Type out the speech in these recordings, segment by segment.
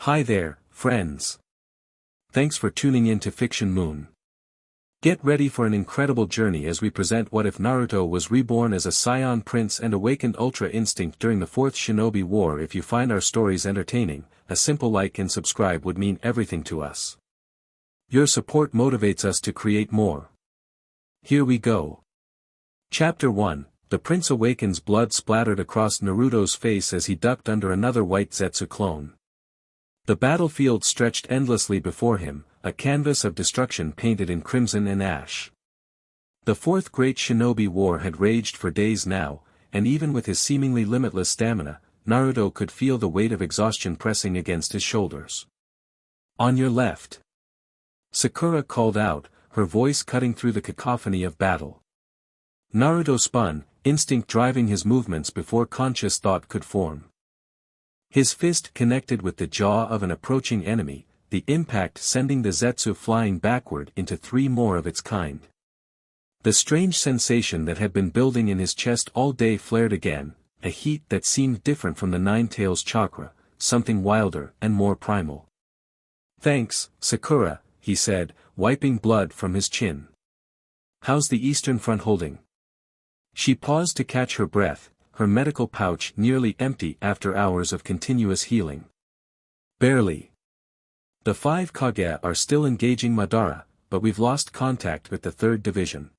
Hi there, friends. Thanks for tuning in to Fiction Moon. Get ready for an incredible journey as we present what if Naruto was reborn as a Scion prince and awakened Ultra Instinct during the Fourth Shinobi War. If you find our stories entertaining, a simple like and subscribe would mean everything to us. Your support motivates us to create more. Here we go. Chapter 1, The Prince Awakens. Blood splattered across Naruto's face as he ducked under another white Zetsu clone. The battlefield stretched endlessly before him, a canvas of destruction painted in crimson and ash. The Fourth Great Shinobi War had raged for days now, and even with his seemingly limitless stamina, Naruto could feel the weight of exhaustion pressing against his shoulders. On your left. Sakura called out, her voice cutting through the cacophony of battle. Naruto spun, instinct driving his movements before conscious thought could form. His fist connected with the jaw of an approaching enemy, the impact sending the Zetsu flying backward into three more of its kind. The strange sensation that had been building in his chest all day flared again, a heat that seemed different from the Nine Tails chakra, something wilder and more primal. "Thanks, Sakura," he said, wiping blood from his chin. "How's the Eastern Front holding?" She paused to catch her breath, her medical pouch nearly empty after hours of continuous healing. "Barely. The 5 Kage are still engaging Madara, but we've lost contact with the 3rd Division."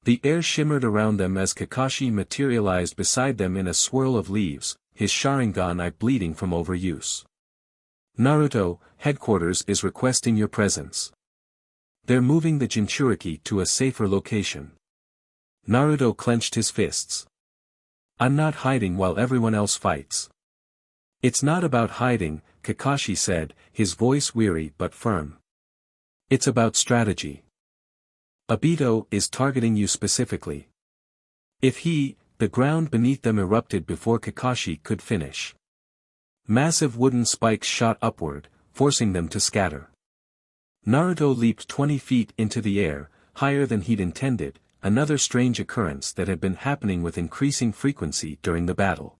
The air shimmered around them as Kakashi materialized beside them in a swirl of leaves, his Sharingan eye bleeding from overuse. "Naruto, headquarters is requesting your presence. They're moving the Jinchuriki to a safer location." Naruto clenched his fists. "I'm not hiding while everyone else fights." "It's not about hiding," Kakashi said, his voice weary but firm. "It's about strategy. Obito is targeting you specifically." The ground beneath them erupted before Kakashi could finish. Massive wooden spikes shot upward, forcing them to scatter. Naruto leaped 20 feet into the air, higher than he'd intended, another strange occurrence that had been happening with increasing frequency during the battle.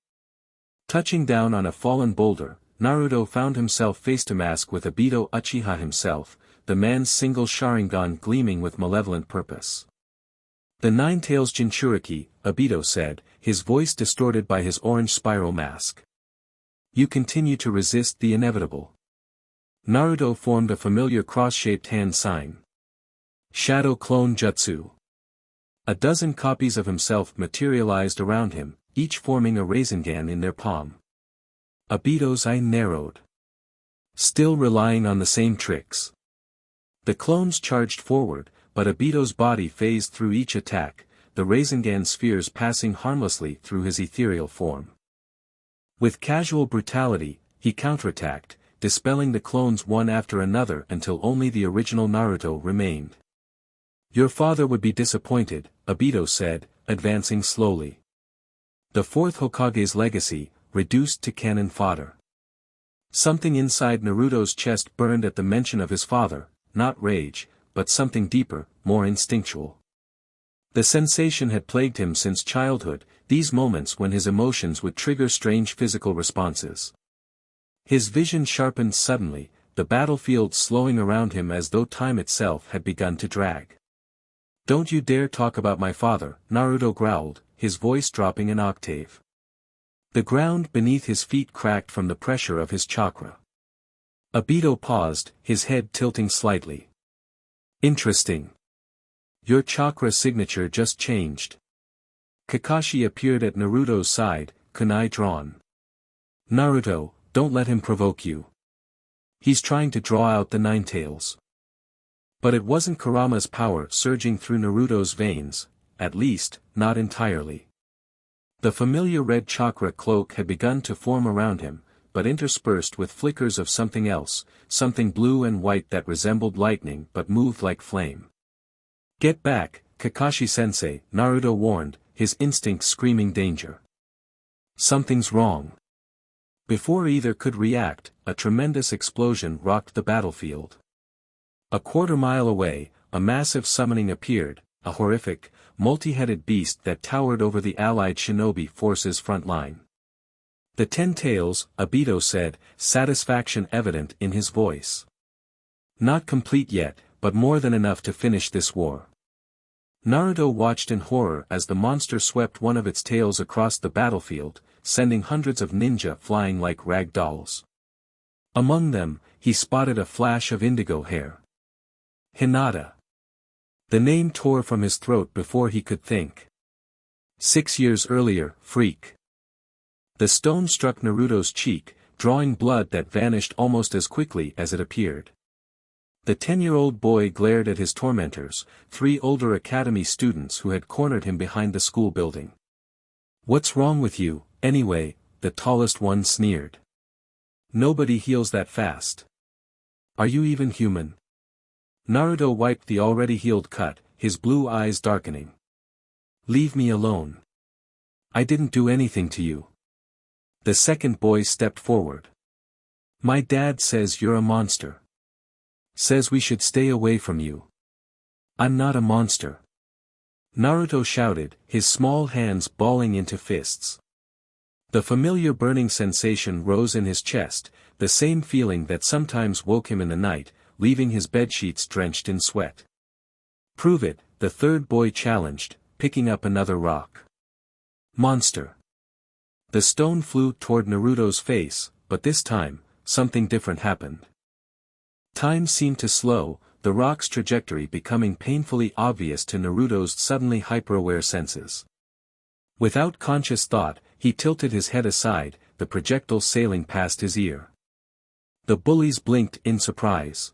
Touching down on a fallen boulder, Naruto found himself face-to-mask with Obito Uchiha himself, the man's single Sharingan gleaming with malevolent purpose. "The Nine Tails Jinchuriki," Obito said, his voice distorted by his orange spiral mask. "You continue to resist the inevitable." Naruto formed a familiar cross-shaped hand sign. "Shadow Clone Jutsu." A dozen copies of himself materialized around him, each forming a Rasengan in their palm. Obito's eye narrowed. Still relying on the same tricks. The clones charged forward, but Obito's body phased through each attack, the Rasengan spheres passing harmlessly through his ethereal form. With casual brutality, he counterattacked, dispelling the clones one after another until only the original Naruto remained. "Your father would be disappointed," Obito said, advancing slowly. The 4th Hokage's legacy, reduced to cannon fodder. Something inside Naruto's chest burned at the mention of his father, not rage, but something deeper, more instinctual. The sensation had plagued him since childhood, these moments when his emotions would trigger strange physical responses. His vision sharpened suddenly, the battlefield slowing around him as though time itself had begun to drag. "Don't you dare talk about my father," Naruto growled, his voice dropping an octave. The ground beneath his feet cracked from the pressure of his chakra. Obito paused, his head tilting slightly. "Interesting. Your chakra signature just changed." Kakashi appeared at Naruto's side, kunai drawn. "Naruto, don't let him provoke you. He's trying to draw out the Nine Tails." But it wasn't Kurama's power surging through Naruto's veins, at least, not entirely. The familiar red chakra cloak had begun to form around him, but interspersed with flickers of something else, something blue and white that resembled lightning but moved like flame. "Get back, Kakashi-sensei," Naruto warned, his instincts screaming danger. "Something's wrong." Before either could react, a tremendous explosion rocked the battlefield. A quarter-mile away, a massive summoning appeared, a horrific, multi-headed beast that towered over the allied shinobi forces' front line. The 10 tails, Obito said, satisfaction evident in his voice. Not complete yet, but more than enough to finish this war. Naruto watched in horror as the monster swept one of its tails across the battlefield, sending hundreds of ninja flying like rag dolls. Among them, he spotted a flash of indigo hair. Hinata. The name tore from his throat before he could think. 6 years earlier, freak. The stone struck Naruto's cheek, drawing blood that vanished almost as quickly as it appeared. The 10-year-old boy glared at his tormentors, 3 older academy students who had cornered him behind the school building. "What's wrong with you, anyway?" the tallest one sneered. "Nobody heals that fast. Are you even human?" Naruto wiped the already healed cut, his blue eyes darkening. "Leave me alone. I didn't do anything to you." The second boy stepped forward. "My dad says you're a monster. Says we should stay away from you." "I'm not a monster." Naruto shouted, his small hands balling into fists. The familiar burning sensation rose in his chest, the same feeling that sometimes woke him in the night, leaving his bedsheets drenched in sweat. "Prove it," the third boy challenged, picking up another rock. "Monster." The stone flew toward Naruto's face, but this time, something different happened. Time seemed to slow, the rock's trajectory becoming painfully obvious to Naruto's suddenly hyper-aware senses. Without conscious thought, he tilted his head aside, the projectile sailing past his ear. The bullies blinked in surprise.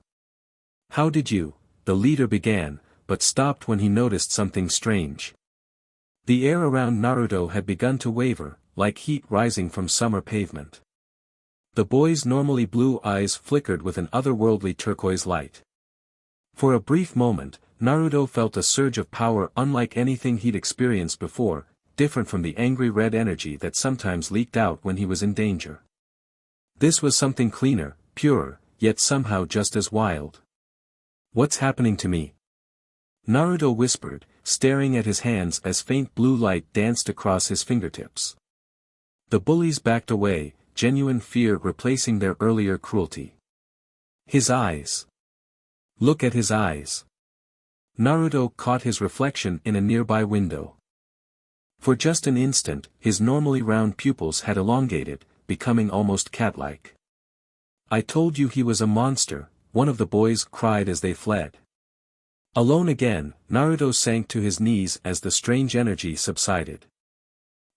"How did you?" the leader began, but stopped when he noticed something strange. The air around Naruto had begun to waver, like heat rising from summer pavement. The boy's normally blue eyes flickered with an otherworldly turquoise light. For a brief moment, Naruto felt a surge of power unlike anything he'd experienced before, different from the angry red energy that sometimes leaked out when he was in danger. This was something cleaner, purer, yet somehow just as wild. "What's happening to me?" Naruto whispered, staring at his hands as faint blue light danced across his fingertips. The bullies backed away, genuine fear replacing their earlier cruelty. His eyes. Look at his eyes. Naruto caught his reflection in a nearby window. For just an instant, his normally round pupils had elongated, becoming almost cat-like. "I told you he was a monster," one of the boys cried as they fled. Alone again, Naruto sank to his knees as the strange energy subsided.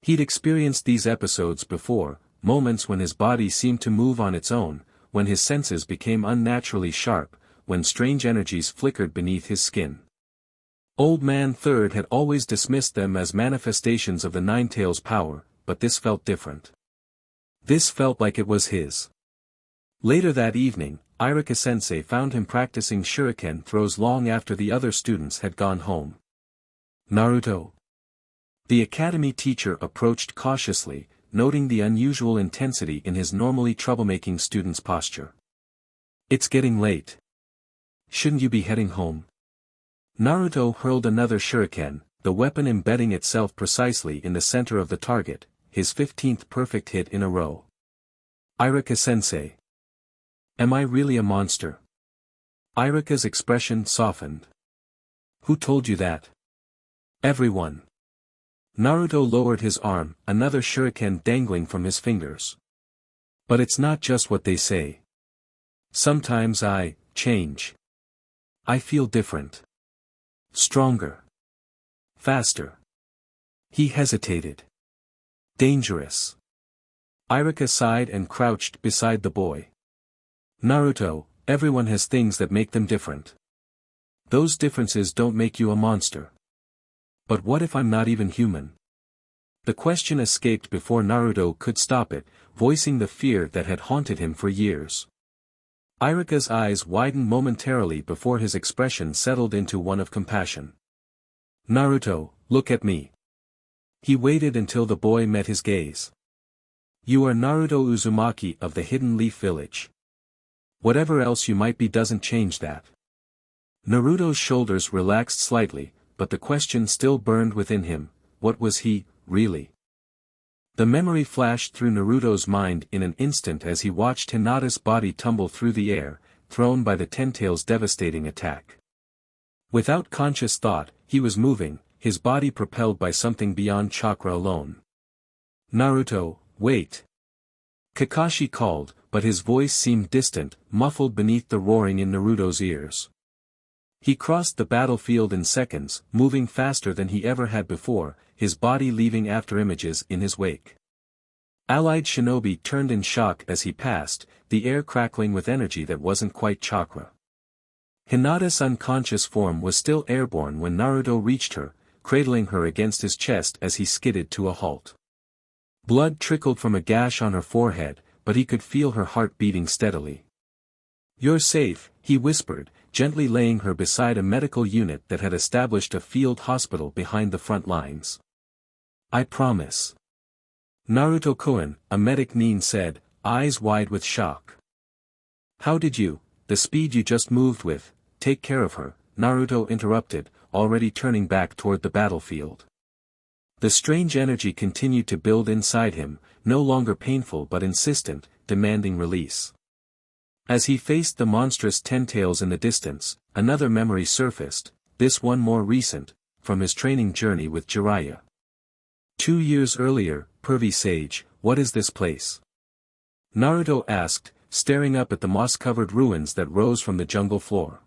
He'd experienced these episodes before, moments when his body seemed to move on its own, when his senses became unnaturally sharp, when strange energies flickered beneath his skin. Old Man Third had always dismissed them as manifestations of the Nine Tails' power, but this felt different. This felt like it was his. Later that evening, Iruka-sensei found him practicing shuriken throws long after the other students had gone home. "Naruto?" The academy teacher approached cautiously, noting the unusual intensity in his normally troublemaking student's posture. "It's getting late. Shouldn't you be heading home?" Naruto hurled another shuriken, the weapon embedding itself precisely in the center of the target, his 15th perfect hit in a row. "Iruka-sensei. Am I really a monster?" Iruka's expression softened. "Who told you that?" "Everyone." Naruto lowered his arm, another shuriken dangling from his fingers. "But it's not just what they say. Sometimes I change. I feel different. Stronger. Faster." He hesitated. "Dangerous." Iruka sighed and crouched beside the boy. "Naruto, everyone has things that make them different. Those differences don't make you a monster. But what if I'm not even human?" The question escaped before Naruto could stop it, voicing the fear that had haunted him for years. Iruka's eyes widened momentarily before his expression settled into one of compassion. "Naruto, look at me." He waited until the boy met his gaze. "You are Naruto Uzumaki of the Hidden Leaf Village. Whatever else you might be doesn't change that." Naruto's shoulders relaxed slightly, but the question still burned within him, what was he, really? The memory flashed through Naruto's mind in an instant as he watched Hinata's body tumble through the air, thrown by the Ten-Tail's devastating attack. Without conscious thought, he was moving, his body propelled by something beyond chakra alone. "Naruto, wait!" Kakashi called, but his voice seemed distant, muffled beneath the roaring in Naruto's ears. He crossed the battlefield in seconds, moving faster than he ever had before, his body leaving afterimages in his wake. Allied shinobi turned in shock as he passed, the air crackling with energy that wasn't quite chakra. Hinata's unconscious form was still airborne when Naruto reached her, cradling her against his chest as he skidded to a halt. Blood trickled from a gash on her forehead, but he could feel her heart beating steadily. "You're safe," he whispered, gently laying her beside a medical unit that had established a field hospital behind the front lines. "I promise." "Naruto-kun," a medic Nin said, eyes wide with shock. "How did you, the speed you just moved with, take care of her?" Naruto interrupted, already turning back toward the battlefield. The strange energy continued to build inside him, no longer painful but insistent, demanding release. As he faced the monstrous Ten-Tails in the distance, another memory surfaced, this one more recent, from his training journey with Jiraiya. 2 years earlier, Pervy Sage, what is this place? Naruto asked, staring up at the moss-covered ruins that rose from the jungle floor.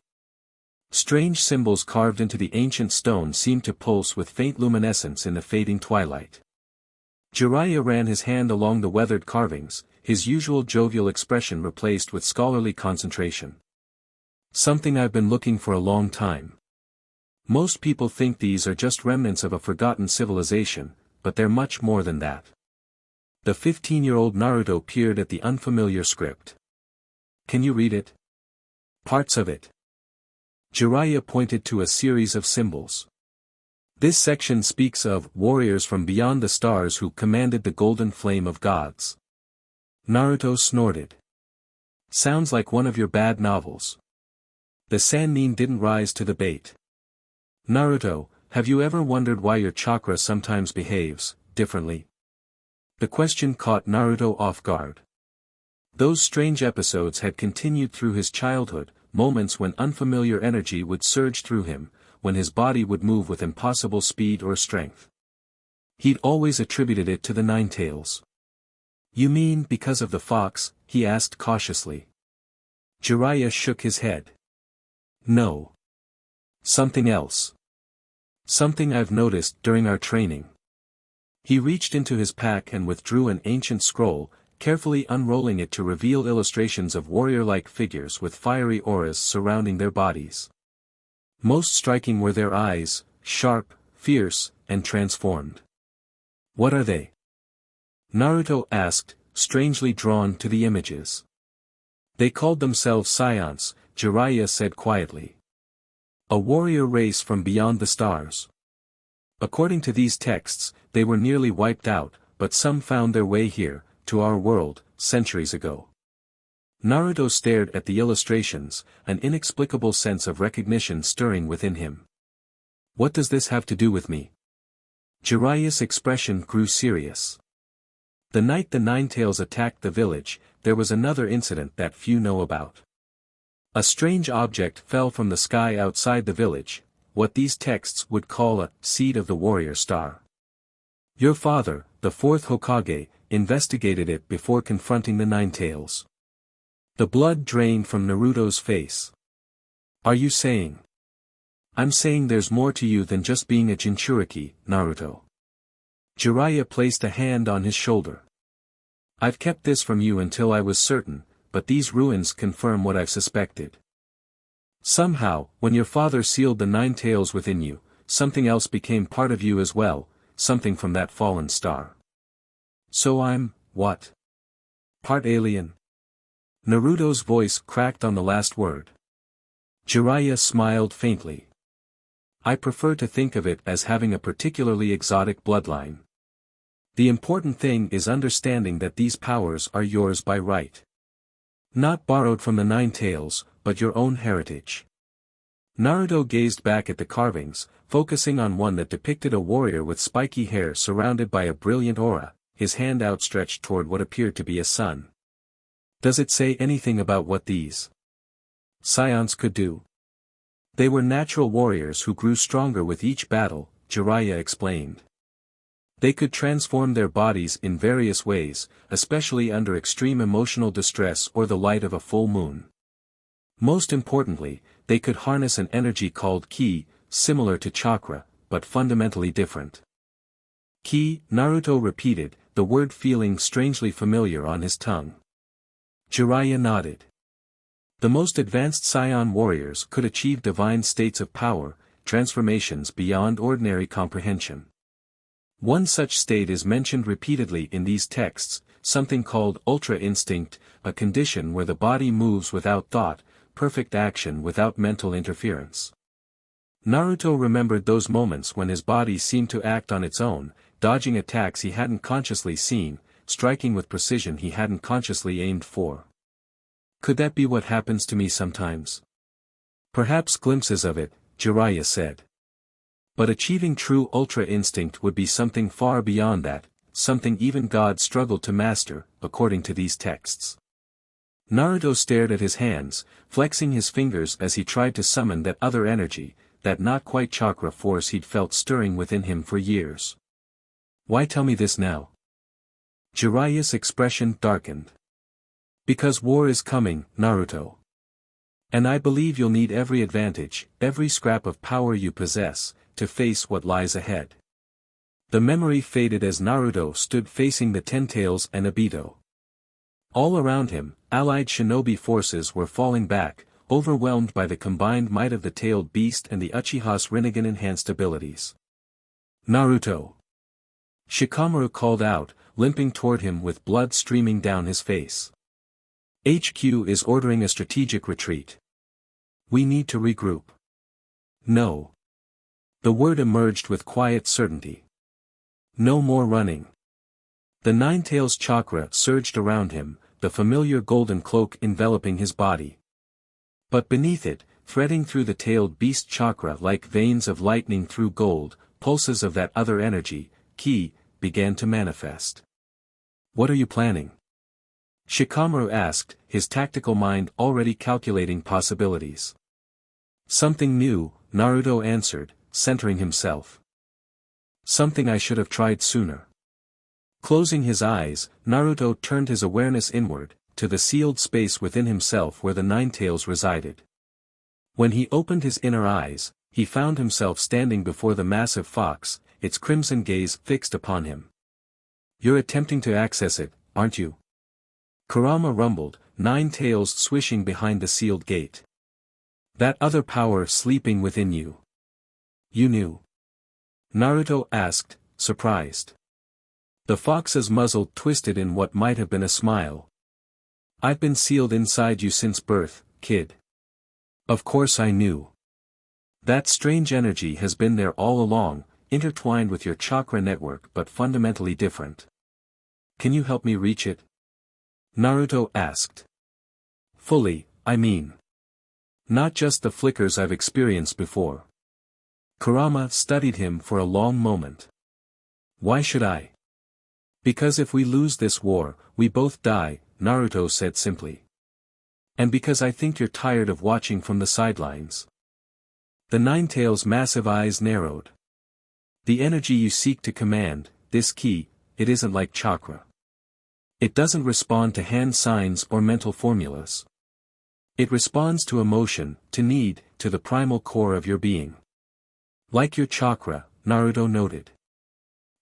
Strange symbols carved into the ancient stone seemed to pulse with faint luminescence in the fading twilight. Jiraiya ran his hand along the weathered carvings, his usual jovial expression replaced with scholarly concentration. "Something I've been looking for a long time. Most people think these are just remnants of a forgotten civilization, but they're much more than that." The 15-year-old Naruto peered at the unfamiliar script. "Can you read it?" "Parts of it." Jiraiya pointed to a series of symbols. "This section speaks of warriors from beyond the stars who commanded the golden flame of gods." Naruto snorted. "Sounds like one of your bad novels." The Sannin didn't rise to the bait. "Naruto, have you ever wondered why your chakra sometimes behaves differently?" The question caught Naruto off guard. Those strange episodes had continued through his childhood, moments when unfamiliar energy would surge through him, when his body would move with impossible speed or strength. He'd always attributed it to the Nine-Tails. "You mean because of the fox?" he asked cautiously. Jiraiya shook his head. "No. Something else. Something I've noticed during our training." He reached into his pack and withdrew an ancient scroll, carefully unrolling it to reveal illustrations of warrior-like figures with fiery auras surrounding their bodies. Most striking were their eyes, sharp, fierce, and transformed. "What are they?" Naruto asked, strangely drawn to the images. "They called themselves Scions," Jiraiya said quietly. "A warrior race from beyond the stars. According to these texts, they were nearly wiped out, but some found their way here, to our world, centuries ago." Naruto stared at the illustrations, an inexplicable sense of recognition stirring within him. "What does this have to do with me?" Jiraiya's expression grew serious. "The night the Nine-Tails attacked the village, there was another incident that few know about. A strange object fell from the sky outside the village, what these texts would call a seed of the warrior star. Your father, the fourth Hokage, investigated it before confronting the Nine-Tails." The blood drained from Naruto's face. "Are you saying?" "I'm saying there's more to you than just being a Jinchuriki, Naruto." Jiraiya placed a hand on his shoulder. "I've kept this from you until I was certain, but these ruins confirm what I've suspected. Somehow, when your father sealed the Nine-Tails within you, something else became part of you as well, something from that fallen star. So I'm, what? Part alien?" Naruto's voice cracked on the last word. Jiraiya smiled faintly. "I prefer to think of it as having a particularly exotic bloodline. The important thing is understanding that these powers are yours by right. Not borrowed from the Nine-Tails, but your own heritage." Naruto gazed back at the carvings, focusing on one that depicted a warrior with spiky hair surrounded by a brilliant aura, his hand outstretched toward what appeared to be a sun. Does it say anything about what these scions could do? They were natural warriors who grew stronger with each battle, Jiraiya explained. They could transform their bodies in various ways, especially under extreme emotional distress or the light of a full moon. Most importantly, they could harness an energy called ki, similar to chakra, but fundamentally different. Ki, Naruto repeated, the word feeling strangely familiar on his tongue. Jiraiya nodded. The most advanced scion warriors could achieve divine states of power, transformations beyond ordinary comprehension. One such state is mentioned repeatedly in these texts, something called ultra instinct, a condition where the body moves without thought, perfect action without mental interference. Naruto remembered those moments when his body seemed to act on its own, dodging attacks he hadn't consciously seen, striking with precision he hadn't consciously aimed for. Could that be what happens to me sometimes? Perhaps glimpses of it, Jiraiya said. But achieving true ultra instinct would be something far beyond that, something even God struggled to master, according to these texts. Naruto stared at his hands, flexing his fingers as he tried to summon that other energy, that not quite chakra force he'd felt stirring within him for years. Why tell me this now? Jiraiya's expression darkened. Because war is coming, Naruto. And I believe you'll need every advantage, every scrap of power you possess, to face what lies ahead. The memory faded as Naruto stood facing the Ten Tails and Obito. All around him, allied shinobi forces were falling back, overwhelmed by the combined might of the tailed beast and the Uchiha's Rinnegan-enhanced abilities. Naruto! Shikamaru called out, limping toward him with blood streaming down his face. HQ is ordering a strategic retreat. We need to regroup. No. The word emerged with quiet certainty. No more running. The Nine-Tails chakra surged around him, the familiar golden cloak enveloping his body. But beneath it, threading through the tailed beast chakra like veins of lightning through gold, pulses of that other energy, ki, began to manifest. What are you planning? Shikamaru asked, his tactical mind already calculating possibilities. Something new, Naruto answered, centering himself. Something I should have tried sooner. Closing his eyes, Naruto turned his awareness inward, to the sealed space within himself where the Nine-Tails resided. When he opened his inner eyes, he found himself standing before the massive fox, its crimson gaze fixed upon him. You're attempting to access it, aren't you? Kurama rumbled, Nine-Tails swishing behind the sealed gate. That other power sleeping within you. You knew? Naruto asked, surprised. The fox's muzzle twisted in what might have been a smile. I've been sealed inside you since birth, kid. Of course I knew. That strange energy has been there all along, intertwined with your chakra network but fundamentally different. Can you help me reach it? Naruto asked. Fully, I mean. Not just the flickers I've experienced before. Kurama studied him for a long moment. Why should I? Because if we lose this war, we both die, Naruto said simply. And because I think you're tired of watching from the sidelines. The Nine-Tails' massive eyes narrowed. The energy you seek to command, this ki, it isn't like chakra. It doesn't respond to hand signs or mental formulas. It responds to emotion, to need, to the primal core of your being. Like your chakra, Naruto noted.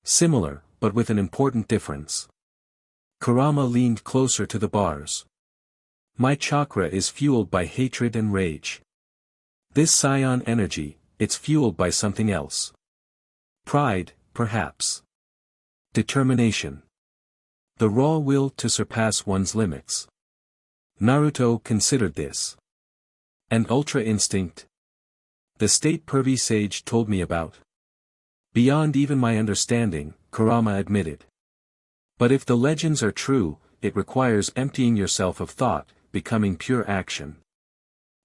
Similar, but with an important difference. Kurama leaned closer to the bars. My chakra is fueled by hatred and rage. This scion energy, it's fueled by something else. Pride, perhaps. Determination. The raw will to surpass one's limits. Naruto considered this. And ultra instinct? The state Pervy Sage told me about. Beyond even my understanding, Kurama admitted. But if the legends are true, it requires emptying yourself of thought, becoming pure action.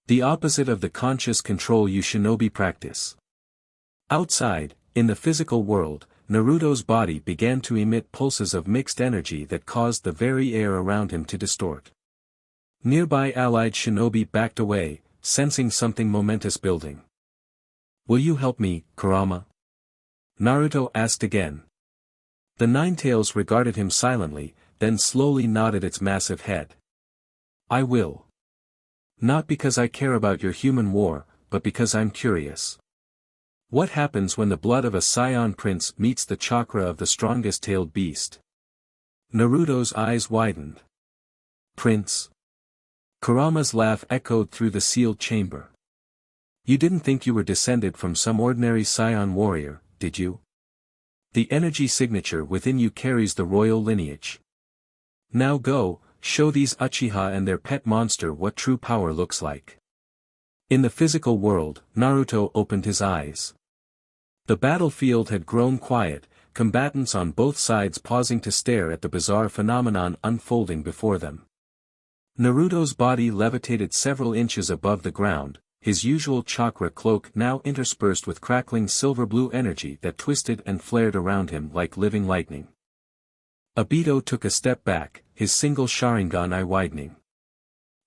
The opposite of the conscious control you shinobi practice. Outside, in the physical world, Naruto's body began to emit pulses of mixed energy that caused the very air around him to distort. Nearby allied shinobi backed away, sensing something momentous building. "Will you help me, Kurama?" Naruto asked again. The Ninetales regarded him silently, then slowly nodded its massive head. "I will. Not because I care about your human war, but because I'm curious. What happens when the blood of a scion prince meets the chakra of the strongest tailed beast?" Naruto's eyes widened. "Prince?" Kurama's laugh echoed through the sealed chamber. "You didn't think you were descended from some ordinary scion warrior, did you? The energy signature within you carries the royal lineage. Now go, show these Uchiha and their pet monster what true power looks like." In the physical world, Naruto opened his eyes. The battlefield had grown quiet, combatants on both sides pausing to stare at the bizarre phenomenon unfolding before them. Naruto's body levitated several inches above the ground, his usual chakra cloak now interspersed with crackling silver-blue energy that twisted and flared around him like living lightning. Obito took a step back, his single Sharingan eye widening.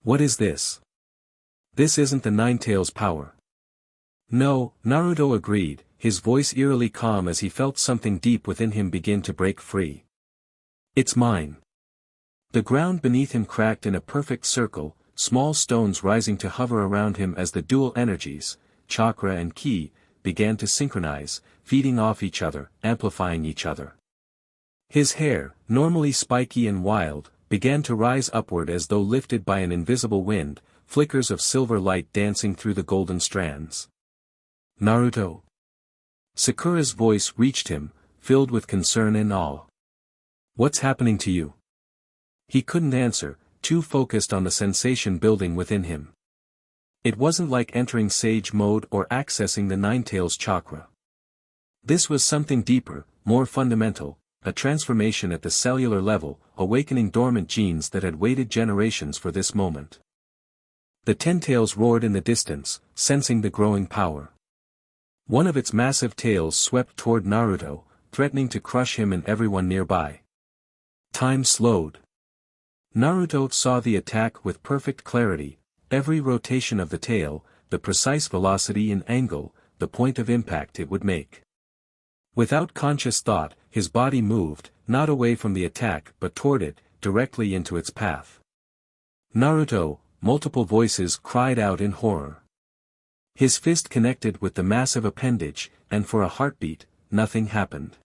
"What is this? This isn't the Ninetales' power." "No," Naruto agreed, his voice eerily calm as he felt something deep within him begin to break free. "It's mine." The ground beneath him cracked in a perfect circle, small stones rising to hover around him as the dual energies, chakra and ki, began to synchronize, feeding off each other, amplifying each other. His hair, normally spiky and wild, began to rise upward as though lifted by an invisible wind, flickers of silver light dancing through the golden strands. "Naruto?" Sakura's voice reached him, filled with concern and awe. "What's happening to you?" He couldn't answer, too focused on the sensation building within him. It wasn't like entering sage mode or accessing the Ninetales chakra. This was something deeper, more fundamental, a transformation at the cellular level, awakening dormant genes that had waited generations for this moment. The Ten-Tails roared in the distance, sensing the growing power. One of its massive tails swept toward Naruto, threatening to crush him and everyone nearby. Time slowed. Naruto saw the attack with perfect clarity, every rotation of the tail, the precise velocity and angle, the point of impact it would make. Without conscious thought, his body moved, not away from the attack but toward it, directly into its path. "Naruto!" multiple voices cried out in horror. His fist connected with the massive appendage, and for a heartbeat, nothing happened.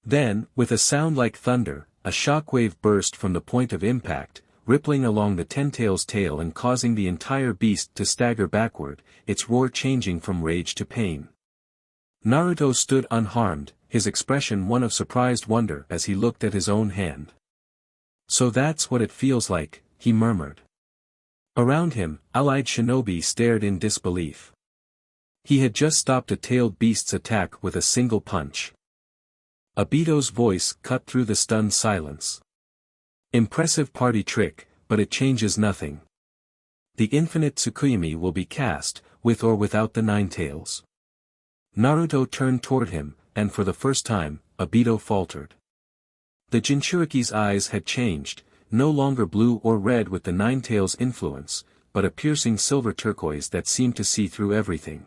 Then, with a sound like thunder, a shockwave burst from the point of impact, rippling along the Ten-Tails' tail and causing the entire beast to stagger backward, its roar changing from rage to pain. Naruto stood unharmed, his expression one of surprised wonder as he looked at his own hand. "So that's what it feels like," he murmured. Around him, allied shinobi stared in disbelief. He had just stopped a tailed beast's attack with a single punch. Obito's voice cut through the stunned silence. "Impressive party trick, but it changes nothing. The infinite Tsukuyomi will be cast, with or without the Ninetales." Naruto turned toward him, and for the first time, Obito faltered. The Jinchuriki's eyes had changed, no longer blue or red with the Ninetales' influence, but a piercing silver turquoise that seemed to see through everything.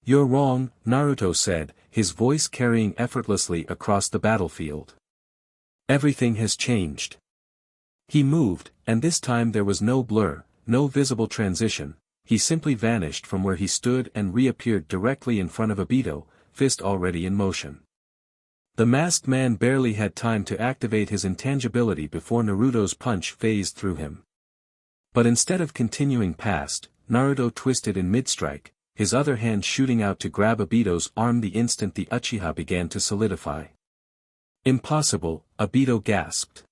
"You're wrong," Naruto said, his voice carrying effortlessly across the battlefield. "Everything has changed." He moved, and this time there was no blur, no visible transition, he simply vanished from where he stood and reappeared directly in front of Obito, fist already in motion. The masked man barely had time to activate his intangibility before Naruto's punch phased through him. But instead of continuing past, Naruto twisted in mid-strike, his other hand shooting out to grab Obito's arm the instant the Uchiha began to solidify. "Impossible," Obito gasped.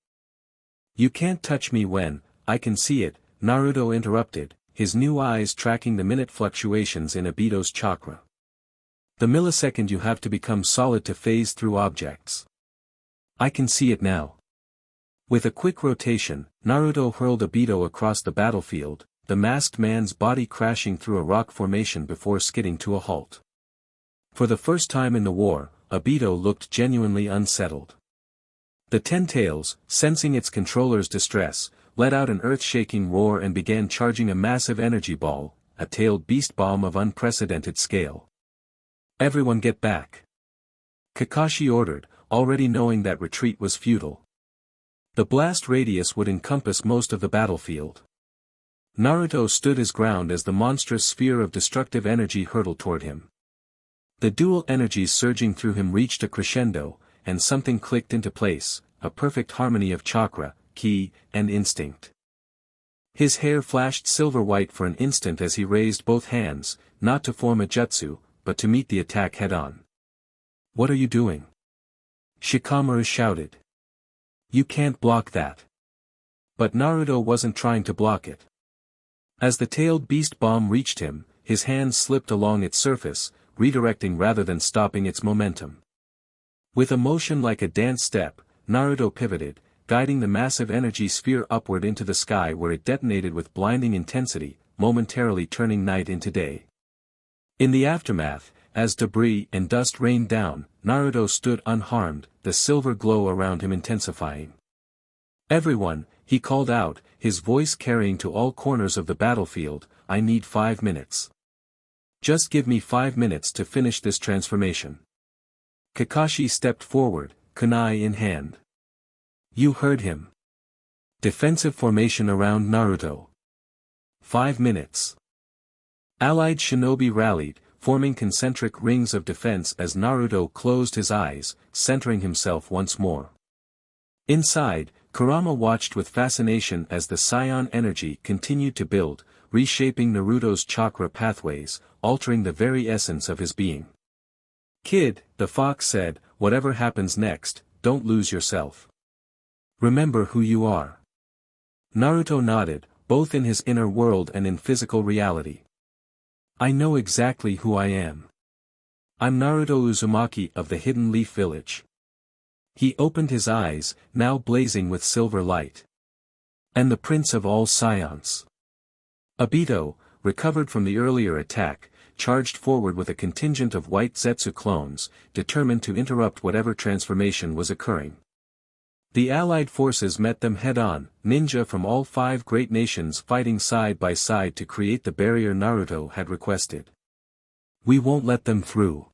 "You can't touch me when, I can see it," Naruto interrupted, his new eyes tracking the minute fluctuations in Obito's chakra. "The millisecond you have to become solid to phase through objects. I can see it now." With a quick rotation, Naruto hurled Obito across the battlefield, the masked man's body crashing through a rock formation before skidding to a halt. For the first time in the war, Obito looked genuinely unsettled. The Ten Tails, sensing its controller's distress, let out an earth-shaking roar and began charging a massive energy ball, a tailed beast bomb of unprecedented scale. "Everyone get back!" Kakashi ordered, already knowing that retreat was futile. The blast radius would encompass most of the battlefield. Naruto stood his ground as the monstrous sphere of destructive energy hurtled toward him. The dual energies surging through him reached a crescendo, and something clicked into place, a perfect harmony of chakra, ki, and instinct. His hair flashed silver-white for an instant as he raised both hands, not to form a jutsu, but to meet the attack head-on. "What are you doing?" Shikamaru shouted. "You can't block that." But Naruto wasn't trying to block it. As the tailed beast bomb reached him, his hands slipped along its surface, redirecting rather than stopping its momentum. With a motion like a dance step, Naruto pivoted, guiding the massive energy sphere upward into the sky where it detonated with blinding intensity, momentarily turning night into day. In the aftermath, as debris and dust rained down, Naruto stood unharmed, the silver glow around him intensifying. "Everyone," he called out, his voice carrying to all corners of the battlefield, "I need 5 minutes. Just give me 5 minutes to finish this transformation." Kakashi stepped forward, kunai in hand. "You heard him. Defensive formation around Naruto. 5 minutes." Allied shinobi rallied, forming concentric rings of defense as Naruto closed his eyes, centering himself once more. Inside, Kurama watched with fascination as the scion energy continued to build, reshaping Naruto's chakra pathways, altering the very essence of his being. "Kid," the fox said, "whatever happens next, don't lose yourself. Remember who you are." Naruto nodded, both in his inner world and in physical reality. "I know exactly who I am. I'm Naruto Uzumaki of the Hidden Leaf Village." He opened his eyes, now blazing with silver light. "And the prince of all scions." Obito, recovered from the earlier attack, charged forward with a contingent of white Zetsu clones, determined to interrupt whatever transformation was occurring. The allied forces met them head-on, ninja from all 5 great nations fighting side by side to create the barrier Naruto had requested. "We won't let them through."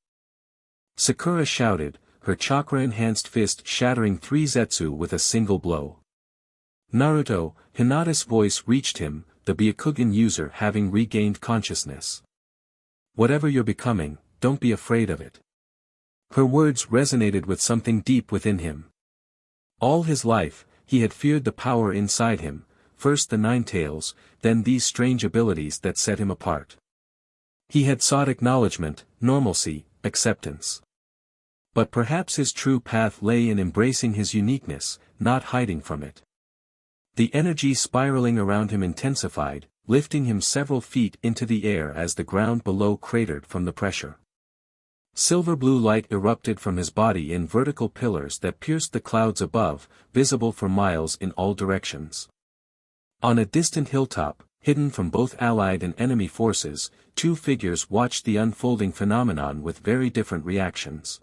Sakura shouted, her chakra-enhanced fist shattering 3 Zetsu with a single blow. "Naruto," Hinata's voice reached him, the Byakugan user having regained consciousness. "Whatever you're becoming, don't be afraid of it." Her words resonated with something deep within him. All his life, he had feared the power inside him, first the Nine Tails, then these strange abilities that set him apart. He had sought acknowledgement, normalcy, acceptance. But perhaps his true path lay in embracing his uniqueness, not hiding from it. The energy spiraling around him intensified, lifting him several feet into the air as the ground below cratered from the pressure. Silver blue light erupted from his body in vertical pillars that pierced the clouds above, visible for miles in all directions. On a distant hilltop, hidden from both allied and enemy forces, 2 figures watched the unfolding phenomenon with very different reactions.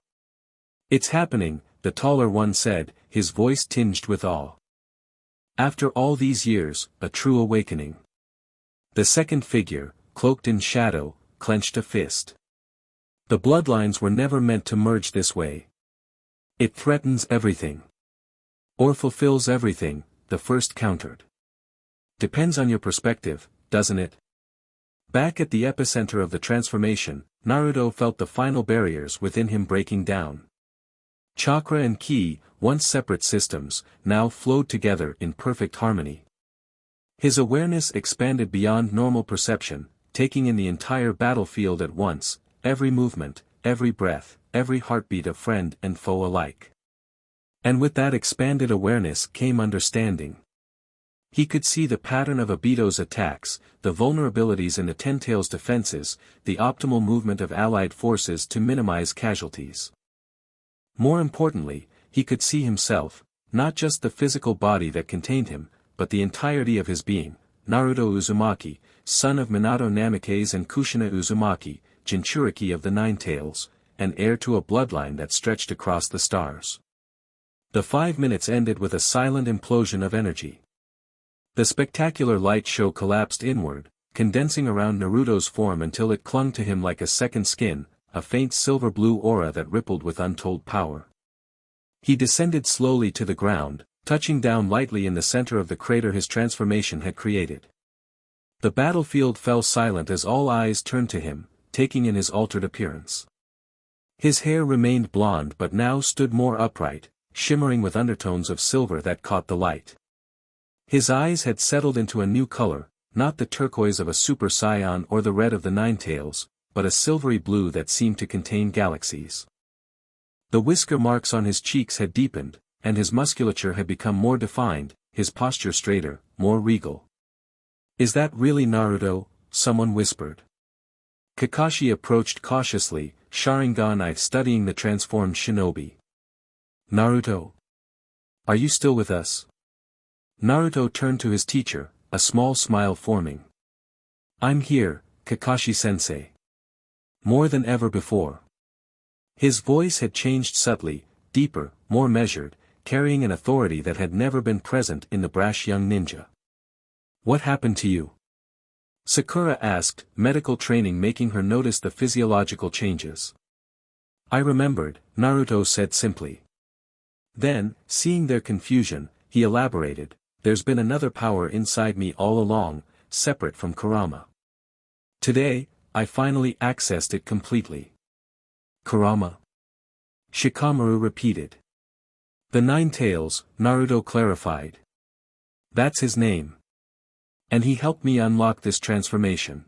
"It's happening," the taller one said, his voice tinged with awe. "After all these years, a true awakening." The second figure, cloaked in shadow, clenched a fist. "The bloodlines were never meant to merge this way. It threatens everything. Or fulfills everything," the first countered. "Depends on your perspective, doesn't it?" Back at the epicenter of the transformation, Naruto felt the final barriers within him breaking down. Chakra and ki, once separate systems, now flowed together in perfect harmony. His awareness expanded beyond normal perception, taking in the entire battlefield at once, every movement, every breath, every heartbeat of friend and foe alike. And with that expanded awareness came understanding. He could see the pattern of Obito's attacks, the vulnerabilities in the Ten Tails' defenses, the optimal movement of allied forces to minimize casualties. More importantly, he could see himself, not just the physical body that contained him, but the entirety of his being, Naruto Uzumaki, son of Minato Namikaze and Kushina Uzumaki, Jinchuriki of the Nine Tails, and heir to a bloodline that stretched across the stars. The 5 minutes ended with a silent implosion of energy. The spectacular light show collapsed inward, condensing around Naruto's form until it clung to him like a second skin, a faint silver-blue aura that rippled with untold power. He descended slowly to the ground, touching down lightly in the center of the crater his transformation had created. The battlefield fell silent as all eyes turned to him, taking in his altered appearance. His hair remained blonde but now stood more upright, shimmering with undertones of silver that caught the light. His eyes had settled into a new color, not the turquoise of a super scion or the red of the Ninetales, but a silvery blue that seemed to contain galaxies. The whisker marks on his cheeks had deepened, and his musculature had become more defined, his posture straighter, more regal. "Is that really Naruto?" someone whispered. Kakashi approached cautiously, Sharingan eye studying the transformed shinobi. "Naruto? Are you still with us?" Naruto turned to his teacher, a small smile forming. "I'm here, Kakashi-sensei." More than ever before. His voice had changed subtly, deeper, more measured, carrying an authority that had never been present in the brash young ninja. "What happened to you?" Sakura asked, medical training making her notice the physiological changes. "I remembered," Naruto said simply. Then, seeing their confusion, he elaborated, "There's been another power inside me all along, separate from Kurama. Today, I finally accessed it completely." "Kurama?" Shikamaru repeated. "The Ninetales," Naruto clarified. "That's his name. And he helped me unlock this transformation."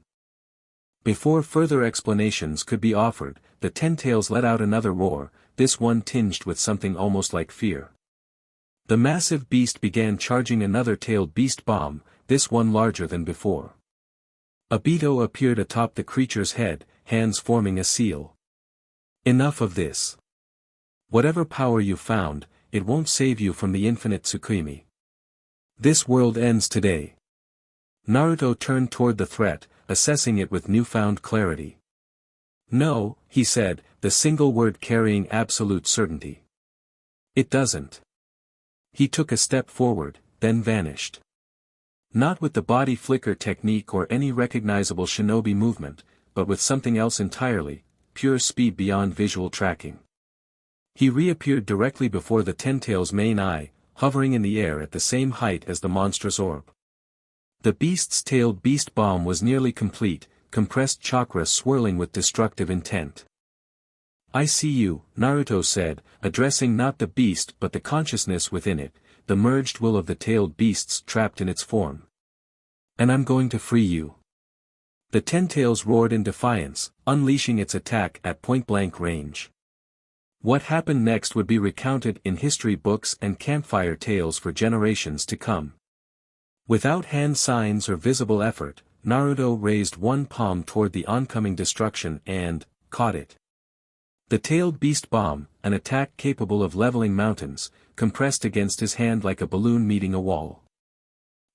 Before further explanations could be offered, the Ten-Tails let out another roar, this one tinged with something almost like fear. The massive beast began charging another tailed beast bomb, this one larger than before. Obito appeared atop the creature's head, hands forming a seal. "Enough of this. Whatever power you found, it won't save you from the infinite Tsukimi. This world ends today." Naruto turned toward the threat, assessing it with newfound clarity. "No," he said, the single word carrying absolute certainty. "It doesn't." He took a step forward, then vanished. Not with the body flicker technique or any recognizable shinobi movement, but with something else entirely, pure speed beyond visual tracking. He reappeared directly before the Ten-Tails' main eye, hovering in the air at the same height as the monstrous orb. The beast's tailed beast bomb was nearly complete, compressed chakra swirling with destructive intent. "I see you," Naruto said, addressing not the beast but the consciousness within it, the merged will of the tailed beasts trapped in its form. "And I'm going to free you." The Ten-Tails roared in defiance, unleashing its attack at point-blank range. What happened next would be recounted in history books and campfire tales for generations to come. Without hand signs or visible effort, Naruto raised one palm toward the oncoming destruction and caught it. The tailed beast bomb, an attack capable of leveling mountains, compressed against his hand like a balloon meeting a wall.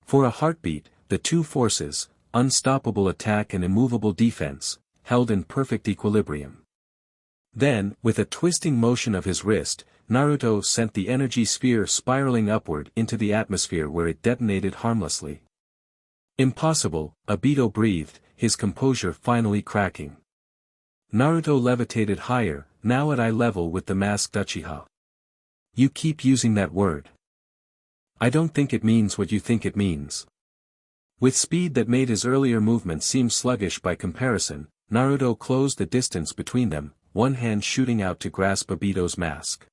For a heartbeat, the two forces, unstoppable attack and immovable defense, held in perfect equilibrium. Then, with a twisting motion of his wrist, Naruto sent the energy sphere spiraling upward into the atmosphere where it detonated harmlessly. "Impossible," Obito breathed, his composure finally cracking. Naruto levitated higher, now at eye level with the masked Uchiha. "You keep using that word. I don't think it means what you think it means." With speed that made his earlier movements seem sluggish by comparison, Naruto closed the distance between them, one hand shooting out to grasp Obito's mask.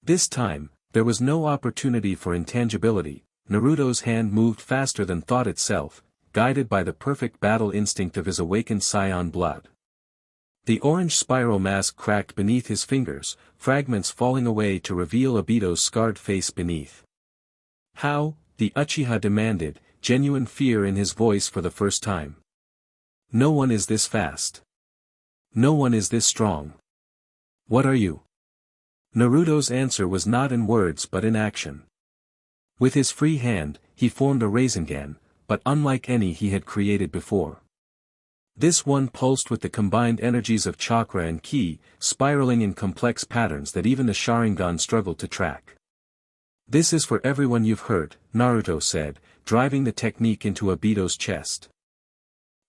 This time, there was no opportunity for intangibility. Naruto's hand moved faster than thought itself, guided by the perfect battle instinct of his awakened scion blood. The orange spiral mask cracked beneath his fingers, fragments falling away to reveal Obito's scarred face beneath. "How?" the Uchiha demanded, genuine fear in his voice for the first time. "No one is this fast. No one is this strong. What are you?" Naruto's answer was not in words but in action. With his free hand, he formed a Rasengan, but unlike any he had created before. This one pulsed with the combined energies of chakra and ki, spiraling in complex patterns that even the Sharingan struggled to track. "This is for everyone you've hurt," Naruto said, driving the technique into Obito's chest.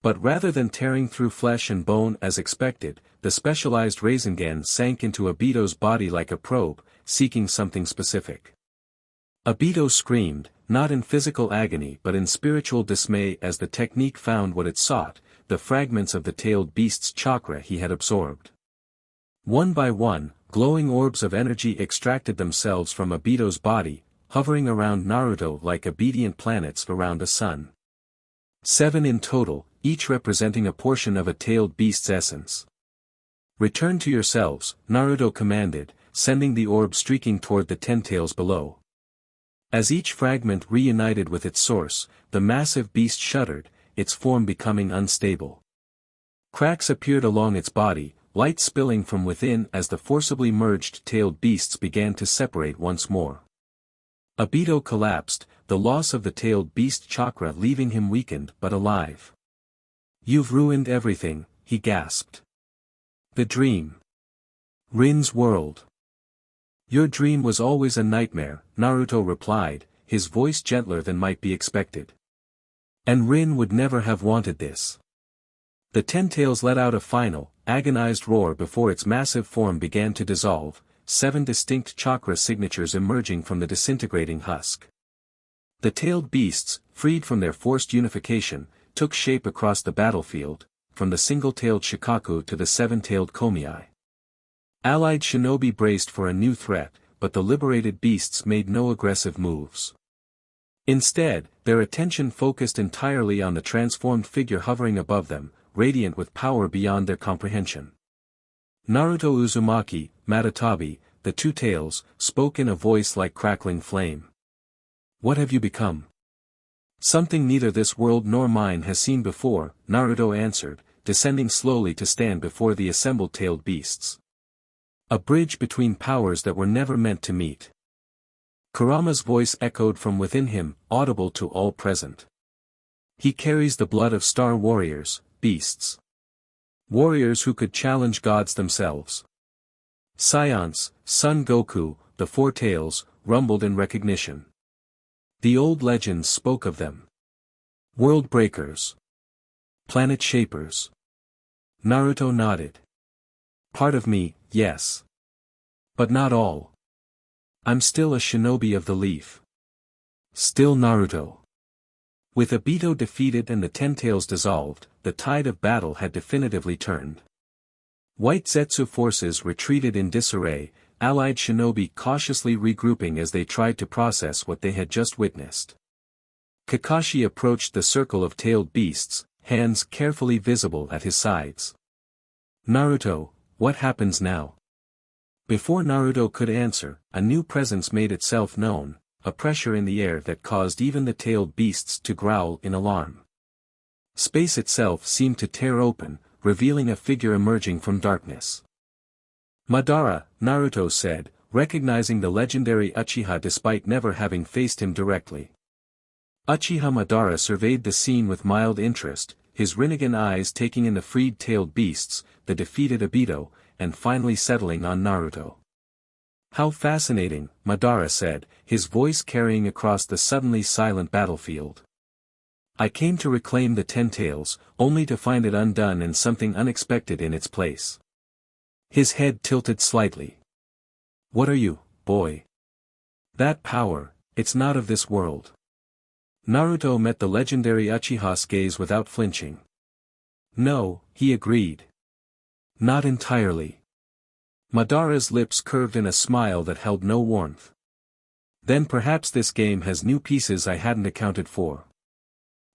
But rather than tearing through flesh and bone as expected, the specialized Rasengan sank into Obito's body like a probe, seeking something specific. Obito screamed, not in physical agony but in spiritual dismay as the technique found what it sought, the fragments of the tailed beast's chakra he had absorbed. One by one, glowing orbs of energy extracted themselves from Obito's body, hovering around Naruto like obedient planets around a sun. 7 in total, each representing a portion of a tailed beast's essence. "Return to yourselves," Naruto commanded, sending the orb streaking toward the 10 tails below. As each fragment reunited with its source, the massive beast shuddered, its form becoming unstable. Cracks appeared along its body, light spilling from within as the forcibly merged tailed beasts began to separate once more. Obito collapsed, the loss of the tailed beast chakra leaving him weakened but alive. "You've ruined everything," he gasped. "The dream. Rin's world." "Your dream was always a nightmare," Naruto replied, his voice gentler than might be expected. "And Rin would never have wanted this." The 10 tails let out a final, agonized roar before its massive form began to dissolve, 7 distinct chakra signatures emerging from the disintegrating husk. The tailed beasts, freed from their forced unification, took shape across the battlefield, from the single-tailed Shikaku to the 7-tailed Komii. Allied shinobi braced for a new threat, but the liberated beasts made no aggressive moves. Instead, their attention focused entirely on the transformed figure hovering above them, radiant with power beyond their comprehension. Naruto Uzumaki, Matatabi, the 2 tails, spoke in a voice like crackling flame. "What have you become?" "Something neither this world nor mine has seen before," Naruto answered, descending slowly to stand before the assembled tailed beasts. "A bridge between powers that were never meant to meet." Kurama's voice echoed from within him, audible to all present. "He carries the blood of star warriors, beasts. Warriors who could challenge gods themselves." Science, Son Goku, the 4 tails, rumbled in recognition. The old legends spoke of them. World breakers. Planet shapers. Naruto nodded. "Part of me, yes. But not all. I'm still a shinobi of the leaf. Still Naruto." With Obito defeated and the 10 tails dissolved, the tide of battle had definitively turned. White Zetsu forces retreated in disarray, allied shinobi cautiously regrouping as they tried to process what they had just witnessed. Kakashi approached the circle of tailed beasts, hands carefully visible at his sides. "Naruto, what happens now?" Before Naruto could answer, a new presence made itself known, a pressure in the air that caused even the tailed beasts to growl in alarm. Space itself seemed to tear open, revealing a figure emerging from darkness. "Madara," Naruto said, recognizing the legendary Uchiha despite never having faced him directly. Uchiha Madara surveyed the scene with mild interest, his Rinnegan eyes taking in the freed tailed beasts, the defeated Obito, and finally settling on Naruto. "How fascinating," Madara said, his voice carrying across the suddenly silent battlefield. "I came to reclaim the 10 tails, only to find it undone and something unexpected in its place." His head tilted slightly. "What are you, boy?" "That power, it's not of this world." Naruto met the legendary Uchiha's gaze without flinching. "No," he agreed. "Not entirely." Madara's lips curved in a smile that held no warmth. "Then perhaps this game has new pieces I hadn't accounted for."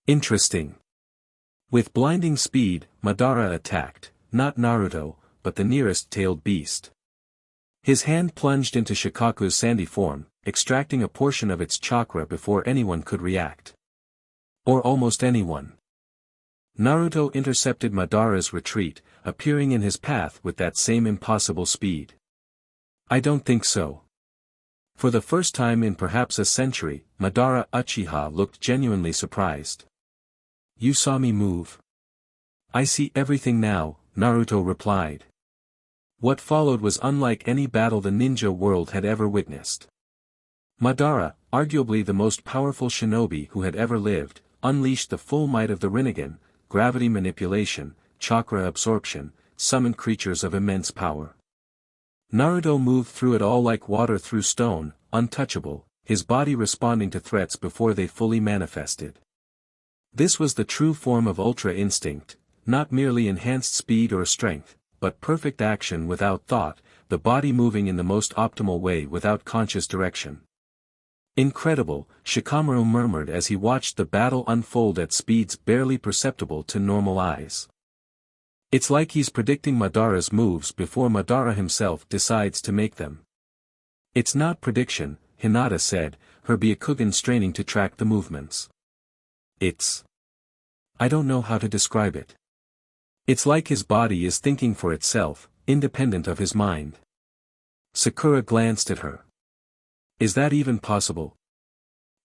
"Interesting." With blinding speed, Madara attacked, not Naruto, but the nearest tailed beast. His hand plunged into Shikaku's sandy form, extracting a portion of its chakra before anyone could react. Or almost anyone. Naruto intercepted Madara's retreat, appearing in his path with that same impossible speed. "I don't think so." For the first time in perhaps a century, Madara Uchiha looked genuinely surprised. "You saw me move?" I see everything now, Naruto replied. What followed was unlike any battle the ninja world had ever witnessed. Madara, arguably the most powerful shinobi who had ever lived, unleashed the full might of the Rinnegan, gravity manipulation, chakra absorption, summoned creatures of immense power. Naruto moved through it all like water through stone, untouchable, his body responding to threats before they fully manifested. This was the true form of Ultra Instinct, not merely enhanced speed or strength, but perfect action without thought, the body moving in the most optimal way without conscious direction. Incredible, Shikamaru murmured as he watched the battle unfold at speeds barely perceptible to normal eyes. It's like he's predicting Madara's moves before Madara himself decides to make them. It's not prediction, Hinata said, her Byakugan straining to track the movements. I don't know how to describe it. It's like his body is thinking for itself, independent of his mind. Sakura glanced at her. Is that even possible?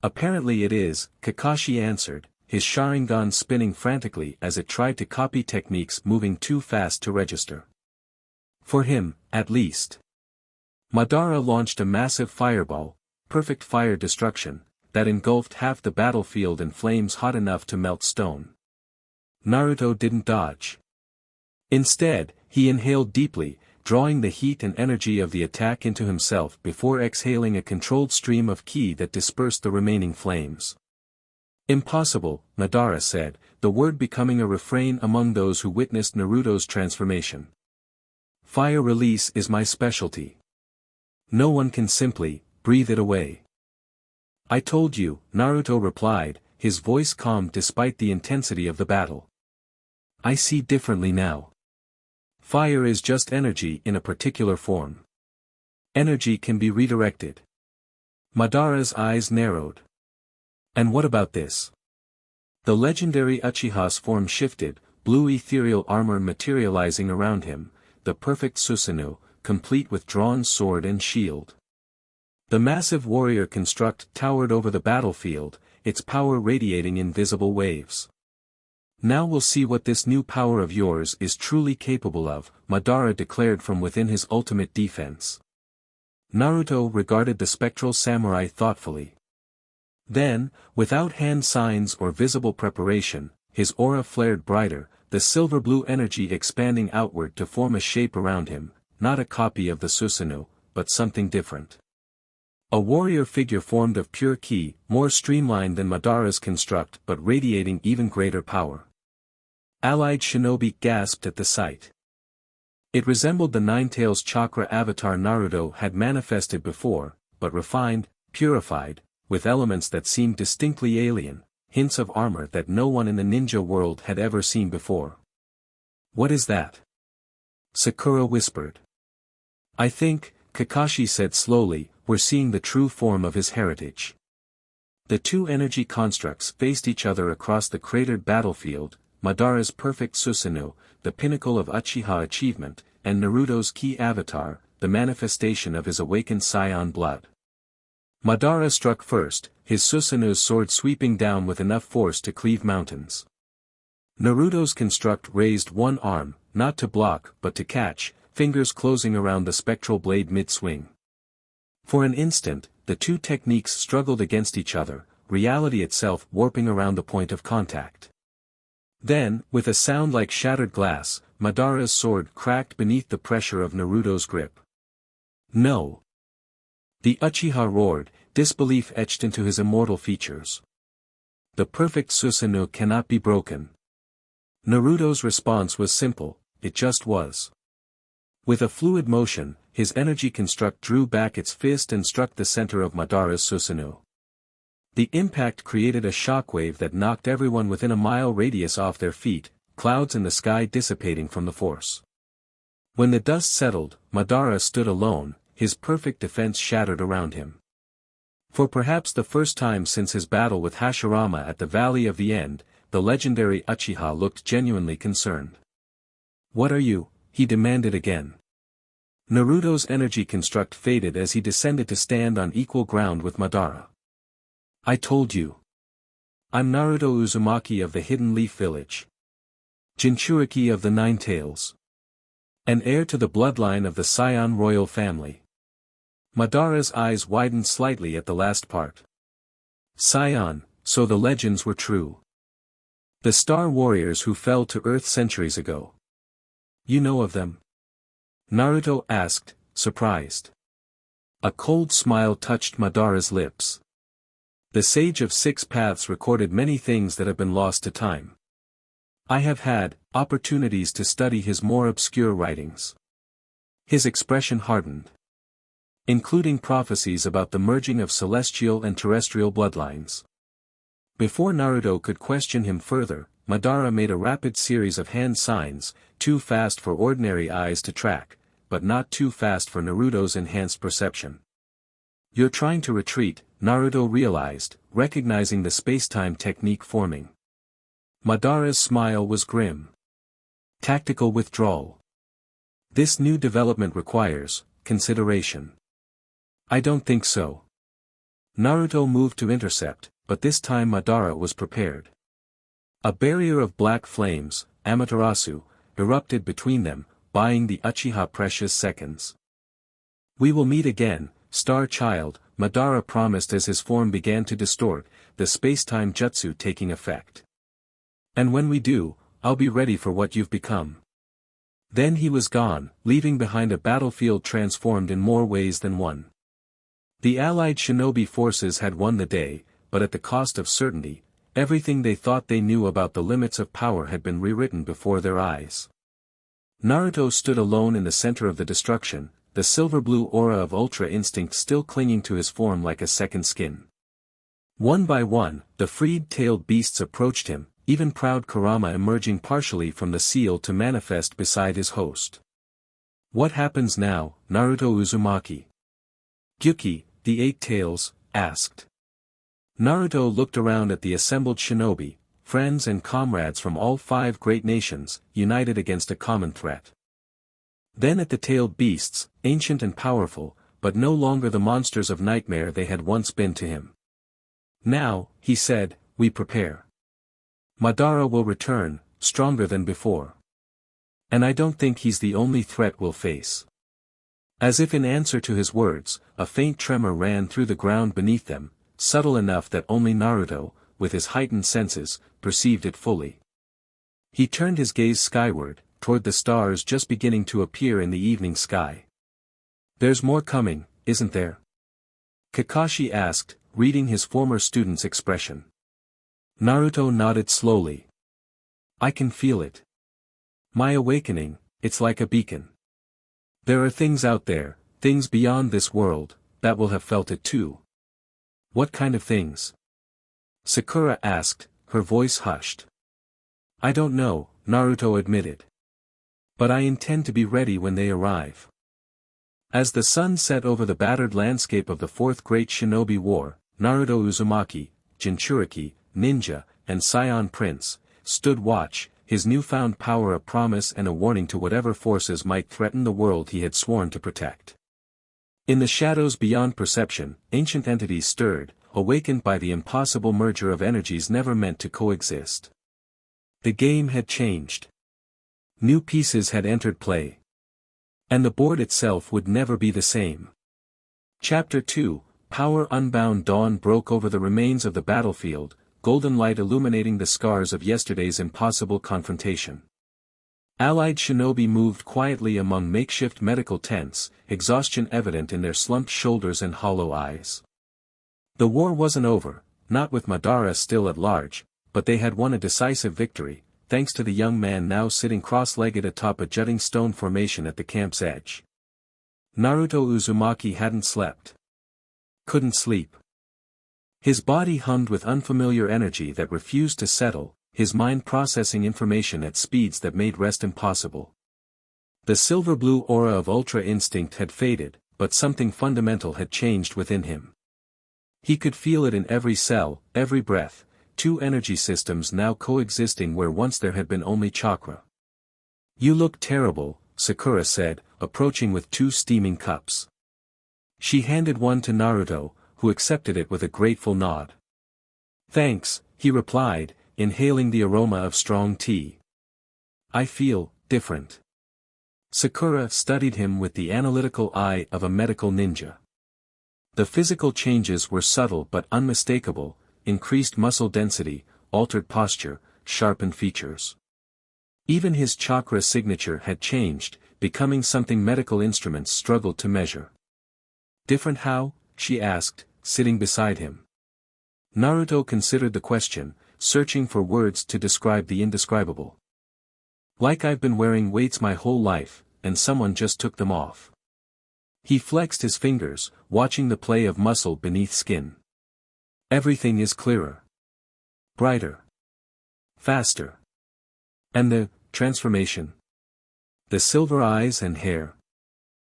Apparently it is, Kakashi answered, his Sharingan spinning frantically as it tried to copy techniques moving too fast to register. For him, at least. Madara launched a massive fireball, perfect fire destruction, that engulfed half the battlefield in flames hot enough to melt stone. Naruto didn't dodge. Instead, he inhaled deeply, drawing the heat and energy of the attack into himself before exhaling a controlled stream of ki that dispersed the remaining flames. Impossible, Madara said, the word becoming a refrain among those who witnessed Naruto's transformation. Fire release is my specialty. No one can simply breathe it away. I told you, Naruto replied, his voice calm despite the intensity of the battle. I see differently now. Fire is just energy in a particular form. Energy can be redirected. Madara's eyes narrowed. And what about this? The legendary Uchiha's form shifted, blue ethereal armor materializing around him, the perfect Susanoo, complete with drawn sword and shield. The massive warrior construct towered over the battlefield, its power radiating in visible waves. Now we'll see what this new power of yours is truly capable of, Madara declared from within his ultimate defense. Naruto regarded the spectral samurai thoughtfully. Then, without hand signs or visible preparation, his aura flared brighter, the silver-blue energy expanding outward to form a shape around him, not a copy of the Susanoo, but something different. A warrior figure formed of pure ki, more streamlined than Madara's construct but radiating even greater power. Allied shinobi gasped at the sight. It resembled the Nine-Tails chakra avatar Naruto had manifested before, but refined, purified, with elements that seemed distinctly alien, hints of armor that no one in the ninja world had ever seen before. What is that? Sakura whispered. I think, Kakashi said slowly, we're seeing the true form of his heritage. The two energy constructs faced each other across the cratered battlefield, Madara's perfect Susanoo, the pinnacle of Uchiha achievement, and Naruto's ki avatar, the manifestation of his awakened scion blood. Madara struck first, his Susanoo's sword sweeping down with enough force to cleave mountains. Naruto's construct raised one arm, not to block but to catch, fingers closing around the spectral blade mid-swing. For an instant, the two techniques struggled against each other, reality itself warping around the point of contact. Then, with a sound like shattered glass, Madara's sword cracked beneath the pressure of Naruto's grip. No! The Uchiha roared, disbelief etched into his immortal features. The perfect Susanoo cannot be broken. Naruto's response was simple, it just was. With a fluid motion, his energy construct drew back its fist and struck the center of Madara's Susanoo. The impact created a shockwave that knocked everyone within a mile radius off their feet, clouds in the sky dissipating from the force. When the dust settled, Madara stood alone, his perfect defense shattered around him. For perhaps the first time since his battle with Hashirama at the Valley of the End, the legendary Uchiha looked genuinely concerned. What are you? He demanded again. Naruto's energy construct faded as he descended to stand on equal ground with Madara. I told you. I'm Naruto Uzumaki of the Hidden Leaf Village. Jinchuriki of the Nine Tails. An heir to the bloodline of the Saiyan royal family. Madara's eyes widened slightly at the last part. Scion, so the legends were true. The star warriors who fell to Earth centuries ago. You know of them? Naruto asked, surprised. A cold smile touched Madara's lips. The Sage of Six Paths recorded many things that have been lost to time. I have had opportunities to study his more obscure writings. His expression hardened. Including prophecies about the merging of celestial and terrestrial bloodlines. Before Naruto could question him further, Madara made a rapid series of hand signs, too fast for ordinary eyes to track, but not too fast for Naruto's enhanced perception. You're trying to retreat, Naruto realized, recognizing the space-time technique forming. Madara's smile was grim. Tactical withdrawal. This new development requires consideration. I don't think so. Naruto moved to intercept, but this time Madara was prepared. A barrier of black flames, Amaterasu, erupted between them, buying the Uchiha precious seconds. We will meet again, Star Child, Madara promised as his form began to distort, the space-time jutsu taking effect. And when we do, I'll be ready for what you've become. Then he was gone, leaving behind a battlefield transformed in more ways than one. The allied shinobi forces had won the day, but at the cost of certainty. Everything they thought they knew about the limits of power had been rewritten before their eyes. Naruto stood alone in the center of the destruction, the silver-blue aura of Ultra Instinct still clinging to his form like a second skin. One by one, the freed-tailed beasts approached him, even proud Kurama emerging partially from the seal to manifest beside his host. What happens now, Naruto Uzumaki? Gyuki, the Eight Tails, asked. Naruto looked around at the assembled shinobi, friends and comrades from all 5 great nations, united against a common threat. Then at the tailed beasts, ancient and powerful, but no longer the monsters of nightmare they had once been to him. Now, he said, we prepare. Madara will return, stronger than before. And I don't think he's the only threat we'll face. As if in answer to his words, a faint tremor ran through the ground beneath them, subtle enough that only Naruto, with his heightened senses, perceived it fully. He turned his gaze skyward, toward the stars just beginning to appear in the evening sky. There's more coming, isn't there? Kakashi asked, reading his former student's expression. Naruto nodded slowly. I can feel it. My awakening, it's like a beacon. There are things out there, things beyond this world, that will have felt it too. What kind of things? Sakura asked, her voice hushed. I don't know, Naruto admitted. But I intend to be ready when they arrive. As the sun set over the battered landscape of the Fourth Great Shinobi War, Naruto Uzumaki, Jinchuriki, Ninja, and Scion Prince, stood watch, his newfound power a promise and a warning to whatever forces might threaten the world he had sworn to protect. In the shadows beyond perception, ancient entities stirred, awakened by the impossible merger of energies never meant to coexist. The game had changed. New pieces had entered play. And the board itself would never be the same. Chapter 2, Power Unbound. Dawn broke over the remains of the battlefield, golden light illuminating the scars of yesterday's impossible confrontation. Allied shinobi moved quietly among makeshift medical tents, exhaustion evident in their slumped shoulders and hollow eyes. The war wasn't over, not with Madara still at large, but they had won a decisive victory, thanks to the young man now sitting cross-legged atop a jutting stone formation at the camp's edge. Naruto Uzumaki hadn't slept. Couldn't sleep. His body hummed with unfamiliar energy that refused to settle, his mind processing information at speeds that made rest impossible. The silver-blue aura of Ultra Instinct had faded, but something fundamental had changed within him. He could feel it in every cell, every breath, 2 energy systems now coexisting where once there had been only chakra. You look terrible, Sakura said, approaching with 2 steaming cups. She handed one to Naruto, who accepted it with a grateful nod. Thanks, he replied, inhaling the aroma of strong tea. I feel different. Sakura studied him with the analytical eye of a medical ninja. The physical changes were subtle but unmistakable: increased muscle density, altered posture, sharpened features. Even his chakra signature had changed, becoming something medical instruments struggled to measure. Different how? She asked, sitting beside him. Naruto considered the question, searching for words to describe the indescribable. Like I've been wearing weights my whole life, and someone just took them off. He flexed his fingers, watching the play of muscle beneath skin. Everything is clearer. Brighter. Faster. And the transformation. The silver eyes and hair.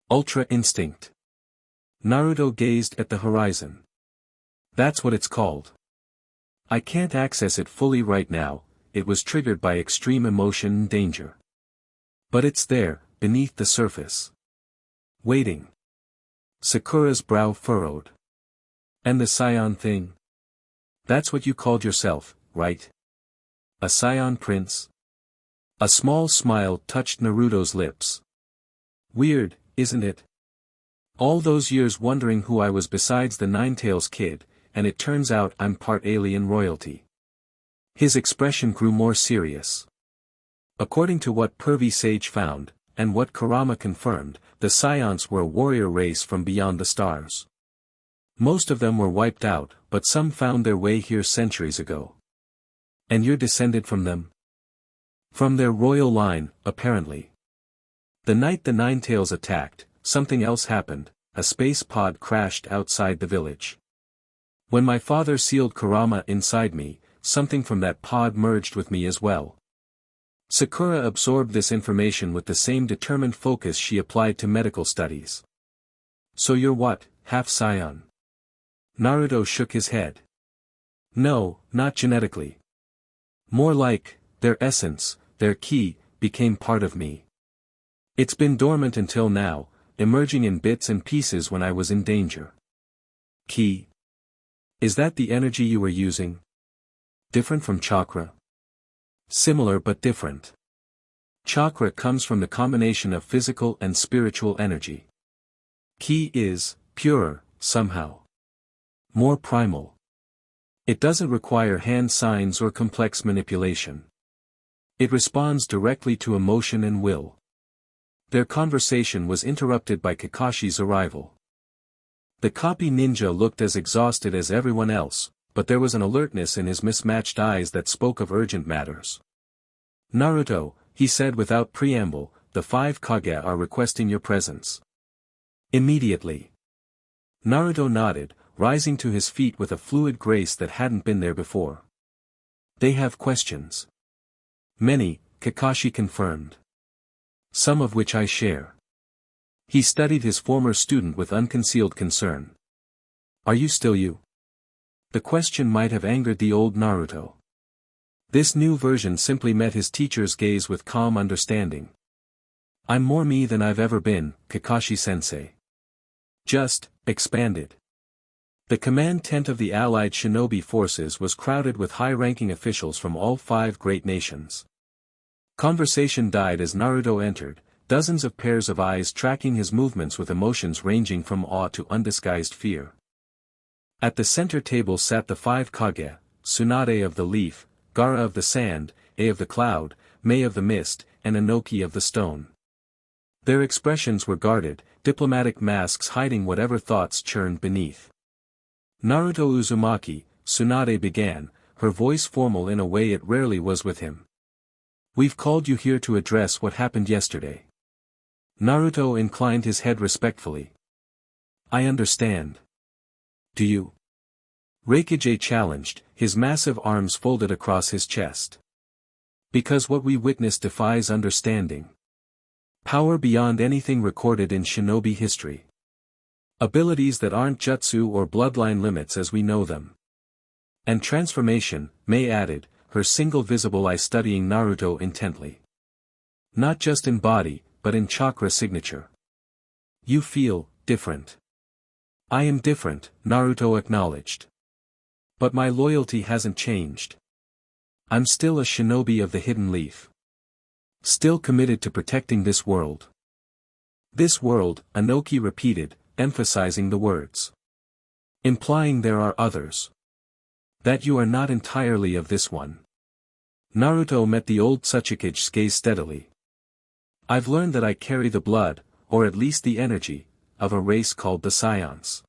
Ultra instinct. Naruto gazed at the horizon. That's what it's called. I can't access it fully right now, it was triggered by extreme emotion and danger. But it's there, beneath the surface. Waiting. Sakura's brow furrowed. And the scion thing? That's what you called yourself, right? A scion prince? A small smile touched Naruto's lips. Weird, isn't it? All those years wondering who I was besides the Ninetales kid, and it turns out I'm part alien royalty. His expression grew more serious. According to what Pervy Sage found, and what Kurama confirmed, the Scions were a warrior race from beyond the stars. Most of them were wiped out, but some found their way here centuries ago. And you're descended from them? From their royal line, apparently. The night the Ninetales attacked, something else happened: a space pod crashed outside the village. When my father sealed Kurama inside me, something from that pod merged with me as well. Sakura absorbed this information with the same determined focus she applied to medical studies. So you're what, half scion? Naruto shook his head. No, not genetically. More like, their essence, their ki, became part of me. It's been dormant until now, emerging in bits and pieces when I was in danger. Ki? Is that the energy you were using? Different from chakra? Similar but different. Chakra comes from the combination of physical and spiritual energy. Ki is purer, somehow. More primal. It doesn't require hand signs or complex manipulation. It responds directly to emotion and will. Their conversation was interrupted by Kakashi's arrival. The copy ninja looked as exhausted as everyone else, but there was an alertness in his mismatched eyes that spoke of urgent matters. Naruto, he said without preamble, the 5 Kage are requesting your presence. Immediately. Naruto nodded, rising to his feet with a fluid grace that hadn't been there before. They have questions. Many, Kakashi confirmed. Some of which I share. He studied his former student with unconcealed concern. Are you still you? The question might have angered the old Naruto. This new version simply met his teacher's gaze with calm understanding. I'm more me than I've ever been, Kakashi-sensei. Just, expanded. The command tent of the allied shinobi forces was crowded with high-ranking officials from all 5 great nations. Conversation died as Naruto entered, dozens of pairs of eyes tracking his movements with emotions ranging from awe to undisguised fear. At the center table sat the 5 Kage, Tsunade of the leaf, Gaara of the sand, A of the cloud, Mei of the mist, and Inoki of the stone. Their expressions were guarded, diplomatic masks hiding whatever thoughts churned beneath. Naruto Uzumaki, Tsunade began, her voice formal in a way it rarely was with him. We've called you here to address what happened yesterday. Naruto inclined his head respectfully. I understand. Do you? Reikage challenged, his massive arms folded across his chest. Because what we witnessed defies understanding. Power beyond anything recorded in shinobi history. Abilities that aren't jutsu or bloodline limits as we know them. And transformation, Mei added, her single visible eye studying Naruto intently. Not just in body, but in chakra signature. You feel different. I am different, Naruto acknowledged. But my loyalty hasn't changed. I'm still a shinobi of the hidden leaf. Still committed to protecting this world. This world, Inoki repeated, emphasizing the words. Implying there are others. That you are not entirely of this one. Naruto met the old Tsuchikige's gaze steadily. I've learned that I carry the blood, or at least the energy, of a race called the Scions.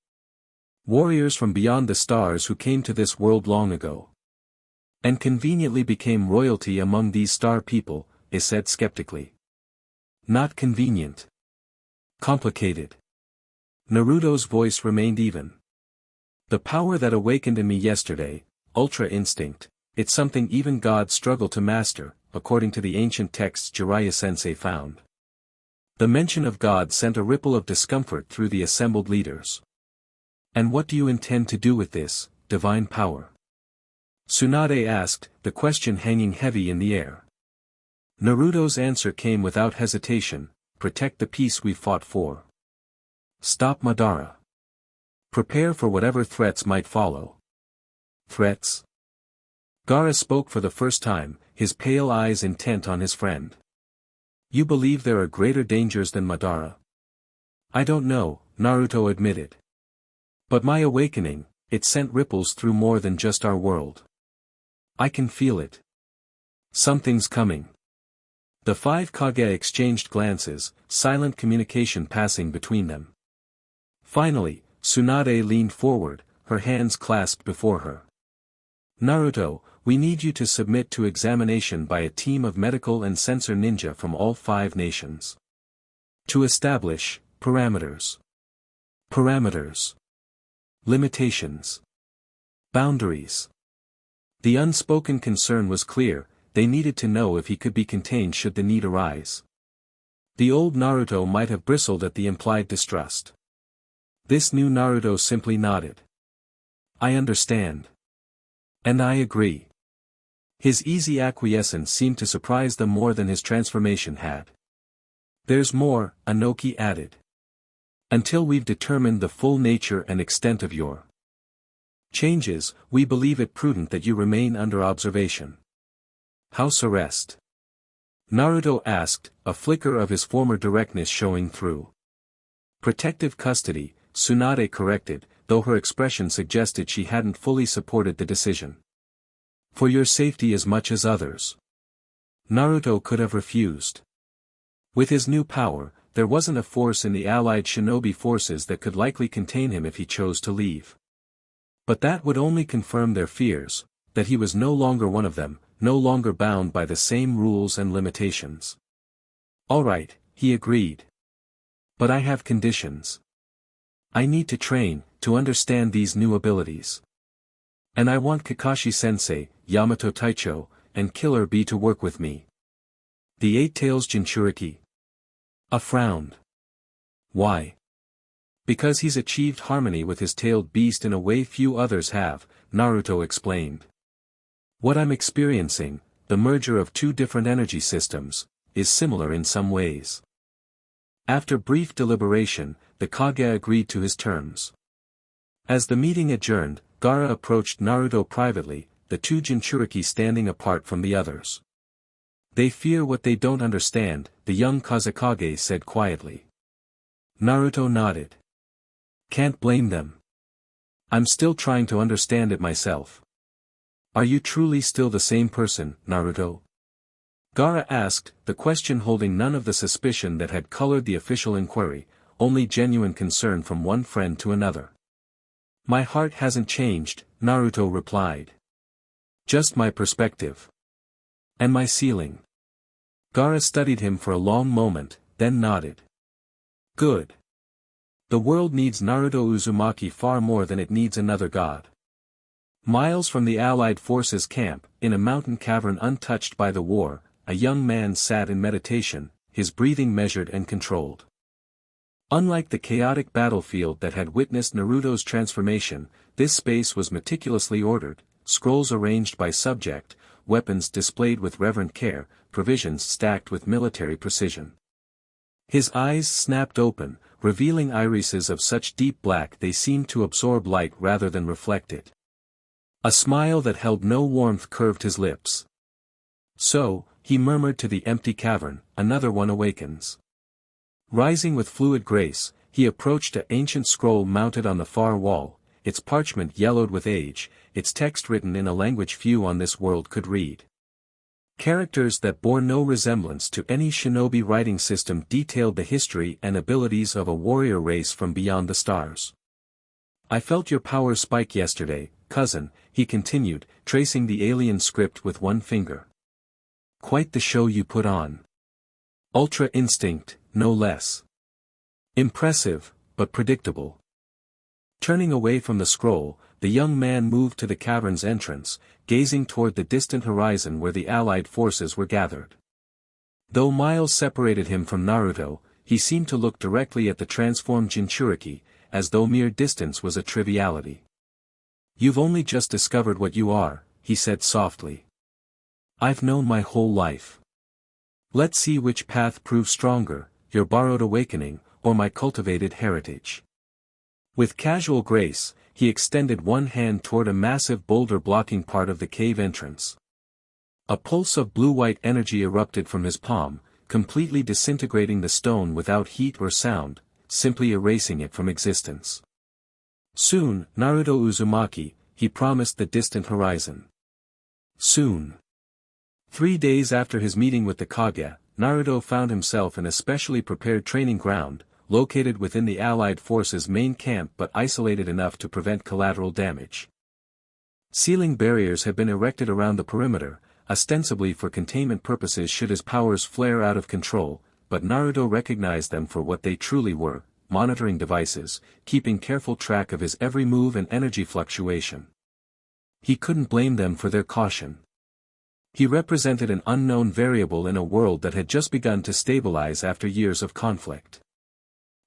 Warriors from beyond the stars who came to this world long ago. And conveniently became royalty among these star people, he said skeptically. Not convenient. Complicated. Naruto's voice remained even. The power that awakened in me yesterday, Ultra Instinct, it's something even gods struggle to master, according to the ancient texts Jiraiya-sensei found. The mention of God sent a ripple of discomfort through the assembled leaders. And what do you intend to do with this, divine power? Tsunade asked, the question hanging heavy in the air. Naruto's answer came without hesitation, protect the peace we fought for. Stop Madara. Prepare for whatever threats might follow. Threats? Gaara spoke for the first time, his pale eyes intent on his friend. You believe there are greater dangers than Madara? I don't know, Naruto admitted. But my awakening, it sent ripples through more than just our world. I can feel it. Something's coming. The five Kage exchanged glances, silent communication passing between them. Finally, Tsunade leaned forward, her hands clasped before her. Naruto, we need you to submit to examination by a team of medical and sensor ninja from all 5 nations. To establish parameters. Parameters. Limitations. Boundaries. The unspoken concern was clear, they needed to know if he could be contained should the need arise. The old Naruto might have bristled at the implied distrust. This new Naruto simply nodded. I understand. And I agree. His easy acquiescence seemed to surprise them more than his transformation had. There's more, Inoki added. Until we've determined the full nature and extent of your changes, we believe it prudent that you remain under observation. House arrest? Naruto asked, a flicker of his former directness showing through. Protective custody, Tsunade corrected, though her expression suggested she hadn't fully supported the decision. For your safety as much as others. Naruto could have refused. With his new power, there wasn't a force in the allied shinobi forces that could likely contain him if he chose to leave. But that would only confirm their fears, that he was no longer one of them, no longer bound by the same rules and limitations. All right, he agreed. But I have conditions. I need to train, to understand these new abilities. And I want Kakashi-sensei, Yamato Taicho, and Killer Bee to work with me. The Eight Tails Jinchuriki. A frowned. Why? Because he's achieved harmony with his tailed beast in a way few others have, Naruto explained. What I'm experiencing, the merger of 2 different energy systems, is similar in some ways. After brief deliberation, the Kage agreed to his terms. As the meeting adjourned, Gaara approached Naruto privately, the 2 Jinchuriki standing apart from the others. They fear what they don't understand, the young Kazekage said quietly. Naruto nodded. Can't blame them. I'm still trying to understand it myself. Are you truly still the same person, Naruto? Gaara asked, the question holding none of the suspicion that had colored the official inquiry, only genuine concern from one friend to another. My heart hasn't changed, Naruto replied. Just my perspective. And my ceiling. Gaara studied him for a long moment, then nodded. Good. The world needs Naruto Uzumaki far more than it needs another god. Miles from the Allied forces' camp, in a mountain cavern untouched by the war, a young man sat in meditation, his breathing measured and controlled. Unlike the chaotic battlefield that had witnessed Naruto's transformation, this space was meticulously ordered, scrolls arranged by subject, weapons displayed with reverent care, provisions stacked with military precision. His eyes snapped open, revealing irises of such deep black they seemed to absorb light rather than reflect it. A smile that held no warmth curved his lips. So, he murmured to the empty cavern, "Another one awakens." Rising with fluid grace, he approached an ancient scroll mounted on the far wall, its parchment yellowed with age, its text written in a language few on this world could read. Characters that bore no resemblance to any shinobi writing system detailed the history and abilities of a warrior race from beyond the stars. "I felt your power spike yesterday, cousin," he continued, tracing the alien script with one finger. "Quite the show you put on. Ultra instinct, no less. Impressive, but predictable." Turning away from the scroll, the young man moved to the cavern's entrance, gazing toward the distant horizon where the allied forces were gathered. Though miles separated him from Naruto, he seemed to look directly at the transformed Jinchuriki, as though mere distance was a triviality. "You've only just discovered what you are," he said softly. "I've known my whole life. Let's see which path proves stronger, your borrowed awakening, or my cultivated heritage." With casual grace, he extended one hand toward a massive boulder blocking part of the cave entrance. A pulse of blue-white energy erupted from his palm, completely disintegrating the stone without heat or sound, simply erasing it from existence. "Soon, Naruto Uzumaki," he promised the distant horizon. Soon. 3 days after his meeting with the Kage, Naruto found himself in a specially prepared training ground, located within the Allied forces' main camp but isolated enough to prevent collateral damage. Sealing barriers had been erected around the perimeter, ostensibly for containment purposes should his powers flare out of control, but Naruto recognized them for what they truly were, monitoring devices, keeping careful track of his every move and energy fluctuation. He couldn't blame them for their caution. He represented an unknown variable in a world that had just begun to stabilize after years of conflict.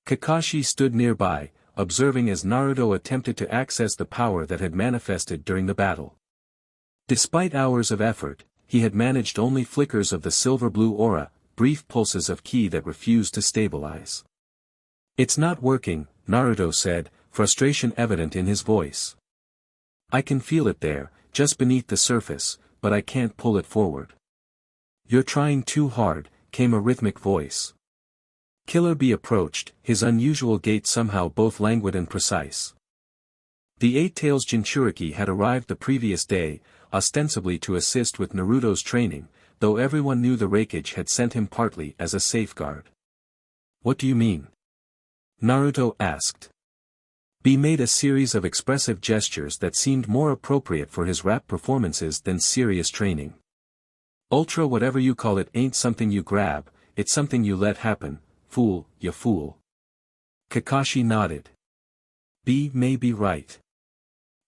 Kakashi stood nearby, observing as Naruto attempted to access the power that had manifested during the battle. Despite hours of effort, he had managed only flickers of the silver-blue aura, brief pulses of ki that refused to stabilize. "It's not working," Naruto said, frustration evident in his voice. "I can feel it there, just beneath the surface, but I can't pull it forward." "You're trying too hard," came a rhythmic voice. Killer Bee approached, his unusual gait somehow both languid and precise. The Eight Tails Jinchuriki had arrived the previous day, ostensibly to assist with Naruto's training, though everyone knew the Raikage had sent him partly as a safeguard. "What do you mean?" Naruto asked. Bee made a series of expressive gestures that seemed more appropriate for his rap performances than serious training. "Ultra whatever you call it ain't something you grab, it's something you let happen, fool, ya fool." Kakashi nodded. "Bee may be right.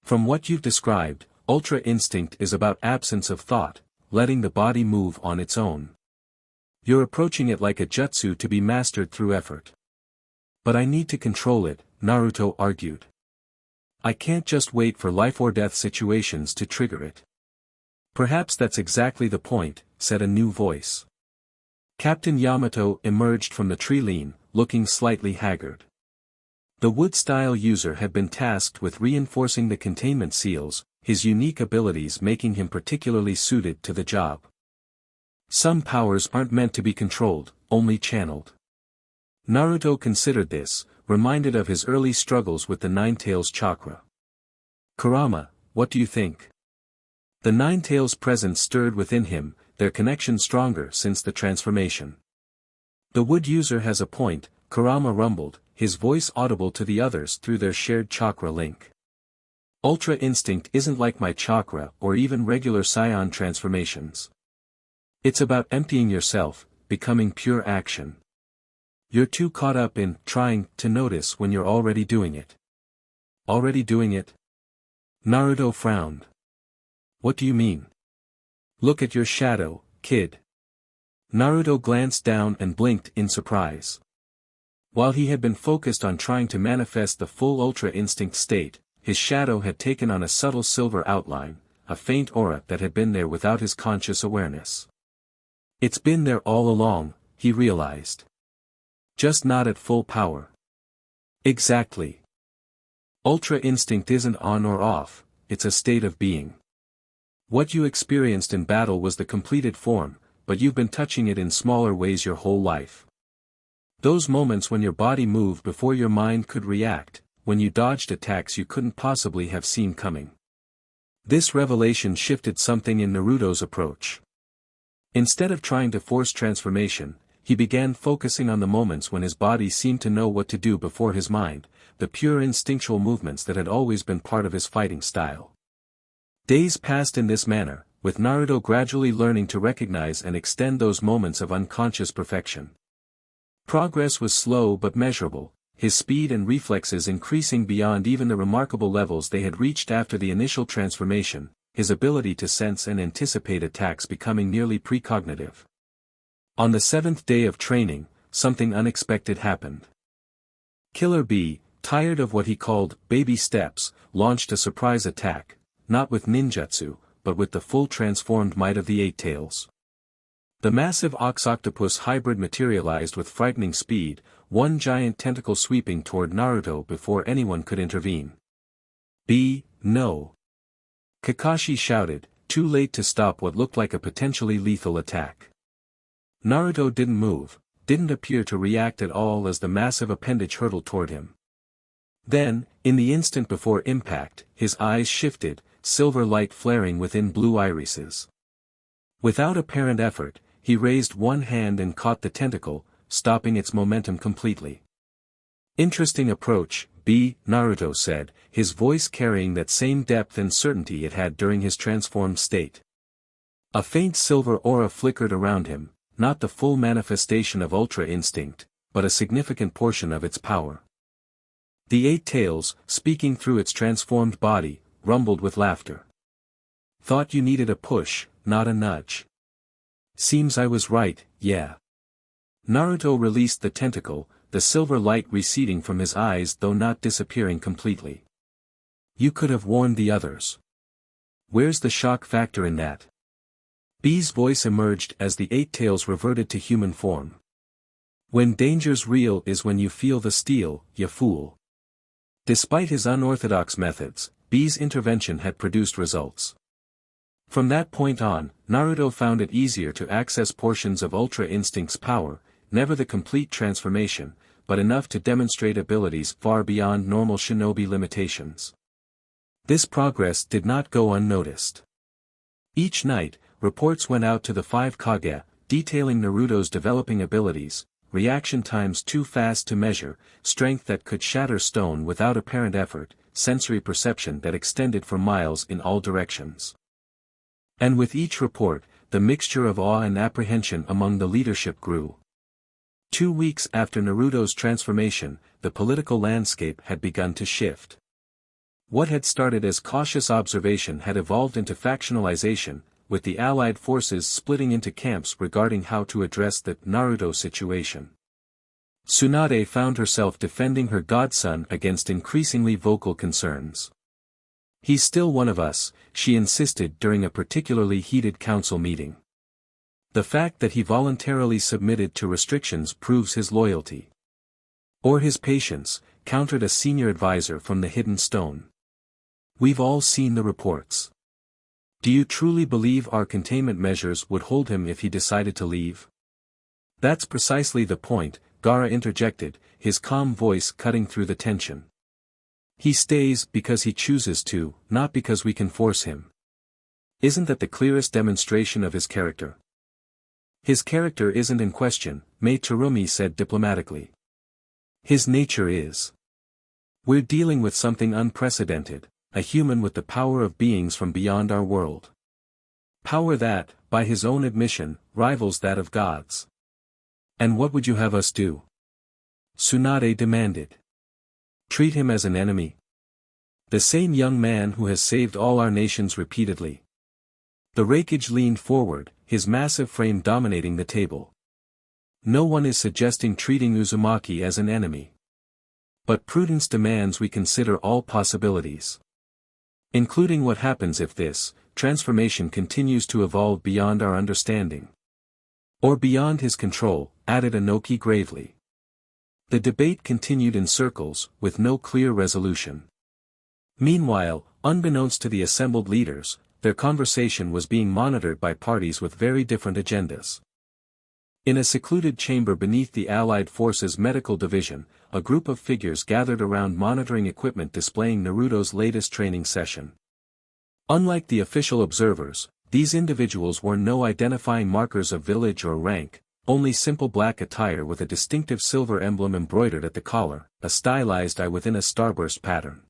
From what you've described, Ultra Instinct is about absence of thought, letting the body move on its own. You're approaching it like a jutsu to be mastered through effort." "But I need to control it," Naruto argued. "I can't just wait for life-or-death situations to trigger it." "Perhaps that's exactly the point," said a new voice. Captain Yamato emerged from the tree lean, looking slightly haggard. The wood-style user had been tasked with reinforcing the containment seals, his unique abilities making him particularly suited to the job. Some powers aren't meant to be controlled, only channeled. Naruto considered this, reminded of his early struggles with the Nine-Tails chakra. "Kurama, what do you think?" The Nine-Tails presence stirred within him, their connection stronger since the transformation. "The wood user has a point," Kurama rumbled, his voice audible to the others through their shared chakra link. "Ultra Instinct isn't like my chakra or even regular scion transformations. It's about emptying yourself, becoming pure action. You're too caught up in trying to notice when you're already doing it." "Already doing it?" Naruto frowned. "What do you mean?" "Look at your shadow, kid." Naruto glanced down and blinked in surprise. While he had been focused on trying to manifest the full Ultra Instinct state, his shadow had taken on a subtle silver outline, a faint aura that had been there without his conscious awareness. It's been there all along, he realized. Just not at full power. Exactly. Ultra Instinct isn't on or off, it's a state of being. What you experienced in battle was the completed form, but you've been touching it in smaller ways your whole life. Those moments when your body moved before your mind could react, when you dodged attacks you couldn't possibly have seen coming. This revelation shifted something in Naruto's approach. Instead of trying to force transformation, he began focusing on the moments when his body seemed to know what to do before his mind, the pure instinctual movements that had always been part of his fighting style. Days passed in this manner, with Naruto gradually learning to recognize and extend those moments of unconscious perfection. Progress was slow but measurable, his speed and reflexes increasing beyond even the remarkable levels they had reached after the initial transformation, his ability to sense and anticipate attacks becoming nearly precognitive. On the 7th day of training, something unexpected happened. Killer Bee, tired of what he called baby steps, launched a surprise attack, not with ninjutsu, but with the full transformed might of the Eight Tails. The massive ox-octopus hybrid materialized with frightening speed, one giant tentacle sweeping toward Naruto before anyone could intervene. No! Kakashi shouted, too late to stop what looked like a potentially lethal attack. Naruto didn't move, didn't appear to react at all as the massive appendage hurtled toward him. Then, in the instant before impact, his eyes shifted, silver light flaring within blue irises. Without apparent effort, he raised one hand and caught the tentacle, stopping its momentum completely. Interesting approach, Naruto said, his voice carrying that same depth and certainty it had during his transformed state. A faint silver aura flickered around him, not the full manifestation of Ultra Instinct, but a significant portion of its power. The Eight Tails, speaking through its transformed body, rumbled with laughter. Thought you needed a push, not a nudge. Seems I was right, yeah. Naruto released the tentacle, the silver light receding from his eyes though not disappearing completely. You could have warned the others. Where's the shock factor in that? B's voice emerged as the Eight Tails reverted to human form. When danger's real is when you feel the steel, ya fool. Despite his unorthodox methods, B's intervention had produced results. From that point on, Naruto found it easier to access portions of Ultra Instinct's power, never the complete transformation, but enough to demonstrate abilities far beyond normal shinobi limitations. This progress did not go unnoticed. Each night, reports went out to the 5 Kage, detailing Naruto's developing abilities, reaction times too fast to measure, strength that could shatter stone without apparent effort, sensory perception that extended for miles in all directions. And with each report, the mixture of awe and apprehension among the leadership grew. 2 weeks after Naruto's transformation, the political landscape had begun to shift. What had started as cautious observation had evolved into factionalization, with the allied forces splitting into camps regarding how to address the Naruto situation. Tsunade found herself defending her godson against increasingly vocal concerns. He's still one of us, she insisted during a particularly heated council meeting. The fact that he voluntarily submitted to restrictions proves his loyalty. Or his patience, countered a senior advisor from the Hidden Stone. We've all seen the reports. Do you truly believe our containment measures would hold him if he decided to leave? That's precisely the point, Gaara interjected, his calm voice cutting through the tension. He stays because he chooses to, not because we can force him. Isn't that the clearest demonstration of his character? His character isn't in question, Mei Terumi said diplomatically. His nature is. We're dealing with something unprecedented, a human with the power of beings from beyond our world. Power that, by his own admission, rivals that of gods. And what would you have us do? Tsunade demanded. Treat him as an enemy? The same young man who has saved all our nations repeatedly. The Raikage leaned forward, his massive frame dominating the table. No one is suggesting treating Uzumaki as an enemy. But prudence demands we consider all possibilities. Including what happens if this transformation continues to evolve beyond our understanding. Or beyond his control, added Inoki gravely. The debate continued in circles, with no clear resolution. Meanwhile, unbeknownst to the assembled leaders, their conversation was being monitored by parties with very different agendas. In a secluded chamber beneath the Allied Forces Medical Division, a group of figures gathered around monitoring equipment displaying Naruto's latest training session. Unlike the official observers, these individuals wore no identifying markers of village or rank, only simple black attire with a distinctive silver emblem embroidered at the collar, a stylized eye within a starburst pattern.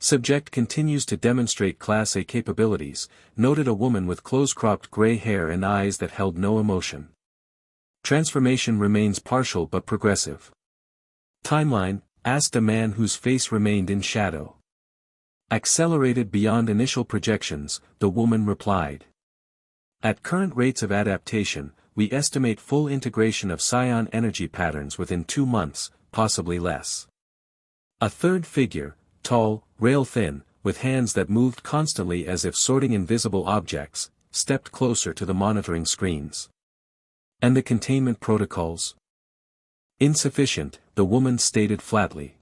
Subject continues to demonstrate Class A capabilities, noted a woman with close-cropped gray hair and eyes that held no emotion. Transformation remains partial but progressive. Timeline, asked a man whose face remained in shadow. Accelerated beyond initial projections, the woman replied. At current rates of adaptation, we estimate full integration of scion energy patterns within 2 months, possibly less. A third figure, tall, rail-thin, with hands that moved constantly as if sorting invisible objects, stepped closer to the monitoring screens. And the containment protocols? Insufficient, the woman stated flatly.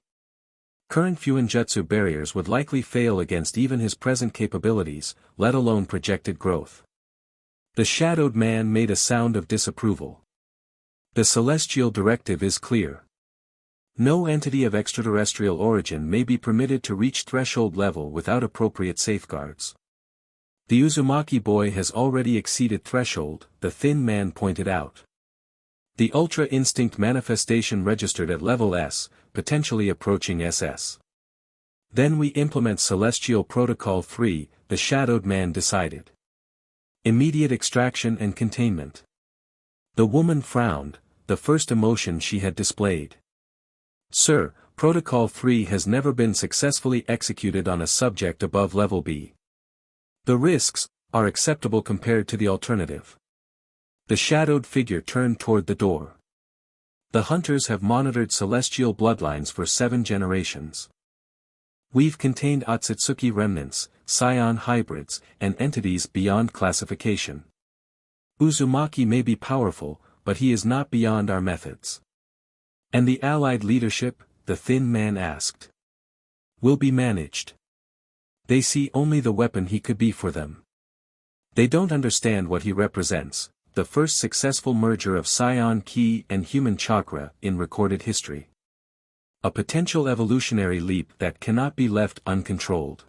Current Fuinjutsu barriers would likely fail against even his present capabilities, let alone projected growth. The shadowed man made a sound of disapproval. The celestial directive is clear. No entity of extraterrestrial origin may be permitted to reach threshold level without appropriate safeguards. The Uzumaki boy has already exceeded threshold, the thin man pointed out. The Ultra Instinct manifestation registered at level S, potentially approaching SS. Then we implement Celestial Protocol 3, the shadowed man decided. Immediate extraction and containment. The woman frowned, the first emotion she had displayed. Sir, Protocol 3 has never been successfully executed on a subject above level B. The risks are acceptable compared to the alternative. The shadowed figure turned toward the door. The hunters have monitored celestial bloodlines for 7 generations. We've contained Otsutsuki remnants, Scion hybrids, and entities beyond classification. Uzumaki may be powerful, but he is not beyond our methods. And the Allied leadership, the thin man asked. Will be managed. They see only the weapon he could be for them. They don't understand what he represents, the first successful merger of Scion Ki and human chakra in recorded history. A potential evolutionary leap that cannot be left uncontrolled.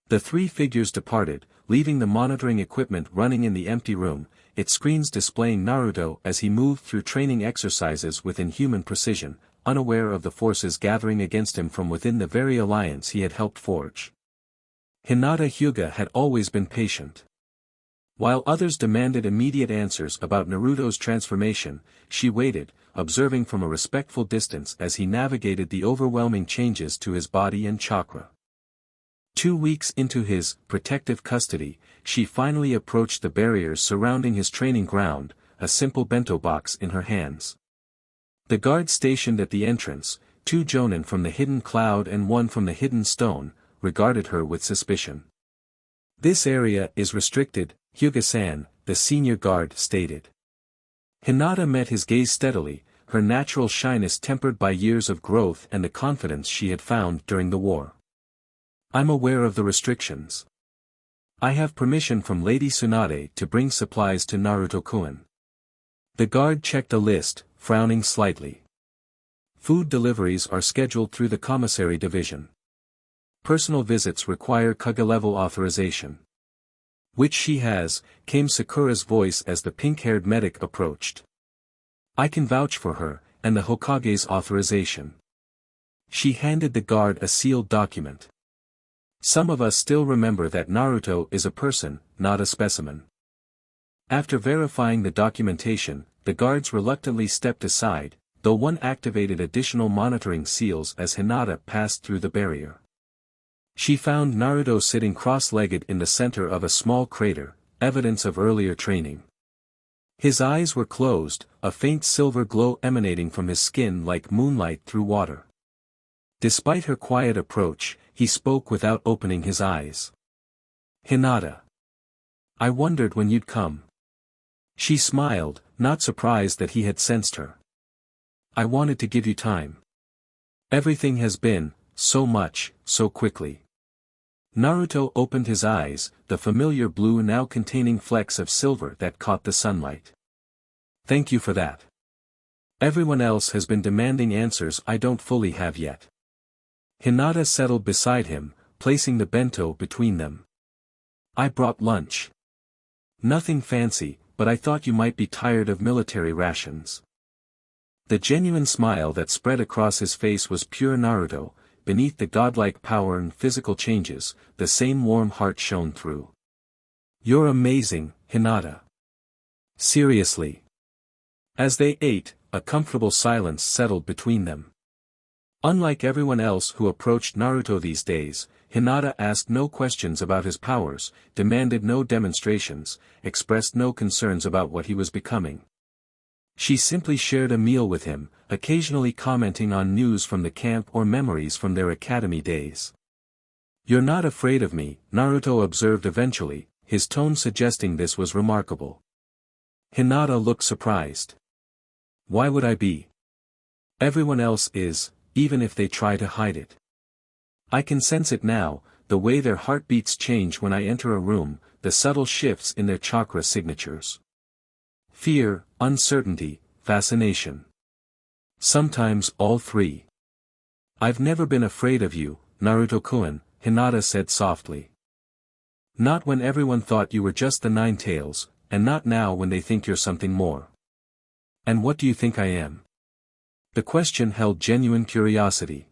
The 3 figures departed, leaving the monitoring equipment running in the empty room, its screens displaying Naruto as he moved through training exercises with inhuman precision, unaware of the forces gathering against him from within the very alliance he had helped forge. Hinata Hyuga had always been patient. While others demanded immediate answers about Naruto's transformation, she waited, observing from a respectful distance as he navigated the overwhelming changes to his body and chakra. 2 weeks into his protective custody, she finally approached the barriers surrounding his training ground, a simple bento box in her hands. The guards stationed at the entrance, 2 jonin from the hidden cloud and 1 from the hidden stone, regarded her with suspicion. This area is restricted, Hyuga-san, the senior guard stated. Hinata met his gaze steadily, her natural shyness tempered by years of growth and the confidence she had found during the war. I'm aware of the restrictions. I have permission from Lady Tsunade to bring supplies to Naruto-kun. The guard checked a list, frowning slightly. Food deliveries are scheduled through the commissary division. Personal visits require Kage-level authorization. Which she has, came Sakura's voice as the pink-haired medic approached. I can vouch for her, and the Hokage's authorization. She handed the guard a sealed document. Some of us still remember that Naruto is a person, not a specimen. After verifying the documentation, the guards reluctantly stepped aside, though one activated additional monitoring seals as Hinata passed through the barrier. She found Naruto sitting cross-legged in the center of a small crater, evidence of earlier training. His eyes were closed, a faint silver glow emanating from his skin like moonlight through water. Despite her quiet approach, he spoke without opening his eyes. Hinata. I wondered when you'd come. She smiled, not surprised that he had sensed her. I wanted to give you time. Everything has been, so much, so quickly. Naruto opened his eyes, the familiar blue now containing flecks of silver that caught the sunlight. Thank you for that. Everyone else has been demanding answers I don't fully have yet. Hinata settled beside him, placing the bento between them. I brought lunch. Nothing fancy, but I thought you might be tired of military rations. The genuine smile that spread across his face was pure Naruto. Beneath the godlike power and physical changes, the same warm heart shone through. You're amazing, Hinata. Seriously. As they ate, a comfortable silence settled between them. Unlike everyone else who approached Naruto these days, Hinata asked no questions about his powers, demanded no demonstrations, expressed no concerns about what he was becoming. She simply shared a meal with him, occasionally commenting on news from the camp or memories from their academy days. You're not afraid of me, Naruto observed eventually, his tone suggesting this was remarkable. Hinata looked surprised. Why would I be? Everyone else is, even if they try to hide it. I can sense it now, the way their heartbeats change when I enter a room, the subtle shifts in their chakra signatures. Fear, uncertainty, fascination. Sometimes all three. I've never been afraid of you, Naruto-kun, Hinata said softly. Not when everyone thought you were just the Nine Tails, and not now when they think you're something more. And what do you think I am? The question held genuine curiosity.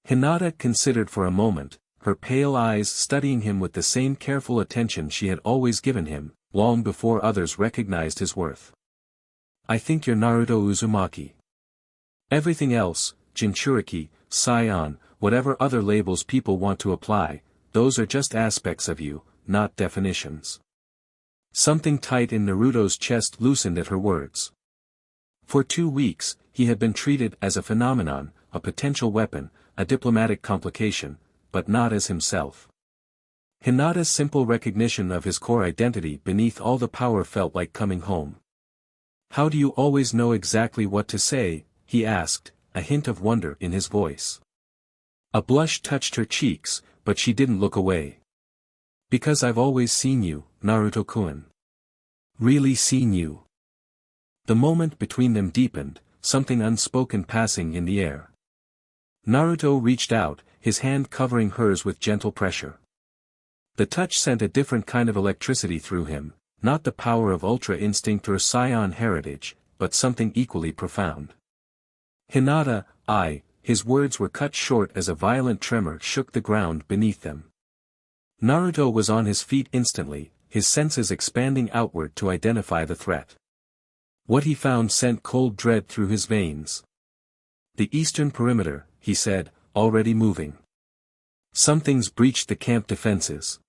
Hinata considered for a moment, her pale eyes studying him with the same careful attention she had always given him, long before others recognized his worth. I think you're Naruto Uzumaki. Everything else, Jinchuriki, Scion, whatever other labels people want to apply, those are just aspects of you, not definitions. Something tight in Naruto's chest loosened at her words. For 2 weeks, he had been treated as a phenomenon, a potential weapon, a diplomatic complication, but not as himself. Hinata's simple recognition of his core identity beneath all the power felt like coming home. How do you always know exactly what to say? He asked, a hint of wonder in his voice. A blush touched her cheeks, but she didn't look away. Because I've always seen you, Naruto-kun. Really seen you. The moment between them deepened, something unspoken passing in the air. Naruto reached out, his hand covering hers with gentle pressure. The touch sent a different kind of electricity through him, not the power of ultra instinct or scion heritage, but something equally profound. Hinata, his words were cut short as a violent tremor shook the ground beneath them. Naruto was on his feet instantly, his senses expanding outward to identify the threat. What he found sent cold dread through his veins. The eastern perimeter, he said, already moving. Something's breached the camp defenses.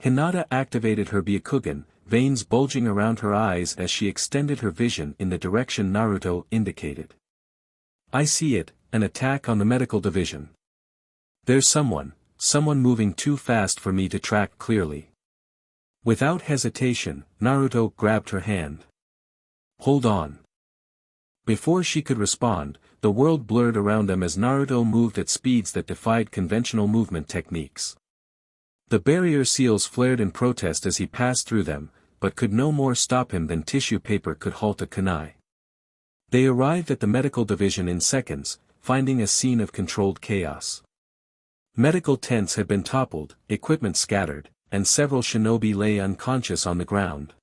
Hinata activated her Byakugan, veins bulging around her eyes as she extended her vision in the direction Naruto indicated. I see it, an attack on the medical division. There's someone moving too fast for me to track clearly. Without hesitation, Naruto grabbed her hand. Hold on. Before she could respond, the world blurred around them as Naruto moved at speeds that defied conventional movement techniques. The barrier seals flared in protest as he passed through them, but could no more stop him than tissue paper could halt a kunai. They arrived at the medical division in seconds, finding a scene of controlled chaos. Medical tents had been toppled, equipment scattered, and several shinobi lay unconscious on the ground.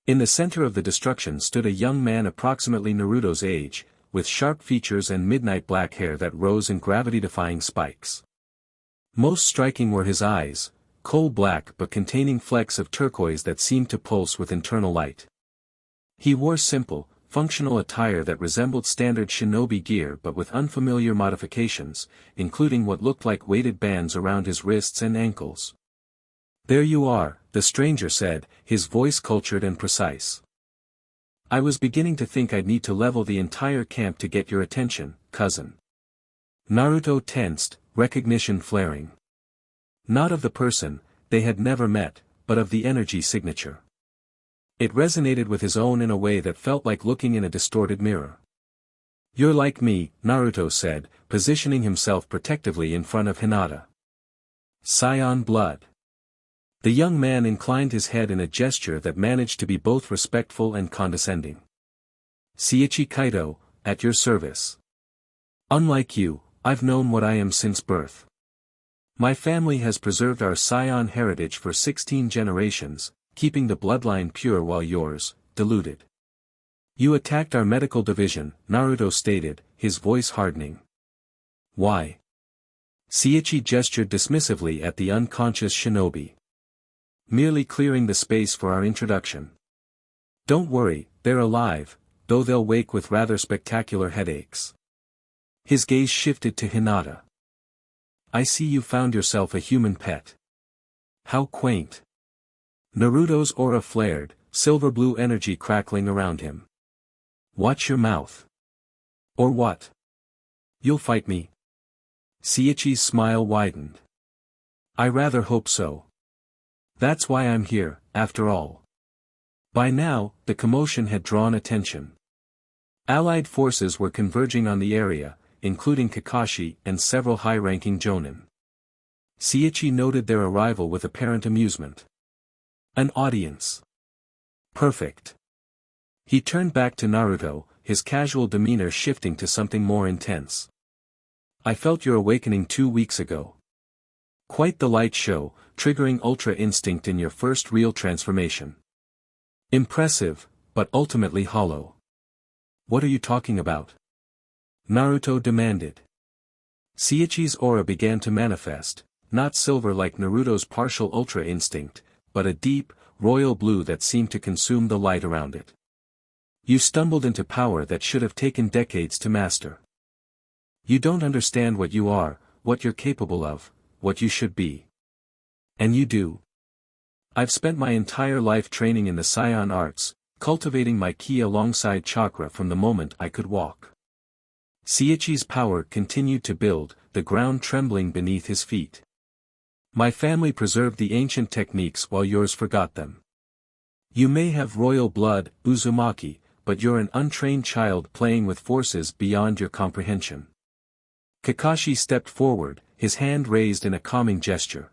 In the center of the destruction stood a young man approximately Naruto's age, with sharp features and midnight black hair that rose in gravity-defying spikes. Most striking were his eyes, coal black but containing flecks of turquoise that seemed to pulse with internal light. He wore simple, functional attire that resembled standard shinobi gear but with unfamiliar modifications, including what looked like weighted bands around his wrists and ankles. There you are, the stranger said, his voice cultured and precise. I was beginning to think I'd need to level the entire camp to get your attention, cousin. Naruto tensed, recognition flaring. Not of the person, they had never met, but of the energy signature. It resonated with his own in a way that felt like looking in a distorted mirror. You're like me, Naruto said, positioning himself protectively in front of Hinata. Scion blood. The young man inclined his head in a gesture that managed to be both respectful and condescending. Sichi Kaito, at your service. Unlike you, I've known what I am since birth. My family has preserved our Scion heritage for 16 generations, keeping the bloodline pure while yours, diluted. You attacked our medical division, Naruto stated, his voice hardening. Why? Sichi gestured dismissively at the unconscious shinobi. Merely clearing the space for our introduction. Don't worry, they're alive, though they'll wake with rather spectacular headaches. His gaze shifted to Hinata. I see you found yourself a human pet. How quaint. Naruto's aura flared, silver blue energy crackling around him. Watch your mouth. Or what? You'll fight me? Sichi's smile widened. I rather hope so. That's why I'm here, after all. By now, the commotion had drawn attention. Allied forces were converging on the area, including Kakashi and several high-ranking jonin. Sichi noted their arrival with apparent amusement. An audience. Perfect. He turned back to Naruto, his casual demeanor shifting to something more intense. I felt your awakening 2 weeks ago. Quite the light show, triggering Ultra Instinct in your first real transformation. Impressive, but ultimately hollow. What are you talking about? Naruto demanded. Sichi's aura began to manifest, not silver like Naruto's partial Ultra Instinct, but a deep, royal blue that seemed to consume the light around it. You stumbled into power that should have taken decades to master. You don't understand what you are, what you're capable of, what you should be. And you do. I've spent my entire life training in the Scion arts, cultivating my ki alongside chakra from the moment I could walk. Sichi's power continued to build, the ground trembling beneath his feet. My family preserved the ancient techniques while yours forgot them. You may have royal blood, Uzumaki, but you're an untrained child playing with forces beyond your comprehension. Kakashi stepped forward, his hand raised in a calming gesture.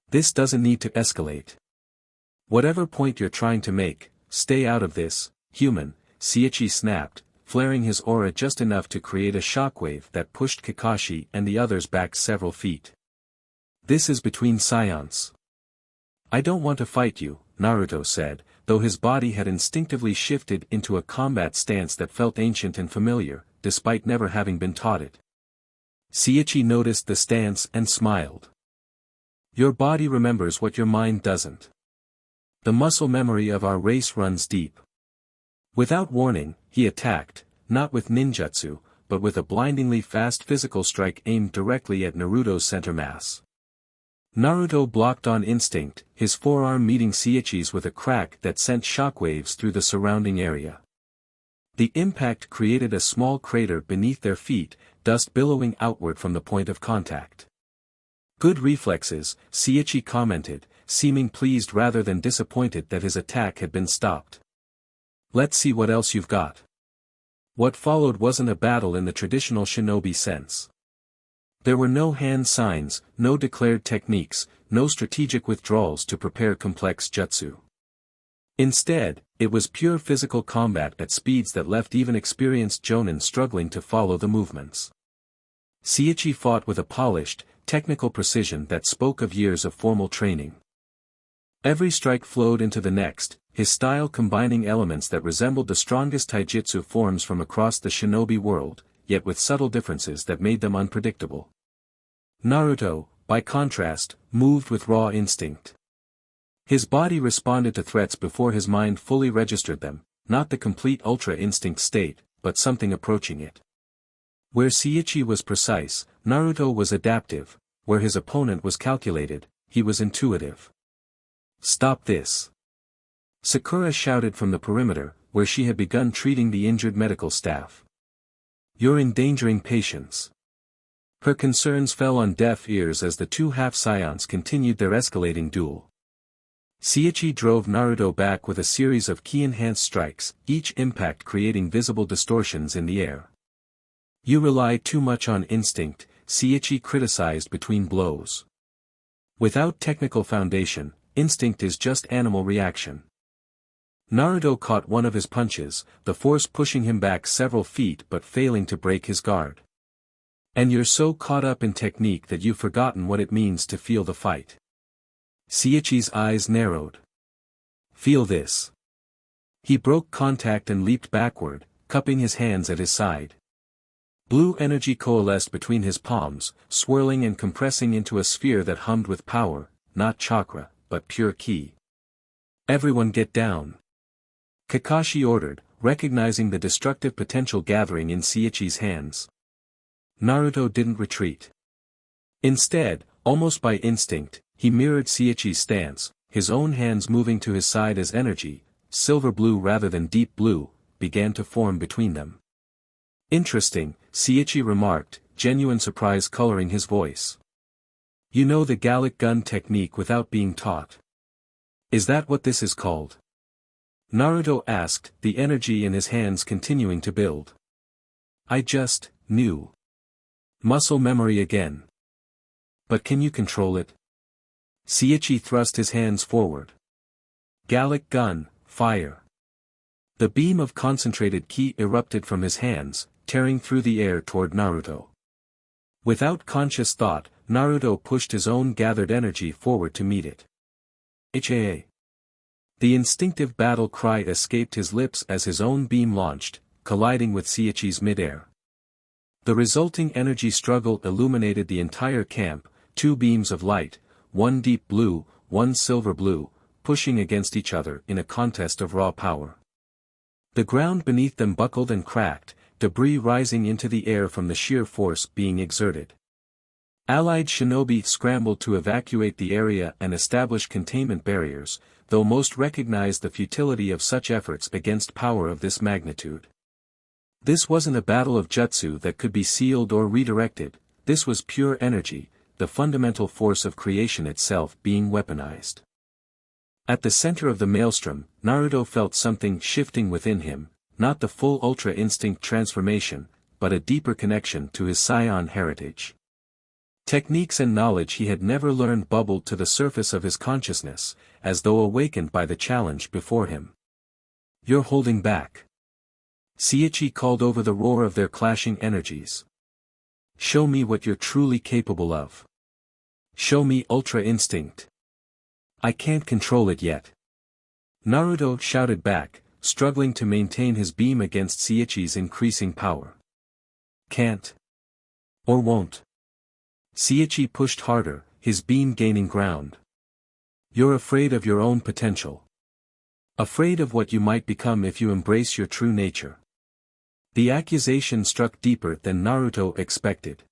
This doesn't need to escalate. Whatever point you're trying to make, stay out of this, human, Sichi snapped, flaring his aura just enough to create a shockwave that pushed Kakashi and the others back several feet. This is between scions. I don't want to fight you, Naruto said, though his body had instinctively shifted into a combat stance that felt ancient and familiar, despite never having been taught it. Sichi noticed the stance and smiled. Your body remembers what your mind doesn't. The muscle memory of our race runs deep. Without warning, he attacked, not with ninjutsu, but with a blindingly fast physical strike aimed directly at Naruto's center mass. Naruto blocked on instinct, his forearm meeting Sichi's with a crack that sent shockwaves through the surrounding area. The impact created a small crater beneath their feet, dust billowing outward from the point of contact. Good reflexes, Sichi commented, seeming pleased rather than disappointed that his attack had been stopped. Let's see what else you've got. What followed wasn't a battle in the traditional shinobi sense. There were no hand signs, no declared techniques, no strategic withdrawals to prepare complex jutsu. Instead, it was pure physical combat at speeds that left even experienced jonin struggling to follow the movements. Sichi fought with a polished, technical precision that spoke of years of formal training. Every strike flowed into the next, his style combining elements that resembled the strongest taijutsu forms from across the shinobi world, yet with subtle differences that made them unpredictable. Naruto, by contrast, moved with raw instinct. His body responded to threats before his mind fully registered them, not the complete ultra instinct state, but something approaching it. Where Sichi was precise, Naruto was adaptive, where his opponent was calculated, he was intuitive. Stop this! Sakura shouted from the perimeter, where she had begun treating the injured medical staff. You're endangering patients. Her concerns fell on deaf ears as the two half-scions continued their escalating duel. Sichi drove Naruto back with a series of ki-enhanced strikes, each impact creating visible distortions in the air. You rely too much on instinct, Sichi criticized between blows. Without technical foundation, instinct is just animal reaction. Naruto caught one of his punches, the force pushing him back several feet but failing to break his guard. And you're so caught up in technique that you've forgotten what it means to feel the fight. Saichi's eyes narrowed. Feel this. He broke contact and leaped backward, cupping his hands at his side. Blue energy coalesced between his palms, swirling and compressing into a sphere that hummed with power, not chakra, but pure ki. Everyone get down. Kakashi ordered, recognizing the destructive potential gathering in Saichi's hands. Naruto didn't retreat. Instead, almost by instinct, he mirrored Saichi's stance, his own hands moving to his side as energy, silver blue rather than deep blue, began to form between them. Interesting, Saichi remarked, genuine surprise coloring his voice. You know the Gallic gun technique without being taught. Is that what this is called? Naruto asked, the energy in his hands continuing to build. I just knew. Muscle memory again. But can you control it? Saichi thrust his hands forward. Gallic gun, fire. The beam of concentrated ki erupted from his hands, tearing through the air toward Naruto. Without conscious thought, Naruto pushed his own gathered energy forward to meet it. HAA. The instinctive battle cry escaped his lips as his own beam launched, colliding with Saichi's midair. The resulting energy struggle illuminated the entire camp, two beams of light, one deep blue, one silver blue, pushing against each other in a contest of raw power. The ground beneath them buckled and cracked, debris rising into the air from the sheer force being exerted. Allied shinobi scrambled to evacuate the area and establish containment barriers, though most recognized the futility of such efforts against power of this magnitude. This wasn't a battle of jutsu that could be sealed or redirected, this was pure energy, the fundamental force of creation itself being weaponized. At the center of the maelstrom, Naruto felt something shifting within him, not the full ultra instinct transformation, but a deeper connection to his scion heritage. Techniques and knowledge he had never learned bubbled to the surface of his consciousness, as though awakened by the challenge before him. You're holding back. Saichi called over the roar of their clashing energies. Show me what you're truly capable of. Show me ultra instinct. I can't control it yet. Naruto shouted back, struggling to maintain his beam against Saichi's increasing power. Can't. Or won't. Saichi pushed harder, his beam gaining ground. You're afraid of your own potential. Afraid of what you might become if you embrace your true nature. The accusation struck deeper than Naruto expected.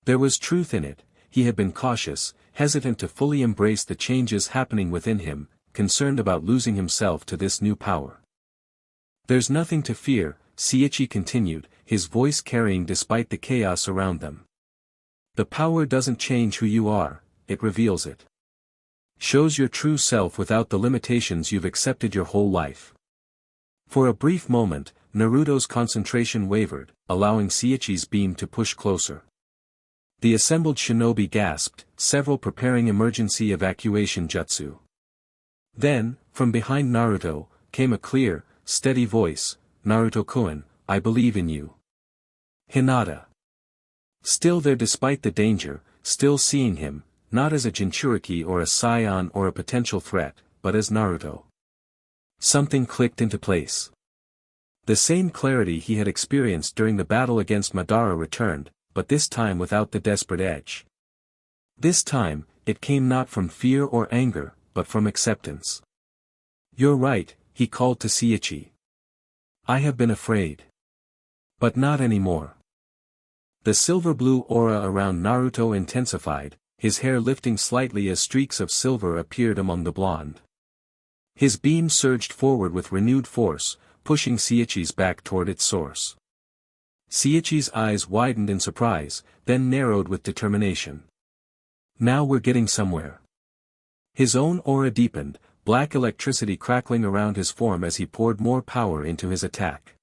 There was truth in it, he had been cautious, hesitant to fully embrace the changes happening within him, concerned about losing himself to this new power. There's nothing to fear, Saichi continued, his voice carrying despite the chaos around them. The power doesn't change who you are, it reveals it. Shows your true self without the limitations you've accepted your whole life. For a brief moment, Naruto's concentration wavered, allowing Saichi's beam to push closer. The assembled shinobi gasped, several preparing emergency evacuation jutsu. Then, from behind Naruto, came a clear, steady voice, Naruto-kun, I believe in you. Hinata. Still there despite the danger, still seeing him, not as a Jinchuriki or a Scion or a potential threat, but as Naruto. Something clicked into place. The same clarity he had experienced during the battle against Madara returned, but this time without the desperate edge. This time, it came not from fear or anger, but from acceptance. You're right, he called to Saichi. I have been afraid. But not anymore. The silver-blue aura around Naruto intensified, his hair lifting slightly as streaks of silver appeared among the blonde. His beam surged forward with renewed force, pushing Saichi's back toward its source. Saichi's eyes widened in surprise, then narrowed with determination. Now we're getting somewhere. His own aura deepened, black electricity crackling around his form as he poured more power into his attack.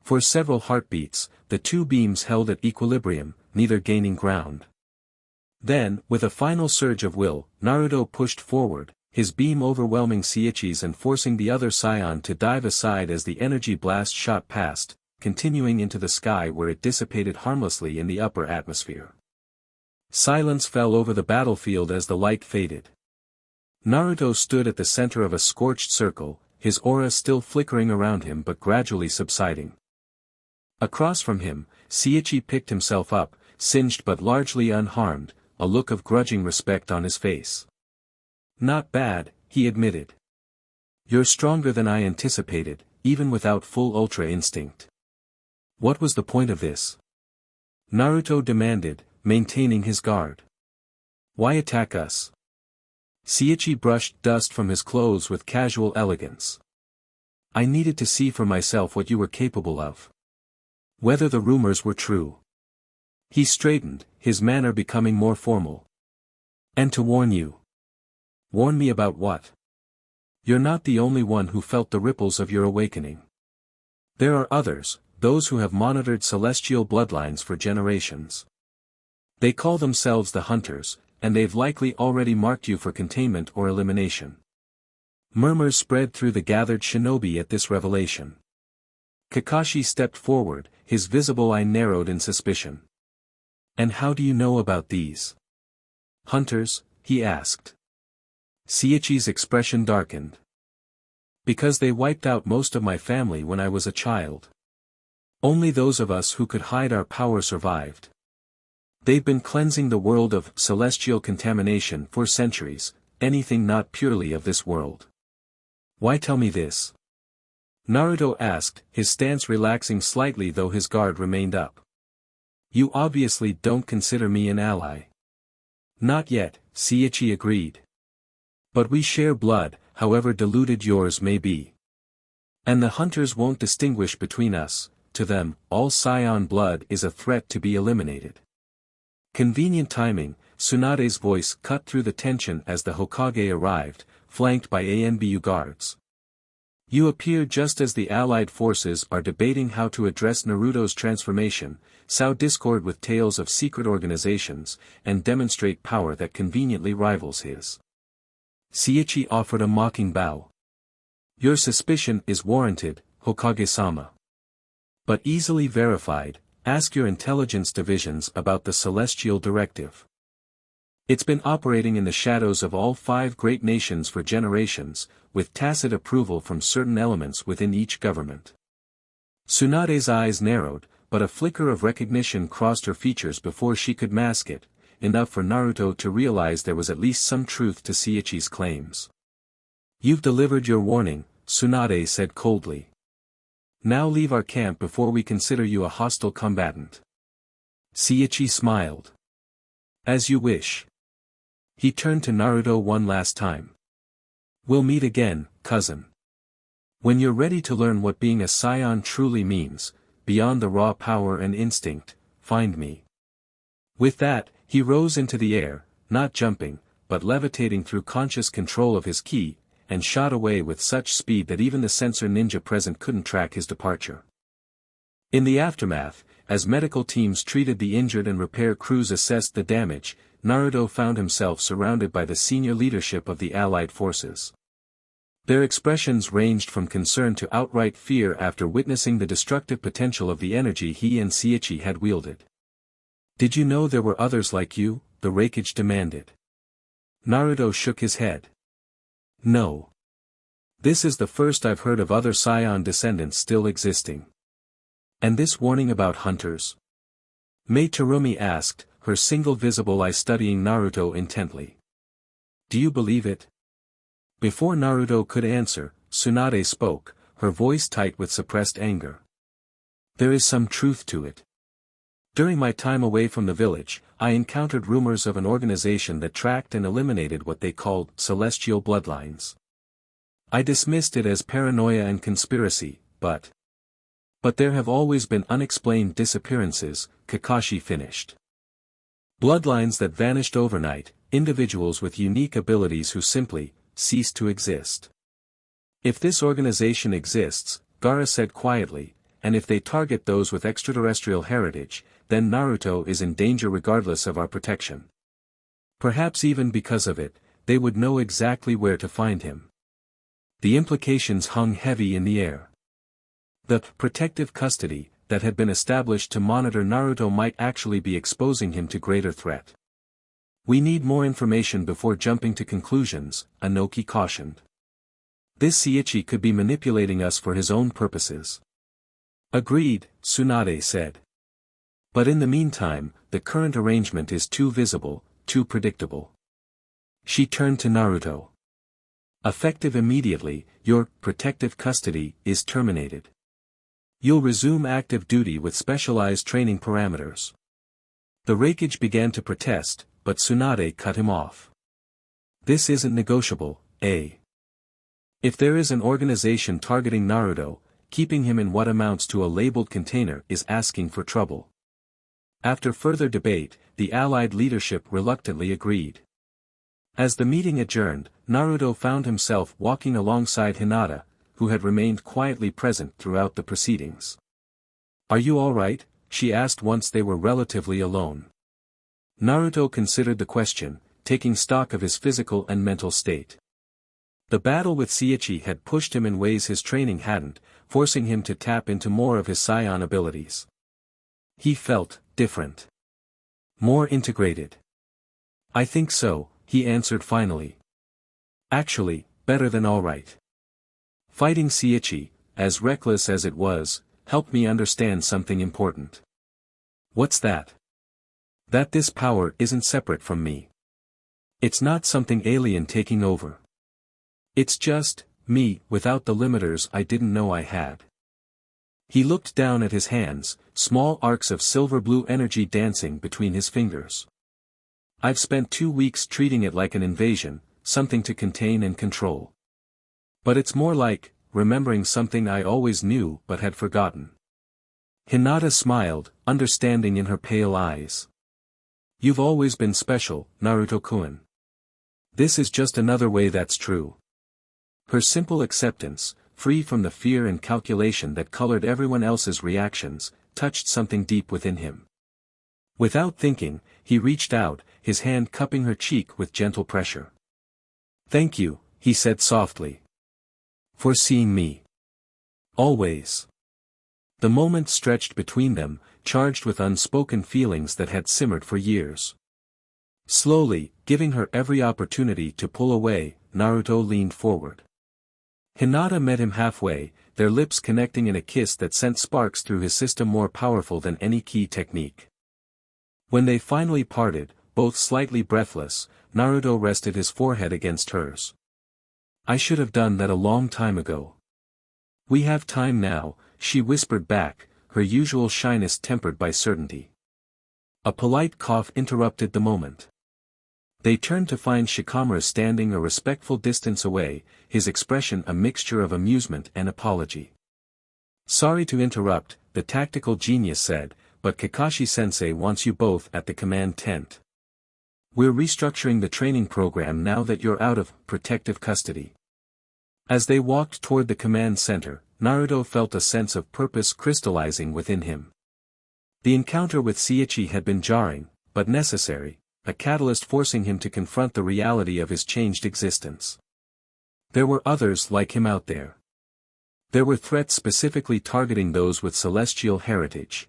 For several heartbeats, the two beams held at equilibrium, neither gaining ground. Then, with a final surge of will, Naruto pushed forward, his beam overwhelming Sichi's and forcing the other scion to dive aside as the energy blast shot past, continuing into the sky where it dissipated harmlessly in the upper atmosphere. Silence fell over the battlefield as the light faded. Naruto stood at the center of a scorched circle, his aura still flickering around him but gradually subsiding. Across from him, Sichi picked himself up, singed but largely unharmed, a look of grudging respect on his face. "Not bad," he admitted. "You're stronger than I anticipated, even without full Ultra Instinct." "What was the point of this?" Naruto demanded, maintaining his guard. "Why attack us?" Sichi brushed dust from his clothes with casual elegance. "I needed to see for myself what you were capable of. Whether the rumors were true." He straightened, his manner becoming more formal. "And to warn you." "Warn me about what?" "You're not the only one who felt the ripples of your awakening. There are others, those who have monitored celestial bloodlines for generations. They call themselves the Hunters, and they've likely already marked you for containment or elimination." Murmurs spread through the gathered shinobi at this revelation. Kakashi stepped forward, his visible eye narrowed in suspicion. "And how do you know about these Hunters?" he asked. Sichi's expression darkened. "Because they wiped out most of my family when I was a child. Only those of us who could hide our power survived. They've been cleansing the world of celestial contamination for centuries, anything not purely of this world." "Why tell me this?" Naruto asked, his stance relaxing slightly though his guard remained up. "You obviously don't consider me an ally." "Not yet," Sichi agreed. "But we share blood, however diluted yours may be. And the Hunters won't distinguish between us, to them, all scion blood is a threat to be eliminated." Convenient timing, Tsunade's voice cut through the tension as the Hokage arrived, flanked by ANBU guards. "You appear just as the allied forces are debating how to address Naruto's transformation, sow discord with tales of secret organizations, and demonstrate power that conveniently rivals his." Sichi offered a mocking bow. "Your suspicion is warranted, Hokage-sama. But easily verified. Ask your intelligence divisions about the Celestial Directive. It's been operating in the shadows of all 5 great nations for generations, with tacit approval from certain elements within each government." Tsunade's eyes narrowed, but a flicker of recognition crossed her features before she could mask it, enough for Naruto to realize there was at least some truth to Sichi's claims. "You've delivered your warning," Tsunade said coldly. "Now leave our camp before we consider you a hostile combatant." Sichi smiled. "As you wish." He turned to Naruto one last time. "We'll meet again, cousin. When you're ready to learn what being a scion truly means, beyond the raw power and instinct, find me." With that, he rose into the air, not jumping, but levitating through conscious control of his ki, and shot away with such speed that even the sensor ninja present couldn't track his departure. In the aftermath, as medical teams treated the injured and repair crews assessed the damage, Naruto found himself surrounded by the senior leadership of the Allied forces. Their expressions ranged from concern to outright fear after witnessing the destructive potential of the energy he and Sichi had wielded. "Did you know there were others like you?" the Raikage demanded. Naruto shook his head. "No. This is the first I've heard of other scion descendants still existing." "And this warning about Hunters?" Mei Terumi asked, her single visible eye studying Naruto intently. "Do you believe it?" Before Naruto could answer, Tsunade spoke, her voice tight with suppressed anger. "There is some truth to it. During my time away from the village, I encountered rumors of an organization that tracked and eliminated what they called celestial bloodlines. I dismissed it as paranoia and conspiracy, but there have always been unexplained disappearances," Kakashi finished. "Bloodlines that vanished overnight, individuals with unique abilities who simply ceased to exist. If this organization exists," Gaara said quietly, "and if they target those with extraterrestrial heritage, then Naruto is in danger regardless of our protection." Perhaps even because of it, they would know exactly where to find him. The implications hung heavy in the air. The protective custody that had been established to monitor Naruto might actually be exposing him to greater threat. We need more information before jumping to conclusions, Inoki cautioned. This Sichi could be manipulating us for his own purposes. Agreed, Tsunade said. But in the meantime, the current arrangement is too visible, too predictable. She turned to Naruto. Effective immediately, your protective custody is terminated. You'll resume active duty with specialized training parameters. The Raikage began to protest, but Tsunade cut him off. This isn't negotiable, eh? If there is an organization targeting Naruto, keeping him in what amounts to a labeled container is asking for trouble. After further debate, the allied leadership reluctantly agreed. As the meeting adjourned, Naruto found himself walking alongside Hinata, who had remained quietly present throughout the proceedings. "Are you all right?" she asked once they were relatively alone. Naruto considered the question, taking stock of his physical and mental state. The battle with Sichi had pushed him in ways his training hadn't, forcing him to tap into more of his scion abilities. He felt different. More integrated. "I think so," he answered finally. "Actually, better than all right. Fighting Sichi, as reckless as it was, helped me understand something important." "What's that?" "That this power isn't separate from me. It's not something alien taking over. It's just, me, without the limiters I didn't know I had." He looked down at his hands, small arcs of silver-blue energy dancing between his fingers. "I've spent 2 weeks treating it like an invasion, something to contain and control. But it's more like, remembering something I always knew but had forgotten." Hinata smiled, understanding in her pale eyes. "You've always been special, Naruto-kun. This is just another way that's true." Her simple acceptance, free from the fear and calculation that colored everyone else's reactions, touched something deep within him. Without thinking, he reached out, his hand cupping her cheek with gentle pressure. "Thank you," he said softly. "For seeing me. Always." The moment stretched between them, charged with unspoken feelings that had simmered for years. Slowly, giving her every opportunity to pull away, Naruto leaned forward. Hinata met him halfway, their lips connecting in a kiss that sent sparks through his system more powerful than any key technique. When they finally parted, both slightly breathless, Naruto rested his forehead against hers. "I should have done that a long time ago." "We have time now," she whispered back, her usual shyness tempered by certainty. A polite cough interrupted the moment. They turned to find Shikamaru standing a respectful distance away, his expression a mixture of amusement and apology. "Sorry to interrupt," the tactical genius said, "but Kakashi-sensei wants you both at the command tent. We're restructuring the training program now that you're out of protective custody." As they walked toward the command center, Naruto felt a sense of purpose crystallizing within him. The encounter with Sichi had been jarring, but necessary, a catalyst forcing him to confront the reality of his changed existence. There were others like him out there. There were threats specifically targeting those with celestial heritage.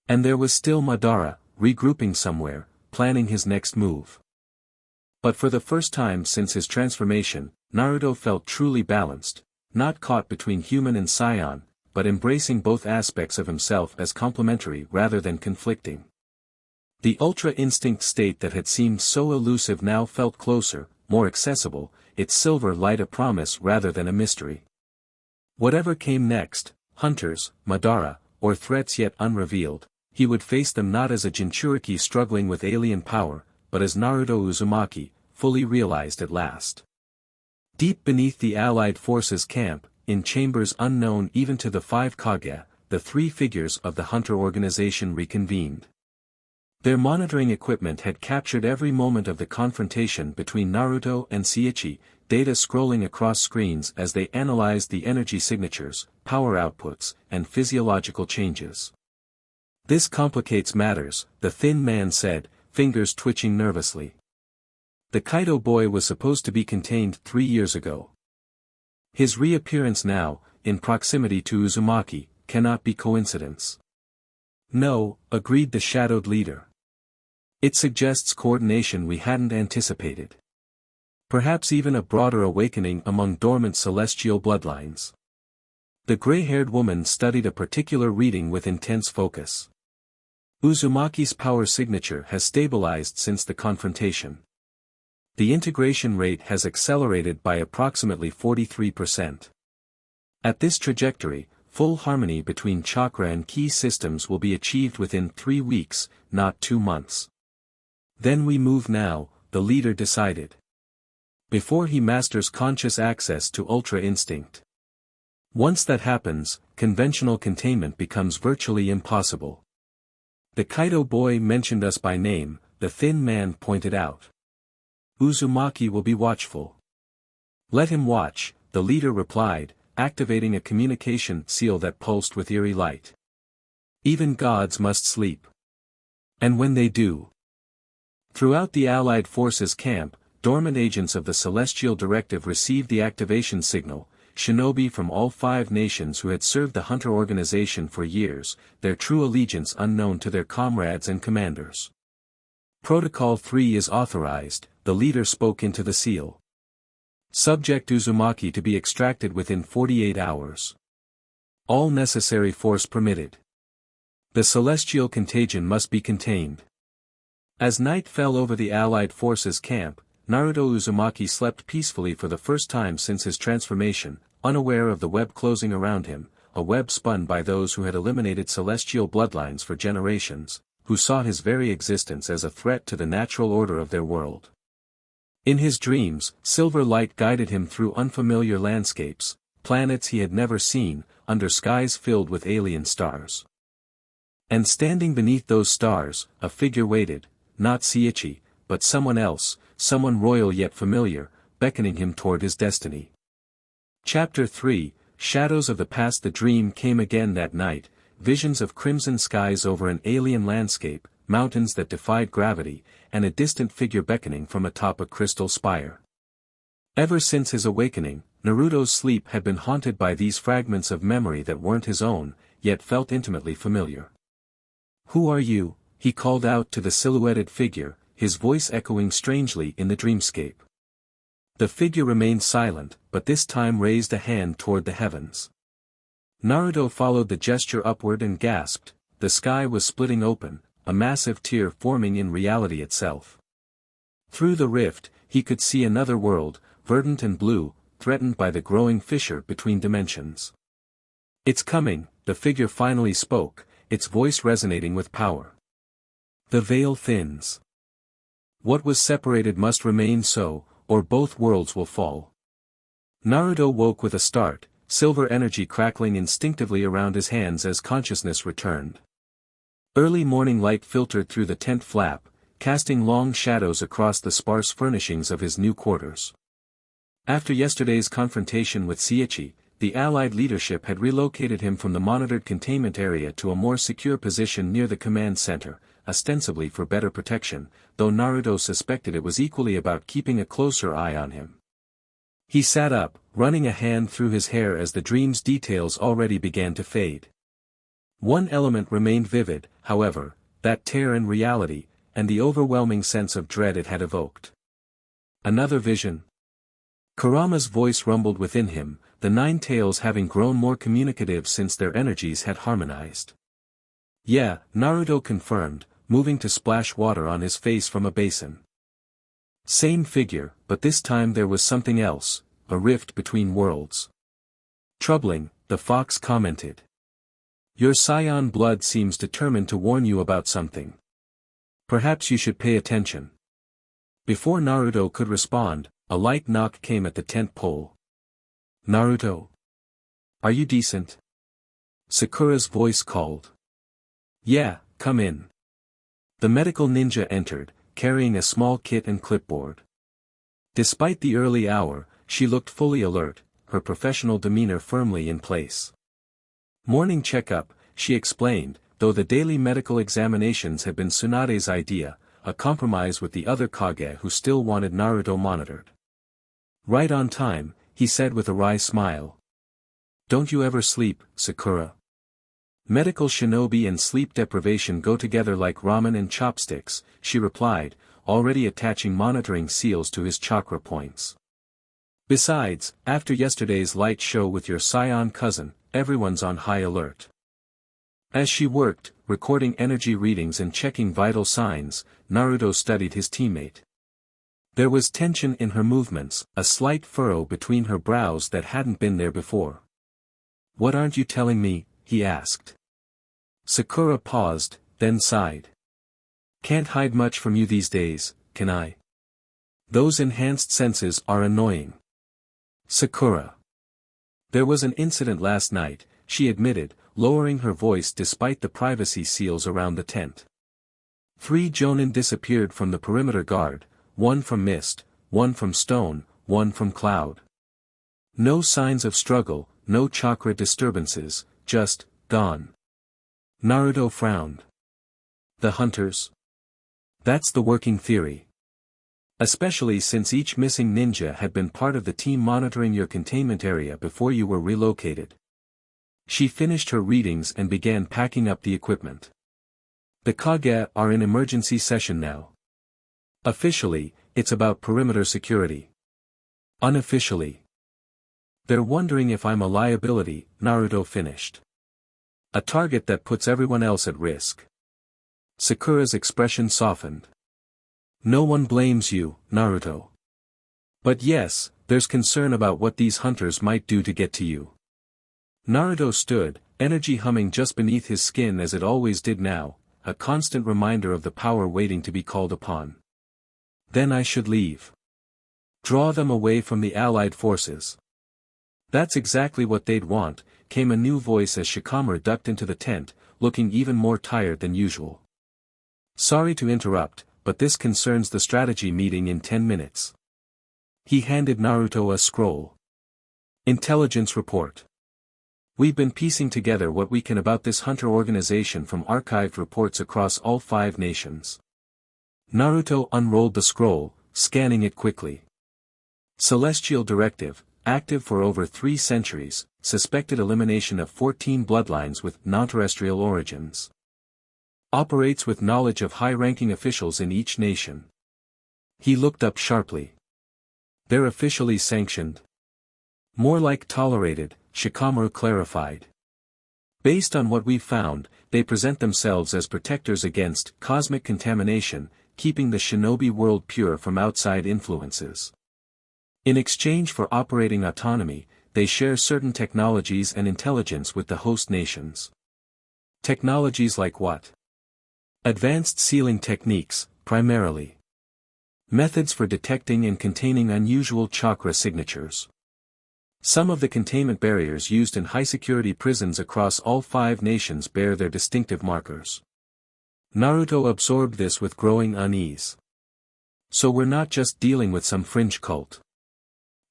And there was still Madara, regrouping somewhere, planning his next move. But for the first time since his transformation, Naruto felt truly balanced, not caught between human and scion, but embracing both aspects of himself as complementary rather than conflicting. The ultra-instinct state that had seemed so elusive now felt closer, more accessible, its silver light a promise rather than a mystery. Whatever came next, hunters, Madara, or threats yet unrevealed, he would face them not as a Jinchuriki struggling with alien power, but as Naruto Uzumaki, fully realized at last. Deep beneath the allied forces' camp, in chambers unknown even to the 5 Kage, the 3 figures of the hunter organization reconvened. Their monitoring equipment had captured every moment of the confrontation between Naruto and Sichi, data scrolling across screens as they analyzed the energy signatures, power outputs, and physiological changes. "This complicates matters," the thin man said, fingers twitching nervously. The Kaido boy was supposed to be contained 3 years ago. His reappearance now, in proximity to Uzumaki, cannot be coincidence. No, agreed the shadowed leader. It suggests coordination we hadn't anticipated. Perhaps even a broader awakening among dormant celestial bloodlines. The gray-haired woman studied a particular reading with intense focus. Uzumaki's power signature has stabilized since the confrontation. The integration rate has accelerated by approximately 43%. At this trajectory, full harmony between chakra and ki systems will be achieved within 3 weeks, not 2 months. Then we move now, the leader decided. Before he masters conscious access to Ultra Instinct. Once that happens, conventional containment becomes virtually impossible. The Kaido boy mentioned us by name, the thin man pointed out. Uzumaki will be watchful. Let him watch, the leader replied, activating a communication seal that pulsed with eerie light. Even gods must sleep. And when they do. Throughout the Allied forces camp, dormant agents of the Celestial Directive received the activation signal, shinobi from all 5 nations who had served the Hunter organization for years, their true allegiance unknown to their comrades and commanders. Protocol 3 is authorized, the leader spoke into the seal. Subject Uzumaki to be extracted within 48 hours. All necessary force permitted. The celestial contagion must be contained. As night fell over the Allied forces camp, Naruto Uzumaki slept peacefully for the first time since his transformation, unaware of the web closing around him, a web spun by those who had eliminated celestial bloodlines for generations, who saw his very existence as a threat to the natural order of their world. In his dreams, silver light guided him through unfamiliar landscapes, planets he had never seen, under skies filled with alien stars. And standing beneath those stars, a figure waited, not Sichi, but someone else, someone royal yet familiar, beckoning him toward his destiny. Chapter 3, Shadows of the Past. The dream came again that night, visions of crimson skies over an alien landscape, mountains that defied gravity, and a distant figure beckoning from atop a crystal spire. Ever since his awakening, Naruto's sleep had been haunted by these fragments of memory that weren't his own, yet felt intimately familiar. "Who are you?" he called out to the silhouetted figure, his voice echoing strangely in the dreamscape. The figure remained silent, but this time raised a hand toward the heavens. Naruto followed the gesture upward and gasped, the sky was splitting open, a massive tear forming in reality itself. Through the rift, he could see another world, verdant and blue, threatened by the growing fissure between dimensions. "It's coming," the figure finally spoke, its voice resonating with power. "The veil thins. What was separated must remain so, or both worlds will fall." Naruto woke with a start, silver energy crackling instinctively around his hands as consciousness returned. Early morning light filtered through the tent flap, casting long shadows across the sparse furnishings of his new quarters. After yesterday's confrontation with Sichi, the Allied leadership had relocated him from the monitored containment area to a more secure position near the command center, ostensibly for better protection, though Naruto suspected it was equally about keeping a closer eye on him. He sat up, running a hand through his hair as the dream's details already began to fade. One element remained vivid, however, that tear in reality, and the overwhelming sense of dread it had evoked. Another vision. Kurama's voice rumbled within him, the 9 tails having grown more communicative since their energies had harmonized. "Yeah," Naruto confirmed, moving to splash water on his face from a basin. Same figure, but this time there was something else, a rift between worlds. "Troubling," the fox commented. "Your scion blood seems determined to warn you about something. Perhaps you should pay attention." Before Naruto could respond, a light knock came at the tent pole. "Naruto? Are you decent?" Sakura's voice called. "Yeah, come in." The medical ninja entered, carrying a small kit and clipboard. Despite the early hour, she looked fully alert, her professional demeanor firmly in place. "Morning checkup," she explained, though the daily medical examinations had been Tsunade's idea, a compromise with the other Kage who still wanted Naruto monitored. Right on time, he said with a wry smile. Don't you ever sleep, Sakura? Medical shinobi and sleep deprivation go together like ramen and chopsticks, she replied, already attaching monitoring seals to his chakra points. Besides, after yesterday's light show with your scion cousin, everyone's on high alert. As she worked, recording energy readings and checking vital signs, Naruto studied his teammate. There was tension in her movements, a slight furrow between her brows that hadn't been there before. What aren't you telling me? He asked. Sakura paused, then sighed. Can't hide much from you these days, can I? Those enhanced senses are annoying. Sakura. There was an incident last night, she admitted, lowering her voice despite the privacy seals around the tent. 3 Jonin disappeared from the perimeter guard, 1 from mist, 1 from stone, 1 from cloud. No signs of struggle, no chakra disturbances, just, gone. Naruto frowned. The hunters? That's the working theory. Especially since each missing ninja had been part of the team monitoring your containment area before you were relocated. She finished her readings and began packing up the equipment. The Kage are in emergency session now. Officially, it's about perimeter security. Unofficially, they're wondering if I'm a liability, Naruto finished. A target that puts everyone else at risk. Sakura's expression softened. No one blames you, Naruto. But yes, there's concern about what these hunters might do to get to you. Naruto stood, energy humming just beneath his skin as it always did now, a constant reminder of the power waiting to be called upon. Then I should leave. Draw them away from the allied forces. That's exactly what they'd want, came a new voice as Shikamaru ducked into the tent, looking even more tired than usual. Sorry to interrupt, but this concerns the strategy meeting in 10 minutes. He handed Naruto a scroll. Intelligence report. We've been piecing together what we can about this hunter organization from archived reports across all 5 nations. Naruto unrolled the scroll, scanning it quickly. Celestial Directive, active for over 3 centuries, suspected elimination of 14 bloodlines with non-terrestrial origins. Operates with knowledge of high-ranking officials in each nation. He looked up sharply. They're officially sanctioned. More like tolerated, Shikamaru clarified. Based on what we've found, they present themselves as protectors against cosmic contamination, keeping the shinobi world pure from outside influences. In exchange for operating autonomy, they share certain technologies and intelligence with the host nations. Technologies like what? Advanced sealing techniques, primarily. Methods for detecting and containing unusual chakra signatures. Some of the containment barriers used in high-security prisons across all 5 nations bear their distinctive markers. Naruto absorbed this with growing unease. So we're not just dealing with some fringe cult.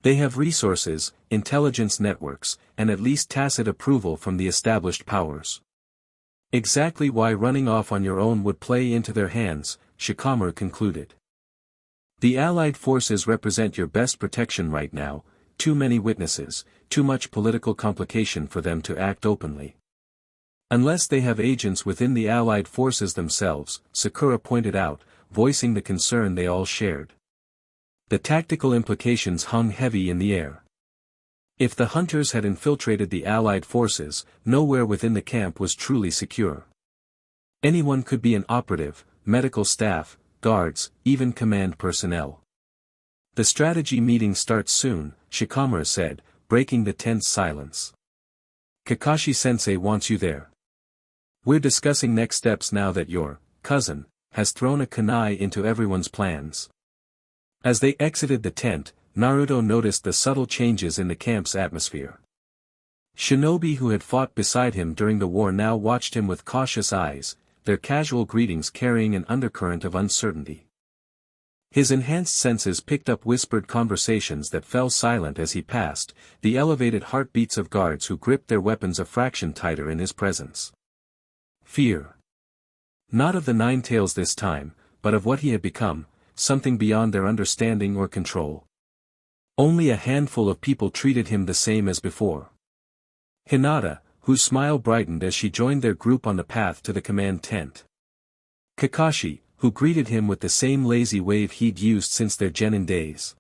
They have resources, intelligence networks, and at least tacit approval from the established powers. Exactly why running off on your own would play into their hands, Shikamaru concluded. The Allied forces represent your best protection right now, too many witnesses, too much political complication for them to act openly. Unless they have agents within the Allied forces themselves, Sakura pointed out, voicing the concern they all shared. The tactical implications hung heavy in the air. If the hunters had infiltrated the Allied forces, nowhere within the camp was truly secure. Anyone could be an operative, medical staff, guards, even command personnel. The strategy meeting starts soon, Shikamaru said, breaking the tense silence. Kakashi-sensei wants you there. We're discussing next steps now that your cousin has thrown a kunai into everyone's plans. As they exited the tent, Naruto noticed the subtle changes in the camp's atmosphere. Shinobi who had fought beside him during the war now watched him with cautious eyes, their casual greetings carrying an undercurrent of uncertainty. His enhanced senses picked up whispered conversations that fell silent as he passed, the elevated heartbeats of guards who gripped their weapons a fraction tighter in his presence. Fear. Not of the Nine Tails this time, but of what he had become, something beyond their understanding or control. Only a handful of people treated him the same as before. Hinata, whose smile brightened as she joined their group on the path to the command tent. Kakashi, who greeted him with the same lazy wave he'd used since their genin days.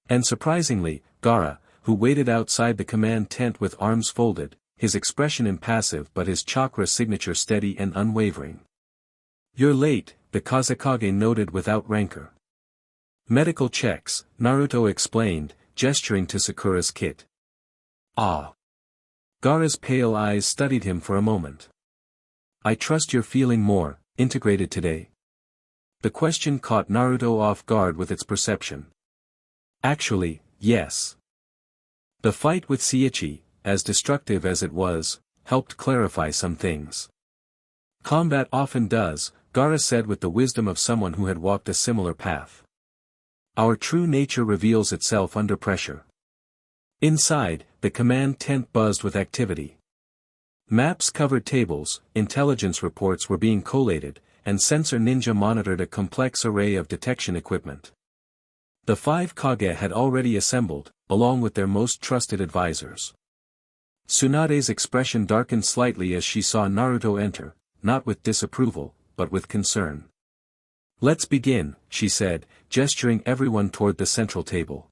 And surprisingly, Gaara, who waited outside the command tent with arms folded, his expression impassive but his chakra signature steady and unwavering. "You're late," the Kazekage noted without rancor. "Medical checks," Naruto explained, gesturing to Sakura's kit. "Ah." Gaara's pale eyes studied him for a moment. "I trust you're feeling more integrated today." The question caught Naruto off guard with its perception. "Actually, yes." The fight with Sichi, as destructive as it was, helped clarify some things. "Combat often does," Gaara said with the wisdom of someone who had walked a similar path. "Our true nature reveals itself under pressure." Inside, the command tent buzzed with activity. Maps covered tables, intelligence reports were being collated, and Sensor Ninja monitored a complex array of detection equipment. The 5 Kage had already assembled, along with their most trusted advisors. Tsunade's expression darkened slightly as she saw Naruto enter, not with disapproval, but with concern. "Let's begin," she said, gesturing everyone toward the central table.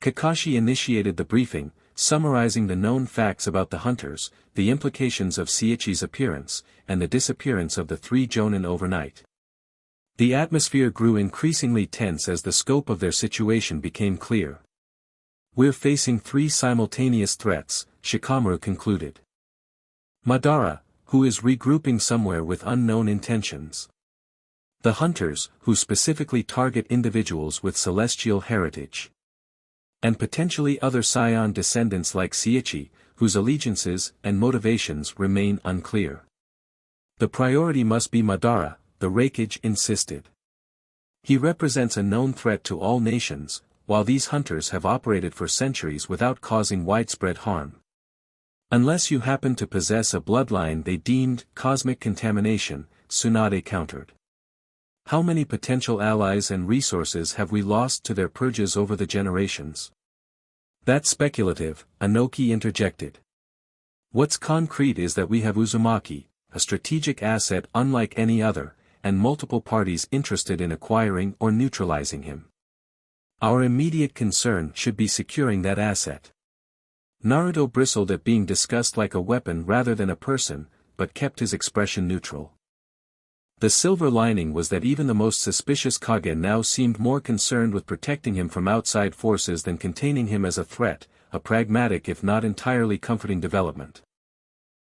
Kakashi initiated the briefing, summarizing the known facts about the hunters, the implications of Sichi's appearance, and the disappearance of the 3 Jonin overnight. The atmosphere grew increasingly tense as the scope of their situation became clear. "We're facing 3 simultaneous threats," Shikamaru concluded. Madara, who is regrouping somewhere with unknown intentions. The hunters, who specifically target individuals with celestial heritage. And potentially other scion descendants like Sichi, whose allegiances and motivations remain unclear. "The priority must be Madara," the Reikage insisted. "He represents a known threat to all nations, while these hunters have operated for centuries without causing widespread harm. Unless you happen to possess a bloodline they deemed cosmic contamination," Tsunade countered. "How many potential allies and resources have we lost to their purges over the generations?" "That's speculative," Anoki interjected. "What's concrete is that we have Uzumaki, a strategic asset unlike any other, and multiple parties interested in acquiring or neutralizing him. Our immediate concern should be securing that asset." Naruto bristled at being discussed like a weapon rather than a person, but kept his expression neutral. The silver lining was that even the most suspicious Kage now seemed more concerned with protecting him from outside forces than containing him as a threat, a pragmatic if not entirely comforting development.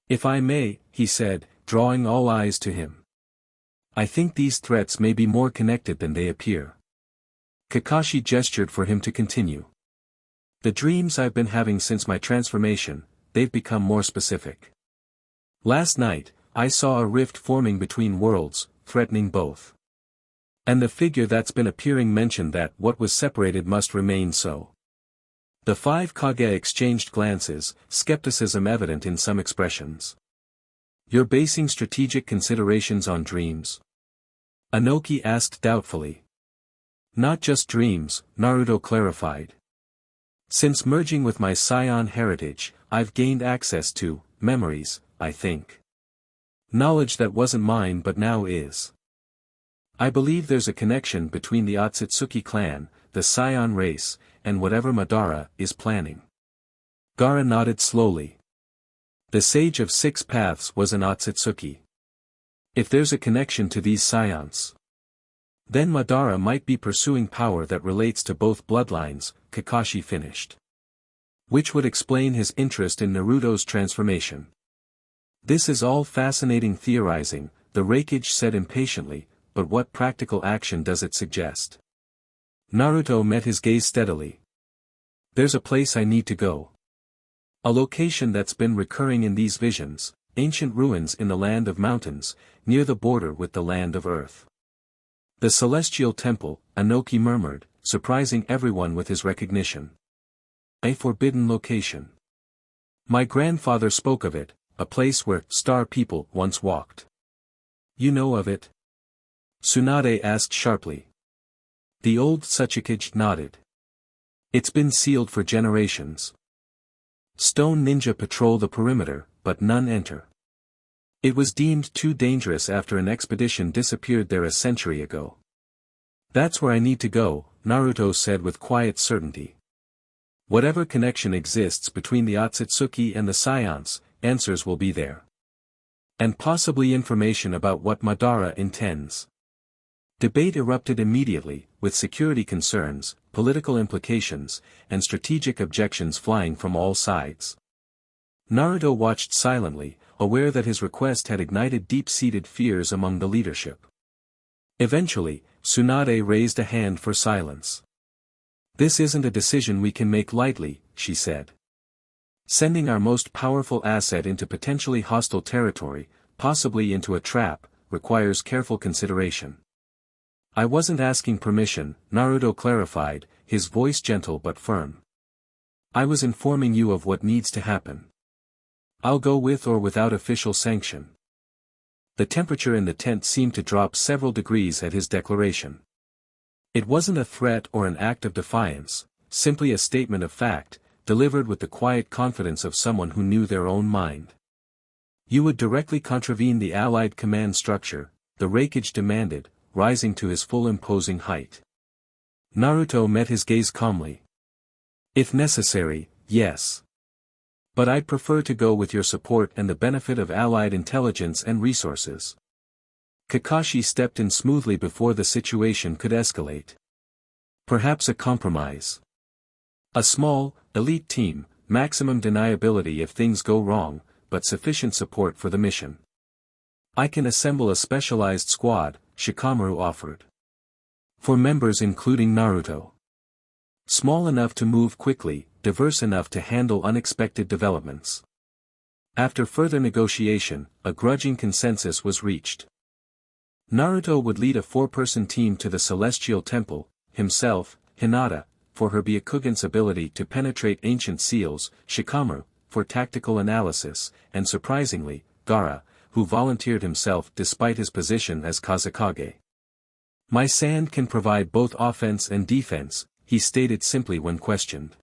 "If I may," he said, drawing all eyes to him. "I think these threats may be more connected than they appear." Kakashi gestured for him to continue. "The dreams I've been having since my transformation, they've become more specific. Last night, I saw a rift forming between worlds, threatening both. And the figure that's been appearing mentioned that what was separated must remain so." The 5 Kage exchanged glances, skepticism evident in some expressions. "You're basing strategic considerations on dreams?" Anoki asked doubtfully. "Not just dreams," Naruto clarified. "Since merging with my scion heritage, I've gained access to memories, I think. Knowledge that wasn't mine but now is. I believe there's a connection between the Otsutsuki clan, the Scion race, and whatever Madara is planning." Gaara nodded slowly. The Sage of 6 Paths was an Otsutsuki. If there's a connection to these scions, then Madara might be pursuing power that relates to both bloodlines, Kakashi finished. Which would explain his interest in Naruto's transformation. "This is all fascinating theorizing," the Reikage said impatiently, "but what practical action does it suggest?" Naruto met his gaze steadily. "There's a place I need to go. A location that's been recurring in these visions, ancient ruins in the land of mountains, near the border with the land of earth." "The Celestial Temple," Anoki murmured, surprising everyone with his recognition. "A forbidden location. My grandfather spoke of it, a place where star people once walked." "You know of it?" Tsunade asked sharply. The old Tsuchikage nodded. It's been sealed for generations. Stone ninja patrol the perimeter, but none enter. It was deemed too dangerous after an expedition disappeared there a century ago. That's where I need to go, Naruto said with quiet certainty. Whatever connection exists between the Otsutsuki and the Scions, answers will be there. And possibly information about what Madara intends. Debate erupted immediately, with security concerns, political implications, and strategic objections flying from all sides. Naruto watched silently, aware that his request had ignited deep-seated fears among the leadership. Eventually, Tsunade raised a hand for silence. This isn't a decision we can make lightly, she said. Sending our most powerful asset into potentially hostile territory, possibly into a trap, requires careful consideration. I wasn't asking permission, Naruto clarified, his voice gentle but firm. I was informing you of what needs to happen. I'll go with or without official sanction. The temperature in the tent seemed to drop several degrees at his declaration. It wasn't a threat or an act of defiance, simply a statement of fact, delivered with the quiet confidence of someone who knew their own mind. You would directly contravene the Allied command structure, the Reikage demanded, rising to his full imposing height. Naruto met his gaze calmly. If necessary, yes. But I'd prefer to go with your support and the benefit of Allied intelligence and resources. Kakashi stepped in smoothly before the situation could escalate. Perhaps a compromise. A small, elite team, maximum deniability if things go wrong, but sufficient support for the mission. I can assemble a specialized squad, Shikamaru offered. For members including Naruto. Small enough to move quickly, diverse enough to handle unexpected developments. After further negotiation, a grudging consensus was reached. Naruto would lead a 4-person team to the Celestial Temple, himself, Hinata, for her Byakugan's ability to penetrate ancient seals, Shikamaru, for tactical analysis, and surprisingly, Gaara, who volunteered himself despite his position as Kazekage. My sand can provide both offense and defense, he stated simply when questioned.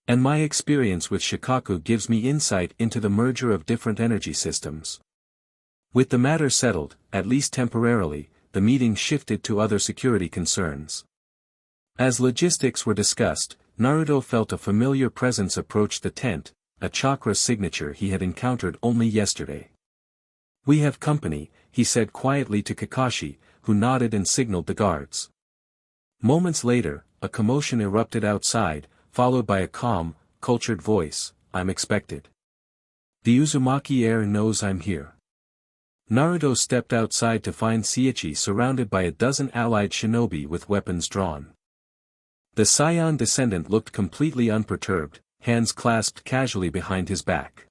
And my experience with Shikaku gives me insight into the merger of different energy systems. With the matter settled, at least temporarily, the meeting shifted to other security concerns. As logistics were discussed, Naruto felt a familiar presence approach the tent, a chakra signature he had encountered only yesterday. We have company, he said quietly to Kakashi, who nodded and signaled the guards. Moments later, a commotion erupted outside, followed by a calm, cultured voice, I'm expected. The Uzumaki heir knows I'm here. Naruto stepped outside to find Sichi surrounded by a dozen allied shinobi with weapons drawn. The Saiyan descendant looked completely unperturbed, hands clasped casually behind his back.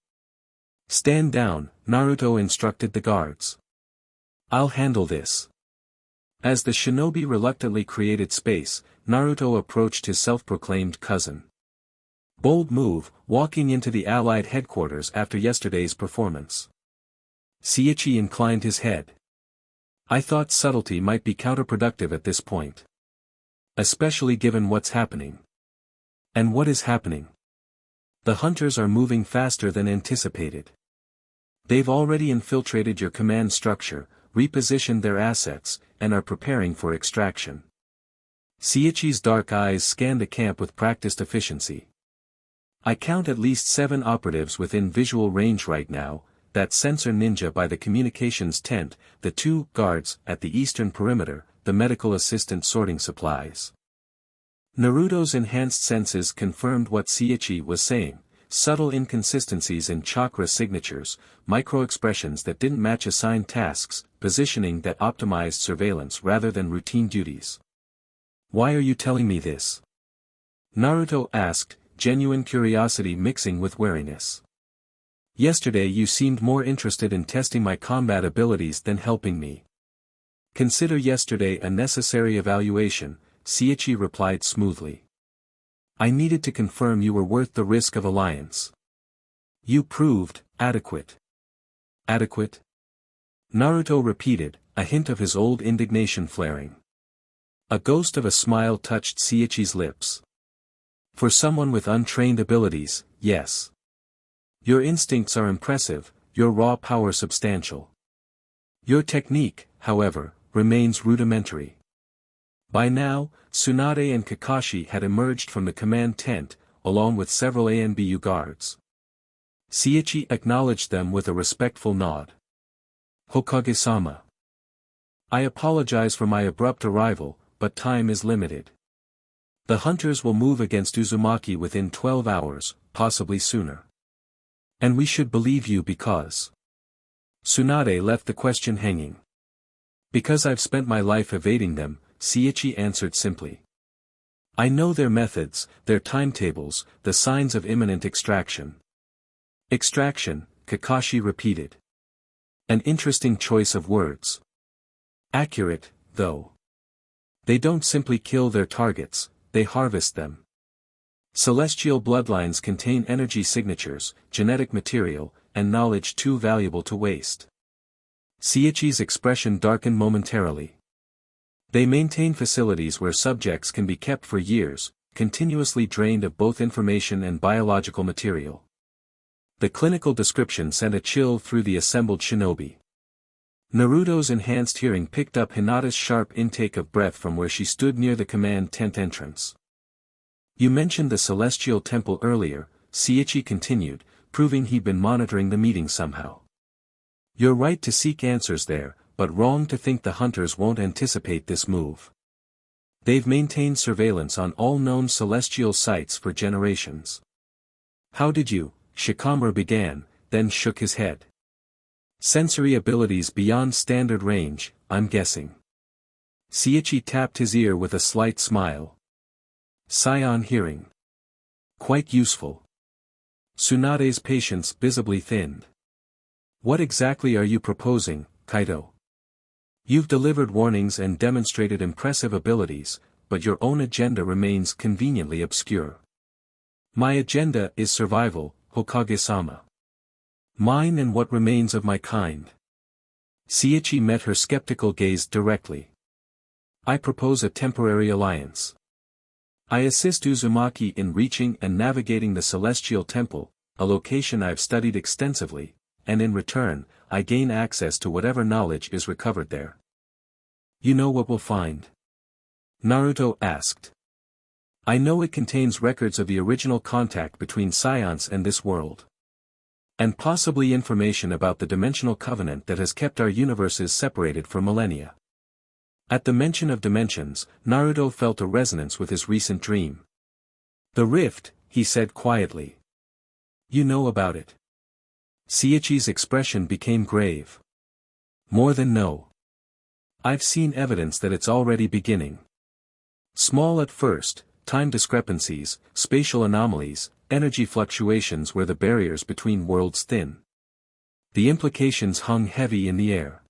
Stand down, Naruto instructed the guards. I'll handle this. As the shinobi reluctantly created space, Naruto approached his self-proclaimed cousin. Bold move, walking into the Allied headquarters after yesterday's performance. Sichi inclined his head. I thought subtlety might be counterproductive at this point. Especially given what's happening. And what is happening? The hunters are moving faster than anticipated. They've already infiltrated your command structure, repositioned their assets, and are preparing for extraction. Sichi's dark eyes scanned the camp with practiced efficiency. I count at least 7 operatives within visual range right now, that sensor ninja by the communications tent, the 2 guards at the eastern perimeter, the medical assistant sorting supplies. Naruto's enhanced senses confirmed what Sichi was saying, subtle inconsistencies in chakra signatures, micro-expressions that didn't match assigned tasks, positioning that optimized surveillance rather than routine duties. Why are you telling me this? Naruto asked, genuine curiosity mixing with wariness. Yesterday you seemed more interested in testing my combat abilities than helping me. Consider yesterday a necessary evaluation, Sichi replied smoothly. I needed to confirm you were worth the risk of alliance. You proved adequate. Adequate? Naruto repeated, a hint of his old indignation flaring. A ghost of a smile touched Saichi's lips. For someone with untrained abilities, yes. Your instincts are impressive, your raw power substantial. Your technique, however, remains rudimentary. By now, Tsunade and Kakashi had emerged from the command tent, along with several ANBU guards. Saichi acknowledged them with a respectful nod. Hokage-sama. I apologize for my abrupt arrival, but time is limited. The hunters will move against Uzumaki within 12 hours, possibly sooner. And we should believe you because... Tsunade left the question hanging. Because I've spent my life evading them, Saichi answered simply. I know their methods, their timetables, the signs of imminent extraction. Extraction, Kakashi repeated. An interesting choice of words. Accurate, though. They don't simply kill their targets, they harvest them. Celestial bloodlines contain energy signatures, genetic material, and knowledge too valuable to waste. Saichi's expression darkened momentarily. They maintain facilities where subjects can be kept for years, continuously drained of both information and biological material. The clinical description sent a chill through the assembled shinobi. Naruto's enhanced hearing picked up Hinata's sharp intake of breath from where she stood near the command tent entrance. You mentioned the Celestial Temple earlier, Saichi continued, proving he'd been monitoring the meeting somehow. You're right to seek answers there, but wrong to think the hunters won't anticipate this move. They've maintained surveillance on all known celestial sites for generations. How did you? Shikamaru began, then shook his head. Sensory abilities beyond standard range, I'm guessing. Saichi tapped his ear with a slight smile. Scion hearing. Quite useful. Tsunade's patience visibly thinned. What exactly are you proposing, Kaido? You've delivered warnings and demonstrated impressive abilities, but your own agenda remains conveniently obscure. My agenda is survival, Hokage-sama. Mine and what remains of my kind. Saichi met her skeptical gaze directly. I propose a temporary alliance. I assist Uzumaki in reaching and navigating the Celestial Temple, a location I've studied extensively, and in return, I gain access to whatever knowledge is recovered there. You know what we'll find? Naruto asked. I know it contains records of the original contact between scions and this world. And possibly information about the dimensional covenant that has kept our universes separated for millennia. At the mention of dimensions, Naruto felt a resonance with his recent dream. The rift, he said quietly. You know about it. Saichi's expression became grave. More than no. I've seen evidence that it's already beginning. Small at first, time discrepancies, spatial anomalies, energy fluctuations where the barriers between worlds thin. The implications hung heavy in the air.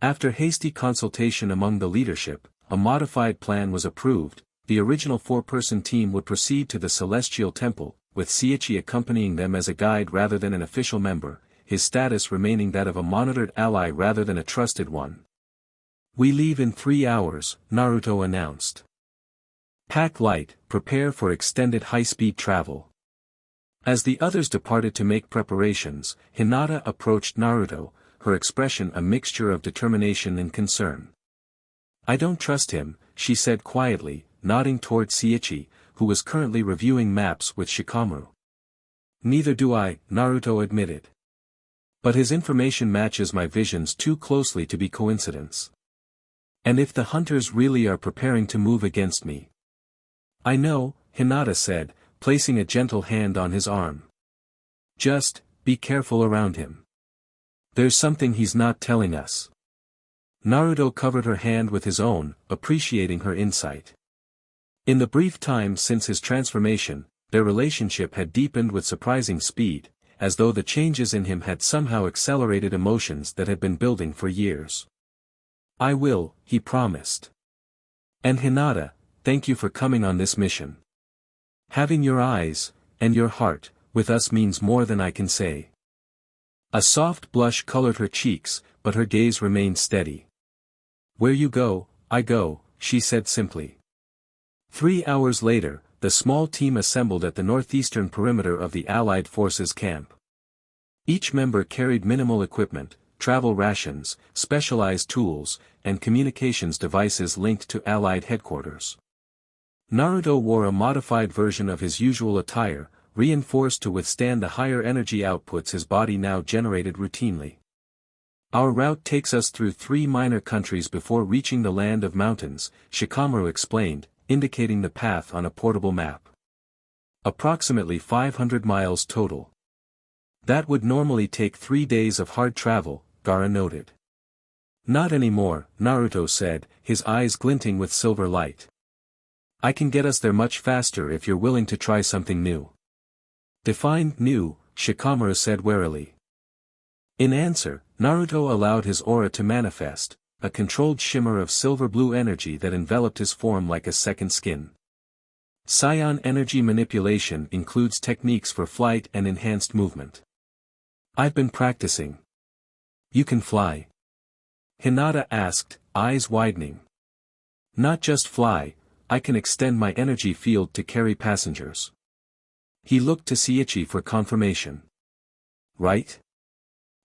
After hasty consultation among the leadership, a modified plan was approved. The original 4-person team would proceed to the Celestial Temple, with Saichi accompanying them as a guide rather than an official member, his status remaining that of a monitored ally rather than a trusted one. We leave in 3 hours, Naruto announced. Pack light, prepare for extended high-speed travel. As the others departed to make preparations, Hinata approached Naruto, her expression a mixture of determination and concern. I don't trust him, she said quietly, nodding toward Saichi, who was currently reviewing maps with Shikamaru. Neither do I, Naruto admitted. But his information matches my visions too closely to be coincidence. And if the hunters really are preparing to move against me? I know, Hinata said, placing a gentle hand on his arm. Just, be careful around him. There's something he's not telling us. Naruto covered her hand with his own, appreciating her insight. In the brief time since his transformation, their relationship had deepened with surprising speed, as though the changes in him had somehow accelerated emotions that had been building for years. I will, he promised. And Hinata, thank you for coming on this mission. Having your eyes, and your heart, with us means more than I can say. A soft blush colored her cheeks, but her gaze remained steady. "Where you go, I go," she said simply. 3 hours later, the small team assembled at the northeastern perimeter of the Allied forces camp. Each member carried minimal equipment, travel rations, specialized tools, and communications devices linked to Allied headquarters. Naruto wore a modified version of his usual attire, reinforced to withstand the higher energy outputs his body now generated routinely. "Our route takes us through 3 minor countries before reaching the land of mountains," Shikamaru explained, indicating the path on a portable map. "Approximately 500 miles total. That would normally take 3 days of hard travel," Gaara noted. "Not anymore," Naruto said, his eyes glinting with silver light. "I can get us there much faster if you're willing to try something new." "Define new," Shikamaru said warily. In answer, Naruto allowed his aura to manifest, a controlled shimmer of silver-blue energy that enveloped his form like a second skin. Scion energy manipulation includes techniques for flight and enhanced movement. "I've been practicing." "You can fly?" Hinata asked, eyes widening. "Not just fly, I can extend my energy field to carry passengers." He looked to Sichi for confirmation. "Right?"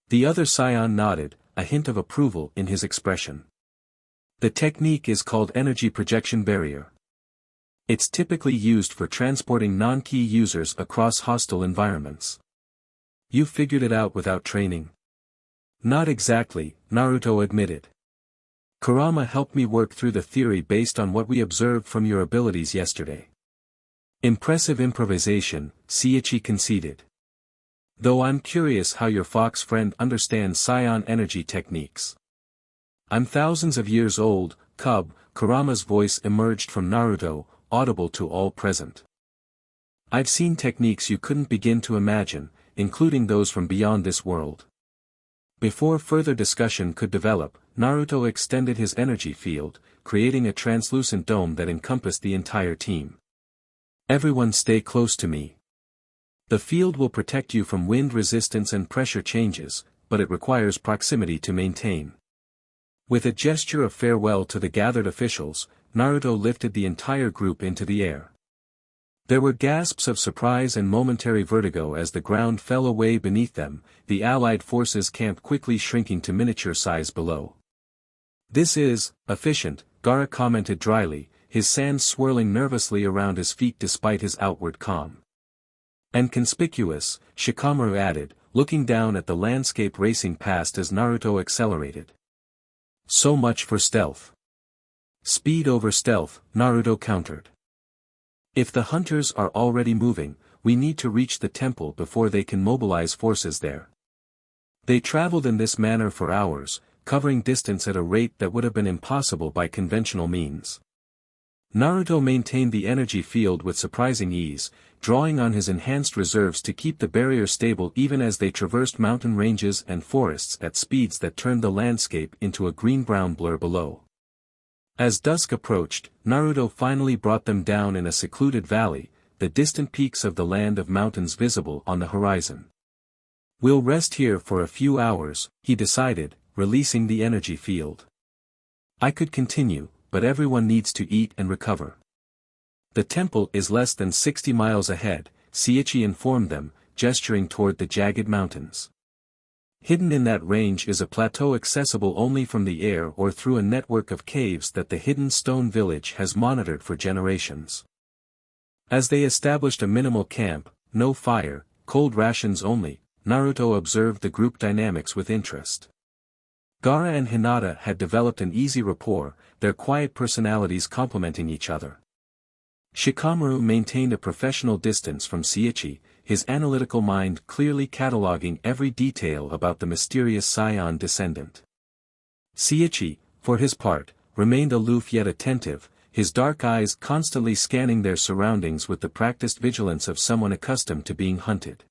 The other scion nodded, a hint of approval in his expression. "The technique is called energy projection barrier. It's typically used for transporting non-key users across hostile environments." "You figured it out without training?" "Not exactly," Naruto admitted. "Kurama helped me work through the theory based on what we observed from your abilities yesterday." "Impressive improvisation," Sichi conceded. "Though I'm curious how your fox friend understands scion energy techniques." "I'm thousands of years old, cub," Kurama's voice emerged from Naruto, audible to all present. "I've seen techniques you couldn't begin to imagine, including those from beyond this world." Before further discussion could develop, Naruto extended his energy field, creating a translucent dome that encompassed the entire team. "Everyone stay close to me. The field will protect you from wind resistance and pressure changes, but it requires proximity to maintain." With a gesture of farewell to the gathered officials, Naruto lifted the entire group into the air. There were gasps of surprise and momentary vertigo as the ground fell away beneath them, the Allied forces camp quickly shrinking to miniature size below. "This is efficient," Gaara commented dryly, his sands swirling nervously around his feet despite his outward calm. "And conspicuous," Shikamaru added, looking down at the landscape racing past as Naruto accelerated. "So much for stealth." "Speed over stealth," Naruto countered. "If the hunters are already moving, we need to reach the temple before they can mobilize forces there." They traveled in this manner for hours, covering distance at a rate that would have been impossible by conventional means. Naruto maintained the energy field with surprising ease, drawing on his enhanced reserves to keep the barrier stable even as they traversed mountain ranges and forests at speeds that turned the landscape into a green-brown blur below. As dusk approached, Naruto finally brought them down in a secluded valley, the distant peaks of the land of mountains visible on the horizon. "We'll rest here for a few hours," he decided, releasing the energy field. "I could continue, but everyone needs to eat and recover." "The temple is less than 60 miles ahead," Sichi informed them, gesturing toward the jagged mountains. "Hidden in that range is a plateau accessible only from the air or through a network of caves that the hidden stone village has monitored for generations." As they established a minimal camp, no fire, cold rations only, Naruto observed the group dynamics with interest. Gaara and Hinata had developed an easy rapport, their quiet personalities complementing each other. Shikamaru maintained a professional distance from Sichi, his analytical mind clearly cataloging every detail about the mysterious Saiyan descendant. Sichi, for his part, remained aloof yet attentive, his dark eyes constantly scanning their surroundings with the practiced vigilance of someone accustomed to being hunted.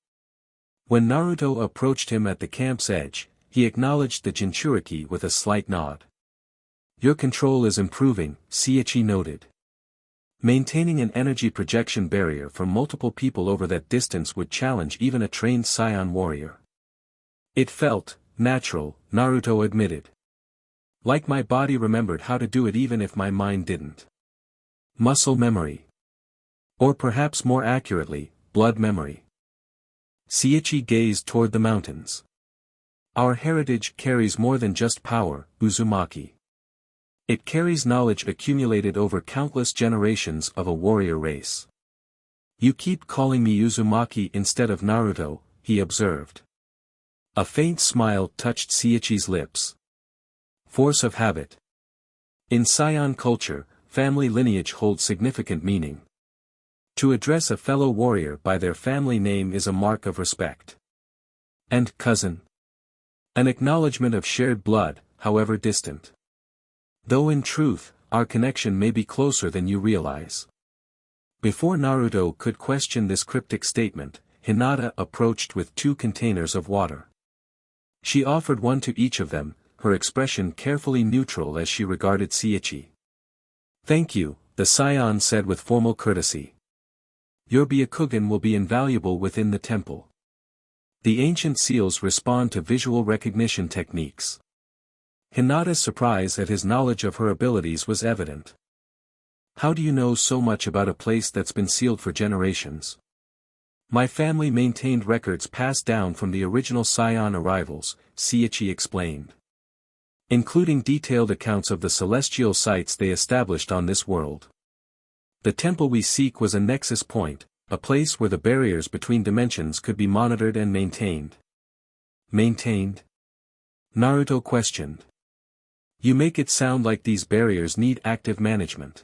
When Naruto approached him at the camp's edge, he acknowledged the Jinchuriki with a slight nod. "Your control is improving," Sichi noted. Maintaining an energy projection barrier for multiple people over that distance would challenge even a trained scion warrior. "It felt natural," Naruto admitted. Like my body remembered how to do it even if my mind didn't. Muscle memory. Or perhaps more accurately, blood memory. Sichi gazed toward the mountains. Our heritage carries more than just power, Uzumaki. It carries knowledge accumulated over countless generations of a warrior race. You keep calling me Uzumaki instead of Naruto, he observed. A faint smile touched Sichi's lips. Force of habit. In Saiyan culture, family lineage holds significant meaning. To address a fellow warrior by their family name is a mark of respect. And cousin? An acknowledgement of shared blood, however distant. Though in truth, our connection may be closer than you realize. Before Naruto could question this cryptic statement, Hinata approached with 2 containers of water. She offered one to each of them, her expression carefully neutral as she regarded Sichi. Thank you, the scion said with formal courtesy. Your Byakugan will be invaluable within the temple. The ancient seals respond to visual recognition techniques. Hinata's surprise at his knowledge of her abilities was evident. How do you know so much about a place that's been sealed for generations? My family maintained records passed down from the original Saiyan arrivals, Sichi explained. Including detailed accounts of the celestial sites they established on this world. The temple we seek was a nexus point, a place where the barriers between dimensions could be monitored and maintained. Maintained? Naruto questioned. You make it sound like these barriers need active management.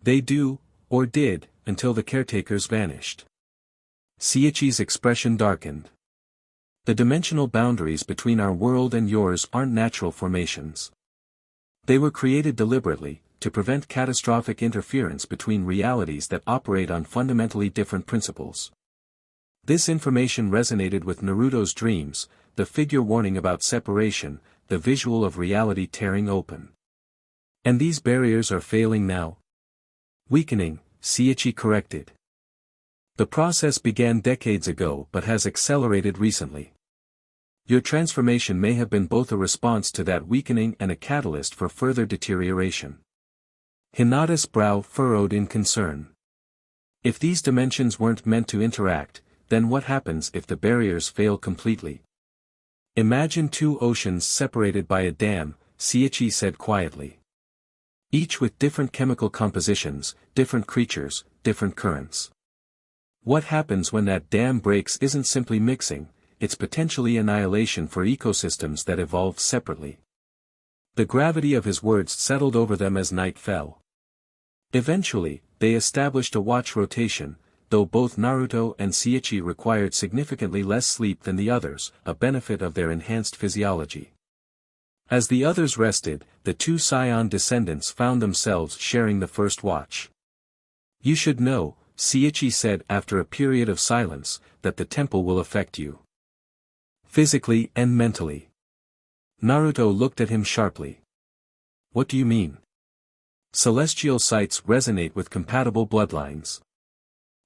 They do, or did, until the caretakers vanished. Sichi's expression darkened. The dimensional boundaries between our world and yours aren't natural formations. They were created deliberately, to prevent catastrophic interference between realities that operate on fundamentally different principles. This information resonated with Naruto's dreams, the figure warning about separation, the visual of reality tearing open. And these barriers are failing now? Weakening, Sichi corrected. The process began decades ago but has accelerated recently. Your transformation may have been both a response to that weakening and a catalyst for further deterioration. Hinata's brow furrowed in concern. If these dimensions weren't meant to interact, then what happens if the barriers fail completely? Imagine 2 oceans separated by a dam, Sichi said quietly. Each with different chemical compositions, different creatures, different currents. What happens when that dam breaks isn't simply mixing, it's potentially annihilation for ecosystems that evolved separately. The gravity of his words settled over them as night fell. Eventually, they established a watch rotation, though both Naruto and Sichi required significantly less sleep than the others, a benefit of their enhanced physiology. As the others rested, the 2 Scion descendants found themselves sharing the first watch. You should know, Sichi said after a period of silence, that the temple will affect you. Physically and mentally. Naruto looked at him sharply. What do you mean? Celestial sites resonate with compatible bloodlines.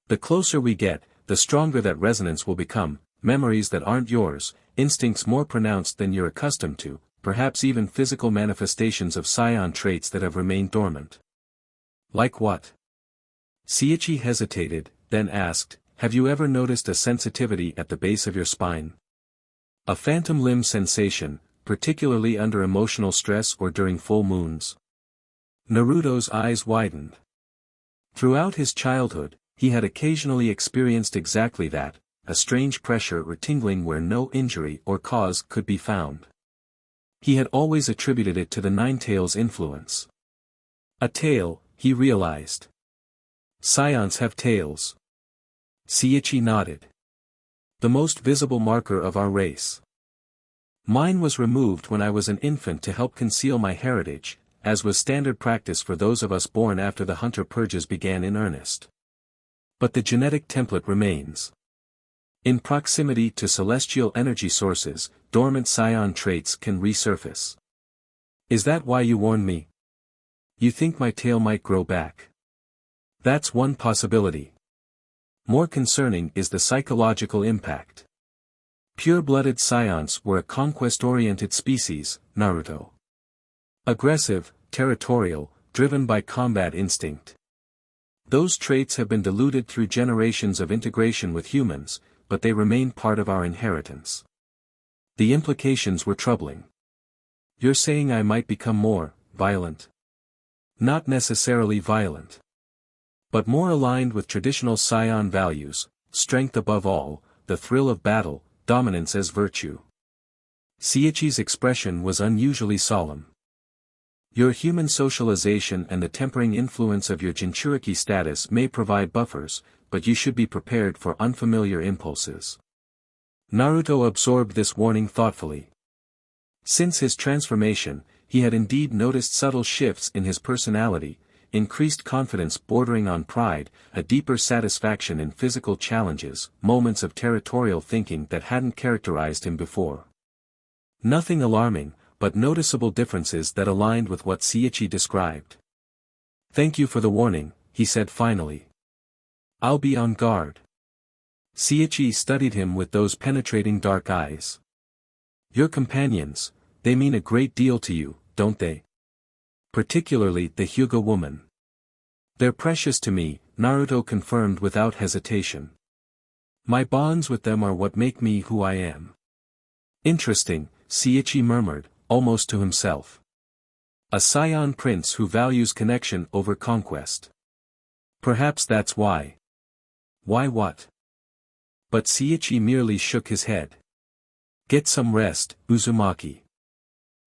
The closer we get, the stronger that resonance will become, memories that aren't yours, instincts more pronounced than you're accustomed to, perhaps even physical manifestations of Scion traits that have remained dormant. Like what? Sichi hesitated, then asked, have you ever noticed a sensitivity at the base of your spine? A phantom limb sensation, particularly under emotional stress or during full moons. Naruto's eyes widened. Throughout his childhood, he had occasionally experienced exactly that, a strange pressure or tingling where no injury or cause could be found. He had always attributed it to the Nine-Tails' influence. A tail, he realized. Scions have tails. Sichi nodded. The most visible marker of our race. Mine was removed when I was an infant to help conceal my heritage, as was standard practice for those of us born after the hunter purges began in earnest. But the genetic template remains. In proximity to celestial energy sources, dormant Scion traits can resurface. Is that why you warned me? You think my tail might grow back? That's one possibility. More concerning is the psychological impact. Pure-blooded scions were a conquest-oriented species, Naruto. Aggressive, territorial, driven by combat instinct. Those traits have been diluted through generations of integration with humans, but they remain part of our inheritance. The implications were troubling. You're saying I might become more violent? Not necessarily violent. But more aligned with traditional scion values, strength above all, the thrill of battle, dominance as virtue. Sichi's expression was unusually solemn. Your human socialization and the tempering influence of your Jinchuriki status may provide buffers, but you should be prepared for unfamiliar impulses. Naruto absorbed this warning thoughtfully. Since his transformation, he had indeed noticed subtle shifts in his personality, increased confidence bordering on pride, a deeper satisfaction in physical challenges, moments of territorial thinking that hadn't characterized him before. Nothing alarming, but noticeable differences that aligned with what Sichi described. "Thank you for the warning," he said finally. "I'll be on guard." Sichi studied him with those penetrating dark eyes. "Your companions, they mean a great deal to you, don't they? Particularly the Hyuga woman." "They're precious to me," Naruto confirmed without hesitation. "My bonds with them are what make me who I am." "Interesting," Sichi murmured, almost to himself. "A scion prince who values connection over conquest. Perhaps that's why." "Why what?" But Sichi merely shook his head. "Get some rest, Uzumaki.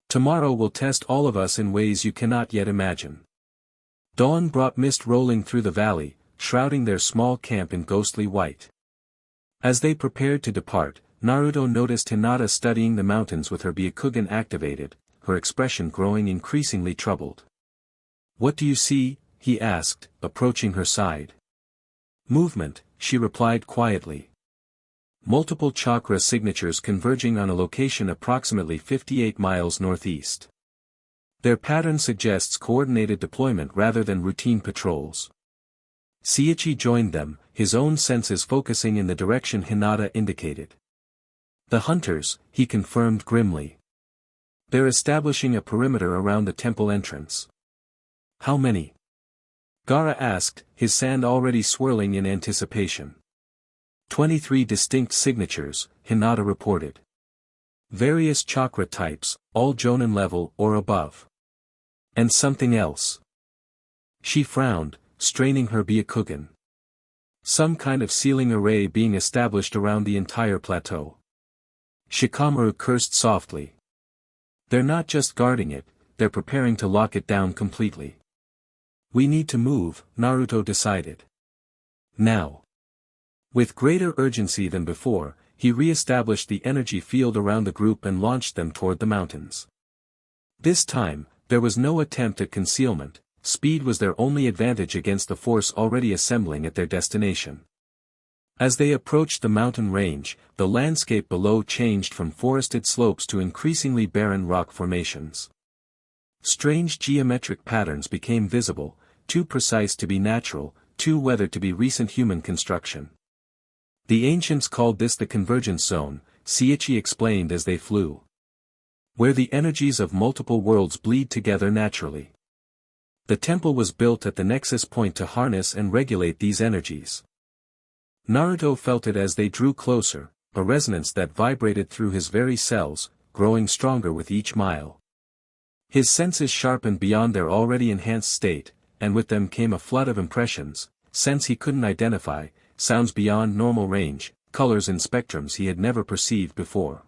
Tomorrow will test all of us in ways you cannot yet imagine." Dawn brought mist rolling through the valley, shrouding their small camp in ghostly white. As they prepared to depart, Naruto noticed Hinata studying the mountains with her Byakugan activated, her expression growing increasingly troubled. "What do you see?" he asked, approaching her side. "Movement," she replied quietly. "Multiple chakra signatures converging on a location approximately 58 miles northeast. Their pattern suggests coordinated deployment rather than routine patrols." Sichi joined them, his own senses focusing in the direction Hinata indicated. "The hunters," he confirmed grimly. "They're establishing a perimeter around the temple entrance." "How many?" Gaara asked, his sand already swirling in anticipation. 23 distinct signatures, Hinata reported. "Various chakra types, all Jonin level or above. And something else." She frowned, straining her Byakugan. "Some kind of sealing array being established around the entire plateau." Shikamaru cursed softly. "They're not just guarding it, they're preparing to lock it down completely." "We need to move," Naruto decided. Now. With greater urgency than before, he re-established the energy field around the group and launched them toward the mountains. This time, there was no attempt at concealment, speed was their only advantage against the force already assembling at their destination. As they approached the mountain range, the landscape below changed from forested slopes to increasingly barren rock formations. Strange geometric patterns became visible, too precise to be natural, too weathered to be recent human construction. The ancients called this the convergence zone, Sichi explained as they flew. Where the energies of multiple worlds bleed together naturally. The temple was built at the nexus point to harness and regulate these energies. Naruto felt it as they drew closer, a resonance that vibrated through his very cells, growing stronger with each mile. His senses sharpened beyond their already enhanced state, and with them came a flood of impressions, scents he couldn't identify, sounds beyond normal range, colors and spectrums he had never perceived before.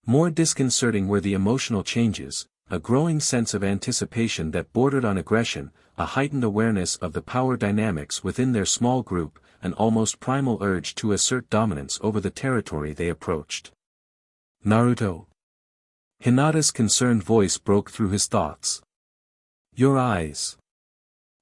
More disconcerting were the emotional changes, a growing sense of anticipation that bordered on aggression, a heightened awareness of the power dynamics within their small group, an almost primal urge to assert dominance over the territory they approached. "Naruto?" Hinata's concerned voice broke through his thoughts. "Your eyes."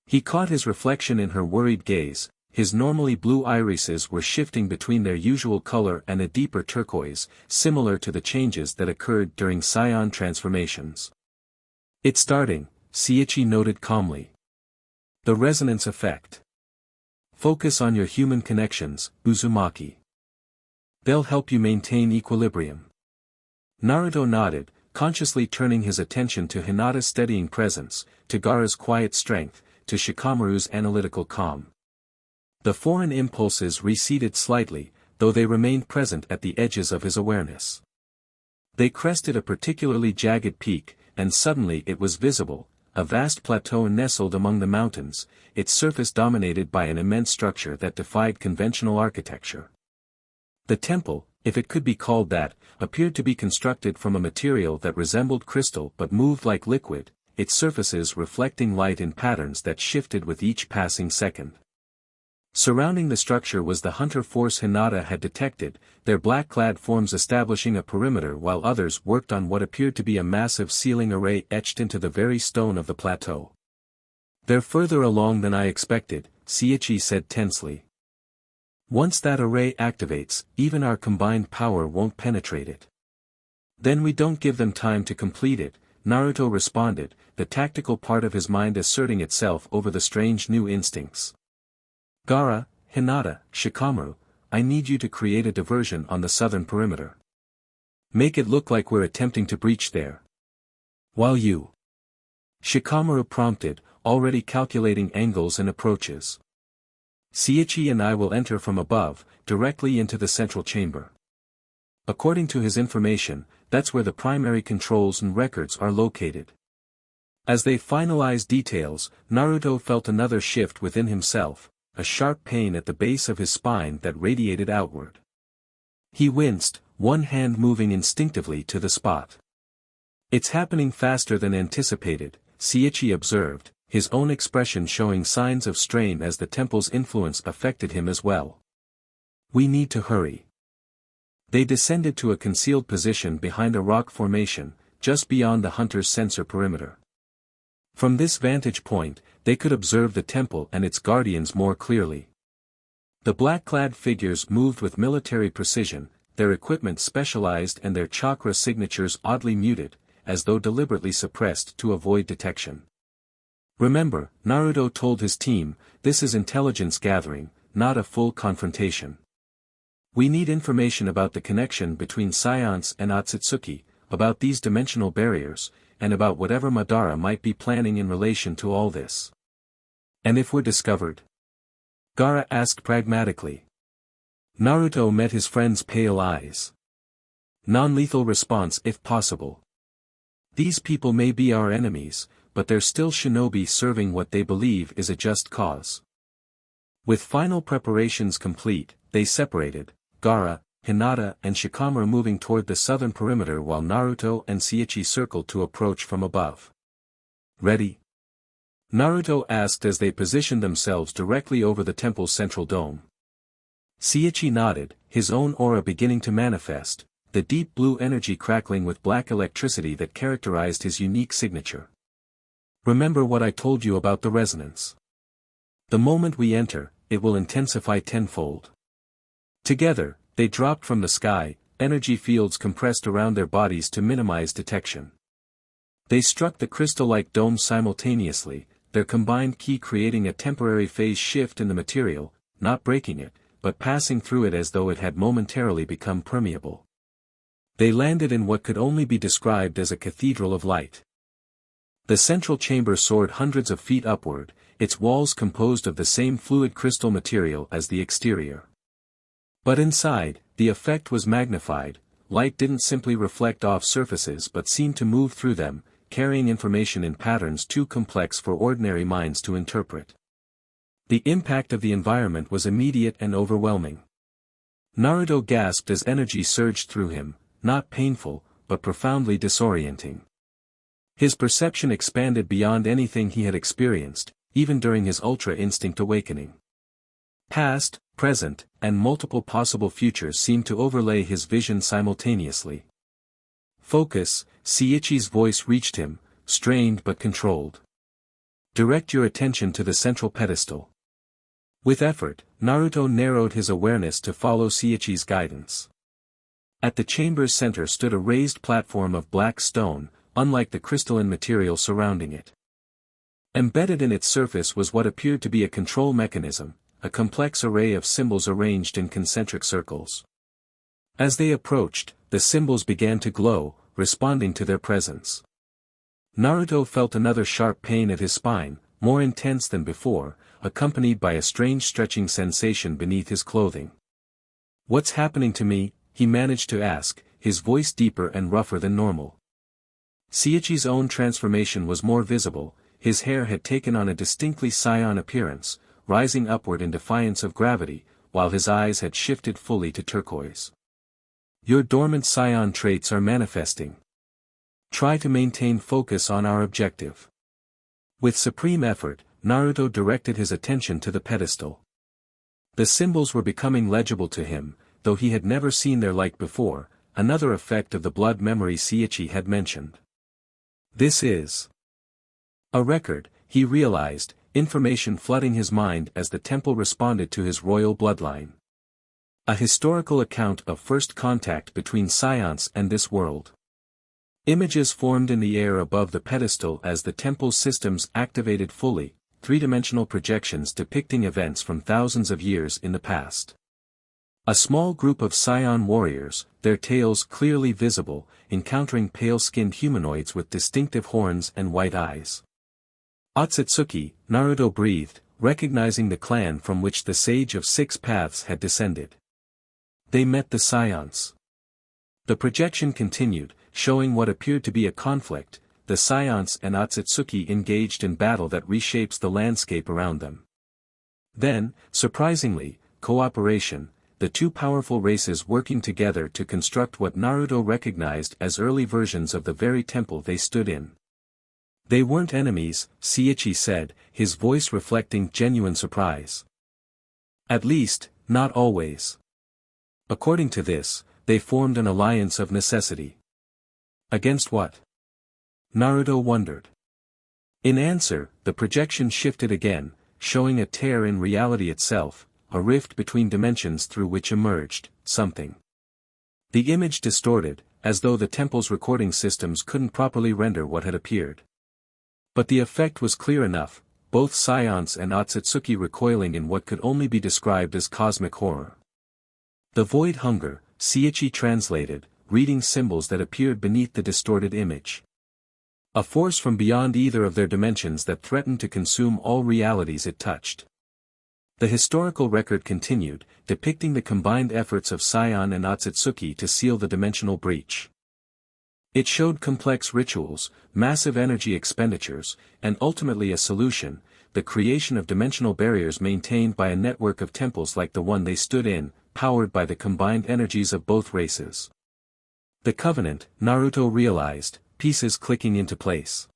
He caught his reflection in her worried gaze. His normally blue irises were shifting between their usual color and a deeper turquoise, similar to the changes that occurred during scion transformations. "It's starting," Sichi noted calmly. "The resonance effect. Focus on your human connections, Uzumaki." They'll help you maintain equilibrium. Naruto nodded, consciously turning his attention to Hinata's steadying presence, to Gaara's quiet strength, to Shikamaru's analytical calm. The foreign impulses receded slightly, though they remained present at the edges of his awareness. They crested a particularly jagged peak, and suddenly it was visible, a vast plateau nestled among the mountains, its surface dominated by an immense structure that defied conventional architecture. The temple, if it could be called that, appeared to be constructed from a material that resembled crystal but moved like liquid, its surfaces reflecting light in patterns that shifted with each passing second. Surrounding the structure was the hunter force Hinata had detected, their black-clad forms establishing a perimeter while others worked on what appeared to be a massive sealing array etched into the very stone of the plateau. "They're further along than I expected," Sichi said tensely. "Once that array activates, even our combined power won't penetrate it." "Then we don't give them time to complete it," Naruto responded, the tactical part of his mind asserting itself over the strange new instincts. "Gaara, Hinata, Shikamaru, I need you to create a diversion on the southern perimeter. Make it look like we're attempting to breach there. While you..." Shikamaru prompted, already calculating angles and approaches. "Sichi and I will enter from above, directly into the central chamber. According to his information, that's where the primary controls and records are located." As they finalized details, Naruto felt another shift within himself, a sharp pain at the base of his spine that radiated outward. He winced, one hand moving instinctively to the spot. "It's happening faster than anticipated," Sichi observed, his own expression showing signs of strain as the temple's influence affected him as well. "We need to hurry." They descended to a concealed position behind a rock formation, just beyond the hunter's sensor perimeter. From this vantage point, they could observe the temple and its guardians more clearly. The black-clad figures moved with military precision, their equipment specialized and their chakra signatures oddly muted, as though deliberately suppressed to avoid detection. "Remember," Naruto told his team, "this is intelligence gathering, not a full confrontation. We need information about the connection between scions and Otsutsuki, about these dimensional barriers, and about whatever Madara might be planning in relation to all this." "And if we're discovered?" Gaara asked pragmatically. Naruto met his friend's pale eyes. "Non-lethal response if possible. These people may be our enemies, but they're still shinobi serving what they believe is a just cause." With final preparations complete, they separated, Gaara, Hinata and Shikamaru moving toward the southern perimeter while Naruto and Sichi circled to approach from above. "Ready?" Naruto asked as they positioned themselves directly over the temple's central dome. Sichi nodded, his own aura beginning to manifest, the deep blue energy crackling with black electricity that characterized his unique signature. "Remember what I told you about the resonance. The moment we enter, it will intensify tenfold." Together, they dropped from the sky, energy fields compressed around their bodies to minimize detection. They struck the crystal-like dome simultaneously, their combined ki creating a temporary phase shift in the material, not breaking it, but passing through it as though it had momentarily become permeable. They landed in what could only be described as a cathedral of light. The central chamber soared hundreds of feet upward, its walls composed of the same fluid crystal material as the exterior. But inside, the effect was magnified. Light didn't simply reflect off surfaces but seemed to move through them, carrying information in patterns too complex for ordinary minds to interpret. The impact of the environment was immediate and overwhelming. Naruto gasped as energy surged through him, not painful, but profoundly disorienting. His perception expanded beyond anything he had experienced, even during his Ultra Instinct awakening. Past, present, and multiple possible futures seemed to overlay his vision simultaneously. "Focus," Sichi's voice reached him, strained but controlled. "Direct your attention to the central pedestal." With effort, Naruto narrowed his awareness to follow Sichi's guidance. At the chamber's center stood a raised platform of black stone, unlike the crystalline material surrounding it. Embedded in its surface was what appeared to be a control mechanism, a complex array of symbols arranged in concentric circles. As they approached, the symbols began to glow, responding to their presence. Naruto felt another sharp pain at his spine, more intense than before, accompanied by a strange stretching sensation beneath his clothing. "What's happening to me?" he managed to ask, his voice deeper and rougher than normal. Sichi's own transformation was more visible, his hair had taken on a distinctly scion appearance, rising upward in defiance of gravity, while his eyes had shifted fully to turquoise. "Your dormant scion traits are manifesting. Try to maintain focus on our objective." With supreme effort, Naruto directed his attention to the pedestal. The symbols were becoming legible to him, though he had never seen their like before, another effect of the blood memory Sichi had mentioned. This is a record, he realized, information flooding his mind as the temple responded to his royal bloodline. A historical account of first contact between scions and this world. Images formed in the air above the pedestal as the temple's systems activated fully, three-dimensional projections depicting events from thousands of years in the past. A small group of scion warriors, their tails clearly visible, encountering pale-skinned humanoids with distinctive horns and white eyes. "Otsutsuki," Naruto breathed, recognizing the clan from which the Sage of Six Paths had descended. They met the scions. The projection continued, showing what appeared to be a conflict, the scions and Otsutsuki engaged in battle that reshapes the landscape around them. Then, surprisingly, cooperation, the two powerful races working together to construct what Naruto recognized as early versions of the very temple they stood in. "They weren't enemies," Sichi said, his voice reflecting genuine surprise. "At least, not always. According to this, they formed an alliance of necessity." Against what? Naruto wondered. In answer, the projection shifted again, showing a tear in reality itself, a rift between dimensions through which emerged something. The image distorted, as though the temple's recording systems couldn't properly render what had appeared. But the effect was clear enough, both scions and Otsutsuki recoiling in what could only be described as cosmic horror. "The void hunger," Sichi translated, reading symbols that appeared beneath the distorted image. A force from beyond either of their dimensions that threatened to consume all realities it touched. The historical record continued, depicting the combined efforts of Scion and Otsutsuki to seal the dimensional breach. It showed complex rituals, massive energy expenditures, and ultimately a solution, the creation of dimensional barriers maintained by a network of temples like the one they stood in, powered by the combined energies of both races. The covenant, Naruto realized, pieces clicking into place.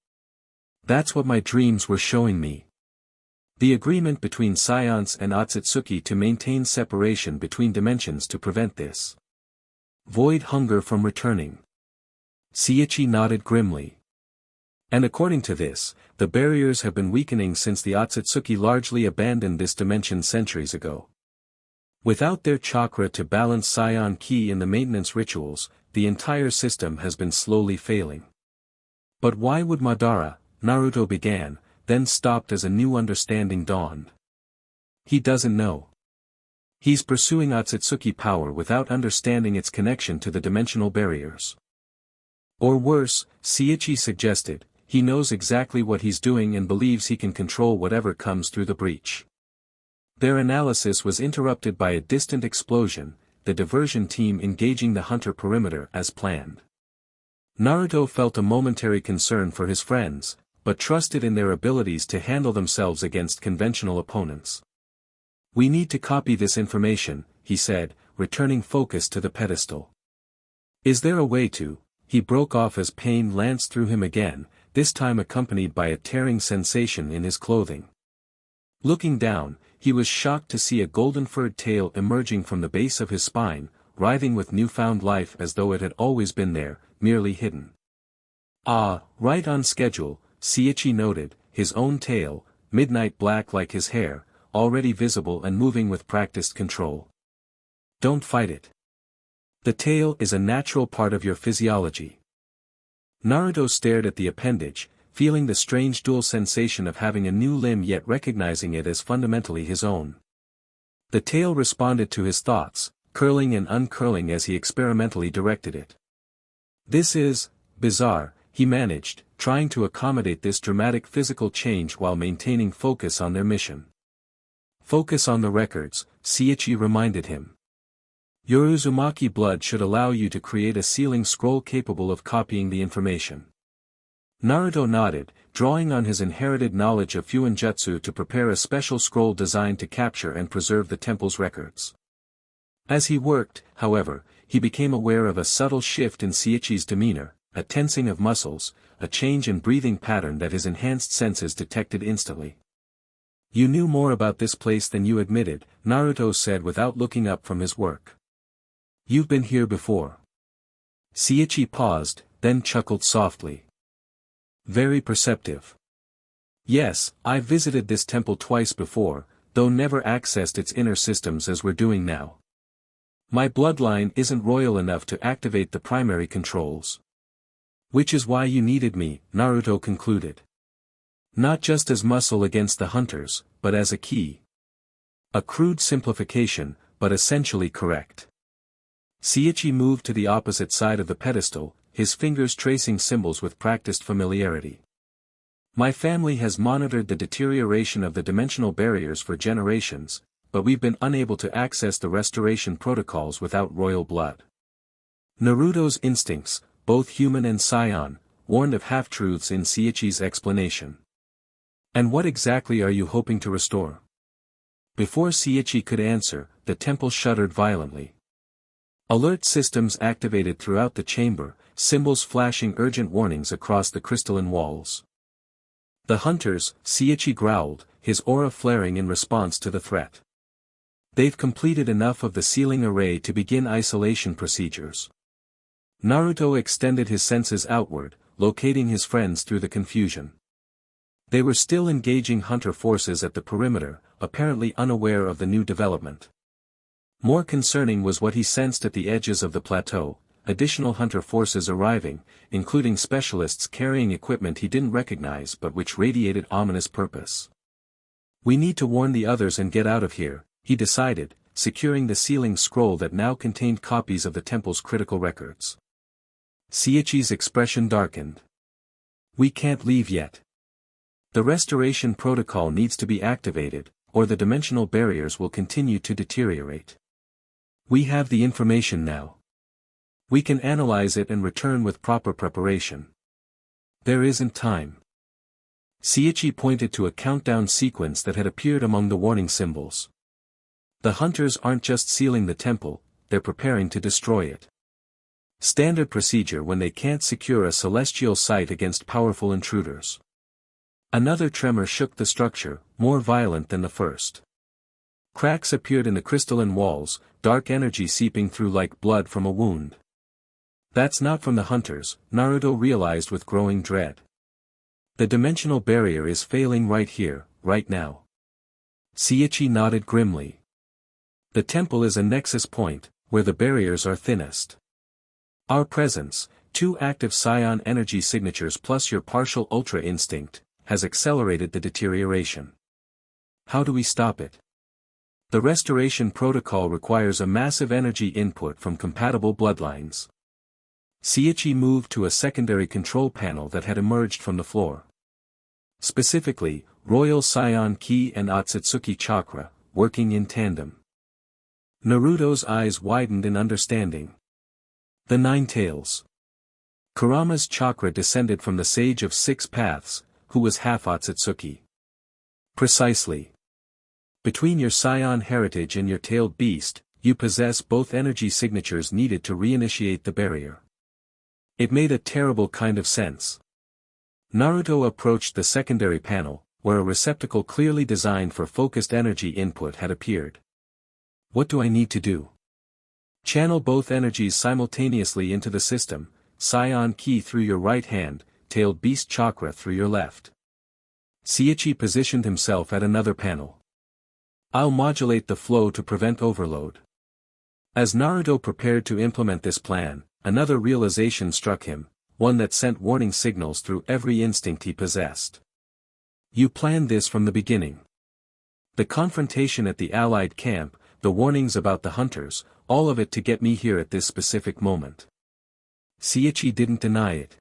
That's what my dreams were showing me. The agreement between Scions and Otsutsuki to maintain separation between dimensions to prevent this void hunger from returning. Sichi nodded grimly. And according to this, the barriers have been weakening since the Otsutsuki largely abandoned this dimension centuries ago. Without their chakra to balance Scion ki in the maintenance rituals, the entire system has been slowly failing. But why would Madara, Naruto began, then stopped as a new understanding dawned. He doesn't know. He's pursuing Otsutsuki power without understanding its connection to the dimensional barriers. Or worse, Sichi suggested, he knows exactly what he's doing and believes he can control whatever comes through the breach. Their analysis was interrupted by a distant explosion, the diversion team engaging the hunter perimeter as planned. Naruto felt a momentary concern for his friends, but trusted in their abilities to handle themselves against conventional opponents. "We need to copy this information," he said, returning focus to the pedestal. "Is there a way to?" He broke off as pain lanced through him again, this time accompanied by a tearing sensation in his clothing. Looking down, he was shocked to see a golden-furred tail emerging from the base of his spine, writhing with newfound life as though it had always been there, merely hidden. "Ah, right on schedule," Sichi noted, his own tail, midnight black like his hair, already visible and moving with practiced control. "Don't fight it. The tail is a natural part of your physiology." Naruto stared at the appendage, feeling the strange dual sensation of having a new limb yet recognizing it as fundamentally his own. The tail responded to his thoughts, curling and uncurling as he experimentally directed it. This is bizarre, he managed, trying to accommodate this dramatic physical change while maintaining focus on their mission. Focus on the records, Sichi reminded him. Your Uzumaki blood should allow you to create a sealing scroll capable of copying the information. Naruto nodded, drawing on his inherited knowledge of Fuinjutsu to prepare a special scroll designed to capture and preserve the temple's records. As he worked, however, he became aware of a subtle shift in Seichi's demeanor, a tensing of muscles, a change in breathing pattern that his enhanced senses detected instantly. You knew more about this place than you admitted, Naruto said without looking up from his work. You've been here before. Seichi paused, then chuckled softly. Very perceptive. Yes, I've visited this temple twice before, though never accessed its inner systems as we're doing now. My bloodline isn't royal enough to activate the primary controls. Which is why you needed me, Naruto concluded. Not just as muscle against the hunters, but as a key. A crude simplification, but essentially correct. Seichi moved to the opposite side of the pedestal, his fingers tracing symbols with practiced familiarity. My family has monitored the deterioration of the dimensional barriers for generations, but we've been unable to access the restoration protocols without royal blood. Naruto's instincts, both human and scion, warned of half-truths in Seichi's explanation. And what exactly are you hoping to restore? Before Seichi could answer, the temple shuddered violently. Alert systems activated throughout the chamber, symbols flashing urgent warnings across the crystalline walls. The hunters, Seichi growled, his aura flaring in response to the threat. They've completed enough of the sealing array to begin isolation procedures. Naruto extended his senses outward, locating his friends through the confusion. They were still engaging hunter forces at the perimeter, apparently unaware of the new development. More concerning was what he sensed at the edges of the plateau, additional hunter forces arriving, including specialists carrying equipment he didn't recognize but which radiated ominous purpose. We need to warn the others and get out of here, he decided, securing the sealing scroll that now contained copies of the temple's critical records. Seichi's expression darkened. We can't leave yet. The restoration protocol needs to be activated, or the dimensional barriers will continue to deteriorate. We have the information now. We can analyze it and return with proper preparation. There isn't time. Seichi pointed to a countdown sequence that had appeared among the warning symbols. The hunters aren't just sealing the temple, they're preparing to destroy it. Standard procedure when they can't secure a celestial site against powerful intruders. Another tremor shook the structure, more violent than the first. Cracks appeared in the crystalline walls, dark energy seeping through like blood from a wound. That's not from the hunters, Naruto realized with growing dread. The dimensional barrier is failing right here, right now. Seichi nodded grimly. The temple is a nexus point, where the barriers are thinnest. Our presence, 2 active scion energy signatures plus your partial ultra instinct, has accelerated the deterioration. How do we stop it? The restoration protocol requires a massive energy input from compatible bloodlines. Seichi moved to a secondary control panel that had emerged from the floor. Specifically, Royal Scion Ki and Otsutsuki Chakra, working in tandem. Naruto's eyes widened in understanding. The 9 tails. Kurama's chakra descended from the Sage of 6 Paths, who was half Otsutsuki. Precisely. Between your scion heritage and your tailed beast, you possess both energy signatures needed to reinitiate the barrier. It made a terrible kind of sense. Naruto approached the secondary panel, where a receptacle clearly designed for focused energy input had appeared. What do I need to do? Channel both energies simultaneously into the system, Scion Ki through your right hand, tailed beast chakra through your left. Seichi positioned himself at another panel. I'll modulate the flow to prevent overload. As Naruto prepared to implement this plan, another realization struck him, one that sent warning signals through every instinct he possessed. You planned this from the beginning. The confrontation at the Allied camp, the warnings about the hunters, all of it to get me here at this specific moment. Sichi didn't deny it.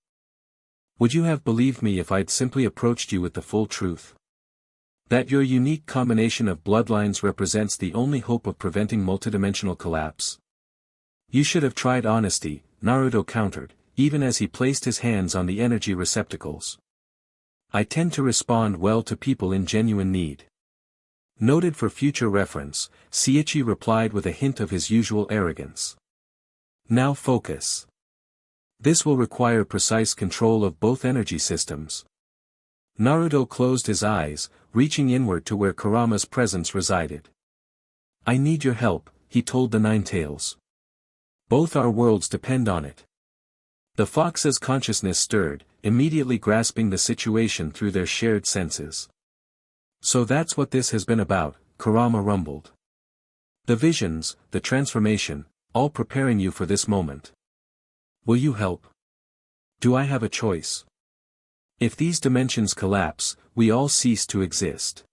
Would you have believed me if I'd simply approached you with the full truth? That your unique combination of bloodlines represents the only hope of preventing multidimensional collapse? You should have tried honesty, Naruto countered, even as he placed his hands on the energy receptacles. I tend to respond well to people in genuine need. Noted for future reference, Sichi replied with a hint of his usual arrogance. Now focus. This will require precise control of both energy systems. Naruto closed his eyes, reaching inward to where Kurama's presence resided. I need your help, he told the Nine Tails. Both our worlds depend on it. The fox's consciousness stirred, immediately grasping the situation through their shared senses. So that's what this has been about, Kurama rumbled. The visions, the transformation, all preparing you for this moment. Will you help? Do I have a choice? If these dimensions collapse, we all cease to exist.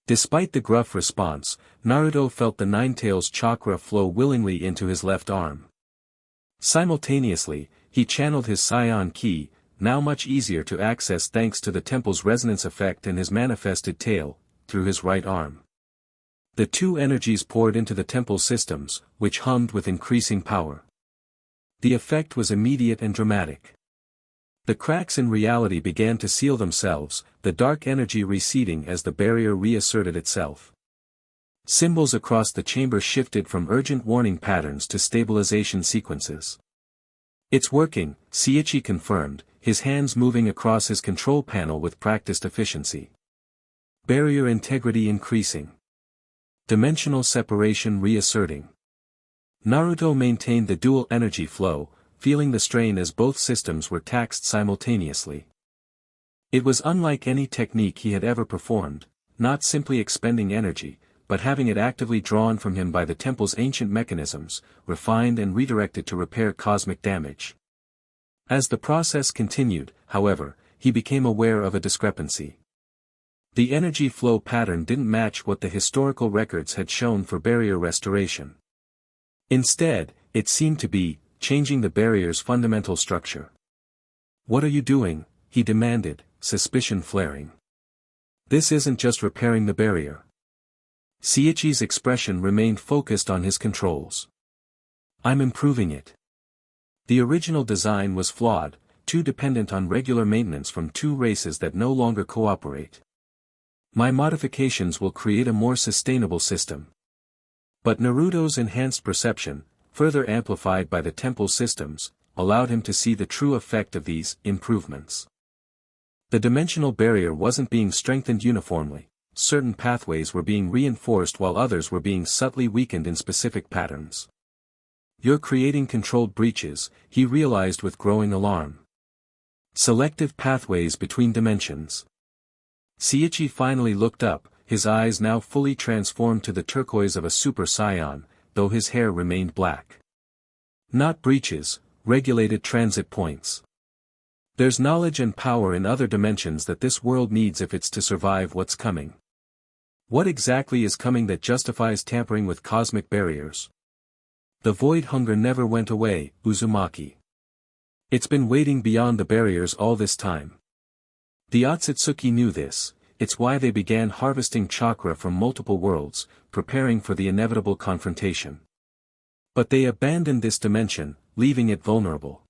Despite the gruff response, Naruto felt the Ninetales chakra flow willingly into his left arm. Simultaneously, he channeled his scion ki, now much easier to access thanks to the temple's resonance effect and his manifested tail, through his right arm. The two energies poured into the temple systems, which hummed with increasing power. The effect was immediate and dramatic. The cracks in reality began to seal themselves, the dark energy receding as the barrier reasserted itself. Symbols across the chamber shifted from urgent warning patterns to stabilization sequences. It's working, Sichi confirmed, his hands moving across his control panel with practiced efficiency. Barrier integrity increasing. Dimensional separation reasserting. Naruto maintained the dual energy flow, feeling the strain as both systems were taxed simultaneously. It was unlike any technique he had ever performed, not simply expending energy, but having it actively drawn from him by the temple's ancient mechanisms, refined and redirected to repair cosmic damage. As the process continued, however, he became aware of a discrepancy. The energy flow pattern didn't match what the historical records had shown for barrier restoration. Instead, it seemed to be changing the barrier's fundamental structure. What are you doing? He demanded, suspicion flaring. This isn't just repairing the barrier. Sichi's expression remained focused on his controls. I'm improving it. The original design was flawed, too dependent on regular maintenance from two races that no longer cooperate. My modifications will create a more sustainable system. But Naruto's enhanced perception, further amplified by the temple systems, allowed him to see the true effect of these improvements. The dimensional barrier wasn't being strengthened uniformly, certain pathways were being reinforced while others were being subtly weakened in specific patterns. You're creating controlled breaches, he realized with growing alarm. Selective pathways between dimensions. Sichi finally looked up, his eyes now fully transformed to the turquoise of a super scion, though his hair remained black. Not breaches, regulated transit points. There's knowledge and power in other dimensions that this world needs if it's to survive what's coming. What exactly is coming that justifies tampering with cosmic barriers? The void hunger never went away, Uzumaki. It's been waiting beyond the barriers all this time. The Otsutsuki knew this, it's why they began harvesting chakra from multiple worlds, preparing for the inevitable confrontation. But they abandoned this dimension, leaving it vulnerable.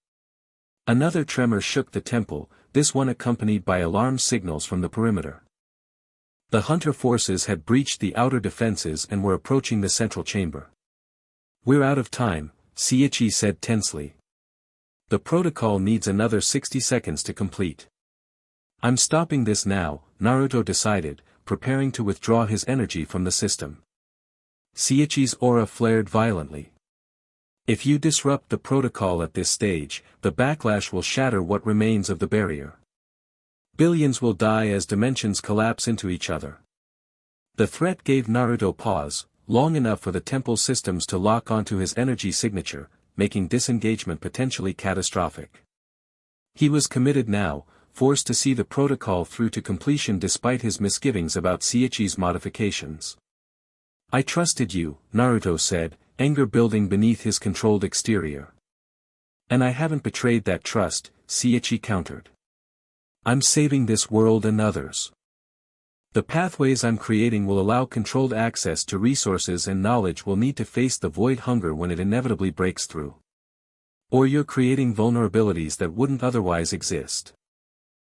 Another tremor shook the temple, this one accompanied by alarm signals from the perimeter. The hunter forces had breached the outer defenses and were approaching the central chamber. We're out of time, Sichi said tensely. The protocol needs another 60 seconds to complete. I'm stopping this now, Naruto decided, preparing to withdraw his energy from the system. Sichi's aura flared violently. If you disrupt the protocol at this stage, the backlash will shatter what remains of the barrier. Billions will die as dimensions collapse into each other. The threat gave Naruto pause, long enough for the temple systems to lock onto his energy signature, making disengagement potentially catastrophic. He was committed now, forced to see the protocol through to completion despite his misgivings about Sichi's modifications. I trusted you, Naruto said, anger building beneath his controlled exterior. "And I haven't betrayed that trust," Sichi countered. "I'm saving this world and others. The pathways I'm creating will allow controlled access to resources, and knowledge will need to face the void hunger when it inevitably breaks through. Or you're creating vulnerabilities that wouldn't otherwise exist."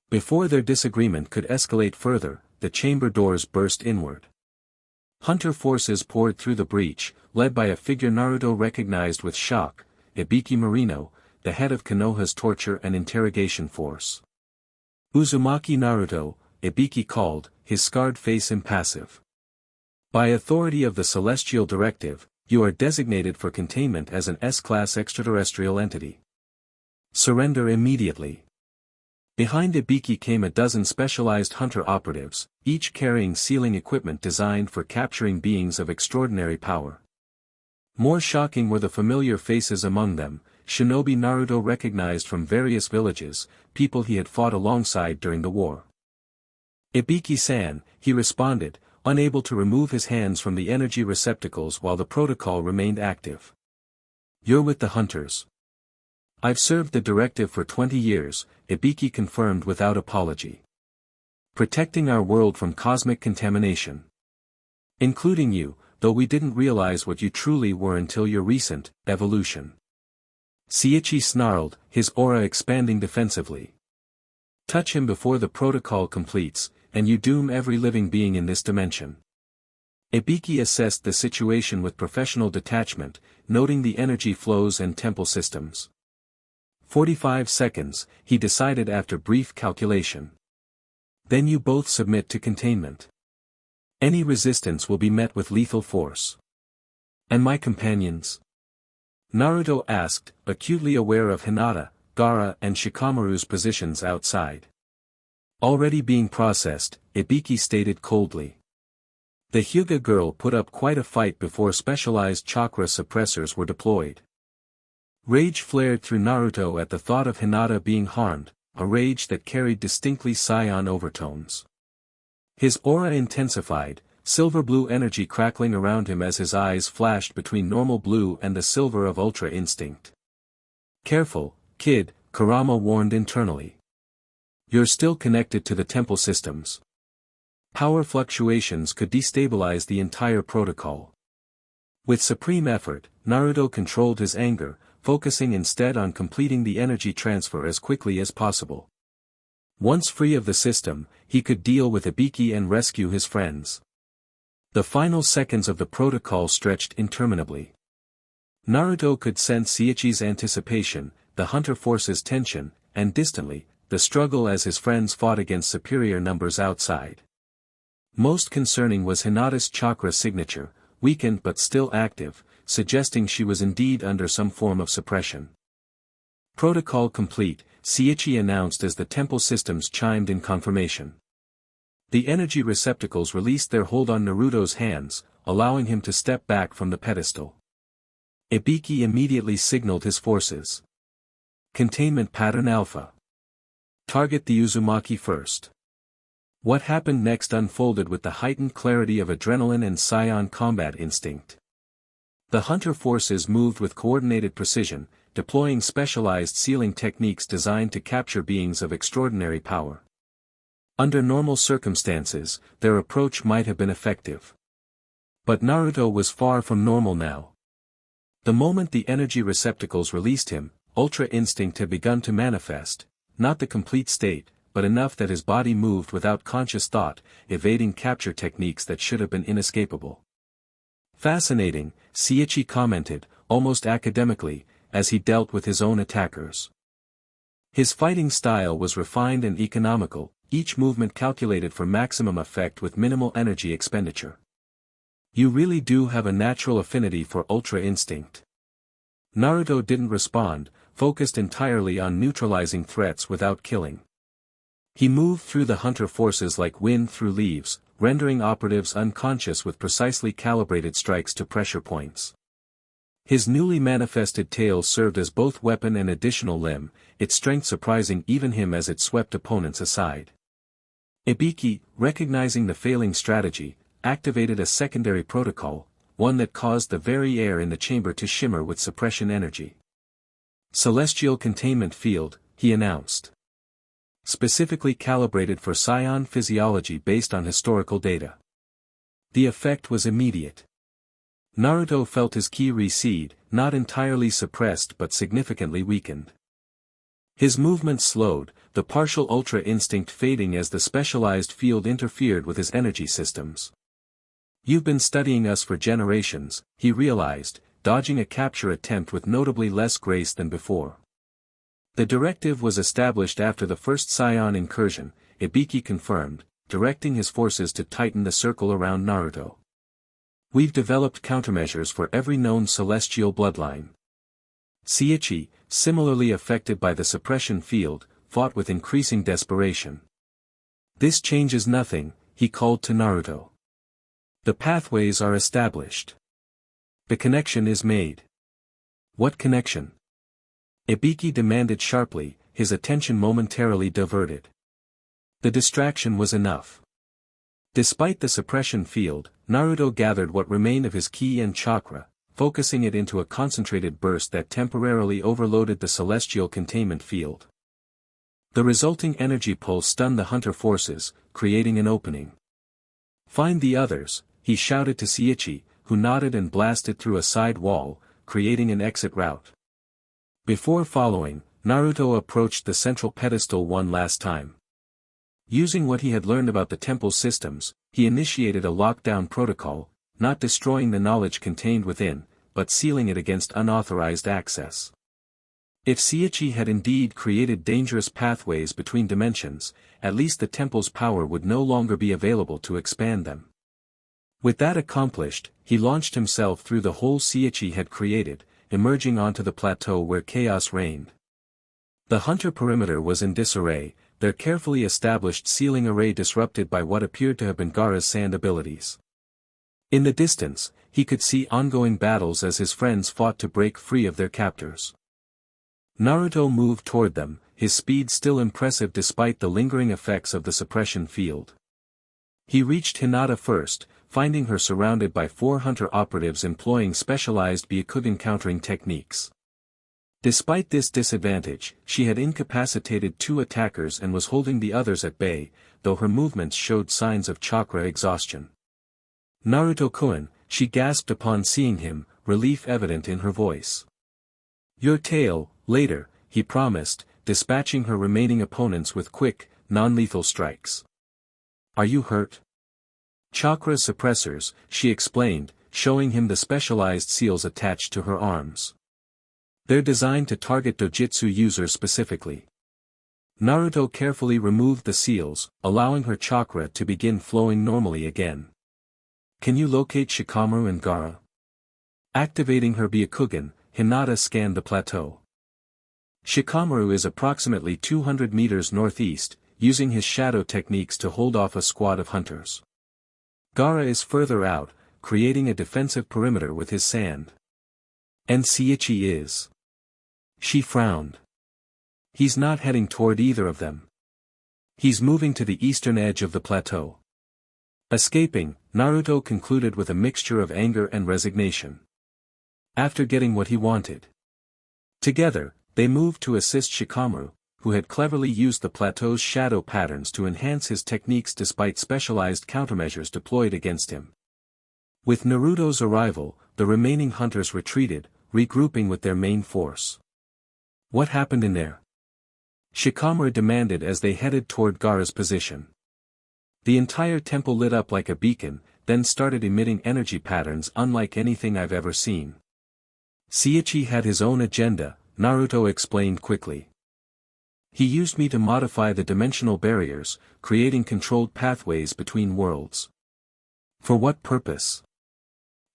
Before their disagreement could escalate further, the chamber doors burst inward. Hunter forces poured through the breach, led by a figure Naruto recognized with shock, Ibiki Marino, the head of Konoha's torture and interrogation force. "Uzumaki Naruto," Ibiki called, his scarred face impassive. "By authority of the Celestial Directive, you are designated for containment as an S-class extraterrestrial entity. Surrender immediately." Behind Ibiki came a dozen specialized hunter operatives, each carrying sealing equipment designed for capturing beings of extraordinary power. More shocking were the familiar faces among them, shinobi Naruto recognized from various villages, people he had fought alongside during the war. "Ibiki-san," he responded, unable to remove his hands from the energy receptacles while the protocol remained active. "You're with the hunters." "I've served the directive for 20 years, Ibiki confirmed without apology. "Protecting our world from cosmic contamination. Including you, though we didn't realize what you truly were until your recent evolution." Sichi snarled, his aura expanding defensively. "Touch him before the protocol completes, and you doom every living being in this dimension." Ibiki assessed the situation with professional detachment, noting the energy flows and temple systems. 45 seconds, he decided after brief calculation. "Then you both submit to containment. Any resistance will be met with lethal force." "And my companions?" Naruto asked, acutely aware of Hinata, Gaara and Shikamaru's positions outside. "Already being processed," Ibiki stated coldly. The Hyuga girl put up quite a fight before specialized chakra suppressors were deployed. Rage flared through Naruto at the thought of Hinata being harmed, a rage that carried distinctly scion overtones. His aura intensified, silver blue energy crackling around him as his eyes flashed between normal blue and the silver of ultra instinct. "Careful, kid," Kurama warned internally. "You're still connected to the temple systems. Power fluctuations could destabilize the entire protocol." With supreme effort, Naruto controlled his anger, focusing instead on completing the energy transfer as quickly as possible. Once free of the system, he could deal with Ibiki and rescue his friends. The final seconds of the protocol stretched interminably. Naruto could sense Sichi's anticipation, the hunter force's tension, and distantly, the struggle as his friends fought against superior numbers outside. Most concerning was Hinata's chakra signature, weakened but still active, suggesting she was indeed under some form of suppression. "Protocol complete," Sichi announced as the temple systems chimed in confirmation. The energy receptacles released their hold on Naruto's hands, allowing him to step back from the pedestal. Ibiki immediately signaled his forces. "Containment pattern Alpha. Target the Uzumaki first." What happened next unfolded with the heightened clarity of adrenaline and scion combat instinct. The hunter forces moved with coordinated precision, deploying specialized sealing techniques designed to capture beings of extraordinary power. Under normal circumstances, their approach might have been effective. But Naruto was far from normal now. The moment the energy receptacles released him, ultra instinct had begun to manifest, not the complete state, but enough that his body moved without conscious thought, evading capture techniques that should have been inescapable. "Fascinating," Sichi commented, almost academically, as he dealt with his own attackers. His fighting style was refined and economical, each movement calculated for maximum effect with minimal energy expenditure. "You really do have a natural affinity for ultra instinct." Naruto didn't respond, focused entirely on neutralizing threats without killing. He moved through the hunter forces like wind through leaves, rendering operatives unconscious with precisely calibrated strikes to pressure points. His newly manifested tail served as both weapon and additional limb, its strength surprising even him as it swept opponents aside. Ibiki, recognizing the failing strategy, activated a secondary protocol, one that caused the very air in the chamber to shimmer with suppression energy. Celestial containment field, he announced. Specifically calibrated for scion physiology based on historical data. The effect was immediate. Naruto felt his ki recede, not entirely suppressed but significantly weakened. His movements slowed, the partial ultra instinct fading as the specialized field interfered with his energy systems. You've been studying us for generations, he realized, dodging a capture attempt with notably less grace than before. The directive was established after the first Scion incursion, Ibiki confirmed, directing his forces to tighten the circle around Naruto. We've developed countermeasures for every known celestial bloodline. Sichi, similarly affected by the suppression field, fought with increasing desperation. This changes nothing, he called to Naruto. The pathways are established. The connection is made. What connection? Ibiki demanded sharply, his attention momentarily diverted. The distraction was enough. Despite the suppression field, Naruto gathered what remained of his ki and chakra, focusing it into a concentrated burst that temporarily overloaded the celestial containment field. The resulting energy pulse stunned the hunter forces, creating an opening. Find the others, he shouted to Sichi, who nodded and blasted through a side wall, creating an exit route. Before following, Naruto approached the central pedestal one last time. Using what he had learned about the temple's systems, he initiated a lockdown protocol, not destroying the knowledge contained within, but sealing it against unauthorized access. If Sichi had indeed created dangerous pathways between dimensions, at least the temple's power would no longer be available to expand them. With that accomplished, he launched himself through the hole Sichi had created, emerging onto the plateau where chaos reigned. The hunter perimeter was in disarray, their carefully established sealing array disrupted by what appeared to have been Gaara's sand abilities. In the distance, he could see ongoing battles as his friends fought to break free of their captors. Naruto moved toward them, his speed still impressive despite the lingering effects of the suppression field. He reached Hinata first, finding her surrounded by 4 hunter operatives employing specialized Byakugan countering techniques. Despite this disadvantage, she had incapacitated 2 attackers and was holding the others at bay, though her movements showed signs of chakra exhaustion. Naruto-kun, she gasped upon seeing him, relief evident in her voice. Your tail, later, he promised, dispatching her remaining opponents with quick, non-lethal strikes. Are you hurt? Chakra suppressors, she explained, showing him the specialized seals attached to her arms. They're designed to target dojutsu users specifically. Naruto carefully removed the seals, allowing her chakra to begin flowing normally again. Can you locate Shikamaru and Gaara? Activating her Byakugan, Hinata scanned the plateau. Shikamaru is approximately 200 meters northeast, using his shadow techniques to hold off a squad of hunters. Gaara is further out, creating a defensive perimeter with his sand. And Sichi is. She frowned. He's not heading toward either of them. He's moving to the eastern edge of the plateau. Escaping, Naruto concluded with a mixture of anger and resignation. After getting what he wanted. Together, they moved to assist Shikamaru, who had cleverly used the plateau's shadow patterns to enhance his techniques despite specialized countermeasures deployed against him. With Naruto's arrival, the remaining hunters retreated, regrouping with their main force. What happened in there? Shikamaru demanded as they headed toward Gaara's position. The entire temple lit up like a beacon, then started emitting energy patterns unlike anything I've ever seen. Sichi had his own agenda, Naruto explained quickly. He used me to modify the dimensional barriers, creating controlled pathways between worlds. For what purpose?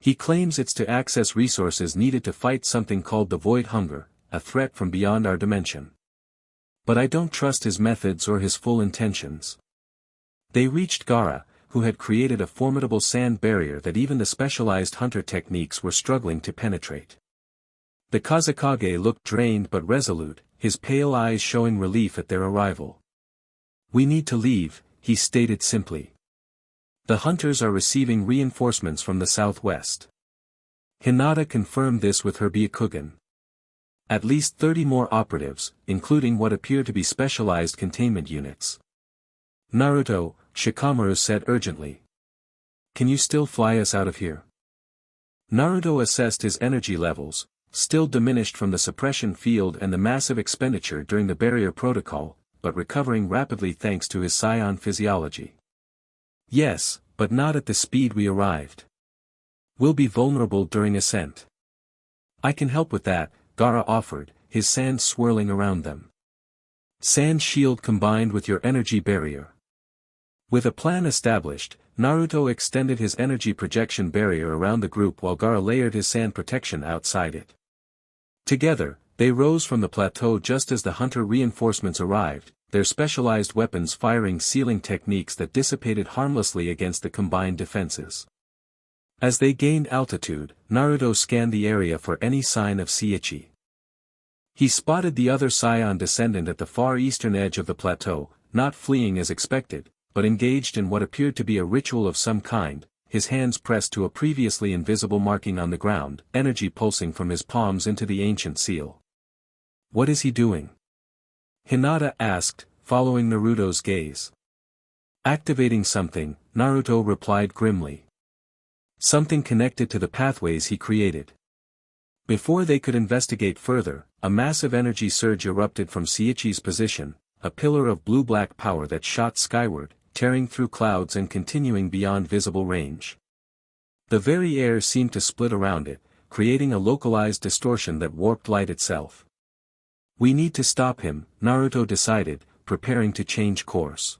He claims it's to access resources needed to fight something called the Void Hunger, a threat from beyond our dimension. But I don't trust his methods or his full intentions. They reached Gaara, who had created a formidable sand barrier that even the specialized hunter techniques were struggling to penetrate. The Kazekage looked drained but resolute, his pale eyes showing relief at their arrival. We need to leave, he stated simply. The hunters are receiving reinforcements from the southwest. Hinata confirmed this with her Byakugan. At least 30 more operatives, including what appear to be specialized containment units. Naruto, Shikamaru said urgently. Can you still fly us out of here? Naruto assessed his energy levels, still diminished from the suppression field and the massive expenditure during the barrier protocol, but recovering rapidly thanks to his scion physiology. Yes, but not at the speed we arrived. We'll be vulnerable during ascent. I can help with that, Gaara offered, his sand swirling around them. Sand shield combined with your energy barrier. With a plan established, Naruto extended his energy projection barrier around the group while Gaara layered his sand protection outside it. Together, they rose from the plateau just as the hunter reinforcements arrived, their specialized weapons firing sealing techniques that dissipated harmlessly against the combined defenses. As they gained altitude, Naruto scanned the area for any sign of Sichi. He spotted the other scion descendant at the far eastern edge of the plateau, not fleeing as expected, but engaged in what appeared to be a ritual of some kind, his hands pressed to a previously invisible marking on the ground, energy pulsing from his palms into the ancient seal. What is he doing? Hinata asked, following Naruto's gaze. Activating something, Naruto replied grimly. Something connected to the pathways he created. Before they could investigate further, a massive energy surge erupted from Sichi's position, a pillar of blue-black power that shot skyward, tearing through clouds and continuing beyond visible range. The very air seemed to split around it, creating a localized distortion that warped light itself. We need to stop him, Naruto decided, preparing to change course.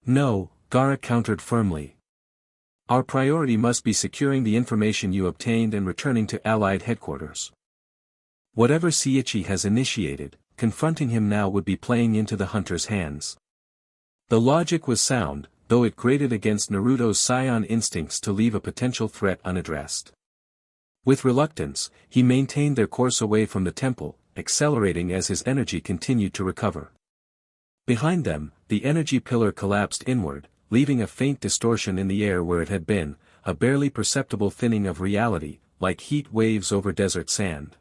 No, Gaara countered firmly. Our priority must be securing the information you obtained and returning to Allied headquarters. Whatever Sichi has initiated, confronting him now would be playing into the hunter's hands. The logic was sound, though it grated against Naruto's scion instincts to leave a potential threat unaddressed. With reluctance, he maintained their course away from the temple, accelerating as his energy continued to recover. Behind them, the energy pillar collapsed inward, leaving a faint distortion in the air where it had been, a barely perceptible thinning of reality, like heat waves over desert sand.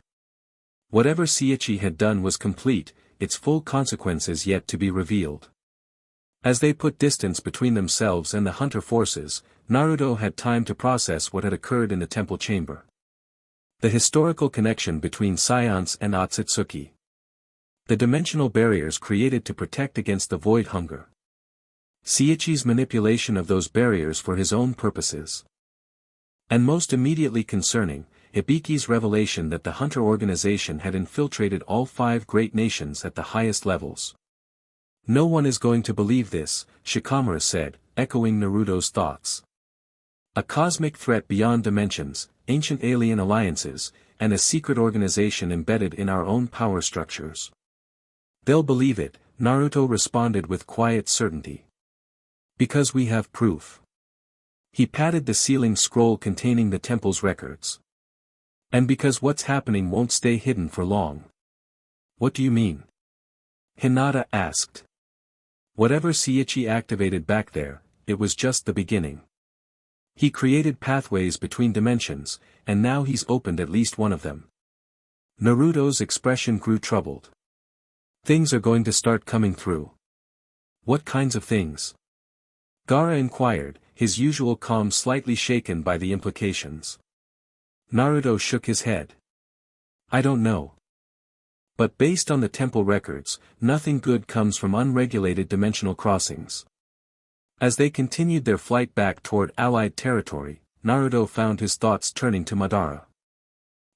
Whatever Sichi had done was complete, its full consequences yet to be revealed. As they put distance between themselves and the hunter forces, Naruto had time to process what had occurred in the temple chamber. The historical connection between scions and Otsutsuki. The dimensional barriers created to protect against the void hunger. Sichi's manipulation of those barriers for his own purposes. And most immediately concerning, Hibiki's revelation that the hunter organization had infiltrated all 5 great nations at the highest levels. No one is going to believe this, Shikamaru said, echoing Naruto's thoughts. A cosmic threat beyond dimensions, ancient alien alliances, and a secret organization embedded in our own power structures. They'll believe it, Naruto responded with quiet certainty. Because we have proof. He patted the sealing scroll containing the temple's records. And because what's happening won't stay hidden for long. What do you mean? Hinata asked. Whatever Sichi activated back there, it was just the beginning. He created pathways between dimensions, and now he's opened at least one of them. Naruto's expression grew troubled. Things are going to start coming through. What kinds of things? Gaara inquired, his usual calm slightly shaken by the implications. Naruto shook his head. I don't know. But based on the temple records, nothing good comes from unregulated dimensional crossings. As they continued their flight back toward Allied territory, Naruto found his thoughts turning to Madara.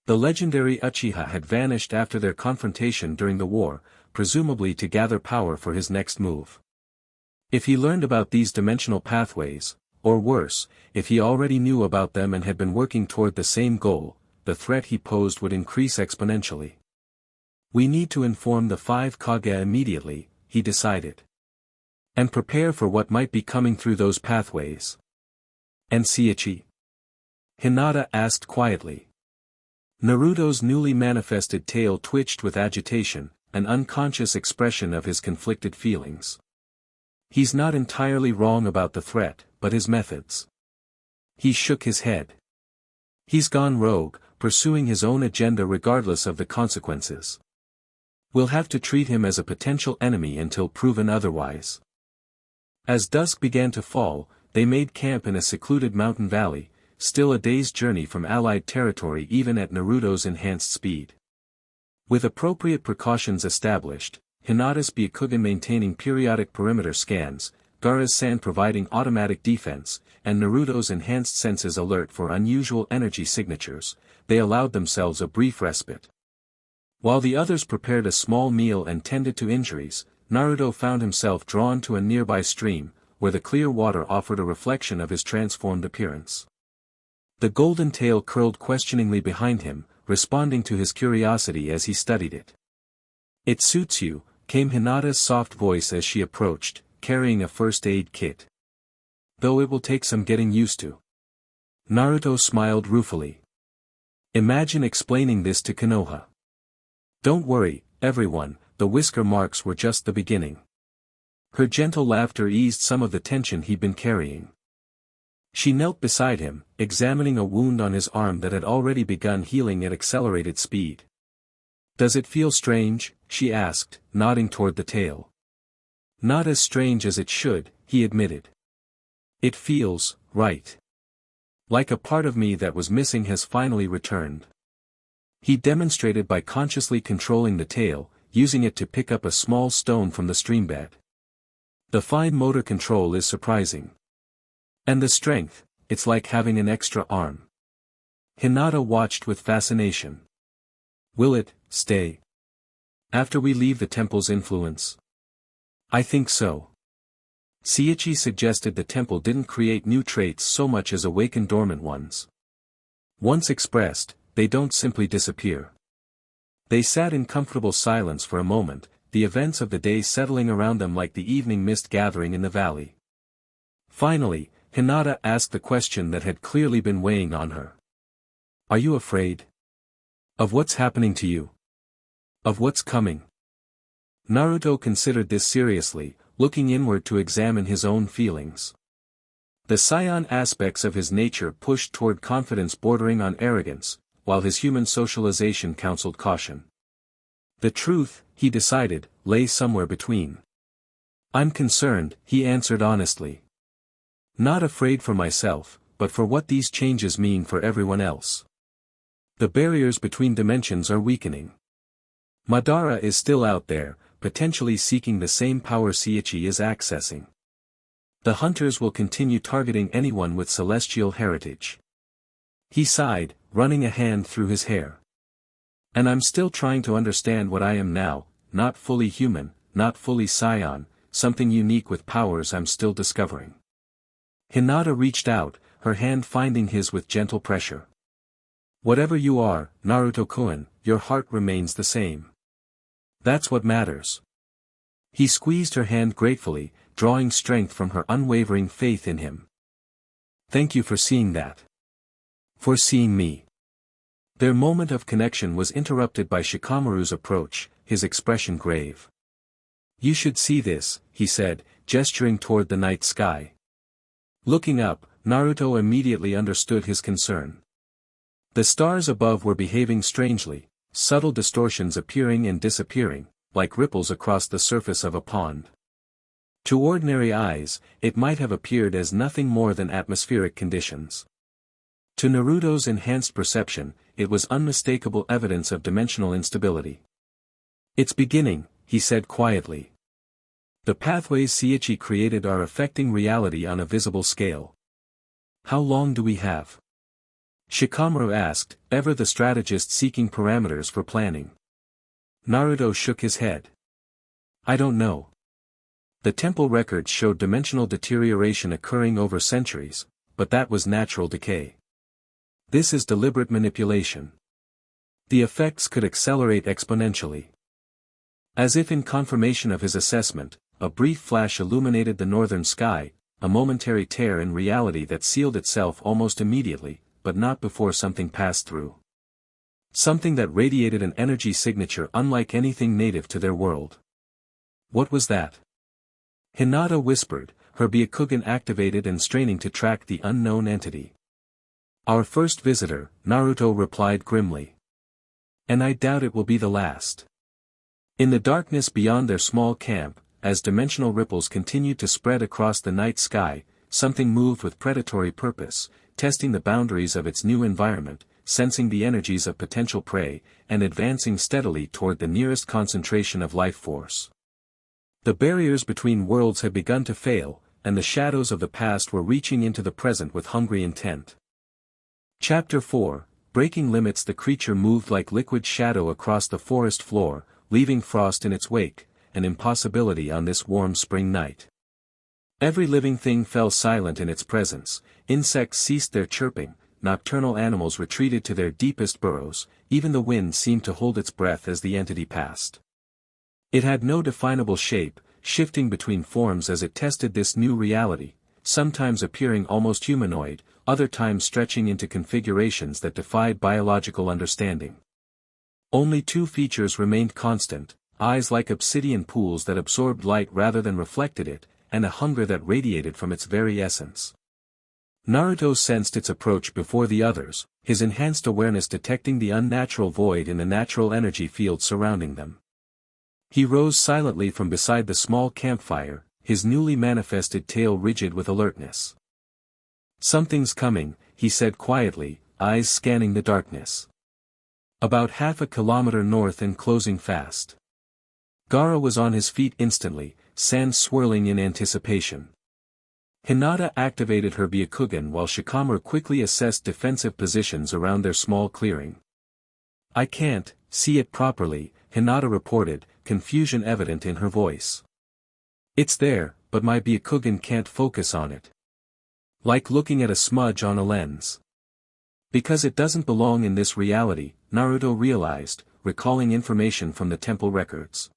The legendary Uchiha had vanished after their confrontation during the war, presumably to gather power for his next move. If he learned about these dimensional pathways, or worse, if he already knew about them and had been working toward the same goal, the threat he posed would increase exponentially. We need to inform the 5 Kage immediately, he decided. And prepare for what might be coming through those pathways. And Sichi? Hinata asked quietly. Naruto's newly manifested tail twitched with agitation, an unconscious expression of his conflicted feelings. He's not entirely wrong about the threat, but his methods. He shook his head. He's gone rogue, pursuing his own agenda regardless of the consequences. We'll have to treat him as a potential enemy until proven otherwise. As dusk began to fall, they made camp in a secluded mountain valley, still a day's journey from Allied territory even at Naruto's enhanced speed. With appropriate precautions established, Hinata's Byakugan maintaining periodic perimeter scans, Gaara's-san providing automatic defense, and Naruto's enhanced senses alert for unusual energy signatures, they allowed themselves a brief respite. While the others prepared a small meal and tended to injuries, Naruto found himself drawn to a nearby stream, where the clear water offered a reflection of his transformed appearance. The golden tail curled questioningly behind him, responding to his curiosity as he studied it. "It suits you," came Hinata's soft voice as she approached, carrying a first aid kit. "Though it will take some getting used to." Naruto smiled ruefully. Imagine explaining this to Konoha. "Don't worry, everyone, the whisker marks were just the beginning." Her gentle laughter eased some of the tension he'd been carrying. She knelt beside him, examining a wound on his arm that had already begun healing at accelerated speed. "Does it feel strange?" she asked, nodding toward the tail. "Not as strange as it should," he admitted. "It feels right. Like a part of me that was missing has finally returned." He demonstrated by consciously controlling the tail, using it to pick up a small stone from the streambed. "The fine motor control is surprising. And the strength, it's like having an extra arm." Hinata watched with fascination. "Will it stay after we leave the temple's influence?" "I think so." Sichi suggested the temple didn't create new traits so much as awaken dormant ones. Once expressed, they don't simply disappear. They sat in comfortable silence for a moment, the events of the day settling around them like the evening mist gathering in the valley. Finally, Hinata asked the question that had clearly been weighing on her. "Are you afraid? Of what's happening to you? Of what's coming?" Naruto considered this seriously, looking inward to examine his own feelings. The scion aspects of his nature pushed toward confidence bordering on arrogance, while his human socialization counseled caution. The truth, he decided, lay somewhere between. "I'm concerned," he answered honestly. "Not afraid for myself, but for what these changes mean for everyone else. The barriers between dimensions are weakening. Madara is still out there, potentially seeking the same power Sichi is accessing. The hunters will continue targeting anyone with celestial heritage." He sighed, running a hand through his hair. "And I'm still trying to understand what I am now, not fully human, not fully scion, something unique with powers I'm still discovering." Hinata reached out, her hand finding his with gentle pressure. "Whatever you are, Naruto-kun, your heart remains the same. That's what matters." He squeezed her hand gratefully, drawing strength from her unwavering faith in him. "Thank you for seeing that. For seeing me." Their moment of connection was interrupted by Shikamaru's approach, his expression grave. "You should see this," he said, gesturing toward the night sky. Looking up, Naruto immediately understood his concern. The stars above were behaving strangely, subtle distortions appearing and disappearing, like ripples across the surface of a pond. To ordinary eyes, it might have appeared as nothing more than atmospheric conditions. To Naruto's enhanced perception, it was unmistakable evidence of dimensional instability. "It's beginning," he said quietly. "The pathways Sichi created are affecting reality on a visible scale." "How long do we have?" Shikamaru asked, ever the strategist seeking parameters for planning. Naruto shook his head. "I don't know. The temple records showed dimensional deterioration occurring over centuries, but that was natural decay. This is deliberate manipulation. The effects could accelerate exponentially." As if in confirmation of his assessment, a brief flash illuminated the northern sky, a momentary tear in reality that sealed itself almost immediately, but not before something passed through. Something that radiated an energy signature unlike anything native to their world. "What was that?" Hinata whispered, her Byakugan activated and straining to track the unknown entity. Our first visitor, Naruto replied grimly. And I doubt it will be the last. In the darkness beyond their small camp, as dimensional ripples continued to spread across the night sky, something moved with predatory purpose, testing the boundaries of its new environment, sensing the energies of potential prey, and advancing steadily toward the nearest concentration of life force. The barriers between worlds had begun to fail, and the shadows of the past were reaching into the present with hungry intent. Chapter 4, Breaking Limits. The creature moved like liquid shadow across the forest floor, leaving frost in its wake, an impossibility on this warm spring night. Every living thing fell silent in its presence, insects ceased their chirping, nocturnal animals retreated to their deepest burrows, even the wind seemed to hold its breath as the entity passed. It had no definable shape, shifting between forms as it tested this new reality, sometimes appearing almost humanoid, other times stretching into configurations that defied biological understanding. Only two features remained constant: eyes like obsidian pools that absorbed light rather than reflected it, and a hunger that radiated from its very essence. Naruto sensed its approach before the others, his enhanced awareness detecting the unnatural void in the natural energy field surrounding them. He rose silently from beside the small campfire, his newly manifested tail rigid with alertness. Something's coming, he said quietly, eyes scanning the darkness. About half a kilometer north and closing fast. Gaara was on his feet instantly, sand swirling in anticipation. Hinata activated her Byakugan while Shikamaru quickly assessed defensive positions around their small clearing. I can't see it properly, Hinata reported, confusion evident in her voice. It's there, but my Byakugan can't focus on it. Like looking at a smudge on a lens. Because it doesn't belong in this reality, Naruto realized, recalling information from the temple records.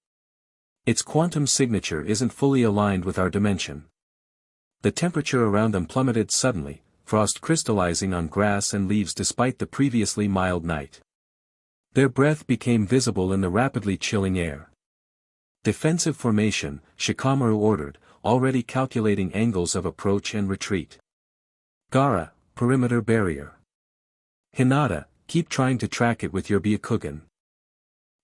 Its quantum signature isn't fully aligned with our dimension. The temperature around them plummeted suddenly, frost crystallizing on grass and leaves despite the previously mild night. Their breath became visible in the rapidly chilling air. Defensive formation, Shikamaru ordered, already calculating angles of approach and retreat. Gaara, perimeter barrier. Hinata, keep trying to track it with your Byakugan.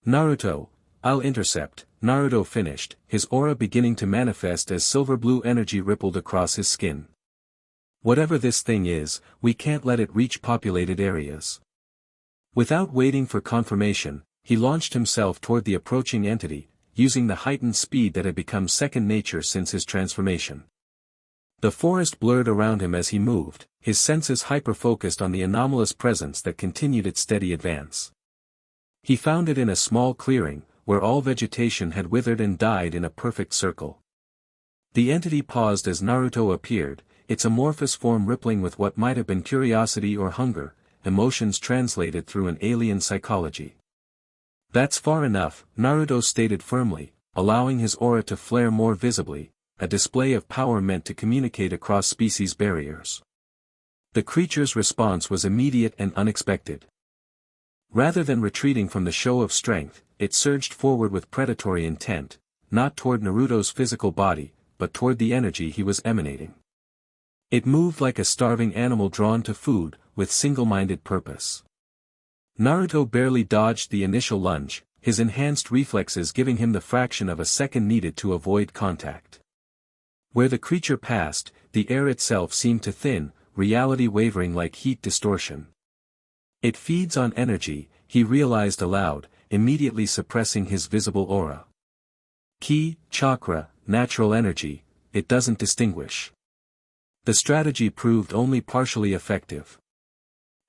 Naruto, I'll intercept. Naruto finished, his aura beginning to manifest as silver blue energy rippled across his skin. Whatever this thing is, we can't let it reach populated areas. Without waiting for confirmation, he launched himself toward the approaching entity, using the heightened speed that had become second nature since his transformation. The forest blurred around him as he moved, his senses hyper-focused on the anomalous presence that continued its steady advance. He found it in a small clearing, where all vegetation had withered and died in a perfect circle. The entity paused as Naruto appeared, its amorphous form rippling with what might have been curiosity or hunger, emotions translated through an alien psychology. That's far enough, Naruto stated firmly, allowing his aura to flare more visibly, a display of power meant to communicate across species barriers. The creature's response was immediate and unexpected. Rather than retreating from the show of strength, it surged forward with predatory intent, not toward Naruto's physical body, but toward the energy he was emanating. It moved like a starving animal drawn to food, with single-minded purpose. Naruto barely dodged the initial lunge, his enhanced reflexes giving him the fraction of a second needed to avoid contact. Where the creature passed, the air itself seemed to thin, reality wavering like heat distortion. It feeds on energy, he realized aloud, immediately suppressing his visible aura. Ki, chakra, natural energy, it doesn't distinguish. The strategy proved only partially effective.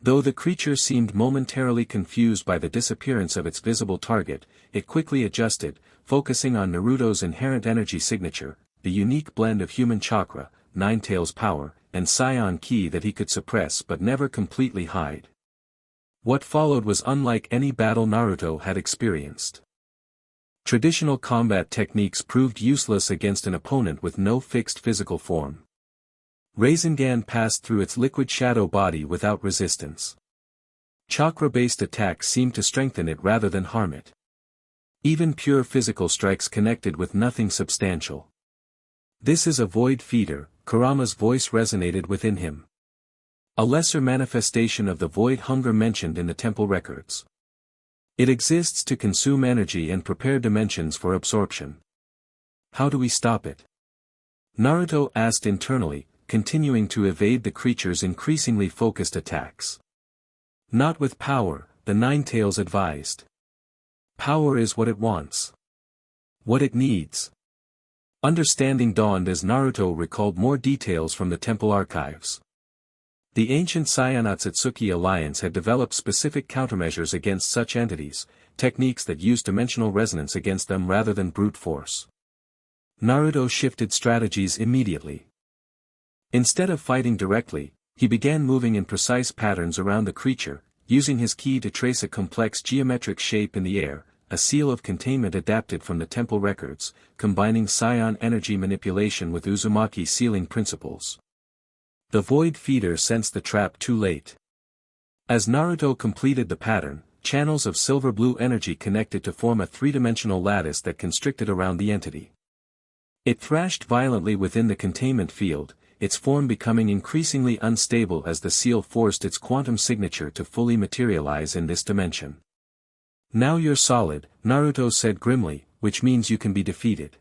Though the creature seemed momentarily confused by the disappearance of its visible target, it quickly adjusted, focusing on Naruto's inherent energy signature, the unique blend of human chakra, Nine-Tails power, and Scion ki that he could suppress but never completely hide. What followed was unlike any battle Naruto had experienced. Traditional combat techniques proved useless against an opponent with no fixed physical form. Rasengan passed through its liquid shadow body without resistance. Chakra-based attacks seemed to strengthen it rather than harm it. Even pure physical strikes connected with nothing substantial. This is a void feeder, Kurama's voice resonated within him. A lesser manifestation of the void hunger mentioned in the temple records. It exists to consume energy and prepare dimensions for absorption. How do we stop it? Naruto asked internally, continuing to evade the creature's increasingly focused attacks. Not with power, the Nine-Tails advised. Power is what it wants. What it needs. Understanding dawned as Naruto recalled more details from the temple archives. The ancient Saiyan Otsutsuki alliance had developed specific countermeasures against such entities, techniques that used dimensional resonance against them rather than brute force. Naruto shifted strategies immediately. Instead of fighting directly, he began moving in precise patterns around the creature, using his ki to trace a complex geometric shape in the air, a seal of containment adapted from the temple records, combining scion energy manipulation with Uzumaki sealing principles. The Void Feeder sensed the trap too late. As Naruto completed the pattern, channels of silver-blue energy connected to form a three-dimensional lattice that constricted around the entity. It thrashed violently within the containment field, its form becoming increasingly unstable as the seal forced its quantum signature to fully materialize in this dimension. Now you're solid, Naruto said grimly, which means you can be defeated.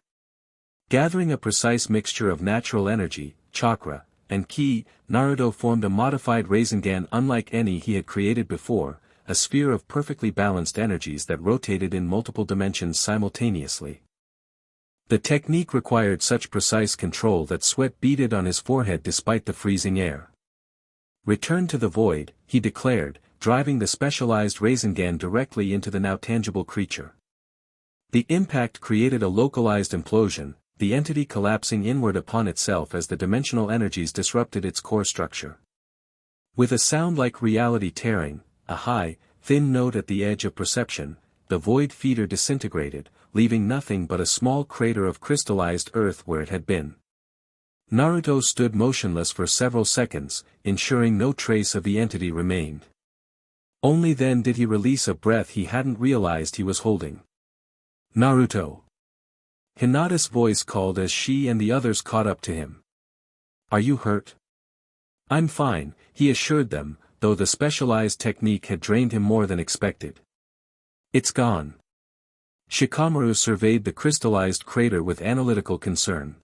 Gathering a precise mixture of natural energy, chakra, and ki, Naruto formed a modified Rasengan unlike any he had created before, a sphere of perfectly balanced energies that rotated in multiple dimensions simultaneously. The technique required such precise control that sweat beaded on his forehead despite the freezing air. Return to the void, he declared, driving the specialized Rasengan directly into the now tangible creature. The impact created a localized implosion, the entity collapsing inward upon itself as the dimensional energies disrupted its core structure. With a sound like reality tearing, a high, thin note at the edge of perception, the Void Feeder disintegrated, leaving nothing but a small crater of crystallized earth where it had been. Naruto stood motionless for several seconds, ensuring no trace of the entity remained. Only then did he release a breath he hadn't realized he was holding. Naruto. Hinata's voice called as she and the others caught up to him. Are you hurt? I'm fine, he assured them, though the specialized technique had drained him more than expected. It's gone. Shikamaru surveyed the crystallized crater with analytical concern.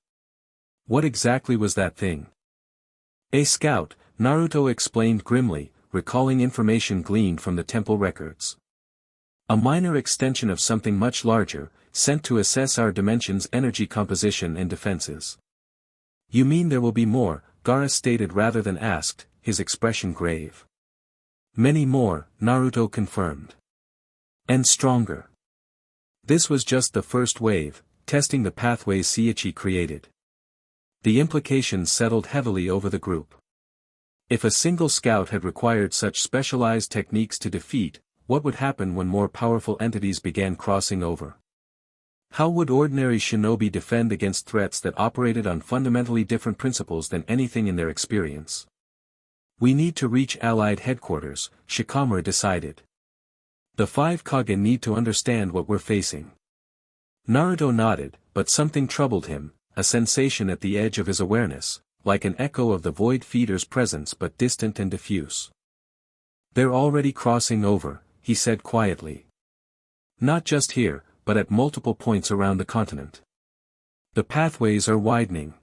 What exactly was that thing? A scout, Naruto explained grimly, recalling information gleaned from the temple records. A minor extension of something much larger, sent to assess our dimension's energy composition and defenses. You mean there will be more, Gaara stated rather than asked, his expression grave. Many more, Naruto confirmed. And stronger. This was just the first wave, testing the pathways Sichi created. The implications settled heavily over the group. If a single scout had required such specialized techniques to defeat, what would happen when more powerful entities began crossing over? How would ordinary shinobi defend against threats that operated on fundamentally different principles than anything in their experience? We need to reach Allied headquarters, Shikamaru decided. The 5 Kage need to understand what we're facing. Naruto nodded, but something troubled him, a sensation at the edge of his awareness, like an echo of the Void Feeder's presence but distant and diffuse. They're already crossing over, he said quietly. Not just here, but at multiple points around the continent. The pathways are widening.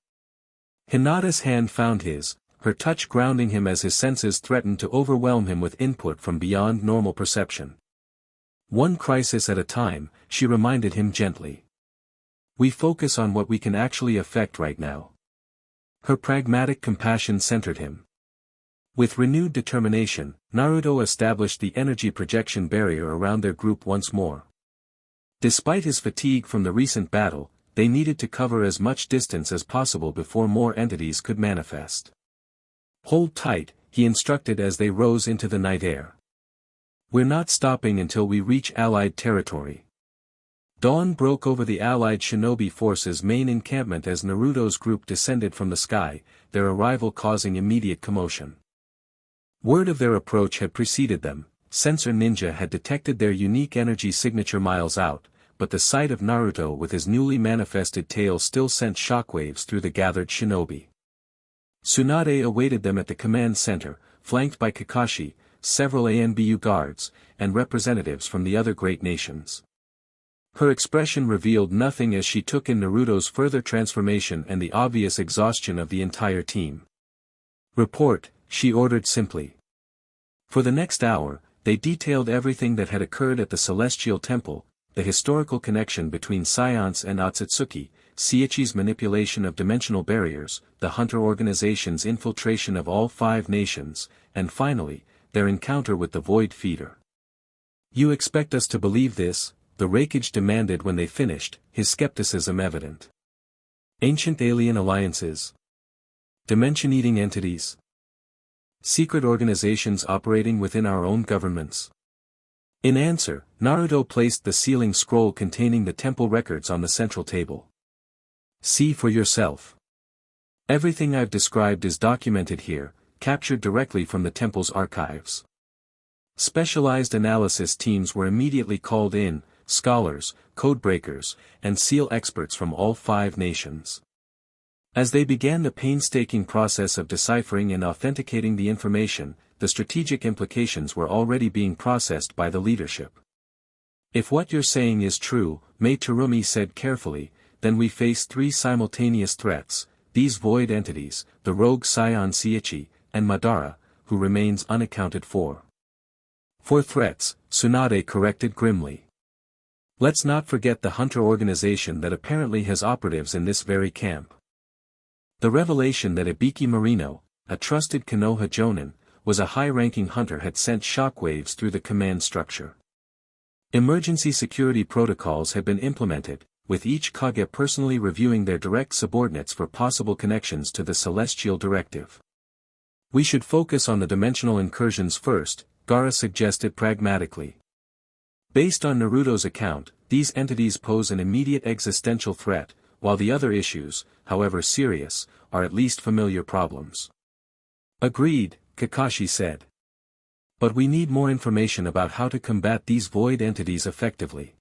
Hinata's hand found his, her touch grounding him as his senses threatened to overwhelm him with input from beyond normal perception. One crisis at a time, she reminded him gently. We focus on what we can actually affect right now. Her pragmatic compassion centered him. With renewed determination, Naruto established the energy projection barrier around their group once more. Despite his fatigue from the recent battle, they needed to cover as much distance as possible before more entities could manifest. Hold tight, he instructed as they rose into the night air. We're not stopping until we reach Allied territory. Dawn broke over the Allied shinobi forces' main encampment as Naruto's group descended from the sky, their arrival causing immediate commotion. Word of their approach had preceded them, Sensor Ninja had detected their unique energy signature miles out, but the sight of Naruto with his newly manifested tail still sent shockwaves through the gathered shinobi. Tsunade awaited them at the command center, flanked by Kakashi, several ANBU guards, and representatives from the other great nations. Her expression revealed nothing as she took in Naruto's further transformation and the obvious exhaustion of the entire team. "Report," she ordered simply. For the next hour, they detailed everything that had occurred at the Celestial Temple, the historical connection between Science and Otsutsuki, Sichi's manipulation of dimensional barriers, the Hunter organization's infiltration of all 5 nations, and finally, their encounter with the Void Feeder. "You expect us to believe this?" the Raikage demanded when they finished, his skepticism evident. "Ancient alien alliances? Dimension-eating entities? Secret organizations operating within our own governments?" In answer, Naruto placed the sealing scroll containing the temple records on the central table. "See for yourself. Everything I've described is documented here, captured directly from the temple's archives." Specialized analysis teams were immediately called in, scholars, codebreakers, and seal experts from all 5 nations. As they began the painstaking process of deciphering and authenticating the information, the strategic implications were already being processed by the leadership. "If what you're saying is true," Mai Terumi said carefully, "then we face 3 simultaneous threats, these void entities, the rogue scion Sichi, and Madara, who remains unaccounted for." "4 threats," Tsunade corrected grimly. "Let's not forget the Hunter organization that apparently has operatives in this very camp." The revelation that Ibiki Marino, a trusted Konoha Jonin, was a high-ranking hunter had sent shockwaves through the command structure. Emergency security protocols had been implemented, with each Kage personally reviewing their direct subordinates for possible connections to the Celestial Directive. "We should focus on the dimensional incursions first," Gaara suggested pragmatically. Based on Naruto's account, these entities pose an immediate existential threat, while the other issues, however serious, are at least familiar problems. "Agreed," Kakashi said. "But we need more information about how to combat these void entities effectively."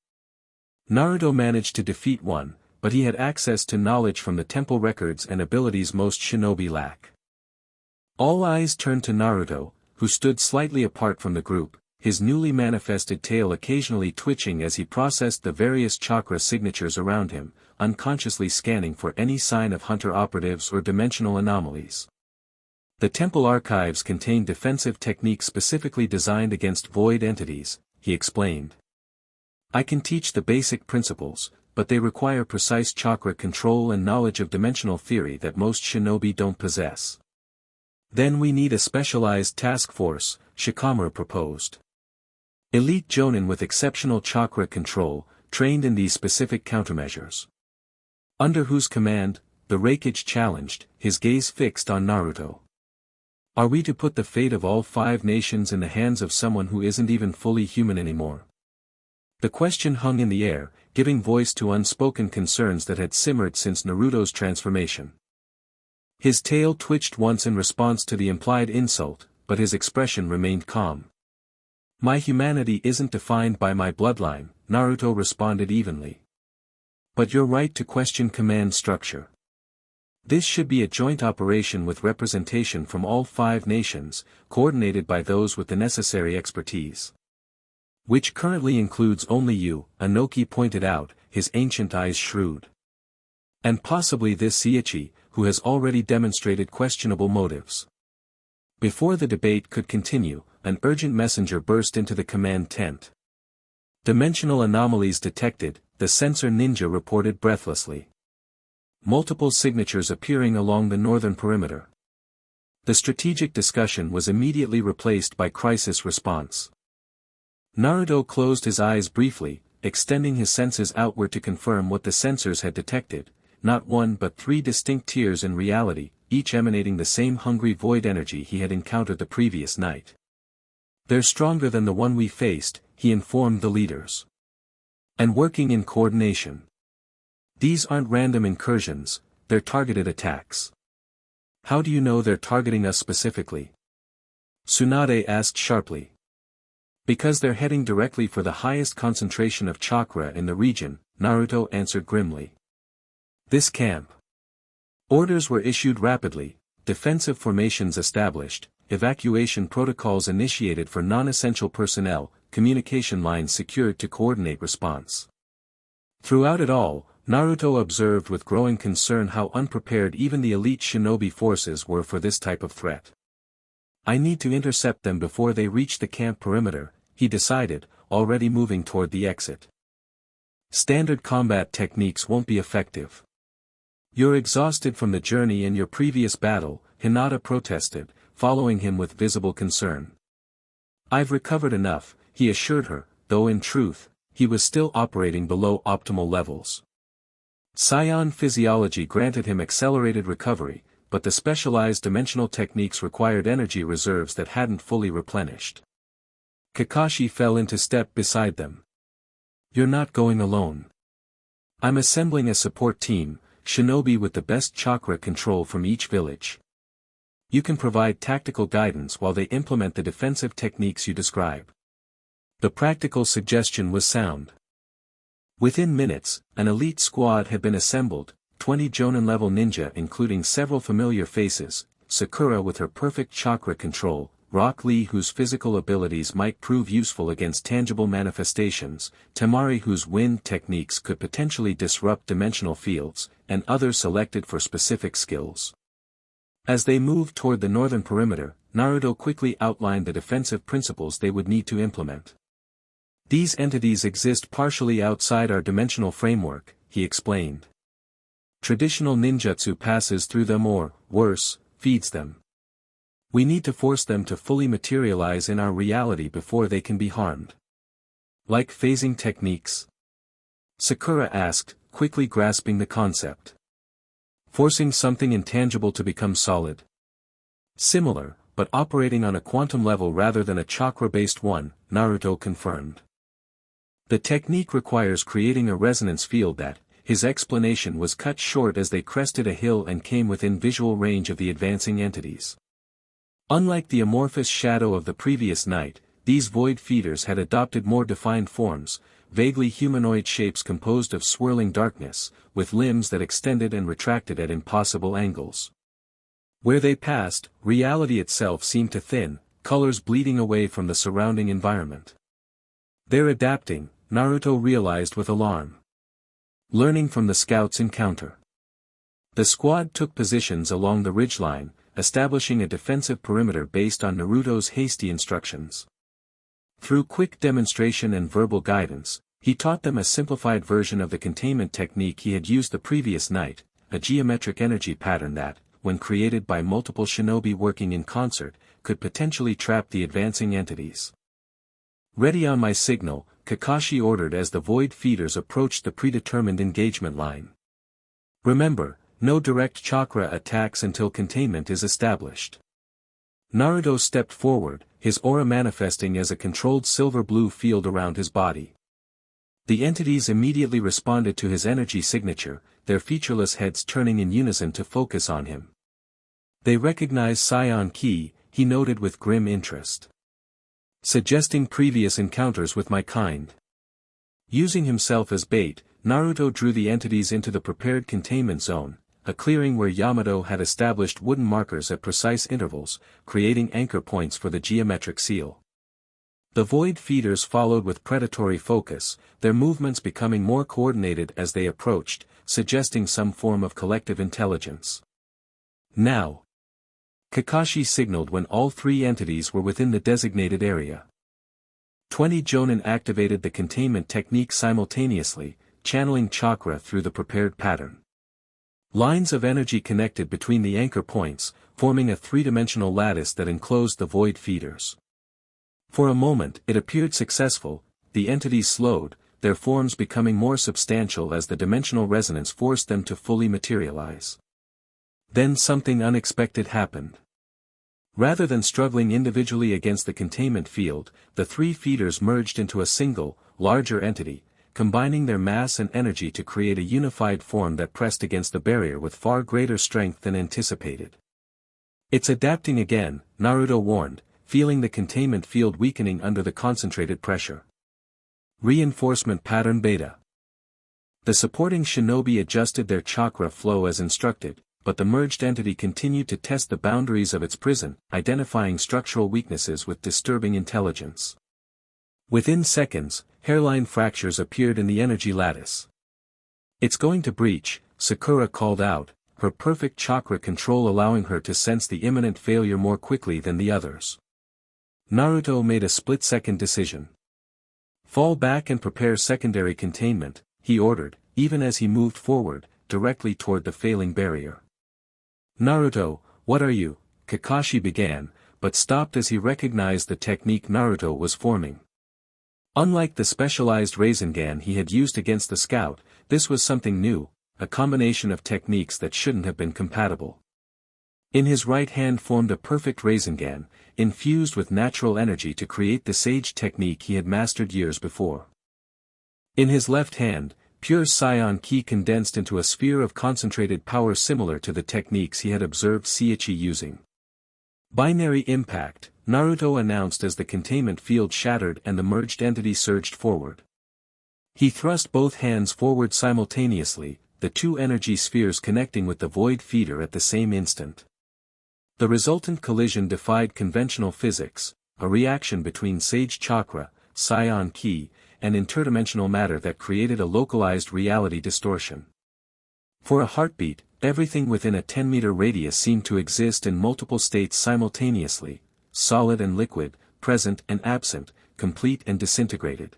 Naruto managed to defeat one, but he had access to knowledge from the temple records and abilities most shinobi lack. All eyes turned to Naruto, who stood slightly apart from the group, his newly manifested tail occasionally twitching as he processed the various chakra signatures around him, unconsciously scanning for any sign of hunter operatives or dimensional anomalies. The temple archives contain defensive techniques specifically designed against void entities, he explained. "I can teach the basic principles, but they require precise chakra control and knowledge of dimensional theory that most shinobi don't possess." "Then we need a specialized task force," Shikamaru proposed. "Elite jonin with exceptional chakra control, trained in these specific countermeasures." "Under whose command?" the Raikage challenged, his gaze fixed on Naruto. "Are we to put the fate of all 5 nations in the hands of someone who isn't even fully human anymore?" The question hung in the air, giving voice to unspoken concerns that had simmered since Naruto's transformation. His tail twitched once in response to the implied insult, but his expression remained calm. "My humanity isn't defined by my bloodline," Naruto responded evenly. "But you're right to question command structure. This should be a joint operation with representation from all 5 nations, coordinated by those with the necessary expertise." "Which currently includes only you," Inoki pointed out, his ancient eyes shrewd. "And possibly this Sichi, who has already demonstrated questionable motives." Before the debate could continue, an urgent messenger burst into the command tent. "Dimensional anomalies detected," the sensor ninja reported breathlessly. Multiple signatures appearing along the northern perimeter. The strategic discussion was immediately replaced by crisis response. Naruto closed his eyes briefly, extending his senses outward to confirm what the sensors had detected, not 1 but 3 distinct tiers in reality, each emanating the same hungry void energy he had encountered the previous night. "They're stronger than the one we faced," he informed the leaders. "And working in coordination. These aren't random incursions, they're targeted attacks." "How do you know they're targeting us specifically?" Tsunade asked sharply. "Because they're heading directly for the highest concentration of chakra in the region," Naruto answered grimly. "This camp." Orders were issued rapidly, defensive formations established, evacuation protocols initiated for non-essential personnel, communication lines secured to coordinate response. Throughout it all, Naruto observed with growing concern how unprepared even the elite shinobi forces were for this type of threat. I need to intercept them before they reach the camp perimeter, he decided, already moving toward the exit. Standard combat techniques won't be effective. You're exhausted from the journey and your previous battle, Hinata protested, following him with visible concern. I've recovered enough, he assured her, though in truth, he was still operating below optimal levels. Scion physiology granted him accelerated recovery, but the specialized dimensional techniques required energy reserves that hadn't fully replenished. Kakashi fell into step beside them. You're not going alone. I'm assembling a support team, shinobi with the best chakra control from each village. You can provide tactical guidance while they implement the defensive techniques you describe. The practical suggestion was sound. Within minutes, an elite squad had been assembled, 20 Jonin-level ninja including several familiar faces, Sakura with her perfect chakra control, Rock Lee whose physical abilities might prove useful against tangible manifestations, Temari whose wind techniques could potentially disrupt dimensional fields, and others selected for specific skills. As they moved toward the northern perimeter, Naruto quickly outlined the defensive principles they would need to implement. These entities exist partially outside our dimensional framework, he explained. Traditional ninjutsu passes through them or, worse, feeds them. We need to force them to fully materialize in our reality before they can be harmed. Like phasing techniques? Sakura asked, quickly grasping the concept. Forcing something intangible to become solid. Similar, but operating on a quantum level rather than a chakra-based one, Naruto confirmed. The technique requires creating a resonance field that, his explanation was cut short as they crested a hill and came within visual range of the advancing entities. Unlike the amorphous shadow of the previous night, these void feeders had adopted more defined forms, vaguely humanoid shapes composed of swirling darkness, with limbs that extended and retracted at impossible angles. Where they passed, reality itself seemed to thin, colors bleeding away from the surrounding environment. They're adapting, Naruto realized with alarm. Learning from the scouts' encounter. The squad took positions along the ridgeline, establishing a defensive perimeter based on Naruto's hasty instructions. Through quick demonstration and verbal guidance, he taught them a simplified version of the containment technique he had used the previous night, a geometric energy pattern that, when created by multiple shinobi working in concert, could potentially trap the advancing entities. Ready on my signal, Kakashi ordered as the void feeders approached the predetermined engagement line. Remember, no direct chakra attacks until containment is established. Naruto stepped forward, his aura manifesting as a controlled silver-blue field around his body. The entities immediately responded to his energy signature, their featureless heads turning in unison to focus on him. They recognized Scion Ki, he noted with grim interest. Suggesting previous encounters with my kind. Using himself as bait, Naruto drew the entities into the prepared containment zone, a clearing where Yamato had established wooden markers at precise intervals, creating anchor points for the geometric seal. The void feeders followed with predatory focus, their movements becoming more coordinated as they approached, suggesting some form of collective intelligence. Now. Kakashi signaled when all three entities were within the designated area. 20 Jonin activated the containment technique simultaneously, channeling chakra through the prepared pattern. Lines of energy connected between the anchor points, forming a three-dimensional lattice that enclosed the void feeders. For a moment it appeared successful, the entities slowed, their forms becoming more substantial as the dimensional resonance forced them to fully materialize. Then something unexpected happened. Rather than struggling individually against the containment field, the three feeders merged into a single, larger entity, combining their mass and energy to create a unified form that pressed against the barrier with far greater strength than anticipated. It's adapting again, Naruto warned, feeling the containment field weakening under the concentrated pressure. Reinforcement pattern beta. The supporting shinobi adjusted their chakra flow as instructed, but the merged entity continued to test the boundaries of its prison, identifying structural weaknesses with disturbing intelligence. Within seconds, hairline fractures appeared in the energy lattice. "It's going to breach," Sakura called out, her perfect chakra control allowing her to sense the imminent failure more quickly than the others. Naruto made a split-second decision. "Fall back and prepare secondary containment," he ordered, even as he moved forward, directly toward the failing barrier. "Naruto, what are you?" Kakashi began, but stopped as he recognized the technique Naruto was forming. Unlike the specialized Rasengan he had used against the scout, this was something new, a combination of techniques that shouldn't have been compatible. In his right hand formed a perfect Rasengan, infused with natural energy to create the sage technique he had mastered years before. In his left hand, pure scion ki condensed into a sphere of concentrated power similar to the techniques he had observed Sichi using. Binary impact, Naruto announced as the containment field shattered and the merged entity surged forward. He thrust both hands forward simultaneously, the two energy spheres connecting with the void feeder at the same instant. The resultant collision defied conventional physics, a reaction between sage chakra, scion ki, and interdimensional matter that created a localized reality distortion. For a heartbeat, everything within a 10-meter radius seemed to exist in multiple states simultaneously, solid and liquid, present and absent, complete and disintegrated.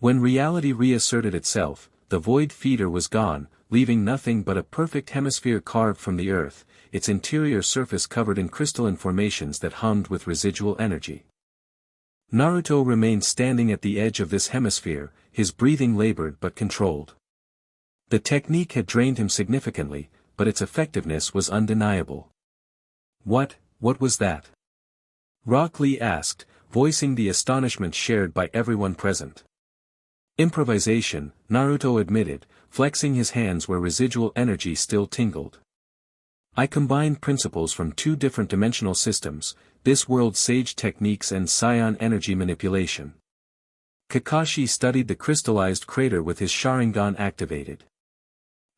When reality reasserted itself, the void feeder was gone, leaving nothing but a perfect hemisphere carved from the earth, its interior surface covered in crystalline formations that hummed with residual energy. Naruto remained standing at the edge of this hemisphere, his breathing labored but controlled. The technique had drained him significantly, but its effectiveness was undeniable. What was that?" Rock Lee asked, voicing the astonishment shared by everyone present. "Improvisation," Naruto admitted, flexing his hands where residual energy still tingled. "I combined principles from two different dimensional systems, this world's sage techniques and scion energy manipulation." Kakashi studied the crystallized crater with his Sharingan activated.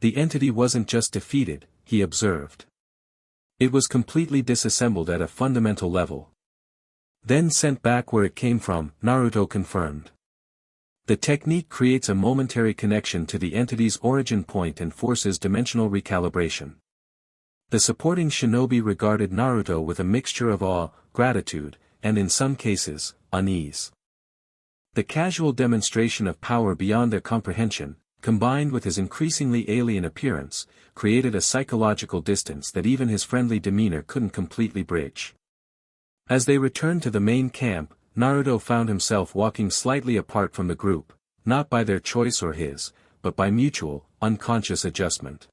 The entity wasn't just defeated, he observed. It was completely disassembled at a fundamental level. Then sent back where it came from, Naruto confirmed. The technique creates a momentary connection to the entity's origin point and forces dimensional recalibration. The supporting shinobi regarded Naruto with a mixture of awe, gratitude, and in some cases, unease. The casual demonstration of power beyond their comprehension, combined with his increasingly alien appearance, created a psychological distance that even his friendly demeanor couldn't completely bridge. As they returned to the main camp, Naruto found himself walking slightly apart from the group, not by their choice or his, but by mutual, unconscious adjustment.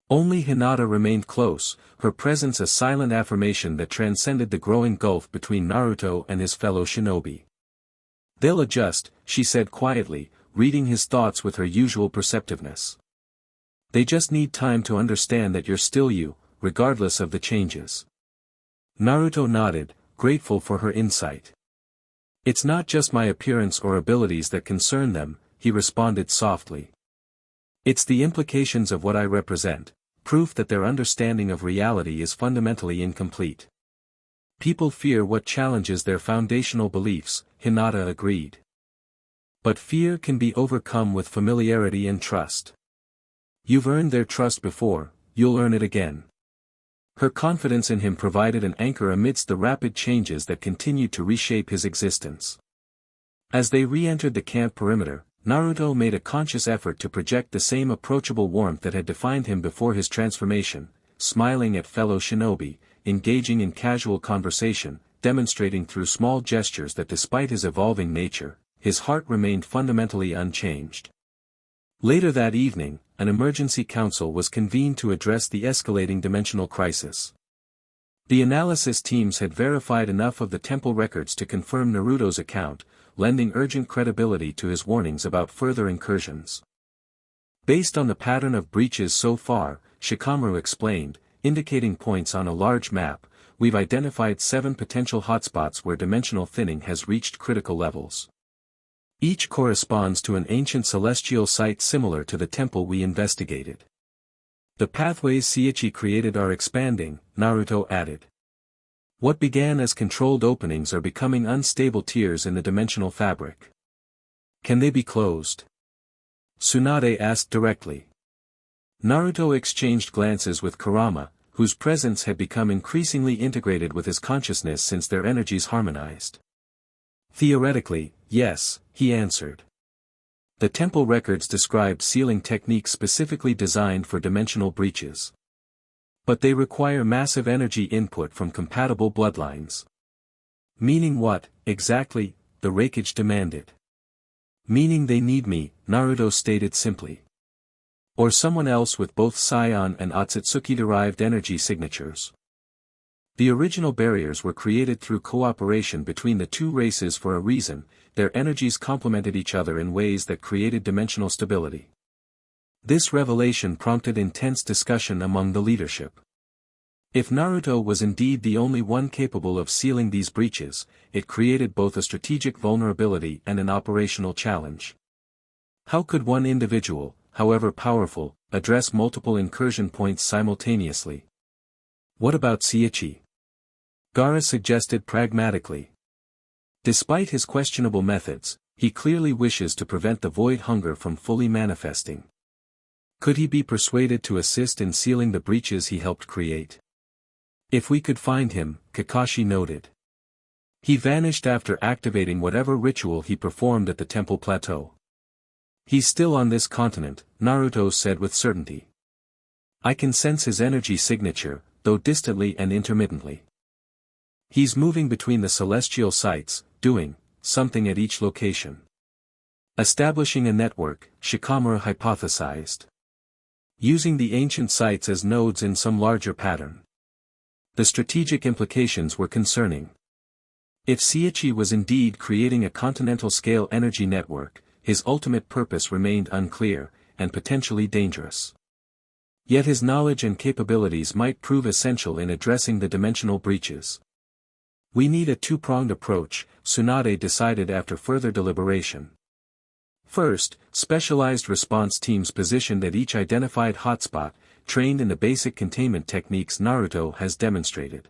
Only Hinata remained close, her presence a silent affirmation that transcended the growing gulf between Naruto and his fellow shinobi. "They'll adjust," she said quietly, reading his thoughts with her usual perceptiveness. "They just need time to understand that you're still you, regardless of the changes." Naruto nodded, grateful for her insight. "It's not just my appearance or abilities that concern them," he responded softly. "It's the implications of what I represent, proof that their understanding of reality is fundamentally incomplete. People fear what challenges their foundational beliefs," Hinata agreed. "But fear can be overcome with familiarity and trust. You've earned their trust before, you'll earn it again." Her confidence in him provided an anchor amidst the rapid changes that continued to reshape his existence. As they re-entered the camp perimeter, Naruto made a conscious effort to project the same approachable warmth that had defined him before his transformation, smiling at fellow shinobi, engaging in casual conversation, demonstrating through small gestures that despite his evolving nature, his heart remained fundamentally unchanged. Later that evening, an emergency council was convened to address the escalating dimensional crisis. The analysis teams had verified enough of the temple records to confirm Naruto's account, lending urgent credibility to his warnings about further incursions. Based on the pattern of breaches so far, Shikamaru explained, indicating points on a large map, we've identified 7 potential hotspots where dimensional thinning has reached critical levels. Each corresponds to an ancient celestial site similar to the temple we investigated. The pathways Sichi created are expanding, Naruto added. What began as controlled openings are becoming unstable tiers in the dimensional fabric. Can they be closed? Tsunade asked directly. Naruto exchanged glances with Kurama, whose presence had become increasingly integrated with his consciousness since their energies harmonized. Theoretically, yes, he answered. The temple records described sealing techniques specifically designed for dimensional breaches. But they require massive energy input from compatible bloodlines. Meaning what, exactly, the Reikage demanded. Meaning they need me, Naruto stated simply. Or someone else with both Saiyan and Otsutsuki-derived energy signatures. The original barriers were created through cooperation between the two races for a reason. Their energies complemented each other in ways that created dimensional stability. This revelation prompted intense discussion among the leadership. If Naruto was indeed the only one capable of sealing these breaches, it created both a strategic vulnerability and an operational challenge. How could one individual, however powerful, address multiple incursion points simultaneously? What about Sichi? Gaara suggested pragmatically. Despite his questionable methods, he clearly wishes to prevent the void hunger from fully manifesting. Could he be persuaded to assist in sealing the breaches he helped create? If we could find him, Kakashi noted. He vanished after activating whatever ritual he performed at the temple plateau. He's still on this continent, Naruto said with certainty. I can sense his energy signature, though distantly and intermittently. He's moving between the celestial sites, doing something at each location. Establishing a network, Shikamaru hypothesized. Using the ancient sites as nodes in some larger pattern. The strategic implications were concerning. If Sichi was indeed creating a continental-scale energy network, his ultimate purpose remained unclear, and potentially dangerous. Yet his knowledge and capabilities might prove essential in addressing the dimensional breaches. We need a two-pronged approach, Tsunade decided after further deliberation. First, specialized response teams positioned at each identified hotspot, trained in the basic containment techniques Naruto has demonstrated.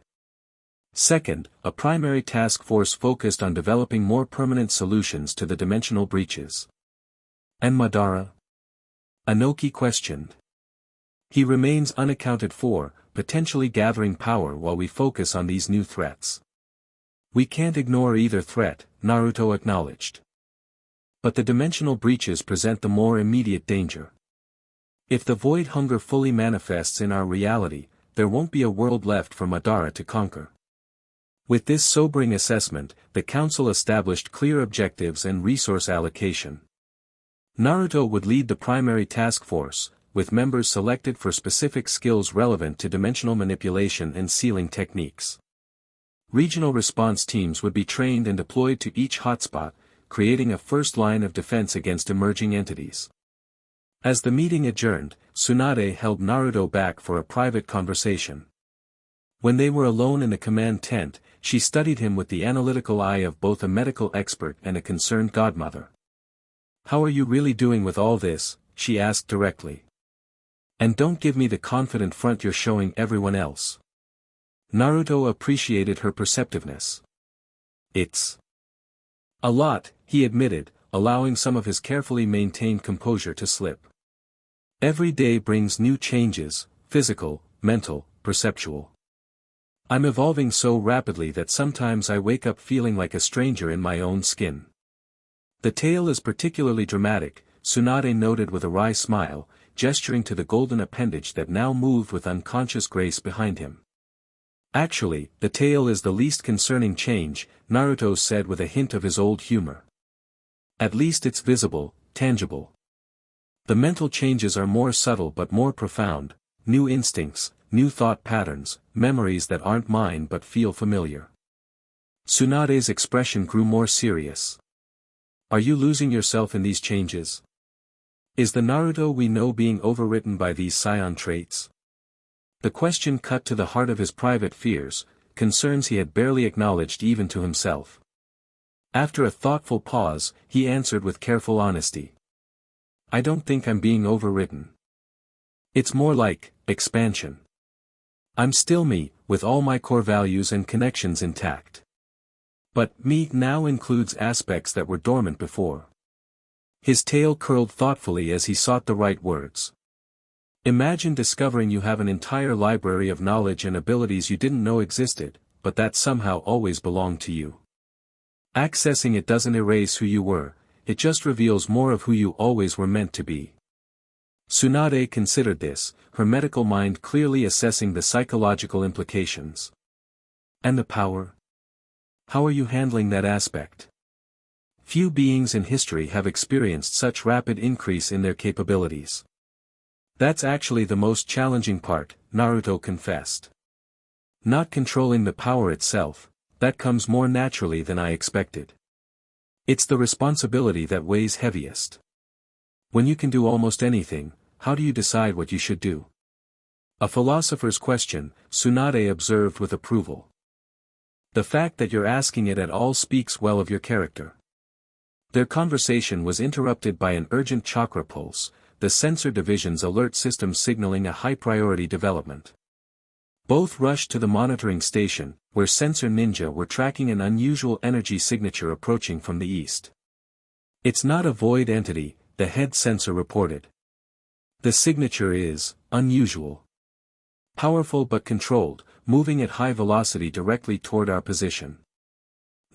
Second, a primary task force focused on developing more permanent solutions to the dimensional breaches. And Madara? Anoki questioned. He remains unaccounted for, potentially gathering power while we focus on these new threats. We can't ignore either threat, Naruto acknowledged. But the dimensional breaches present the more immediate danger. If the void hunger fully manifests in our reality, there won't be a world left for Madara to conquer. With this sobering assessment, the council established clear objectives and resource allocation. Naruto would lead the primary task force, with members selected for specific skills relevant to dimensional manipulation and sealing techniques. Regional response teams would be trained and deployed to each hotspot, creating a first line of defense against emerging entities. As the meeting adjourned, Tsunade held Naruto back for a private conversation. When they were alone in the command tent, she studied him with the analytical eye of both a medical expert and a concerned godmother. How are you really doing with all this? She asked directly. And don't give me the confident front you're showing everyone else. Naruto appreciated her perceptiveness. It's a lot, he admitted, allowing some of his carefully maintained composure to slip. Every day brings new changes, physical, mental, perceptual. I'm evolving so rapidly that sometimes I wake up feeling like a stranger in my own skin. The tale is particularly dramatic, Tsunade noted with a wry smile, gesturing to the golden appendage that now moved with unconscious grace behind him. Actually, the tail is the least concerning change, Naruto said with a hint of his old humor. At least it's visible, tangible. The mental changes are more subtle but more profound, new instincts, new thought patterns, memories that aren't mine but feel familiar. Tsunade's expression grew more serious. Are you losing yourself in these changes? Is the Naruto we know being overwritten by these scion traits? The question cut to the heart of his private fears, concerns he had barely acknowledged even to himself. After a thoughtful pause, he answered with careful honesty. I don't think I'm being overwritten. It's more like, expansion. I'm still me, with all my core values and connections intact. But me now includes aspects that were dormant before. His tail curled thoughtfully as he sought the right words. Imagine discovering you have an entire library of knowledge and abilities you didn't know existed, but that somehow always belonged to you. Accessing it doesn't erase who you were, it just reveals more of who you always were meant to be. Tsunade considered this, her medical mind clearly assessing the psychological implications. And the power? How are you handling that aspect? Few beings in history have experienced such rapid increase in their capabilities. That's actually the most challenging part, Naruto confessed. Not controlling the power itself, that comes more naturally than I expected. It's the responsibility that weighs heaviest. When you can do almost anything, how do you decide what you should do? A philosopher's question, Tsunade observed with approval. The fact that you're asking it at all speaks well of your character. Their conversation was interrupted by an urgent chakra pulse, the sensor division's alert system signaling a high-priority development. Both rushed to the monitoring station, where sensor ninja were tracking an unusual energy signature approaching from the east. It's not a void entity, the head sensor reported. The signature is unusual. Powerful but controlled, moving at high velocity directly toward our position.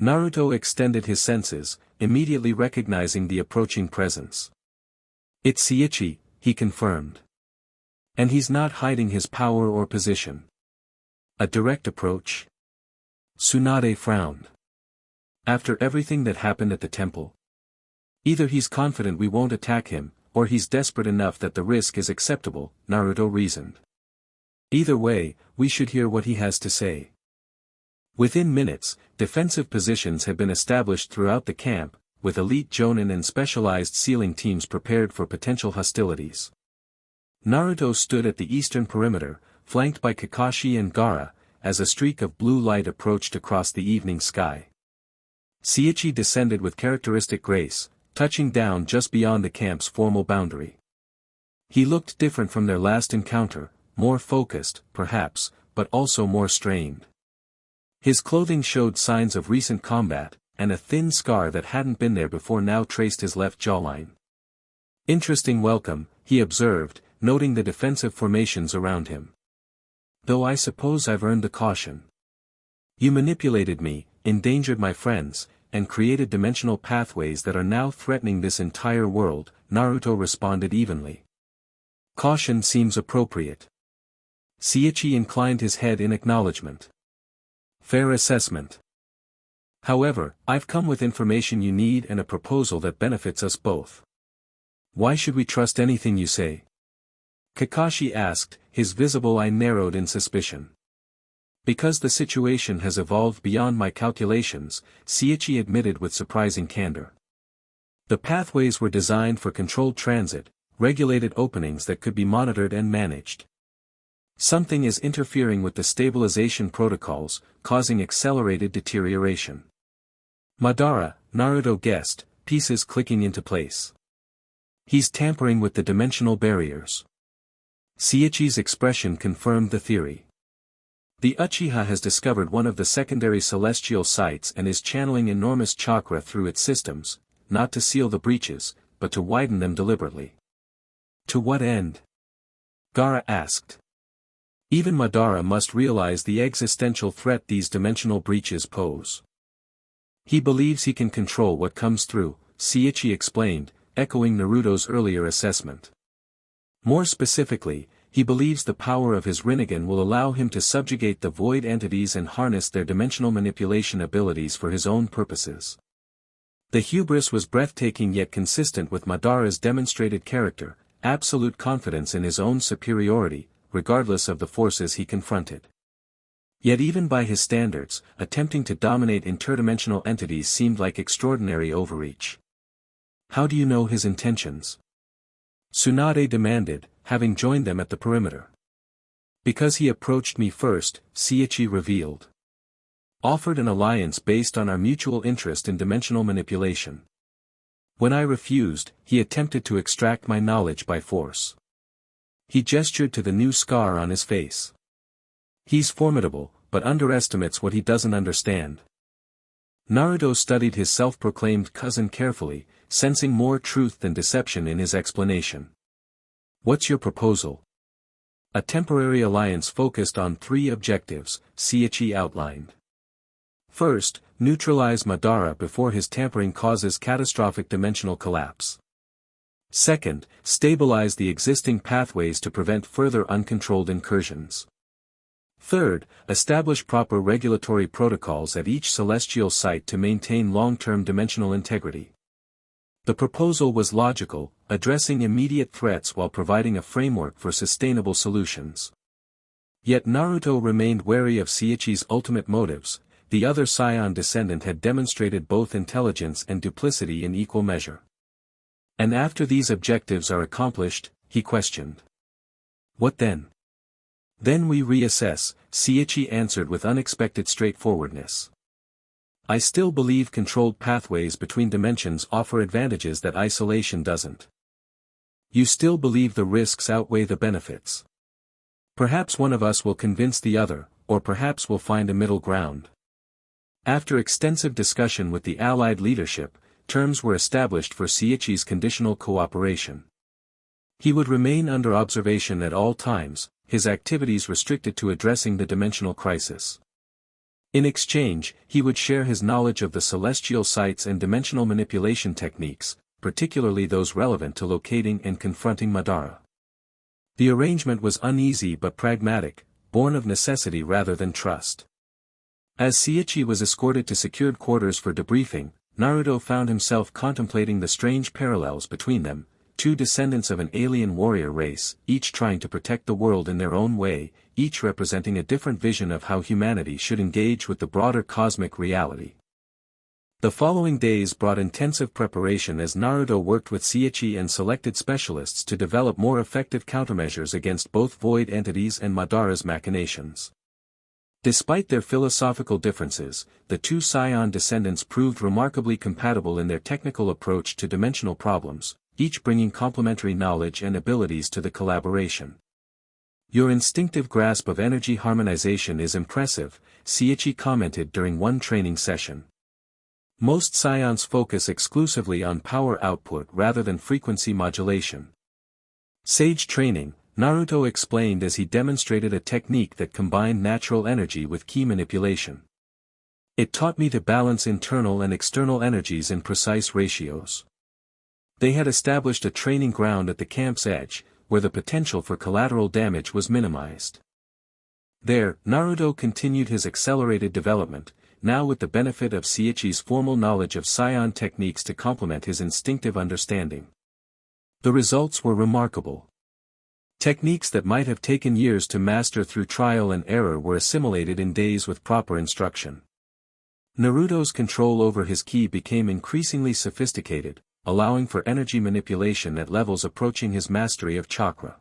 Naruto extended his senses, immediately recognizing the approaching presence. It's Sichi, he confirmed. And he's not hiding his power or position. A direct approach? Tsunade frowned. After everything that happened at the temple? Either he's confident we won't attack him, or he's desperate enough that the risk is acceptable, Naruto reasoned. Either way, we should hear what he has to say. Within minutes, defensive positions had been established throughout the camp, with elite jonin and specialized sealing teams prepared for potential hostilities. Naruto stood at the eastern perimeter, flanked by Kakashi and Gaara, as a streak of blue light approached across the evening sky. Sichi descended with characteristic grace, touching down just beyond the camp's formal boundary. He looked different from their last encounter, more focused, perhaps, but also more strained. His clothing showed signs of recent combat, and a thin scar that hadn't been there before now traced his left jawline. Interesting welcome, he observed, noting the defensive formations around him. Though I suppose I've earned the caution. You manipulated me, endangered my friends, and created dimensional pathways that are now threatening this entire world, Naruto responded evenly. Caution seems appropriate. Sichi inclined his head in acknowledgement. Fair assessment. However, I've come with information you need and a proposal that benefits us both. Why should we trust anything you say? Kakashi asked, his visible eye narrowed in suspicion. Because the situation has evolved beyond my calculations, Sichi admitted with surprising candor. The pathways were designed for controlled transit, regulated openings that could be monitored and managed. Something is interfering with the stabilization protocols, causing accelerated deterioration. Madara, Naruto guessed, pieces clicking into place. He's tampering with the dimensional barriers. Sichi's expression confirmed the theory. The Uchiha has discovered one of the secondary celestial sites and is channeling enormous chakra through its systems, not to seal the breaches, but to widen them deliberately. To what end? Gaara asked. Even Madara must realize the existential threat these dimensional breaches pose. He believes he can control what comes through, Sichi explained, echoing Naruto's earlier assessment. More specifically, he believes the power of his Rinnegan will allow him to subjugate the void entities and harness their dimensional manipulation abilities for his own purposes. The hubris was breathtaking yet consistent with Madara's demonstrated character, absolute confidence in his own superiority, regardless of the forces he confronted. Yet even by his standards, attempting to dominate interdimensional entities seemed like extraordinary overreach. How do you know his intentions? Tsunade demanded, having joined them at the perimeter. Because he approached me first, Sichi revealed. Offered an alliance based on our mutual interest in dimensional manipulation. When I refused, he attempted to extract my knowledge by force. He gestured to the new scar on his face. He's formidable, but underestimates what he doesn't understand. Naruto studied his self-proclaimed cousin carefully, sensing more truth than deception in his explanation. What's your proposal? A temporary alliance focused on 3 objectives, Sichi outlined. First, neutralize Madara before his tampering causes catastrophic dimensional collapse. Second, stabilize the existing pathways to prevent further uncontrolled incursions. Third, establish proper regulatory protocols at each celestial site to maintain long-term dimensional integrity. The proposal was logical, addressing immediate threats while providing a framework for sustainable solutions. Yet Naruto remained wary of Sichi's ultimate motives. The other Saiyan descendant had demonstrated both intelligence and duplicity in equal measure. And after these objectives are accomplished, he questioned. What then? Then we reassess, Sichi answered with unexpected straightforwardness. I still believe controlled pathways between dimensions offer advantages that isolation doesn't. You still believe the risks outweigh the benefits. Perhaps one of us will convince the other, or perhaps we'll find a middle ground. After extensive discussion with the Allied leadership, terms were established for Sichi's conditional cooperation. He would remain under observation at all times, his activities restricted to addressing the dimensional crisis. In exchange, he would share his knowledge of the celestial sites and dimensional manipulation techniques, particularly those relevant to locating and confronting Madara. The arrangement was uneasy but pragmatic, born of necessity rather than trust. As Sichi was escorted to secured quarters for debriefing, Naruto found himself contemplating the strange parallels between them, 2 descendants of an alien warrior race, each trying to protect the world in their own way, each representing a different vision of how humanity should engage with the broader cosmic reality. The following days brought intensive preparation as Naruto worked with Sichi and selected specialists to develop more effective countermeasures against both void entities and Madara's machinations. Despite their philosophical differences, the 2 Scion descendants proved remarkably compatible in their technical approach to dimensional problems, each bringing complementary knowledge and abilities to the collaboration. Your instinctive grasp of energy harmonization is impressive, Sichi commented during one training session. Most Scions focus exclusively on power output rather than frequency modulation. Sage training, Naruto explained as he demonstrated a technique that combined natural energy with key manipulation. It taught me to balance internal and external energies in precise ratios. They had established a training ground at the camp's edge, where the potential for collateral damage was minimized. There, Naruto continued his accelerated development, now with the benefit of Sichi's formal knowledge of Scion techniques to complement his instinctive understanding. The results were remarkable. Techniques that might have taken years to master through trial and error were assimilated in days with proper instruction. Naruto's control over his ki became increasingly sophisticated, allowing for energy manipulation at levels approaching his mastery of chakra.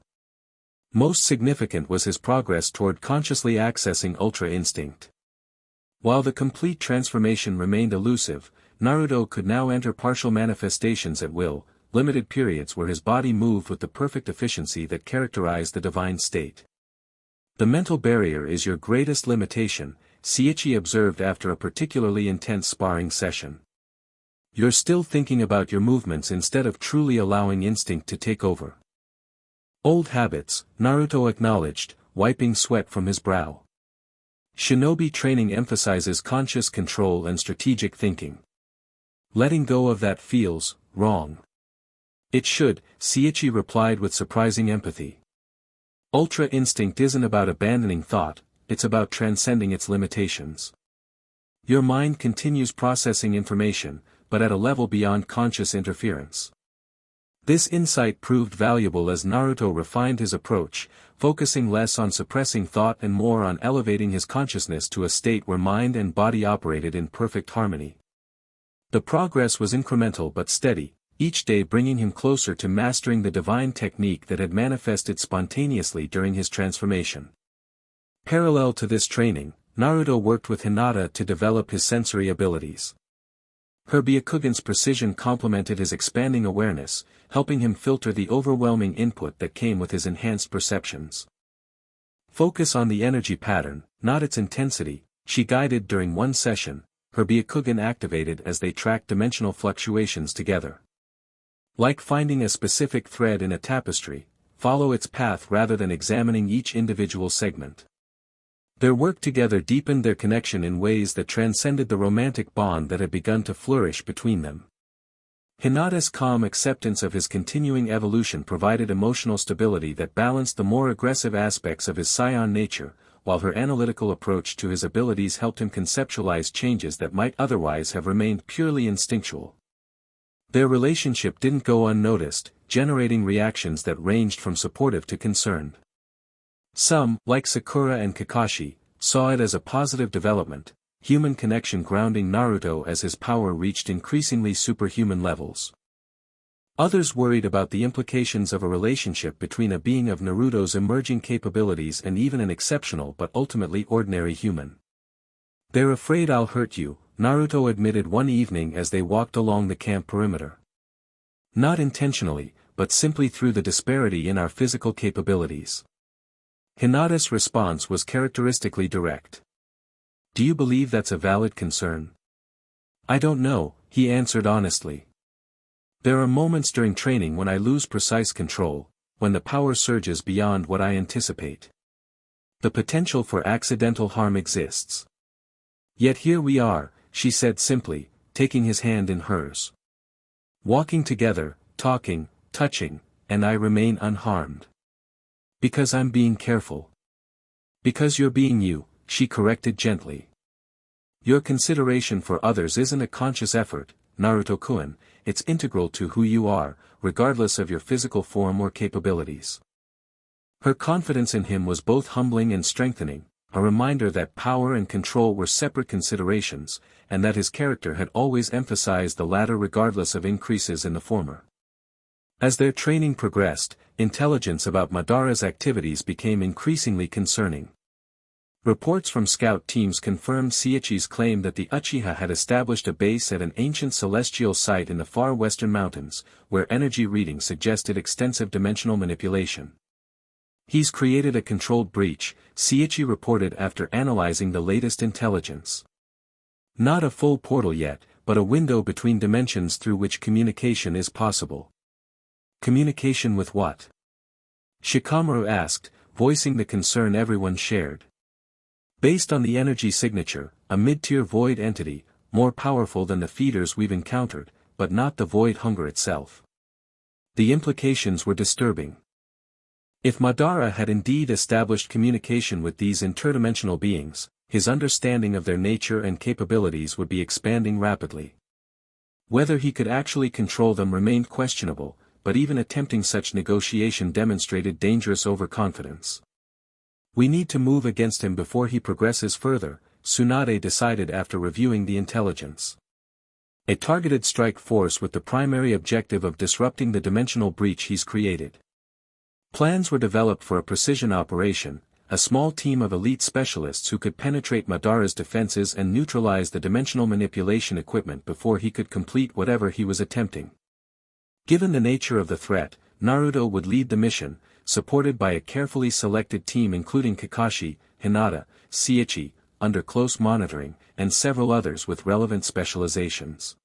Most significant was his progress toward consciously accessing Ultra Instinct. While the complete transformation remained elusive, Naruto could now enter partial manifestations at will, limited periods where his body moved with the perfect efficiency that characterized the divine state. The mental barrier is your greatest limitation, Sichi observed after a particularly intense sparring session. You're still thinking about your movements instead of truly allowing instinct to take over. Old habits, Naruto acknowledged, wiping sweat from his brow. Shinobi training emphasizes conscious control and strategic thinking. Letting go of that feels wrong. It should, Sichi replied with surprising empathy. Ultra instinct isn't about abandoning thought, it's about transcending its limitations. Your mind continues processing information, but at a level beyond conscious interference. This insight proved valuable as Naruto refined his approach, focusing less on suppressing thought and more on elevating his consciousness to a state where mind and body operated in perfect harmony. The progress was incremental but steady, each day bringing him closer to mastering the divine technique that had manifested spontaneously during his transformation. Parallel to this training, Naruto worked with Hinata to develop his sensory abilities. Her Byakugan's precision complemented his expanding awareness, helping him filter the overwhelming input that came with his enhanced perceptions. Focus on the energy pattern, not its intensity, she guided during one session, her Byakugan activated as they tracked dimensional fluctuations together. Like finding a specific thread in a tapestry, follow its path rather than examining each individual segment. Their work together deepened their connection in ways that transcended the romantic bond that had begun to flourish between them. Hinata's calm acceptance of his continuing evolution provided emotional stability that balanced the more aggressive aspects of his scion nature, while her analytical approach to his abilities helped him conceptualize changes that might otherwise have remained purely instinctual. Their relationship didn't go unnoticed, generating reactions that ranged from supportive to concerned. Some, like Sakura and Kakashi, saw it as a positive development, human connection grounding Naruto as his power reached increasingly superhuman levels. Others worried about the implications of a relationship between a being of Naruto's emerging capabilities and even an exceptional but ultimately ordinary human. "They're afraid I'll hurt you," Naruto admitted one evening as they walked along the camp perimeter. "Not intentionally, but simply through the disparity in our physical capabilities." Hinata's response was characteristically direct. "Do you believe that's a valid concern?" "I don't know," he answered honestly. "There are moments during training when I lose precise control, when the power surges beyond what I anticipate. The potential for accidental harm exists. Yet here we are," she said simply, taking his hand in hers. "Walking together, talking, touching, and I remain unharmed. Because I'm being careful. Because you're being you," she corrected gently. "Your consideration for others isn't a conscious effort, Naruto-kun, it's integral to who you are, regardless of your physical form or capabilities." Her confidence in him was both humbling and strengthening, a reminder that power and control were separate considerations, and that his character had always emphasized the latter regardless of increases in the former. As their training progressed, intelligence about Madara's activities became increasingly concerning. Reports from scout teams confirmed Sichi's claim that the Uchiha had established a base at an ancient celestial site in the far western mountains, where energy readings suggested extensive dimensional manipulation. "He's created a controlled breach," Sichi reported after analyzing the latest intelligence. "Not a full portal yet, but a window between dimensions through which communication is possible." "Communication with what?" Shikamaru asked, voicing the concern everyone shared. "Based on the energy signature, a mid-tier void entity, more powerful than the feeders we've encountered, but not the void hunger itself." The implications were disturbing. If Madara had indeed established communication with these interdimensional beings, his understanding of their nature and capabilities would be expanding rapidly. Whether he could actually control them remained questionable, but even attempting such negotiation demonstrated dangerous overconfidence. "We need to move against him before he progresses further," Tsunade decided after reviewing the intelligence. "A targeted strike force with the primary objective of disrupting the dimensional breach he's created." Plans were developed for a precision operation, a small team of elite specialists who could penetrate Madara's defenses and neutralize the dimensional manipulation equipment before he could complete whatever he was attempting. Given the nature of the threat, Naruto would lead the mission, supported by a carefully selected team including Kakashi, Hinata, Sichi, under close monitoring, and several others with relevant specializations.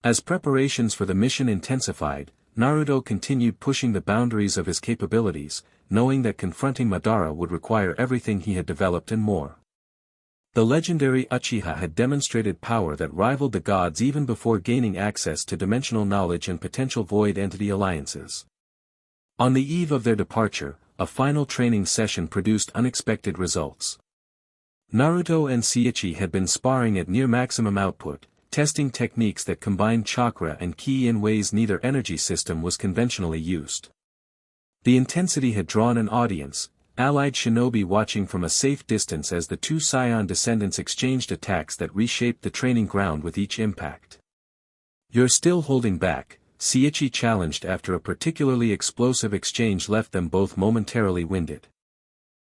As preparations for the mission intensified, Naruto continued pushing the boundaries of his capabilities, knowing that confronting Madara would require everything he had developed and more. The legendary Uchiha had demonstrated power that rivaled the gods even before gaining access to dimensional knowledge and potential void entity alliances. On the eve of their departure, a final training session produced unexpected results. Naruto and Sichi had been sparring at near maximum output, testing techniques that combined chakra and ki in ways neither energy system was conventionally used. The intensity had drawn an audience, allied shinobi watching from a safe distance as the two Saiyan descendants exchanged attacks that reshaped the training ground with each impact. "You're still holding back," Sichi challenged after a particularly explosive exchange left them both momentarily winded.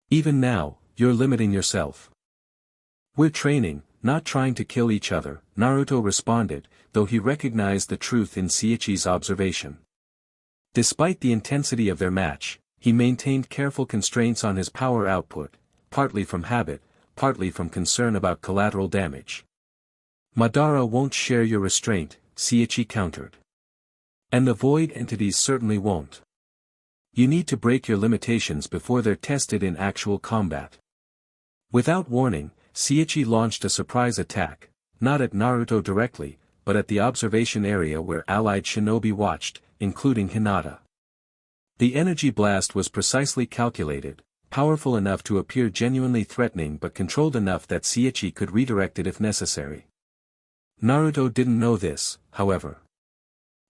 "Even now, you're limiting yourself." "We're training," not trying to kill each other, Naruto responded, though he recognized the truth in Saichi's observation. Despite the intensity of their match, he maintained careful constraints on his power output, partly from habit, partly from concern about collateral damage. Madara won't share your restraint, Sichi countered. And the void entities certainly won't. You need to break your limitations before they're tested in actual combat. Without warning, Sichi launched a surprise attack, not at Naruto directly, but at the observation area where allied shinobi watched, including Hinata. The energy blast was precisely calculated, powerful enough to appear genuinely threatening but controlled enough that Sichi could redirect it if necessary. Naruto didn't know this, however.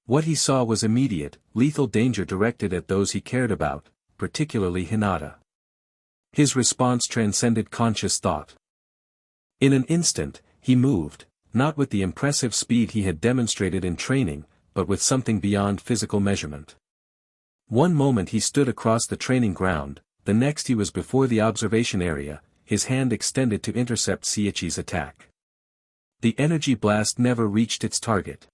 What he saw was immediate, lethal danger directed at those he cared about, particularly Hinata. His response transcended conscious thought. In an instant, he moved, not with the impressive speed he had demonstrated in training, but with something beyond physical measurement. One moment he stood across the training ground, the next he was before the observation area, his hand extended to intercept Saichi's attack. The energy blast never reached its target.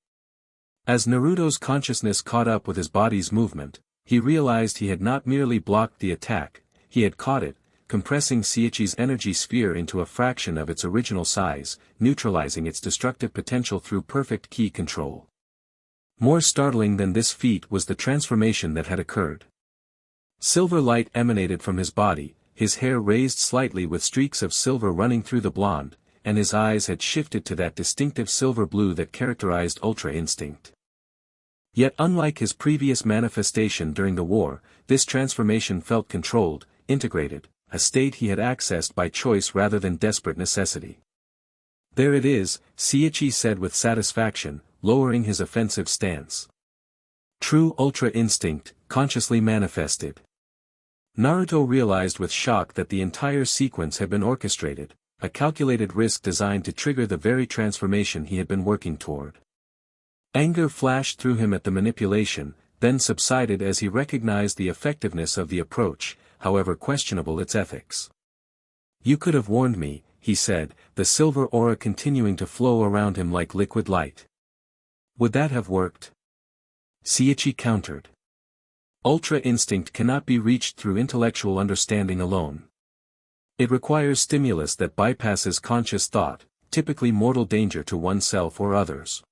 As Naruto's consciousness caught up with his body's movement, he realized he had not merely blocked the attack, he had caught it, compressing Saichi's energy sphere into a fraction of its original size, neutralizing its destructive potential through perfect ki control. More startling than this feat was the transformation that had occurred. Silver light emanated from his body, his hair raised slightly with streaks of silver running through the blonde, and his eyes had shifted to that distinctive silver blue that characterized Ultra Instinct. Yet unlike his previous manifestation during the war, this transformation felt controlled, integrated, a state he had accessed by choice rather than desperate necessity. There it is, Sichi said with satisfaction, lowering his offensive stance. True Ultra Instinct, consciously manifested. Naruto realized with shock that the entire sequence had been orchestrated, a calculated risk designed to trigger the very transformation he had been working toward. Anger flashed through him at the manipulation, then subsided as he recognized the effectiveness of the approach, however questionable its ethics. You could have warned me, he said, the silver aura continuing to flow around him like liquid light. Would that have worked? Sichi countered. Ultra Instinct cannot be reached through intellectual understanding alone. It requires stimulus that bypasses conscious thought, typically mortal danger to oneself or others.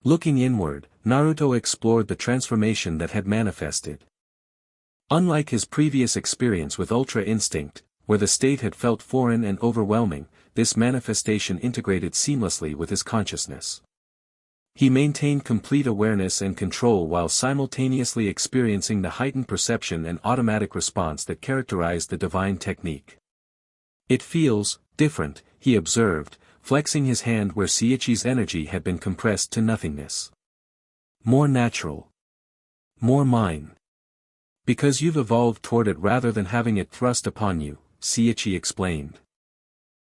Looking inward, Naruto explored the transformation that had manifested. Unlike his previous experience with Ultra Instinct, where the state had felt foreign and overwhelming, this manifestation integrated seamlessly with his consciousness. He maintained complete awareness and control while simultaneously experiencing the heightened perception and automatic response that characterized the divine technique. It feels different, he observed, flexing his hand where Saichi's energy had been compressed to nothingness. More natural. More mine. Because you've evolved toward it rather than having it thrust upon you, Saichi explained.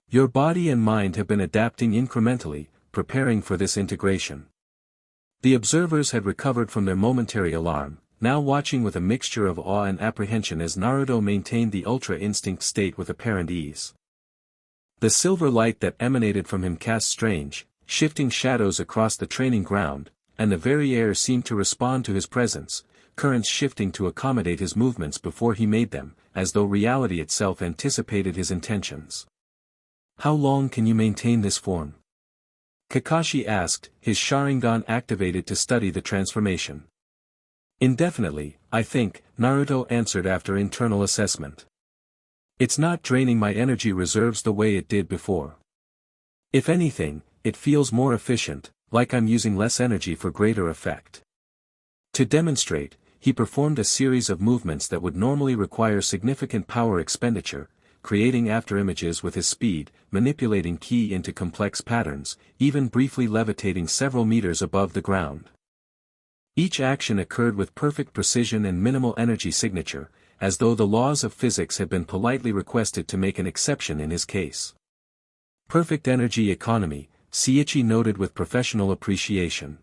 Your body and mind have been adapting incrementally, preparing for this integration. The observers had recovered from their momentary alarm, now watching with a mixture of awe and apprehension as Naruto maintained the Ultra Instinct state with apparent ease. The silver light that emanated from him cast strange, shifting shadows across the training ground, and the very air seemed to respond to his presence, currents shifting to accommodate his movements before he made them, as though reality itself anticipated his intentions. How long can you maintain this form? Kakashi asked, his Sharingan activated to study the transformation. Indefinitely, I think, Naruto answered after internal assessment. It's not draining my energy reserves the way it did before. If anything, it feels more efficient, like I'm using less energy for greater effect. To demonstrate, he performed a series of movements that would normally require significant power expenditure, creating afterimages with his speed, manipulating ki into complex patterns, even briefly levitating several meters above the ground. Each action occurred with perfect precision and minimal energy signature, as though the laws of physics had been politely requested to make an exception in his case. Perfect energy economy, Sichi noted with professional appreciation.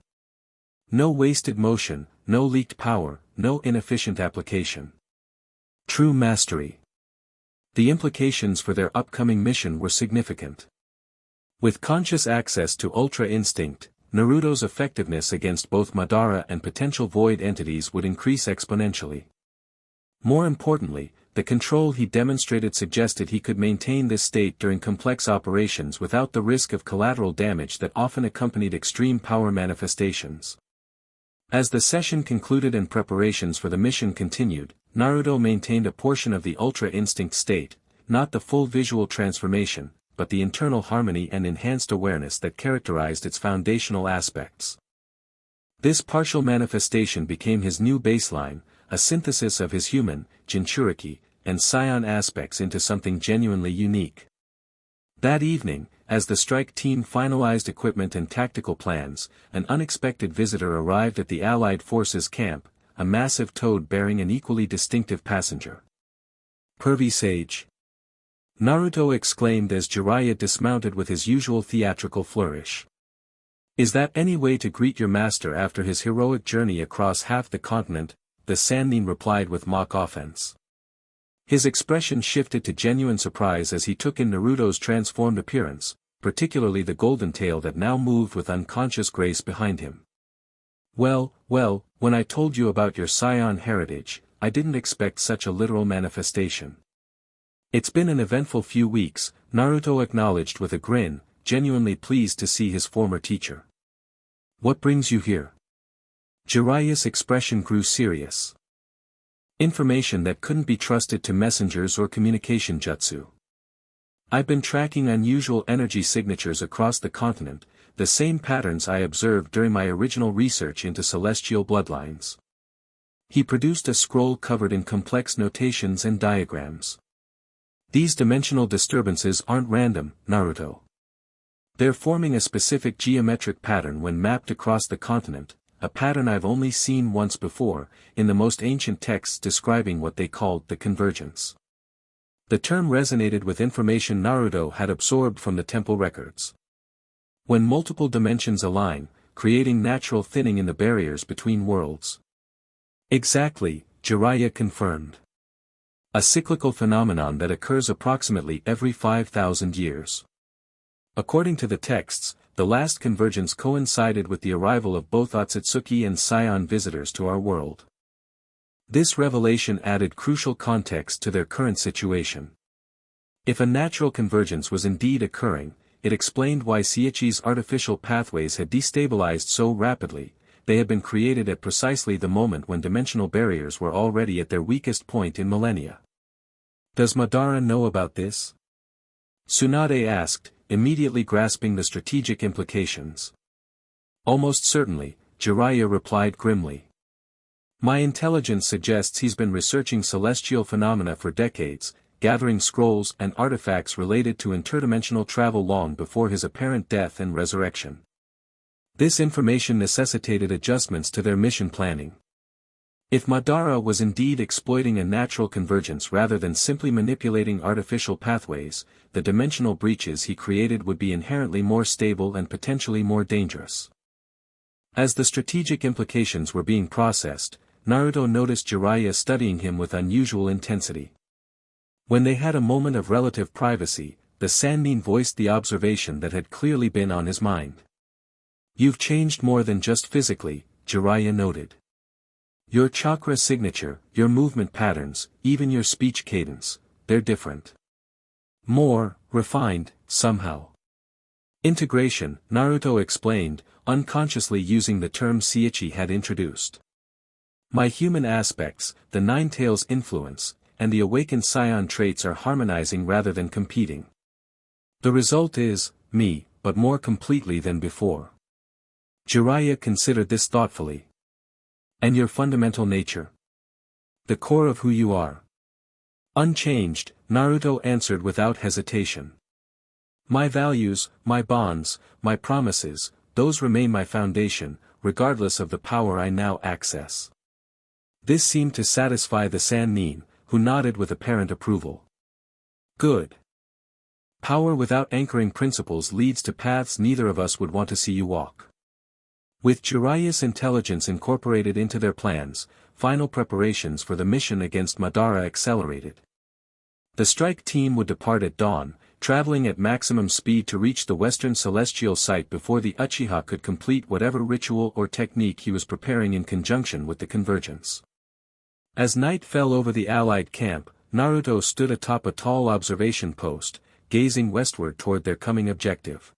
No wasted motion, no leaked power, no inefficient application. True mastery. The implications for their upcoming mission were significant. With conscious access to Ultra Instinct, Naruto's effectiveness against both Madara and potential void entities would increase exponentially. More importantly, the control he demonstrated suggested he could maintain this state during complex operations without the risk of collateral damage that often accompanied extreme power manifestations. As the session concluded and preparations for the mission continued, Naruto maintained a portion of the Ultra Instinct state, not the full visual transformation, but the internal harmony and enhanced awareness that characterized its foundational aspects. This partial manifestation became his new baseline, a synthesis of his human, Jinchuriki, and scion aspects into something genuinely unique. That evening, as the strike team finalized equipment and tactical plans, an unexpected visitor arrived at the Allied forces camp, a massive toad bearing an equally distinctive passenger. "Pervy sage!" Naruto exclaimed as Jiraiya dismounted with his usual theatrical flourish. "Is that any way to greet your master after his heroic journey across half the continent?" the Sannin replied with mock offense. His expression shifted to genuine surprise as he took in Naruto's transformed appearance, particularly the golden tail that now moved with unconscious grace behind him. Well, when I told you about your scion heritage, I didn't expect such a literal manifestation." "It's been an eventful few weeks," Naruto acknowledged with a grin, genuinely pleased to see his former teacher. "What brings you here?" Jiraiya's expression grew serious. "Information that couldn't be trusted to messengers or communication jutsu. I've been tracking unusual energy signatures across the continent, the same patterns I observed during my original research into celestial bloodlines." He produced a scroll covered in complex notations and diagrams. "These dimensional disturbances aren't random, Naruto. They're forming a specific geometric pattern when mapped across the continent, a pattern I've only seen once before, in the most ancient texts describing what they called the convergence." The term resonated with information Naruto had absorbed from the temple records. When multiple dimensions align, creating natural thinning in the barriers between worlds. "Exactly," Jiraiya confirmed. "A cyclical phenomenon that occurs approximately every 5,000 years. According to the texts, the last convergence coincided with the arrival of both Otsutsuki and Saiyan visitors to our world. This revelation added crucial context to their current situation. If a natural convergence was indeed occurring, it explained why Sichi's artificial pathways had destabilized so rapidly. They had been created at precisely the moment when dimensional barriers were already at their weakest point in millennia. "Does Madara know about this?" Tsunade asked, immediately grasping the strategic implications. "Almost certainly," Jiraiya replied grimly. "My intelligence suggests he's been researching celestial phenomena for decades, gathering scrolls and artifacts related to interdimensional travel long before his apparent death and resurrection. This information necessitated adjustments to their mission planning. If Madara was indeed exploiting a natural convergence rather than simply manipulating artificial pathways, the dimensional breaches he created would be inherently more stable and potentially more dangerous." As the strategic implications were being processed, Naruto noticed Jiraiya studying him with unusual intensity. When they had a moment of relative privacy, the Sannin voiced the observation that had clearly been on his mind. "You've changed more than just physically," Jiraiya noted. "Your chakra signature, your movement patterns, even your speech cadence, they're different. More refined, somehow." Integration, Naruto explained, unconsciously using the term Sichi had introduced. "My human aspects, the Nine Tails influence, and the awakened scion traits are harmonizing rather than competing. The result is, me, but more completely than before." Jiraiya considered this thoughtfully. "And your fundamental nature? The core of who you are?" "Unchanged," Naruto answered without hesitation. "My values, my bonds, my promises, those remain my foundation, regardless of the power I now access." This seemed to satisfy the Sannin, who nodded with apparent approval. "Good. Power without anchoring principles leads to paths neither of us would want to see you walk." With Jiraiya's intelligence incorporated into their plans, final preparations for the mission against Madara accelerated. The strike team would depart at dawn, traveling at maximum speed to reach the western celestial site before the Uchiha could complete whatever ritual or technique he was preparing in conjunction with the convergence. As night fell over the allied camp, Naruto stood atop a tall observation post, gazing westward toward their coming objective.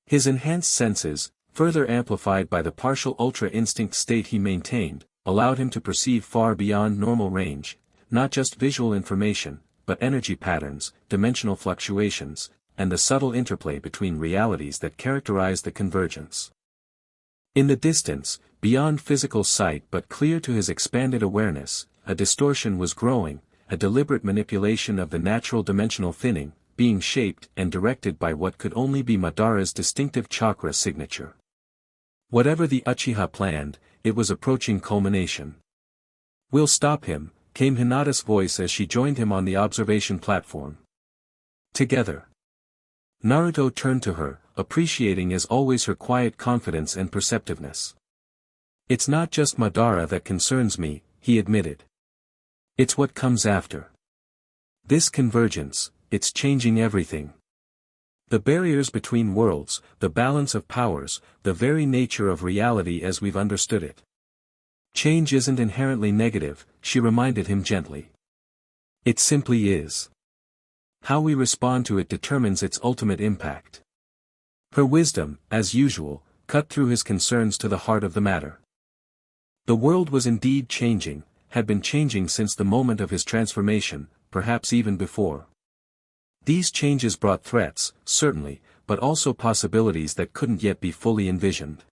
His enhanced senses, further amplified by the partial ultra instinct state he maintained, allowed him to perceive far beyond normal range, not just visual information, but energy patterns, dimensional fluctuations, and the subtle interplay between realities that characterize the convergence. In the distance, beyond physical sight but clear to his expanded awareness, a distortion was growing, a deliberate manipulation of the natural dimensional thinning, being shaped and directed by what could only be Madara's distinctive chakra signature. Whatever the Uchiha planned, it was approaching culmination. "We'll stop him," came Hinata's voice as she joined him on the observation platform. Together. Naruto turned to her, appreciating as always her quiet confidence and perceptiveness. "It's not just Madara that concerns me," he admitted. "It's what comes after. This convergence, it's changing everything. The barriers between worlds, the balance of powers, the very nature of reality as we've understood it. Change isn't inherently negative," she reminded him gently. "It simply is. How we respond to it determines its ultimate impact." Her wisdom, as usual, cut through his concerns to the heart of the matter. The world was indeed changing, had been changing since the moment of his transformation, perhaps even before. These changes brought threats, certainly, but also possibilities that couldn't yet be fully envisioned.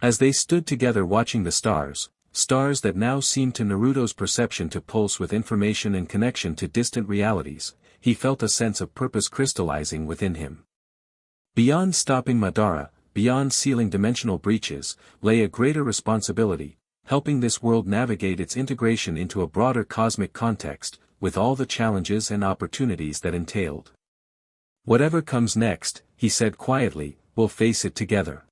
As they stood together watching the stars that now seemed to Naruto's perception to pulse with information and connection to distant realities, he felt a sense of purpose crystallizing within him. Beyond stopping Madara, beyond sealing dimensional breaches, lay a greater responsibility, helping this world navigate its integration into a broader cosmic context, with all the challenges and opportunities that entailed. "Whatever comes next," he said quietly, "we'll face it together."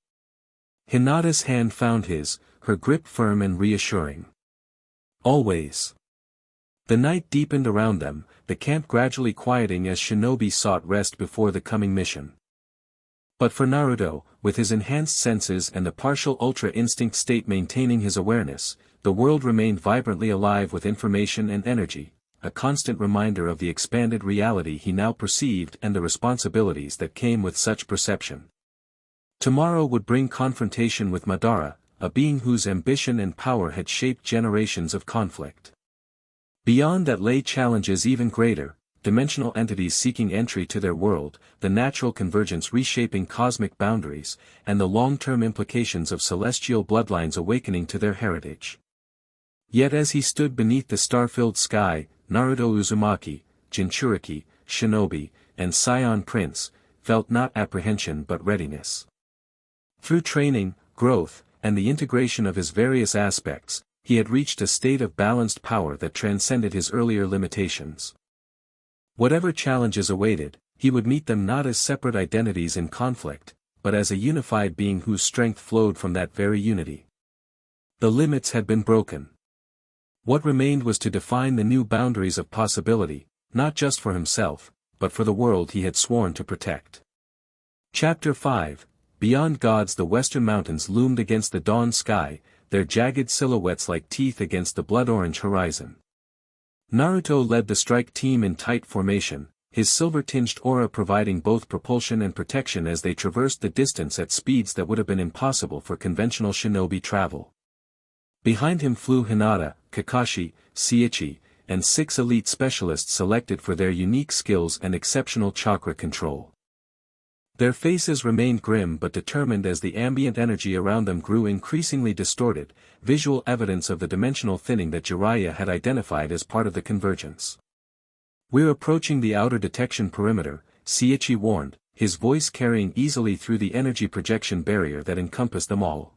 Hinata's hand found his, her grip firm and reassuring. "Always." The night deepened around them, the camp gradually quieting as shinobi sought rest before the coming mission. But for Naruto, with his enhanced senses and the partial ultra instinct state maintaining his awareness, the world remained vibrantly alive with information and energy, a constant reminder of the expanded reality he now perceived and the responsibilities that came with such perception. Tomorrow would bring confrontation with Madara, a being whose ambition and power had shaped generations of conflict. Beyond that lay challenges even greater, dimensional entities seeking entry to their world, the natural convergence reshaping cosmic boundaries, and the long-term implications of celestial bloodlines awakening to their heritage. Yet as he stood beneath the star-filled sky, Naruto Uzumaki, Jinchuriki, Shinobi, and Scion Prince, felt not apprehension but readiness. Through training, growth, and the integration of his various aspects, he had reached a state of balanced power that transcended his earlier limitations. Whatever challenges awaited, he would meet them not as separate identities in conflict, but as a unified being whose strength flowed from that very unity. The limits had been broken. What remained was to define the new boundaries of possibility, not just for himself, but for the world he had sworn to protect. Chapter 5. Beyond gods, the western mountains loomed against the dawn sky, their jagged silhouettes like teeth against the blood-orange horizon. Naruto led the strike team in tight formation, his silver-tinged aura providing both propulsion and protection as they traversed the distance at speeds that would have been impossible for conventional shinobi travel. Behind him flew Hinata, Kakashi, Sichi, and 6 elite specialists selected for their unique skills and exceptional chakra control. Their faces remained grim but determined as the ambient energy around them grew increasingly distorted, visual evidence of the dimensional thinning that Jiraiya had identified as part of the convergence. "We're approaching the outer detection perimeter," Sichi warned, his voice carrying easily through the energy projection barrier that encompassed them all.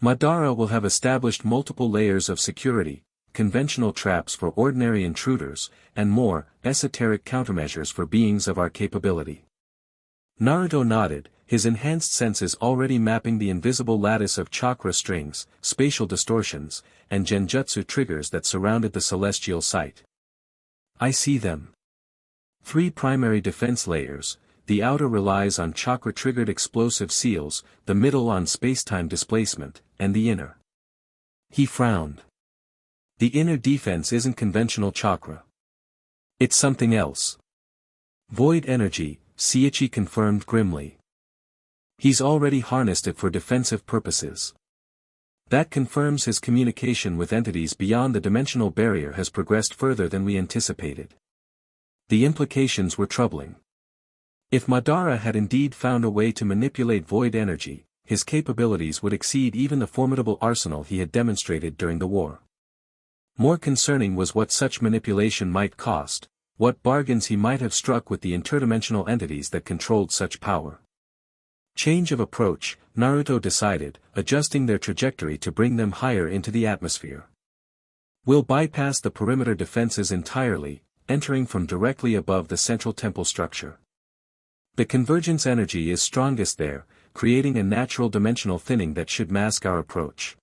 "Madara will have established multiple layers of security, conventional traps for ordinary intruders, and more esoteric countermeasures for beings of our capability." Naruto nodded, his enhanced senses already mapping the invisible lattice of chakra strings, spatial distortions, and genjutsu triggers that surrounded the celestial site. "I see them. Three primary defense layers: the outer relies on chakra-triggered explosive seals, the middle on spacetime displacement, and the inner. He frowned. The inner defense isn't conventional chakra. It's something else. Void energy, Sichi confirmed grimly. He's already harnessed it for defensive purposes. That confirms his communication with entities beyond the dimensional barrier has progressed further than we anticipated. The implications were troubling. If Madara had indeed found a way to manipulate void energy, his capabilities would exceed even the formidable arsenal he had demonstrated during the war. More concerning was what such manipulation might cost, what bargains he might have struck with the interdimensional entities that controlled such power. Change of approach, Naruto decided, adjusting their trajectory to bring them higher into the atmosphere. We'll bypass the perimeter defenses entirely, entering from directly above the central temple structure. The convergence energy is strongest there, creating a natural dimensional thinning that should mask our approach.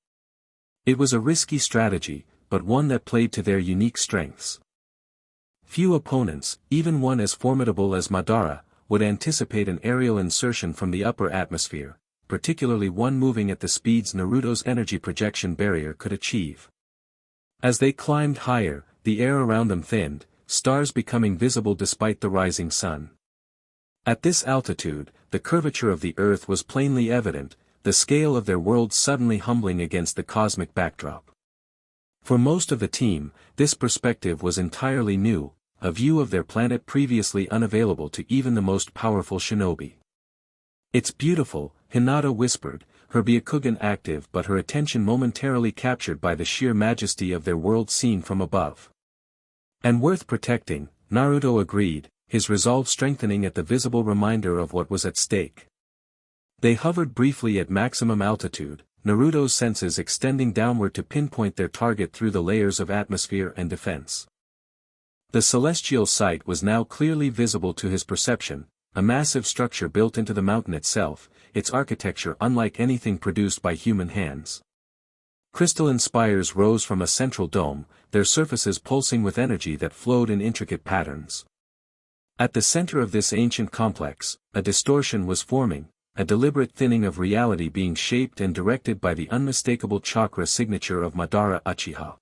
It was a risky strategy, but one that played to their unique strengths. Few opponents, even one as formidable as Madara, would anticipate an aerial insertion from the upper atmosphere, particularly one moving at the speeds Naruto's energy projection barrier could achieve. As they climbed higher, the air around them thinned, stars becoming visible despite the rising sun. At this altitude, the curvature of the earth was plainly evident, the scale of their world suddenly humbling against the cosmic backdrop. For most of the team, this perspective was entirely new, a view of their planet previously unavailable to even the most powerful shinobi. "It's beautiful," Hinata whispered, her Byakugan active but her attention momentarily captured by the sheer majesty of their world seen from above. "And worth protecting," Naruto agreed, his resolve strengthening at the visible reminder of what was at stake. They hovered briefly at maximum altitude, Naruto's senses extending downward to pinpoint their target through the layers of atmosphere and defense. The celestial site was now clearly visible to his perception, a massive structure built into the mountain itself, its architecture unlike anything produced by human hands. Crystalline spires rose from a central dome, their surfaces pulsing with energy that flowed in intricate patterns. At the center of this ancient complex, a distortion was forming, a deliberate thinning of reality being shaped and directed by the unmistakable chakra signature of Madara Uchiha.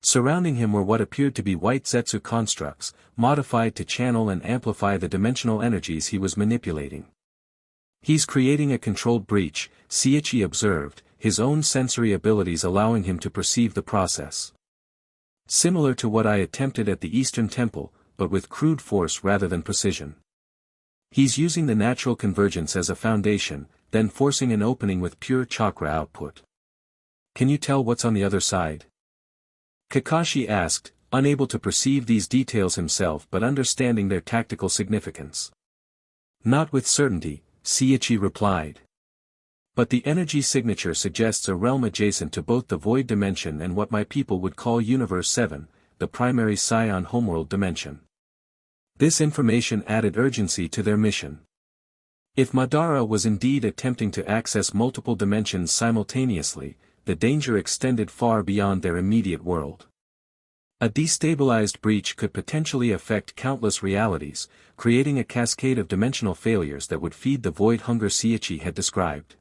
Surrounding him were what appeared to be white Zetsu constructs, modified to channel and amplify the dimensional energies he was manipulating. "He's creating a controlled breach," Sichi observed, his own sensory abilities allowing him to perceive the process. "Similar to what I attempted at the Eastern Temple, but with crude force rather than precision. He's using the natural convergence as a foundation, then forcing an opening with pure chakra output. Can you tell what's on the other side?" Kakashi asked, unable to perceive these details himself but understanding their tactical significance. "Not with certainty," Sichi replied. "But the energy signature suggests a realm adjacent to both the void dimension and what my people would call Universe 7, the primary Scion homeworld dimension." This information added urgency to their mission. If Madara was indeed attempting to access multiple dimensions simultaneously, the danger extended far beyond their immediate world. A destabilized breach could potentially affect countless realities, creating a cascade of dimensional failures that would feed the void hunger Sichi had described.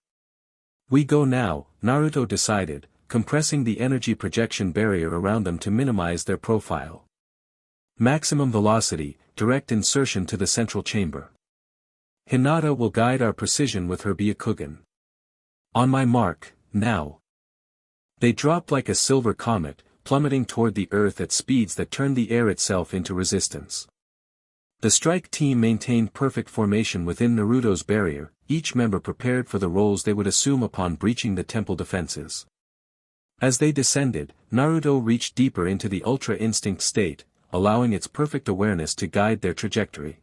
"We go now," Naruto decided, compressing the energy projection barrier around them to minimize their profile. "Maximum velocity, direct insertion to the central chamber. Hinata will guide our precision with her Byakugan. On my mark, now." They dropped like a silver comet, plummeting toward the earth at speeds that turned the air itself into resistance. The strike team maintained perfect formation within Naruto's barrier, each member prepared for the roles they would assume upon breaching the temple defenses. As they descended, Naruto reached deeper into the Ultra Instinct state, allowing its perfect awareness to guide their trajectory.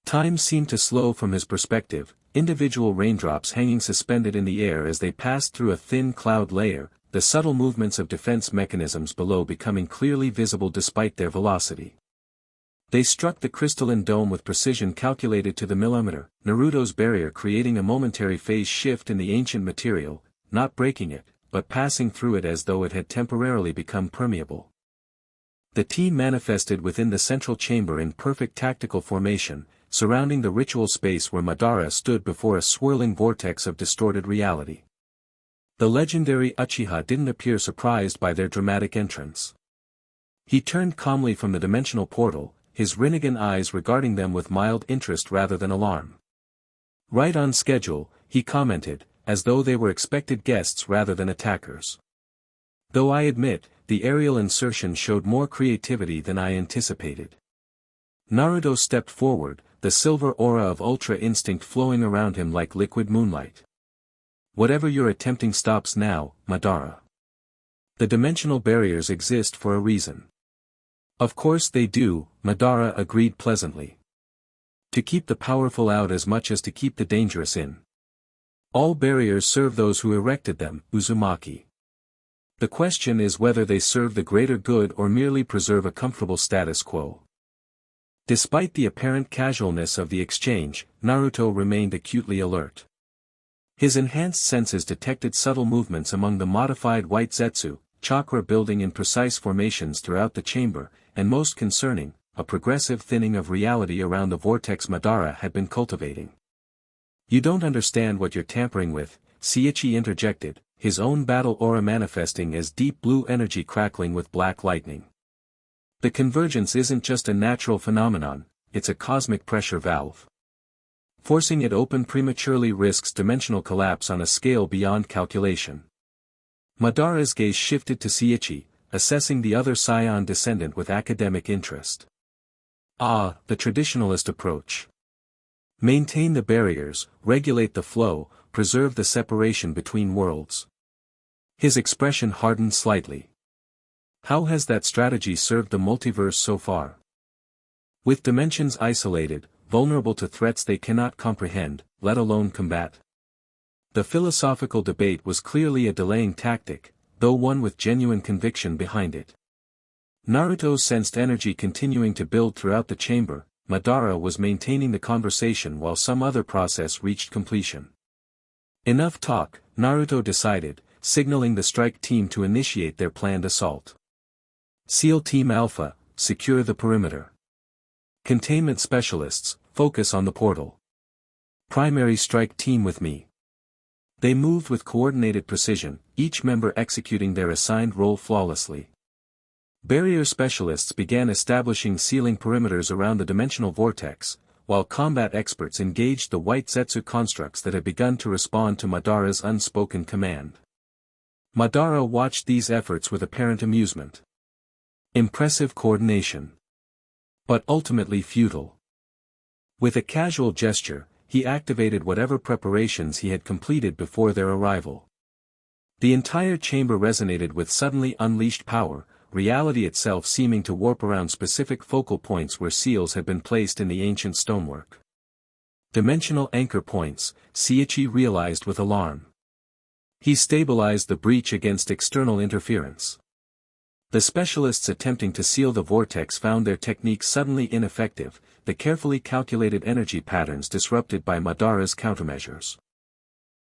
Time seemed to slow from his perspective, individual raindrops hanging suspended in the air as they passed through a thin cloud layer, the subtle movements of defense mechanisms below becoming clearly visible despite their velocity. They struck the crystalline dome with precision calculated to the millimeter, Naruto's barrier creating a momentary phase shift in the ancient material, not breaking it, but passing through it as though it had temporarily become permeable. The team manifested within the central chamber in perfect tactical formation, surrounding the ritual space where Madara stood before a swirling vortex of distorted reality. The legendary Uchiha didn't appear surprised by their dramatic entrance. He turned calmly from the dimensional portal, his Rinnegan eyes regarding them with mild interest rather than alarm. "Right on schedule," he commented, as though they were expected guests rather than attackers. "Though I admit, the aerial insertion showed more creativity than I anticipated." Naruto stepped forward, the silver aura of Ultra Instinct flowing around him like liquid moonlight. "Whatever you're attempting stops now, Madara. The dimensional barriers exist for a reason." "Of course they do," Madara agreed pleasantly. "To keep the powerful out as much as to keep the dangerous in. All barriers serve those who erected them, Uzumaki. The question is whether they serve the greater good or merely preserve a comfortable status quo." Despite the apparent casualness of the exchange, Naruto remained acutely alert. His enhanced senses detected subtle movements among the modified white zetsu, chakra building in precise formations throughout the chamber, and most concerning, a progressive thinning of reality around the vortex Madara had been cultivating. "You don't understand what you're tampering with," Sichi interjected, his own battle aura manifesting as deep blue energy crackling with black lightning. "The convergence isn't just a natural phenomenon, it's a cosmic pressure valve. Forcing it open prematurely risks dimensional collapse on a scale beyond calculation." Madara's gaze shifted to Sichi, assessing the other scion descendant with academic interest. "Ah, the traditionalist approach. Maintain the barriers, regulate the flow, preserve the separation between worlds." His expression hardened slightly. "How has that strategy served the multiverse so far? With dimensions isolated, vulnerable to threats they cannot comprehend, let alone combat." The philosophical debate was clearly a delaying tactic, though one with genuine conviction behind it. Naruto sensed energy continuing to build throughout the chamber. Madara was maintaining the conversation while some other process reached completion. Enough talk, Naruto decided, signaling the strike team to initiate their planned assault. "SEAL Team Alpha, secure the perimeter. Containment specialists, focus on the portal. Primary strike team with me." They moved with coordinated precision, each member executing their assigned role flawlessly. Barrier specialists began establishing sealing perimeters around the dimensional vortex, while combat experts engaged the white zetsu constructs that had begun to respond to Madara's unspoken command. Madara watched these efforts with apparent amusement. Impressive coordination. But ultimately futile. With a casual gesture, he activated whatever preparations he had completed before their arrival. The entire chamber resonated with suddenly unleashed power, reality itself seeming to warp around specific focal points where seals had been placed in the ancient stonework. Dimensional anchor points, Sichi realized with alarm. He stabilized the breach against external interference. The specialists attempting to seal the vortex found their techniques suddenly ineffective, the carefully calculated energy patterns disrupted by Madara's countermeasures.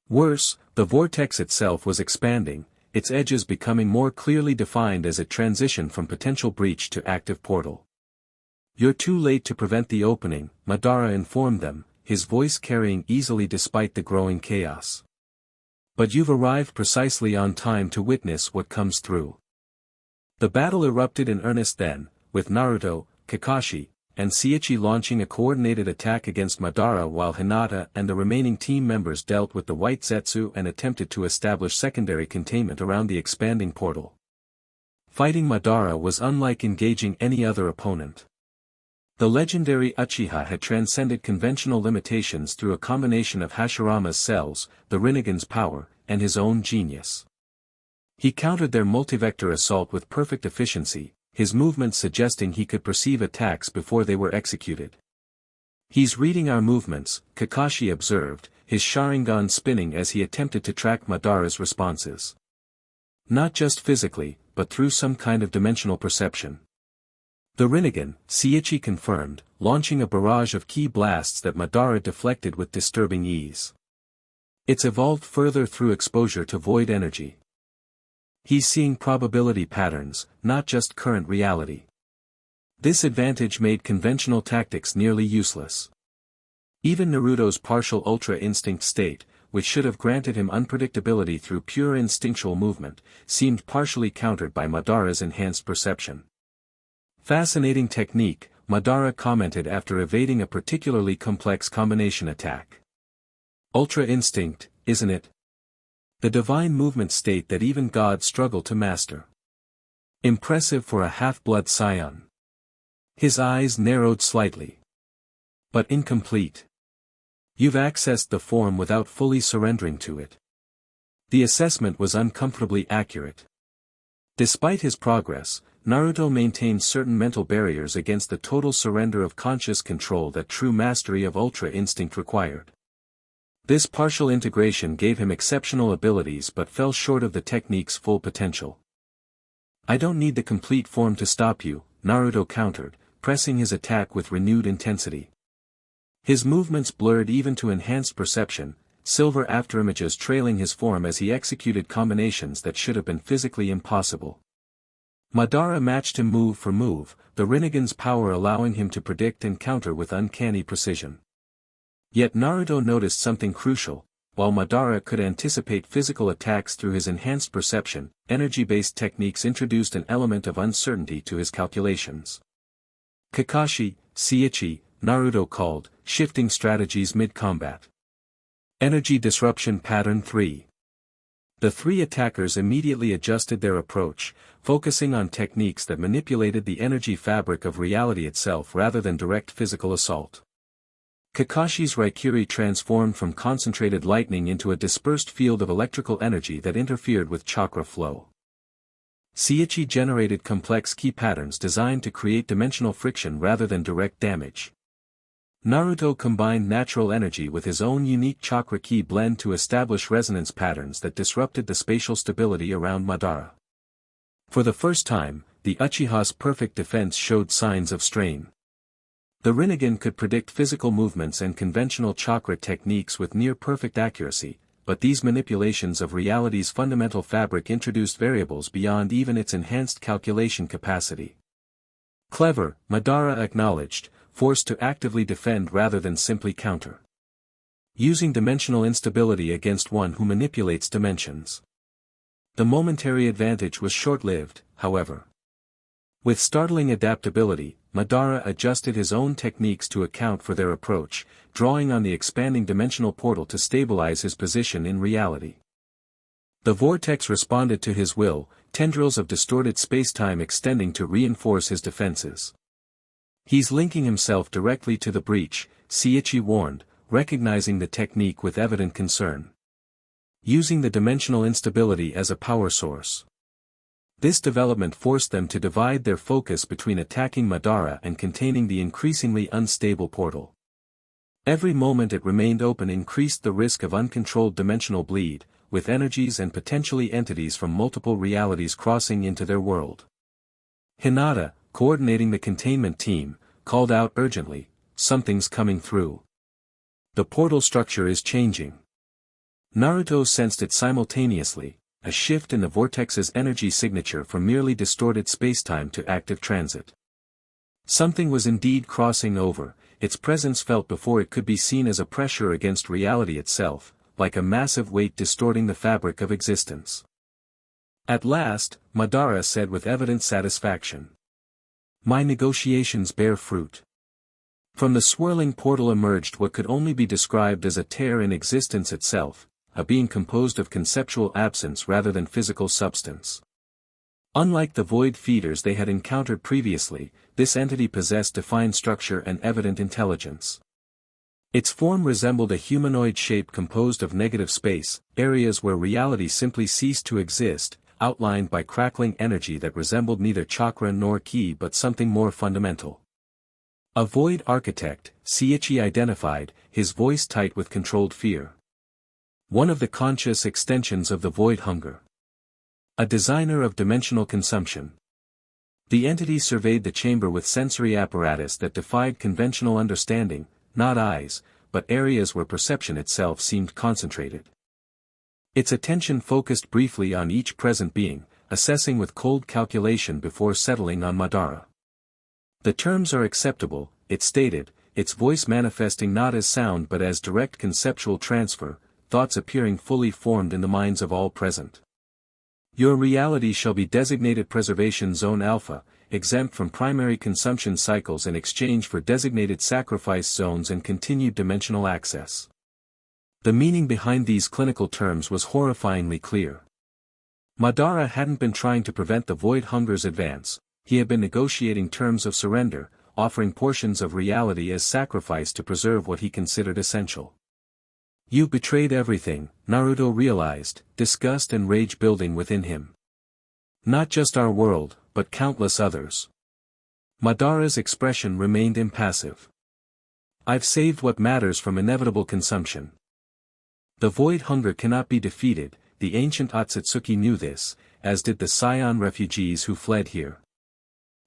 Worse, the vortex itself was expanding, its edges becoming more clearly defined as it transitioned from potential breach to active portal. "You're too late to prevent the opening," Madara informed them, his voice carrying easily despite the growing chaos. "But you've arrived precisely on time to witness what comes through." The battle erupted in earnest then, with Naruto, Kakashi, and Sichi launching a coordinated attack against Madara while Hinata and the remaining team members dealt with the white zetsu and attempted to establish secondary containment around the expanding portal. Fighting Madara was unlike engaging any other opponent. The legendary Uchiha had transcended conventional limitations through a combination of Hashirama's cells, the Rinnegan's power, and his own genius. He countered their multivector assault with perfect efficiency, his movements suggesting he could perceive attacks before they were executed. "He's reading our movements," Kakashi observed, his Sharingan spinning as he attempted to track Madara's responses. "Not just physically, but through some kind of dimensional perception." The Rinnegan, Sichi confirmed, launching a barrage of ki blasts that Madara deflected with disturbing ease. "It's evolved further through exposure to void energy. He's seeing probability patterns, not just current reality." This advantage made conventional tactics nearly useless. Even Naruto's partial Ultra Instinct state, which should have granted him unpredictability through pure instinctual movement, seemed partially countered by Madara's enhanced perception. Fascinating technique, Madara commented after evading a particularly complex combination attack. Ultra Instinct, isn't it? The divine movement state that even gods struggle to master. Impressive for a half-blood scion. His eyes narrowed slightly. But incomplete. You've accessed the form without fully surrendering to it. The assessment was uncomfortably accurate. Despite his progress, Naruto maintained certain mental barriers against the total surrender of conscious control that true mastery of Ultra Instinct required. This partial integration gave him exceptional abilities but fell short of the technique's full potential. I don't need the complete form to stop you, Naruto countered, pressing his attack with renewed intensity. His movements blurred even to enhanced perception, silver afterimages trailing his form as he executed combinations that should have been physically impossible. Madara matched him move for move, the Rinnegan's power allowing him to predict and counter with uncanny precision. Yet Naruto noticed something crucial. While Madara could anticipate physical attacks through his enhanced perception, energy-based techniques introduced an element of uncertainty to his calculations. Kakashi, Sichi, Naruto called, shifting strategies mid-combat. Energy Disruption Pattern 3. The three attackers immediately adjusted their approach, focusing on techniques that manipulated the energy fabric of reality itself rather than direct physical assault. Kakashi's Raikiri transformed from concentrated lightning into a dispersed field of electrical energy that interfered with chakra flow. Sichi generated complex ki patterns designed to create dimensional friction rather than direct damage. Naruto combined natural energy with his own unique chakra ki blend to establish resonance patterns that disrupted the spatial stability around Madara. For the first time, the Uchiha's perfect defense showed signs of strain. The Rinnegan could predict physical movements and conventional chakra techniques with near-perfect accuracy, but these manipulations of reality's fundamental fabric introduced variables beyond even its enhanced calculation capacity. Clever, Madara acknowledged, forced to actively defend rather than simply counter. Using dimensional instability against one who manipulates dimensions. The momentary advantage was short-lived, however. With startling adaptability, Madara adjusted his own techniques to account for their approach, drawing on the expanding dimensional portal to stabilize his position in reality. The vortex responded to his will, tendrils of distorted spacetime extending to reinforce his defenses. He's linking himself directly to the breach, Sichi warned, recognizing the technique with evident concern. Using the dimensional instability as a power source. This development forced them to divide their focus between attacking Madara and containing the increasingly unstable portal. Every moment it remained open increased the risk of uncontrolled dimensional bleed, with energies and potentially entities from multiple realities crossing into their world. Hinata, coordinating the containment team, called out urgently, "Something's coming through. The portal structure is changing." Naruto sensed it simultaneously, a shift in the vortex's energy signature from merely distorted spacetime to active transit. Something was indeed crossing over, its presence felt before it could be seen as a pressure against reality itself, like a massive weight distorting the fabric of existence. At last, Madara said with evident satisfaction. "My negotiations bear fruit." From the swirling portal emerged what could only be described as a tear in existence itself, a being composed of conceptual absence rather than physical substance. Unlike the void feeders they had encountered previously, this entity possessed defined structure and evident intelligence. Its form resembled a humanoid shape composed of negative space, areas where reality simply ceased to exist, outlined by crackling energy that resembled neither chakra nor ki but something more fundamental. A void architect, Sichi identified, his voice tight with controlled fear. One of the conscious extensions of the void hunger. A designer of dimensional consumption. The entity surveyed the chamber with sensory apparatus that defied conventional understanding, not eyes, but areas where perception itself seemed concentrated. Its attention focused briefly on each present being, assessing with cold calculation before settling on Madara. The terms are acceptable, it stated, its voice manifesting not as sound but as direct conceptual transfer, thoughts appearing fully formed in the minds of all present. Your reality shall be designated Preservation Zone Alpha, exempt from primary consumption cycles in exchange for designated sacrifice zones and continued dimensional access. The meaning behind these clinical terms was horrifyingly clear. Madara hadn't been trying to prevent the Void Hunger's advance, he had been negotiating terms of surrender, offering portions of reality as sacrifice to preserve what he considered essential. You betrayed everything, Naruto realized, disgust and rage building within him. Not just our world, but countless others. Madara's expression remained impassive. I've saved what matters from inevitable consumption. The Void Hunger cannot be defeated, the ancient Otsutsuki knew this, as did the Scion refugees who fled here.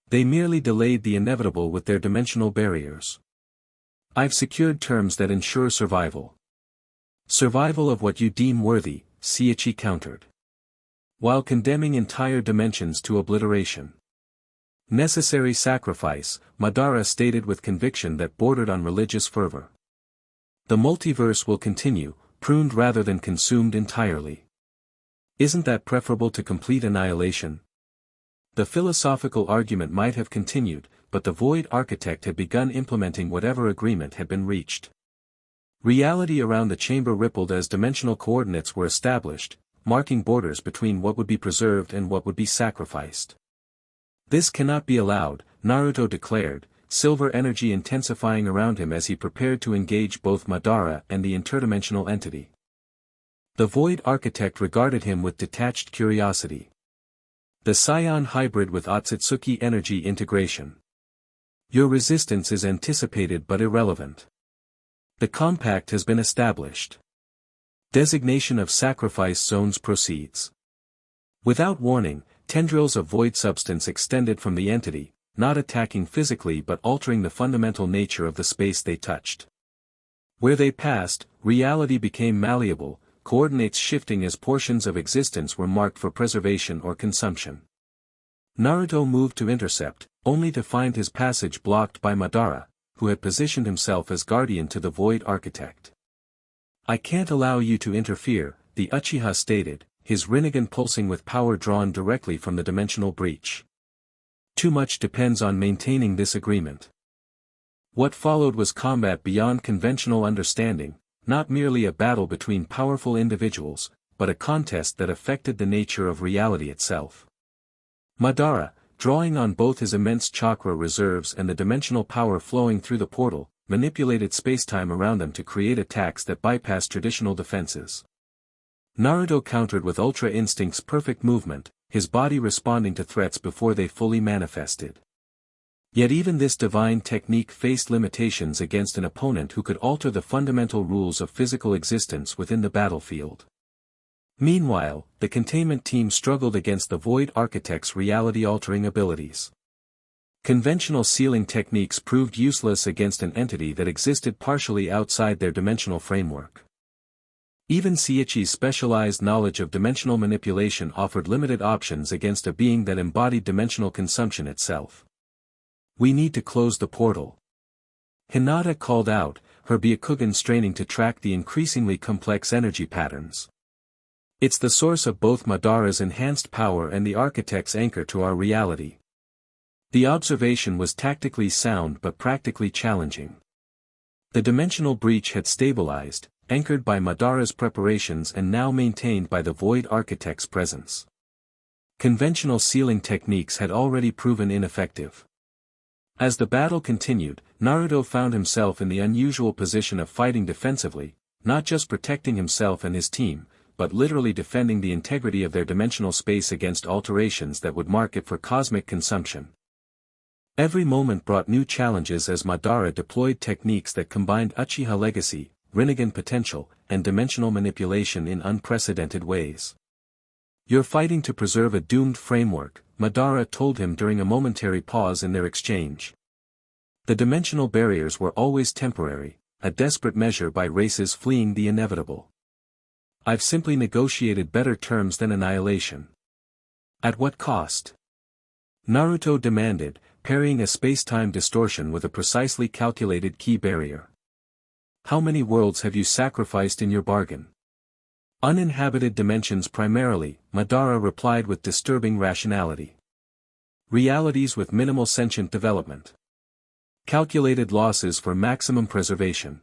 They merely delayed the inevitable with their dimensional barriers. I've secured terms that ensure survival. Survival of what you deem worthy, Sichi countered. While condemning entire dimensions to obliteration. Necessary sacrifice, Madara stated with conviction that bordered on religious fervor. The multiverse will continue, pruned rather than consumed entirely. Isn't that preferable to complete annihilation? The philosophical argument might have continued, but the Void Architect had begun implementing whatever agreement had been reached. Reality around the chamber rippled as dimensional coordinates were established, marking borders between what would be preserved and what would be sacrificed. This cannot be allowed, Naruto declared, silver energy intensifying around him as he prepared to engage both Madara and the interdimensional entity. The Void Architect regarded him with detached curiosity. The Scion hybrid with Otsutsuki energy integration. Your resistance is anticipated but irrelevant. The compact has been established. Designation of sacrifice zones proceeds. Without warning, tendrils of void substance extended from the entity, not attacking physically but altering the fundamental nature of the space they touched. Where they passed, reality became malleable, coordinates shifting as portions of existence were marked for preservation or consumption. Naruto moved to intercept, only to find his passage blocked by Madara, who had positioned himself as guardian to the Void Architect. I can't allow you to interfere, the Uchiha stated, his Rinnegan pulsing with power drawn directly from the dimensional breach. Too much depends on maintaining this agreement. What followed was combat beyond conventional understanding, not merely a battle between powerful individuals, but a contest that affected the nature of reality itself. Madara, drawing on both his immense chakra reserves and the dimensional power flowing through the portal, manipulated spacetime around them to create attacks that bypassed traditional defenses. Naruto countered with Ultra Instinct's perfect movement, his body responding to threats before they fully manifested. Yet even this divine technique faced limitations against an opponent who could alter the fundamental rules of physical existence within the battlefield. Meanwhile, the containment team struggled against the Void Architect's reality-altering abilities. Conventional sealing techniques proved useless against an entity that existed partially outside their dimensional framework. Even Sichi's specialized knowledge of dimensional manipulation offered limited options against a being that embodied dimensional consumption itself. We need to close the portal. Hinata called out, her Byakugan straining to track the increasingly complex energy patterns. It's the source of both Madara's enhanced power and the Architect's anchor to our reality. The observation was tactically sound but practically challenging. The dimensional breach had stabilized, anchored by Madara's preparations and now maintained by the Void Architect's presence. Conventional sealing techniques had already proven ineffective. As the battle continued, Naruto found himself in the unusual position of fighting defensively, not just protecting himself and his team, but literally defending the integrity of their dimensional space against alterations that would mark it for cosmic consumption. Every moment brought new challenges as Madara deployed techniques that combined Uchiha legacy, Rinnegan potential, and dimensional manipulation in unprecedented ways. You're fighting to preserve a doomed framework, Madara told him during a momentary pause in their exchange. The dimensional barriers were always temporary, a desperate measure by races fleeing the inevitable. I've simply negotiated better terms than annihilation. At what cost? Naruto demanded, parrying a space-time distortion with a precisely calculated key barrier. How many worlds have you sacrificed in your bargain? Uninhabited dimensions primarily, Madara replied with disturbing rationality. Realities with minimal sentient development. Calculated losses for maximum preservation.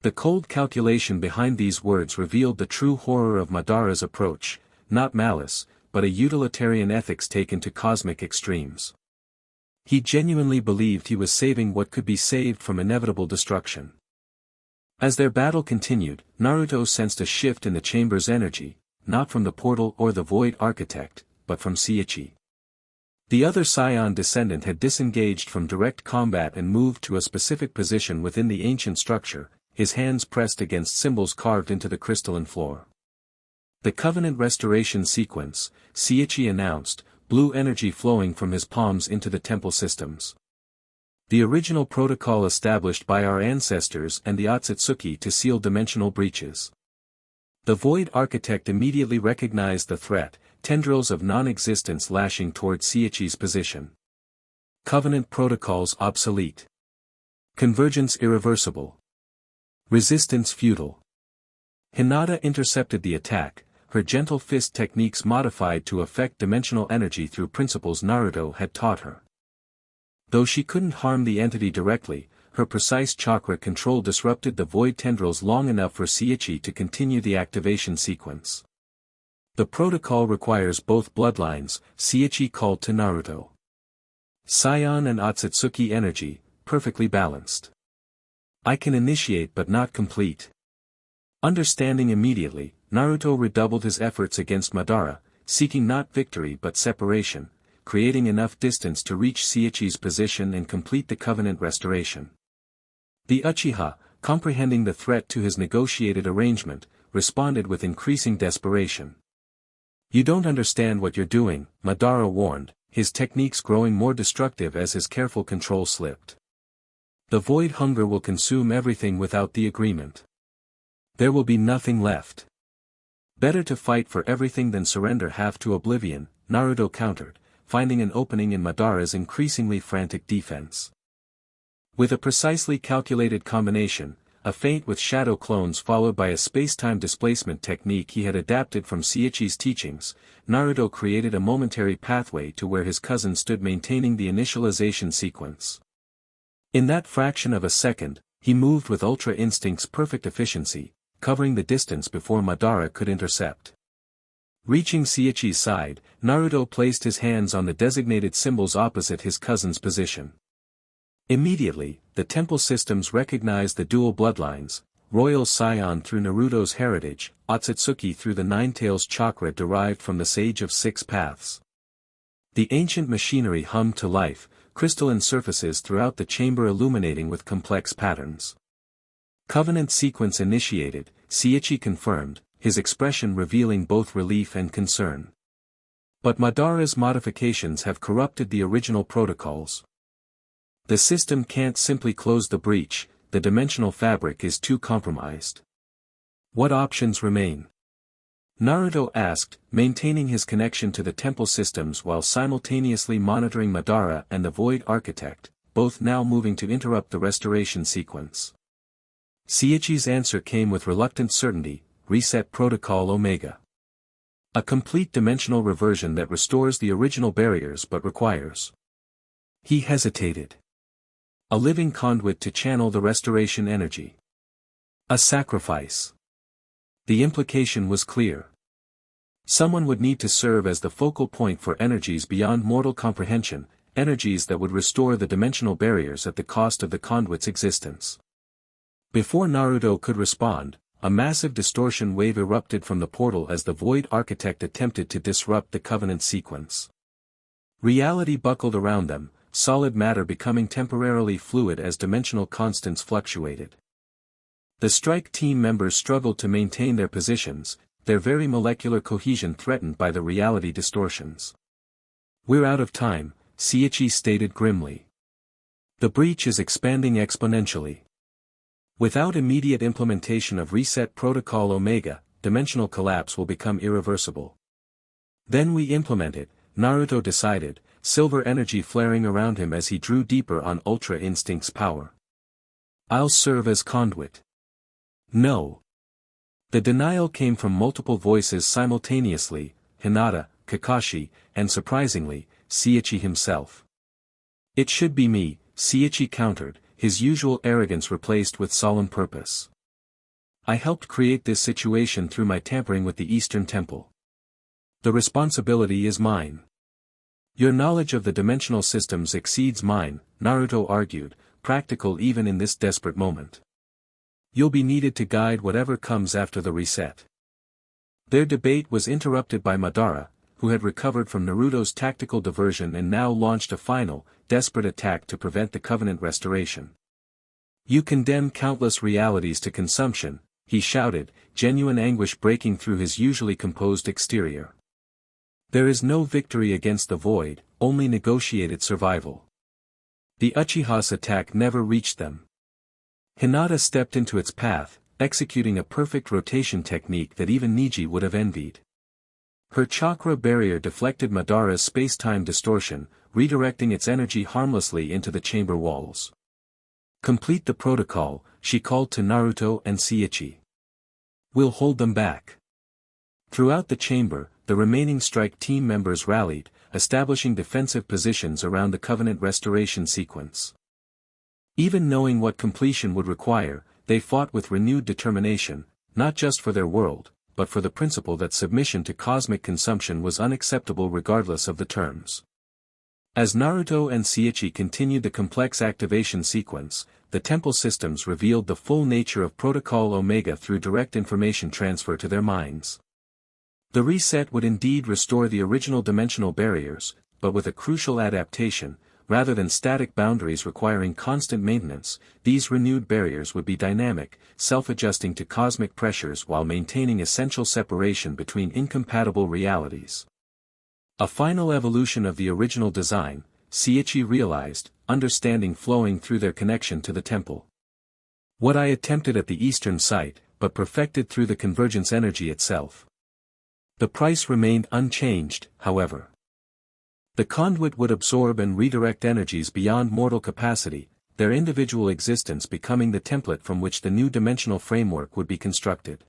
The cold calculation behind these words revealed the true horror of Madara's approach, not malice, but a utilitarian ethics taken to cosmic extremes. He genuinely believed he was saving what could be saved from inevitable destruction. As their battle continued, Naruto sensed a shift in the chamber's energy, not from the portal or the void architect, but from Sichi. The other Scion descendant had disengaged from direct combat and moved to a specific position within the ancient structure, his hands pressed against symbols carved into the crystalline floor. The Covenant Restoration Sequence, Sichi announced, blue energy flowing from his palms into the temple systems. The original protocol established by our ancestors and the Otsutsuki to seal dimensional breaches. The Void Architect immediately recognized the threat, tendrils of non-existence lashing toward Sichi's position. Covenant protocols obsolete. Convergence irreversible. Resistance futile. Hinata intercepted the attack, her gentle fist techniques modified to affect dimensional energy through principles Naruto had taught her. Though she couldn't harm the entity directly, her precise chakra control disrupted the void tendrils long enough for Sichi to continue the activation sequence. The protocol requires both bloodlines, Sichi called to Naruto. Scion and Otsutsuki energy, perfectly balanced. I can initiate but not complete. Understanding immediately, Naruto redoubled his efforts against Madara, seeking not victory but separation, creating enough distance to reach Sichi's position and complete the covenant restoration. The Uchiha, comprehending the threat to his negotiated arrangement, responded with increasing desperation. You don't understand what you're doing, Madara warned, his techniques growing more destructive as his careful control slipped. The void hunger will consume everything without the agreement. There will be nothing left. Better to fight for everything than surrender half to oblivion, Naruto countered, finding an opening in Madara's increasingly frantic defense. With a precisely calculated combination, a feint with shadow clones followed by a space-time displacement technique he had adapted from Sichi's teachings, Naruto created a momentary pathway to where his cousin stood maintaining the initialization sequence. In that fraction of a second, he moved with Ultra Instinct's perfect efficiency, covering the distance before Madara could intercept. Reaching Sichi's side, Naruto placed his hands on the designated symbols opposite his cousin's position. Immediately, the temple systems recognized the dual bloodlines, Royal Scion through Naruto's heritage, Otsutsuki through the Nine-Tails chakra derived from the Sage of Six Paths. The ancient machinery hummed to life, crystalline surfaces throughout the chamber illuminating with complex patterns. Covenant sequence initiated, Sichi confirmed, his expression revealing both relief and concern. But Madara's modifications have corrupted the original protocols. The system can't simply close the breach, the dimensional fabric is too compromised. What options remain? Naruto asked, maintaining his connection to the temple systems while simultaneously monitoring Madara and the Void Architect, both now moving to interrupt the restoration sequence. Sichi's answer came with reluctant certainty, reset protocol Omega. A complete dimensional reversion that restores the original barriers but requires. He hesitated. A living conduit to channel the restoration energy. A sacrifice. The implication was clear. Someone would need to serve as the focal point for energies beyond mortal comprehension, energies that would restore the dimensional barriers at the cost of the conduit's existence. Before Naruto could respond, a massive distortion wave erupted from the portal as the Void Architect attempted to disrupt the Covenant sequence. Reality buckled around them, solid matter becoming temporarily fluid as dimensional constants fluctuated. The strike team members struggled to maintain their positions, their very molecular cohesion threatened by the reality distortions. We're out of time, Sichi stated grimly. The breach is expanding exponentially. Without immediate implementation of Reset Protocol Omega, dimensional collapse will become irreversible. Then we implement it, Naruto decided, silver energy flaring around him as he drew deeper on Ultra Instinct's power. I'll serve as conduit. No. The denial came from multiple voices simultaneously, Hinata, Kakashi, and surprisingly, Sichi himself. It should be me, Sichi countered, his usual arrogance replaced with solemn purpose. I helped create this situation through my tampering with the Eastern Temple. The responsibility is mine. Your knowledge of the dimensional systems exceeds mine, Naruto argued, practical even in this desperate moment. You'll be needed to guide whatever comes after the reset. Their debate was interrupted by Madara, who had recovered from Naruto's tactical diversion and now launched a final, desperate attack to prevent the Covenant restoration. You condemn countless realities to consumption, he shouted, genuine anguish breaking through his usually composed exterior. There is no victory against the void, only negotiated survival. The Uchiha's attack never reached them. Hinata stepped into its path, executing a perfect rotation technique that even Neji would have envied. Her chakra barrier deflected Madara's space-time distortion, redirecting its energy harmlessly into the chamber walls. Complete the protocol, she called to Naruto and Sichi. We'll hold them back. Throughout the chamber, the remaining strike team members rallied, establishing defensive positions around the Covenant restoration sequence. Even knowing what completion would require, they fought with renewed determination, not just for their world, but for the principle that submission to cosmic consumption was unacceptable regardless of the terms. As Naruto and Sichi continued the complex activation sequence, the temple systems revealed the full nature of Protocol Omega through direct information transfer to their minds. The reset would indeed restore the original dimensional barriers, but with a crucial adaptation. Rather than static boundaries requiring constant maintenance, these renewed barriers would be dynamic, self-adjusting to cosmic pressures while maintaining essential separation between incompatible realities. A final evolution of the original design, Sichi realized, understanding flowing through their connection to the temple. What I attempted at the eastern site, but perfected through the convergence energy itself. The price remained unchanged, however. The conduit would absorb and redirect energies beyond mortal capacity, their individual existence becoming the template from which the new dimensional framework would be constructed.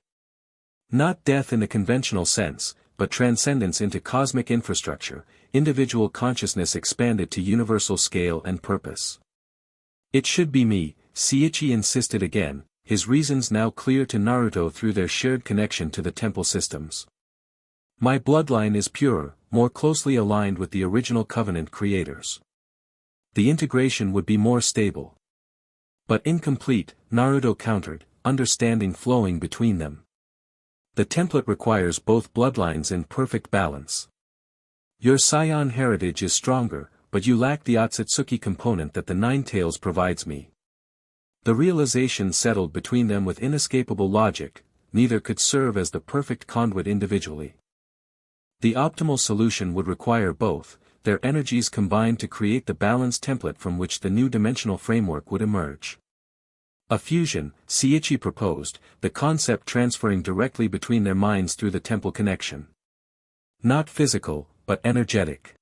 Not death in the conventional sense, but transcendence into cosmic infrastructure, individual consciousness expanded to universal scale and purpose. It should be me, Sichi insisted again, his reasons now clear to Naruto through their shared connection to the temple systems. My bloodline is purer, more closely aligned with the original Covenant creators. The integration would be more stable. But incomplete, Naruto countered, understanding flowing between them. The template requires both bloodlines in perfect balance. Your scion heritage is stronger, but you lack the Otsutsuki component that the Nine Tails provides me. The realization settled between them with inescapable logic, neither could serve as the perfect conduit individually. The optimal solution would require both, their energies combined to create the balanced template from which the new dimensional framework would emerge. A fusion, Sichi proposed, the concept transferring directly between their minds through the temple connection. Not physical, but energetic.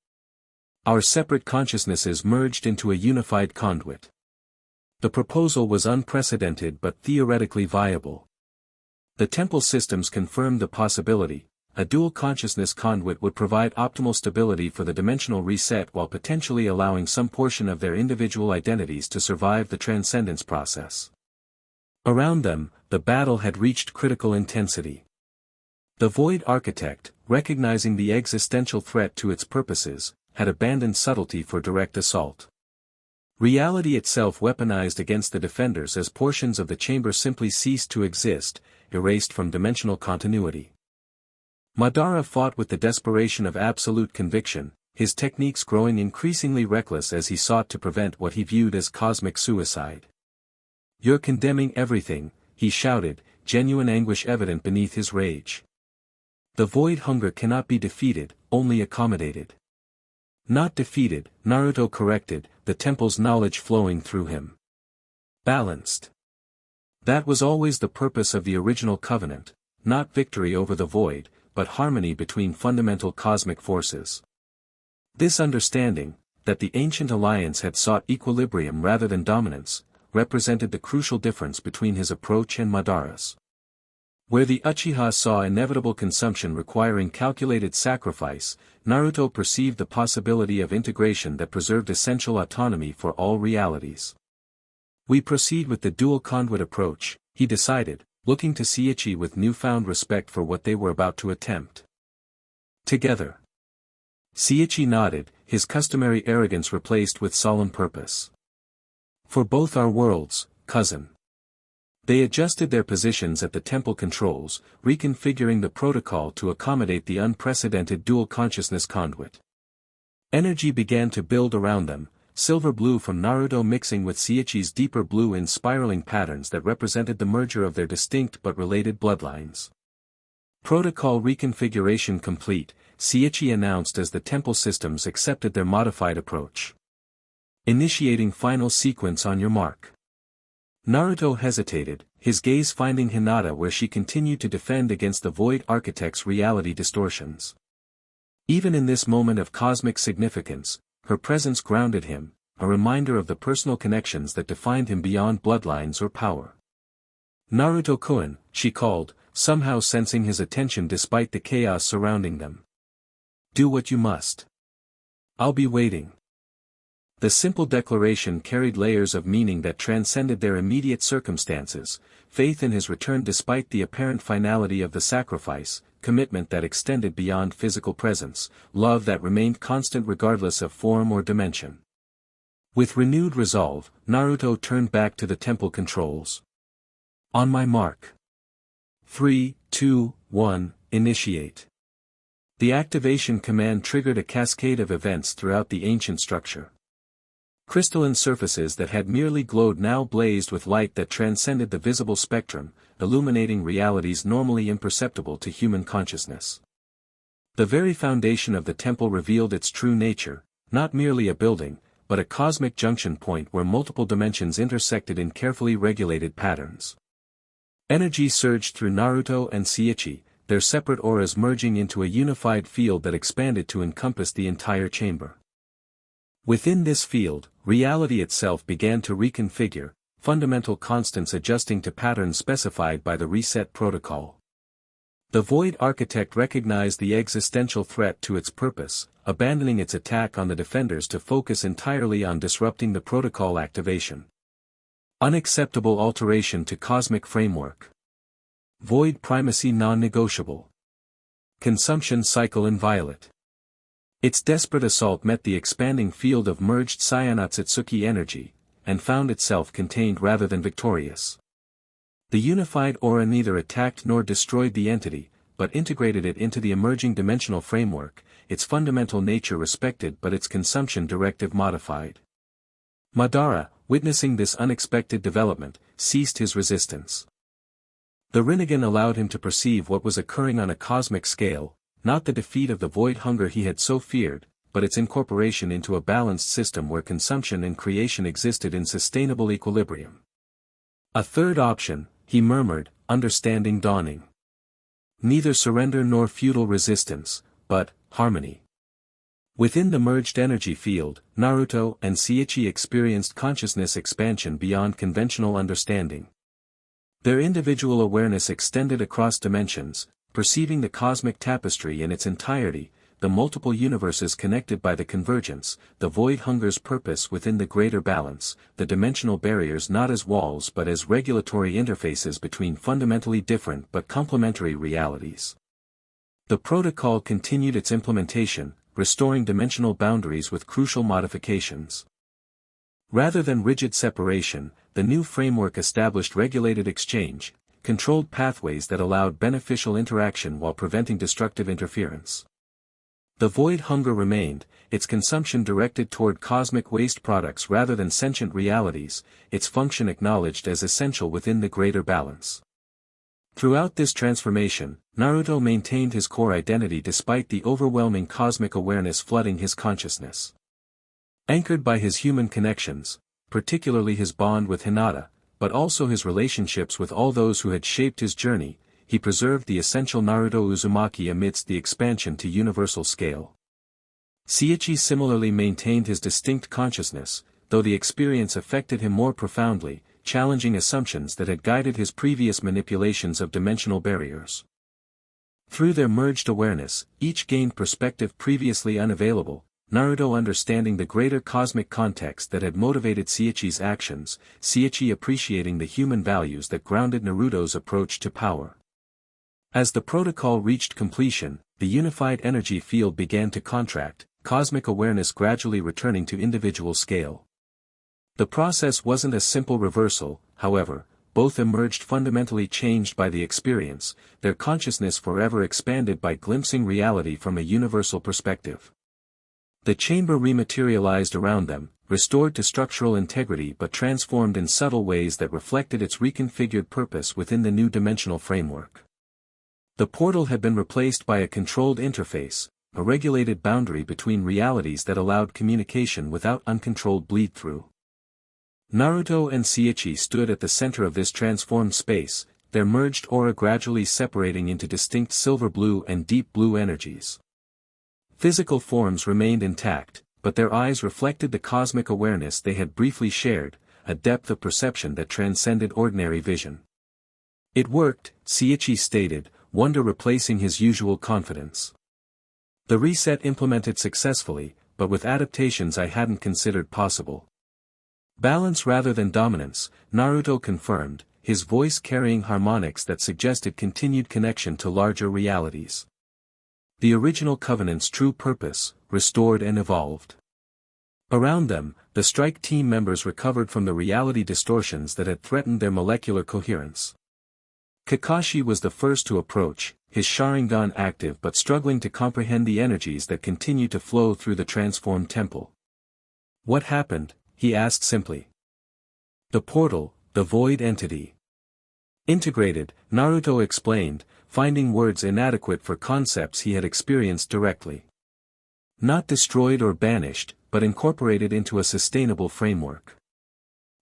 Our separate consciousnesses merged into a unified conduit. The proposal was unprecedented but theoretically viable. The temple systems confirmed the possibility. A dual consciousness conduit would provide optimal stability for the dimensional reset while potentially allowing some portion of their individual identities to survive the transcendence process. Around them, the battle had reached critical intensity. The Void Architect, recognizing the existential threat to its purposes, had abandoned subtlety for direct assault. Reality itself weaponized against the defenders as portions of the chamber simply ceased to exist, erased from dimensional continuity. Madara fought with the desperation of absolute conviction, his techniques growing increasingly reckless as he sought to prevent what he viewed as cosmic suicide. You're condemning everything, he shouted, genuine anguish evident beneath his rage. The void hunger cannot be defeated, only accommodated. Not defeated, Naruto corrected, the temple's knowledge flowing through him. Balanced. That was always the purpose of the original covenant, not victory over the void, but harmony between fundamental cosmic forces. This understanding, that the ancient alliance had sought equilibrium rather than dominance, represented the crucial difference between his approach and Madara's. Where the Uchiha saw inevitable consumption requiring calculated sacrifice, Naruto perceived the possibility of integration that preserved essential autonomy for all realities. We proceed with the dual conduit approach, he decided, looking to Sichi with newfound respect for what they were about to attempt. Together. Sichi nodded, his customary arrogance replaced with solemn purpose. For both our worlds, cousin. They adjusted their positions at the temple controls, reconfiguring the protocol to accommodate the unprecedented dual consciousness conduit. Energy began to build around them, silver blue from Naruto mixing with Sichi's deeper blue in spiraling patterns that represented the merger of their distinct but related bloodlines. Protocol reconfiguration complete, Sichi announced as the temple systems accepted their modified approach. Initiating final sequence on your mark. Naruto hesitated, his gaze finding Hinata where she continued to defend against the Void Architect's reality distortions. Even in this moment of cosmic significance, her presence grounded him, a reminder of the personal connections that defined him beyond bloodlines or power. Naruto-kun, she called, somehow sensing his attention despite the chaos surrounding them. Do what you must. I'll be waiting. The simple declaration carried layers of meaning that transcended their immediate circumstances, faith in his return despite the apparent finality of the sacrifice, commitment that extended beyond physical presence, love that remained constant regardless of form or dimension. With renewed resolve, Naruto turned back to the temple controls. On my mark. 3, 2, 1, initiate. The activation command triggered a cascade of events throughout the ancient structure. Crystalline surfaces that had merely glowed now blazed with light that transcended the visible spectrum, illuminating realities normally imperceptible to human consciousness. The very foundation of the temple revealed its true nature, not merely a building, but a cosmic junction point where multiple dimensions intersected in carefully regulated patterns. Energy surged through Naruto and Sichi, their separate auras merging into a unified field that expanded to encompass the entire chamber. Within this field, reality itself began to reconfigure, fundamental constants adjusting to patterns specified by the reset protocol. The Void Architect recognized the existential threat to its purpose, abandoning its attack on the defenders to focus entirely on disrupting the protocol activation. Unacceptable alteration to cosmic framework. Void primacy non-negotiable. Consumption cycle inviolate. Its desperate assault met the expanding field of merged Saiyan Otsutsuki energy, and found itself contained rather than victorious. The unified aura neither attacked nor destroyed the entity, but integrated it into the emerging dimensional framework, its fundamental nature respected but its consumption directive modified. Madara, witnessing this unexpected development, ceased his resistance. The Rinnegan allowed him to perceive what was occurring on a cosmic scale, not the defeat of the void hunger he had so feared, but its incorporation into a balanced system where consumption and creation existed in sustainable equilibrium. A third option, he murmured, understanding dawning. Neither surrender nor futile resistance, but harmony. Within the merged energy field, Naruto and Sichi experienced consciousness expansion beyond conventional understanding. Their individual awareness extended across dimensions, perceiving the cosmic tapestry in its entirety, the multiple universes connected by the convergence, the void hunger's purpose within the greater balance, the dimensional barriers not as walls but as regulatory interfaces between fundamentally different but complementary realities. The protocol continued its implementation, restoring dimensional boundaries with crucial modifications. Rather than rigid separation, the new framework established regulated exchange, controlled pathways that allowed beneficial interaction while preventing destructive interference. The void hunger remained, its consumption directed toward cosmic waste products rather than sentient realities, its function acknowledged as essential within the greater balance. Throughout this transformation, Naruto maintained his core identity despite the overwhelming cosmic awareness flooding his consciousness. Anchored by his human connections, particularly his bond with Hinata, but also his relationships with all those who had shaped his journey, he preserved the essential Naruto Uzumaki amidst the expansion to universal scale. Sichi similarly maintained his distinct consciousness, though the experience affected him more profoundly, challenging assumptions that had guided his previous manipulations of dimensional barriers. Through their merged awareness, each gained perspective previously unavailable, Naruto understanding the greater cosmic context that had motivated Sichi's actions, Sichi appreciating the human values that grounded Naruto's approach to power. As the protocol reached completion, the unified energy field began to contract, cosmic awareness gradually returning to individual scale. The process wasn't a simple reversal, however. Both emerged fundamentally changed by the experience, their consciousness forever expanded by glimpsing reality from a universal perspective. The chamber rematerialized around them, restored to structural integrity but transformed in subtle ways that reflected its reconfigured purpose within the new dimensional framework. The portal had been replaced by a controlled interface, a regulated boundary between realities that allowed communication without uncontrolled bleed-through. Naruto and Sichi stood at the center of this transformed space, their merged aura gradually separating into distinct silver blue and deep blue energies. Physical forms remained intact, but their eyes reflected the cosmic awareness they had briefly shared, a depth of perception that transcended ordinary vision. It worked, Sichi stated, wonder replacing his usual confidence. The reset implemented successfully, but with adaptations I hadn't considered possible. Balance rather than dominance, Naruto confirmed, his voice carrying harmonics that suggested continued connection to larger realities. The original covenant's true purpose, restored and evolved. Around them, the strike team members recovered from the reality distortions that had threatened their molecular coherence. Kakashi was the first to approach, his Sharingan active but struggling to comprehend the energies that continued to flow through the transformed temple. What happened? He asked simply. The portal, the void entity. Integrated, Naruto explained, finding words inadequate for concepts he had experienced directly. Not destroyed or banished, but incorporated into a sustainable framework.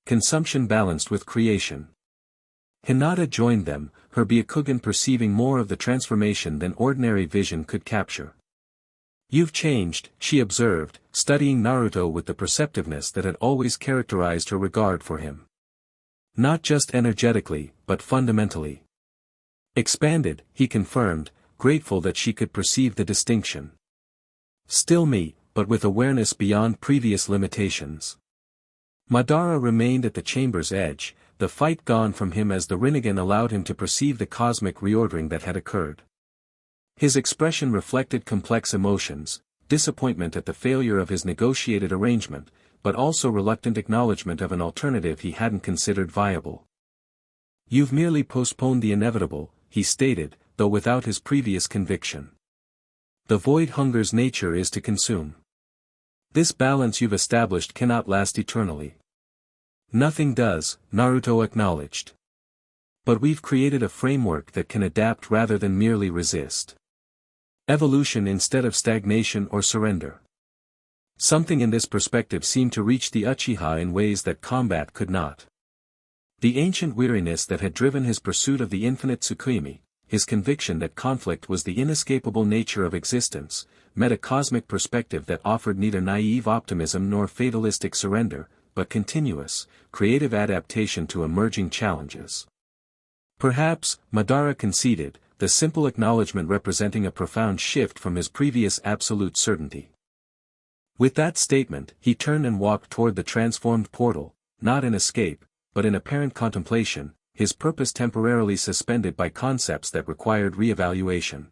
Consumption balanced with creation. Hinata joined them, her Byakugan perceiving more of the transformation than ordinary vision could capture. You've changed, she observed, studying Naruto with the perceptiveness that had always characterized her regard for him. Not just energetically, but fundamentally. Expanded, he confirmed, grateful that she could perceive the distinction. Still me, but with awareness beyond previous limitations. Madara remained at the chamber's edge, the fight gone from him as the Rinnegan allowed him to perceive the cosmic reordering that had occurred. His expression reflected complex emotions, disappointment at the failure of his negotiated arrangement, but also reluctant acknowledgement of an alternative he hadn't considered viable. You've merely postponed the inevitable, he stated, though without his previous conviction. The void hunger's nature is to consume. This balance you've established cannot last eternally. Nothing does, Naruto acknowledged. But we've created a framework that can adapt rather than merely resist. Evolution instead of stagnation or surrender. Something in this perspective seemed to reach the Uchiha in ways that combat could not. The ancient weariness that had driven his pursuit of the infinite Tsukuyomi, his conviction that conflict was the inescapable nature of existence, met a cosmic perspective that offered neither naive optimism nor fatalistic surrender, but continuous, creative adaptation to emerging challenges. Perhaps, Madara conceded, the simple acknowledgement representing a profound shift from his previous absolute certainty. With that statement, he turned and walked toward the transformed portal, not in escape, but in apparent contemplation, his purpose temporarily suspended by concepts that required re-evaluation.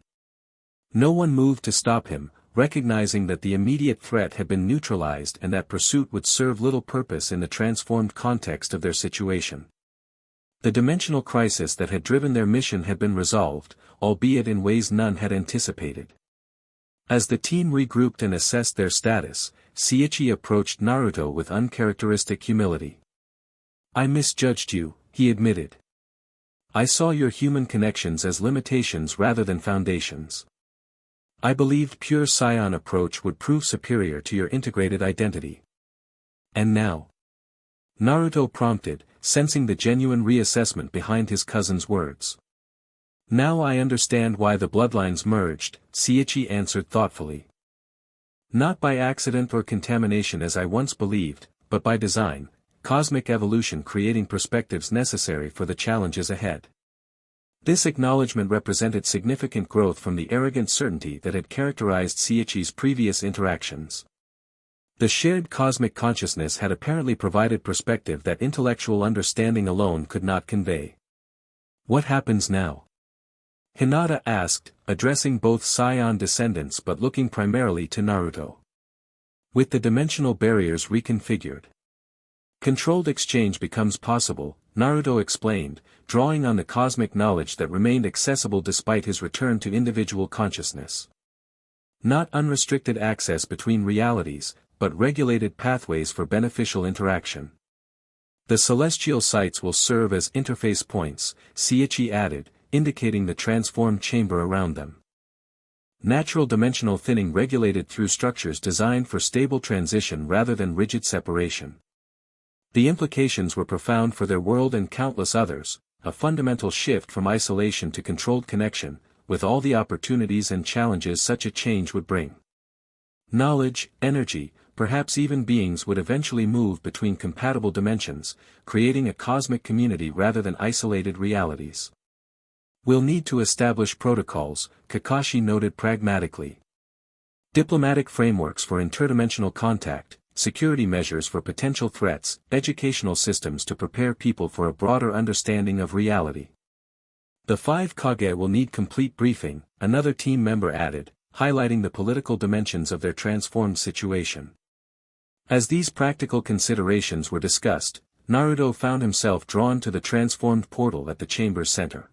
No one moved to stop him, recognizing that the immediate threat had been neutralized and that pursuit would serve little purpose in the transformed context of their situation. The dimensional crisis that had driven their mission had been resolved, albeit in ways none had anticipated. As the team regrouped and assessed their status, Sichi approached Naruto with uncharacteristic humility. I misjudged you, he admitted. I saw your human connections as limitations rather than foundations. I believed pure scion approach would prove superior to your integrated identity. And now? Naruto prompted, sensing the genuine reassessment behind his cousin's words. Now I understand why the bloodlines merged, Sichi answered thoughtfully. Not by accident or contamination as I once believed, but by design, cosmic evolution creating perspectives necessary for the challenges ahead. This acknowledgement represented significant growth from the arrogant certainty that had characterized Sichi's previous interactions. The shared cosmic consciousness had apparently provided perspective that intellectual understanding alone could not convey. What happens now? Hinata asked, addressing both Saiyan descendants but looking primarily to Naruto. With the dimensional barriers reconfigured, controlled exchange becomes possible, Naruto explained, drawing on the cosmic knowledge that remained accessible despite his return to individual consciousness. Not unrestricted access between realities, but regulated pathways for beneficial interaction. The celestial sites will serve as interface points, Sichi added, indicating the transformed chamber around them. Natural dimensional thinning regulated through structures designed for stable transition rather than rigid separation. The implications were profound for their world and countless others, a fundamental shift from isolation to controlled connection, with all the opportunities and challenges such a change would bring. Knowledge, energy, perhaps even beings would eventually move between compatible dimensions, creating a cosmic community rather than isolated realities. We'll need to establish protocols, Kakashi noted pragmatically. Diplomatic frameworks for interdimensional contact, security measures for potential threats, educational systems to prepare people for a broader understanding of reality. The 5 Kage will need complete briefing, another team member added, highlighting the political dimensions of their transformed situation. As these practical considerations were discussed, Naruto found himself drawn to the transformed portal at the chamber's center.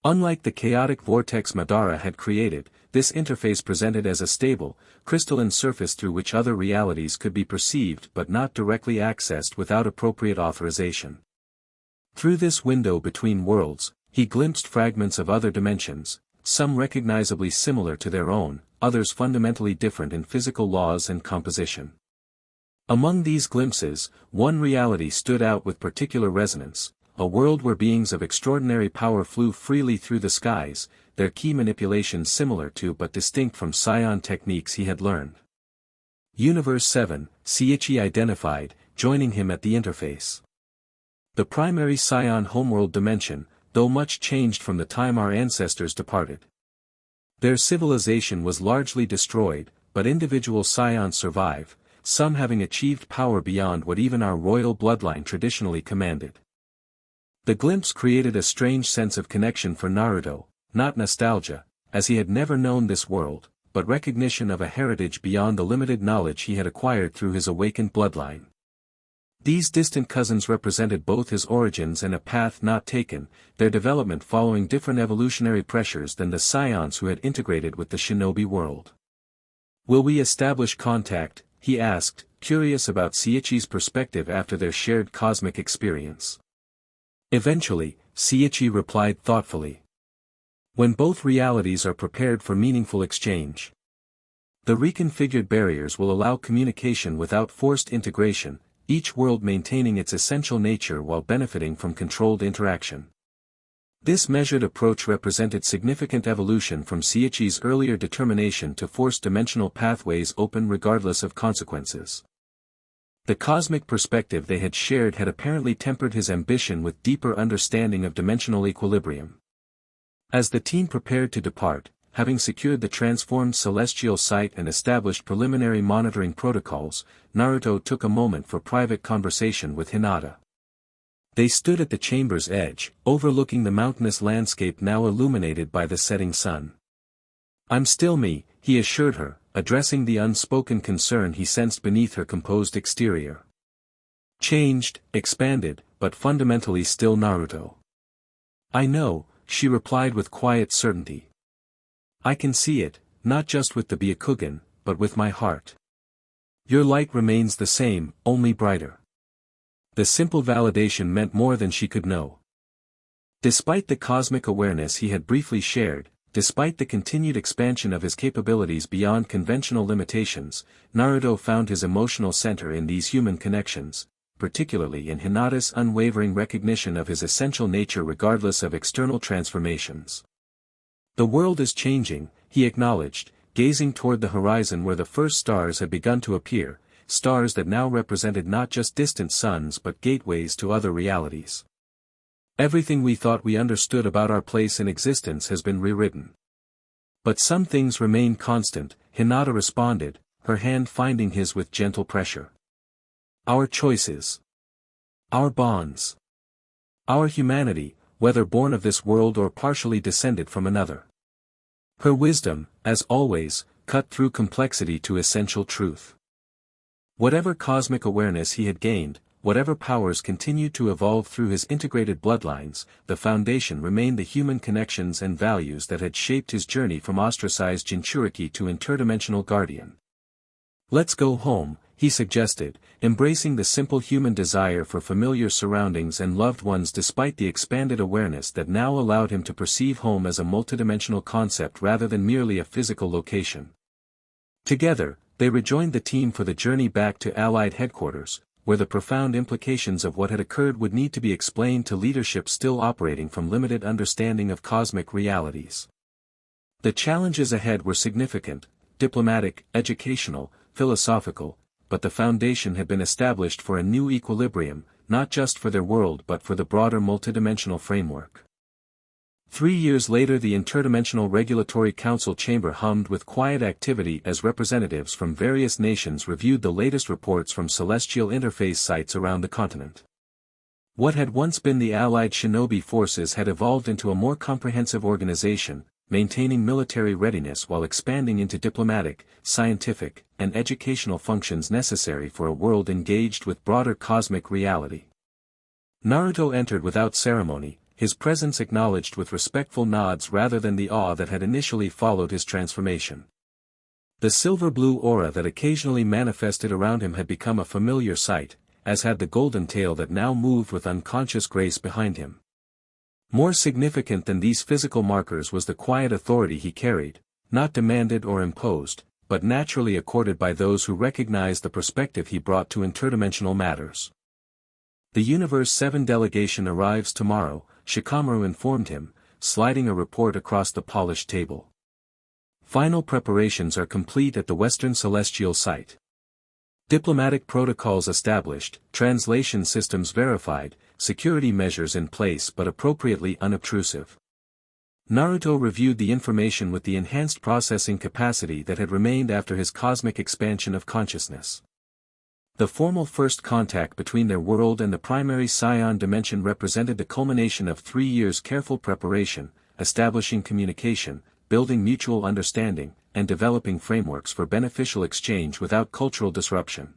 Unlike the chaotic vortex Madara had created, this interface presented as a stable, crystalline surface through which other realities could be perceived but not directly accessed without appropriate authorization. Through this window between worlds, he glimpsed fragments of other dimensions, some recognizably similar to their own, others fundamentally different in physical laws and composition. Among these glimpses, one reality stood out with particular resonance, a world where beings of extraordinary power flew freely through the skies, their key manipulations similar to but distinct from scion techniques he had learned. Universe 7, Sichi identified, joining him at the interface. The primary scion homeworld dimension, though much changed from the time our ancestors departed. Their civilization was largely destroyed, but individual scions survive, some having achieved power beyond what even our royal bloodline traditionally commanded. The glimpse created a strange sense of connection for Naruto, not nostalgia, as he had never known this world, but recognition of a heritage beyond the limited knowledge he had acquired through his awakened bloodline. These distant cousins represented both his origins and a path not taken, their development following different evolutionary pressures than the scions who had integrated with the shinobi world. Will we establish contact? He asked, curious about Sichi's perspective after their shared cosmic experience. Eventually, Sichi replied thoughtfully. When both realities are prepared for meaningful exchange. The reconfigured barriers will allow communication without forced integration, each world maintaining its essential nature while benefiting from controlled interaction. This measured approach represented significant evolution from Sichi's earlier determination to force dimensional pathways open regardless of consequences. The cosmic perspective they had shared had apparently tempered his ambition with deeper understanding of dimensional equilibrium. As the team prepared to depart, having secured the transformed celestial site and established preliminary monitoring protocols, Naruto took a moment for private conversation with Hinata. They stood at the chamber's edge, overlooking the mountainous landscape now illuminated by the setting sun. "I'm still me," he assured her, addressing the unspoken concern he sensed beneath her composed exterior. "Changed, expanded, but fundamentally still Naruto." "I know," she replied with quiet certainty. "I can see it, not just with the Byakugan, but with my heart. Your light remains the same, only brighter." The simple validation meant more than she could know. Despite the cosmic awareness he had briefly shared, despite the continued expansion of his capabilities beyond conventional limitations, Naruto found his emotional center in these human connections, particularly in Hinata's unwavering recognition of his essential nature regardless of external transformations. "The world is changing," he acknowledged, gazing toward the horizon where the first stars had begun to appear, stars that now represented not just distant suns but gateways to other realities. Everything we thought we understood about our place in existence has been rewritten. But some things remain constant, Hinata responded, her hand finding his with gentle pressure. Our choices. Our bonds. Our humanity, whether born of this world or partially descended from another. Her wisdom, as always, cut through complexity to essential truth. Whatever cosmic awareness he had gained, whatever powers continued to evolve through his integrated bloodlines, the foundation remained the human connections and values that had shaped his journey from ostracized Jinchuriki to interdimensional guardian. Let's go home, he suggested, embracing the simple human desire for familiar surroundings and loved ones despite the expanded awareness that now allowed him to perceive home as a multidimensional concept rather than merely a physical location. Together, they rejoined the team for the journey back to Allied headquarters, where the profound implications of what had occurred would need to be explained to leadership still operating from limited understanding of cosmic realities. The challenges ahead were significant, diplomatic, educational, philosophical, but the foundation had been established for a new equilibrium, not just for their world but for the broader multidimensional framework. 3 years later the Interdimensional Regulatory Council chamber hummed with quiet activity as representatives from various nations reviewed the latest reports from celestial interface sites around the continent. What had once been the Allied shinobi forces had evolved into a more comprehensive organization, maintaining military readiness while expanding into diplomatic, scientific, and educational functions necessary for a world engaged with broader cosmic reality. Naruto entered without ceremony, his presence acknowledged with respectful nods rather than the awe that had initially followed his transformation. The silver-blue aura that occasionally manifested around him had become a familiar sight, as had the golden tail that now moved with unconscious grace behind him. More significant than these physical markers was the quiet authority he carried, not demanded or imposed, but naturally accorded by those who recognized the perspective he brought to interdimensional matters. The Universe 7 delegation arrives tomorrow, Shikamaru informed him, sliding a report across the polished table. Final preparations are complete at the Western Celestial Site. Diplomatic protocols established, translation systems verified, security measures in place but appropriately unobtrusive. Naruto reviewed the information with the enhanced processing capacity that had remained after his cosmic expansion of consciousness. The formal first contact between their world and the primary scion dimension represented the culmination of 3 years' careful preparation, establishing communication, building mutual understanding, and developing frameworks for beneficial exchange without cultural disruption.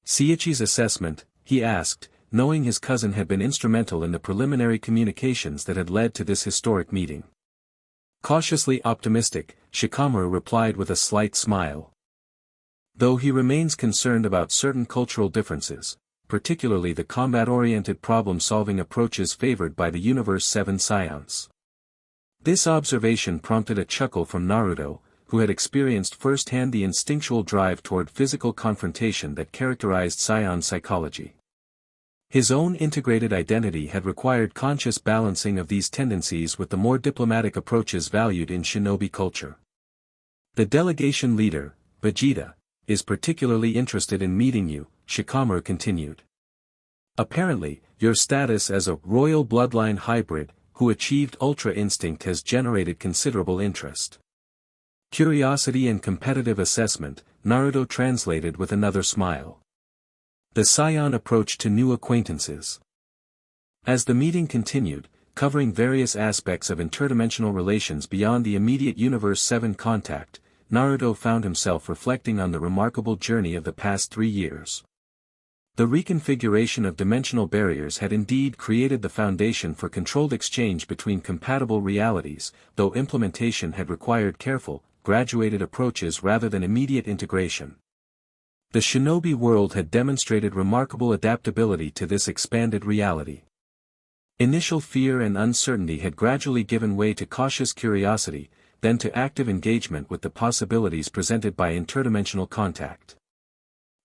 Sichi's assessment, he asked, knowing his cousin had been instrumental in the preliminary communications that had led to this historic meeting. Cautiously optimistic, Shikamaru replied with a slight smile. Though he remains concerned about certain cultural differences, particularly the combat-oriented problem-solving approaches favored by the Universe 7 scions. This observation prompted a chuckle from Naruto, who had experienced firsthand the instinctual drive toward physical confrontation that characterized scion psychology. His own integrated identity had required conscious balancing of these tendencies with the more diplomatic approaches valued in shinobi culture. The delegation leader, Vegeta, is particularly interested in meeting you, Shikamaru continued. Apparently, your status as a royal bloodline hybrid, who achieved Ultra Instinct has generated considerable interest. Curiosity and competitive assessment, Naruto translated with another smile. The scion approach to new acquaintances. As the meeting continued, covering various aspects of interdimensional relations beyond the immediate Universe 7 contact, Naruto found himself reflecting on the remarkable journey of the past 3 years. The reconfiguration of dimensional barriers had indeed created the foundation for controlled exchange between compatible realities, though implementation had required careful, graduated approaches rather than immediate integration. The shinobi world had demonstrated remarkable adaptability to this expanded reality. Initial fear and uncertainty had gradually given way to cautious curiosity, then to active engagement with the possibilities presented by interdimensional contact.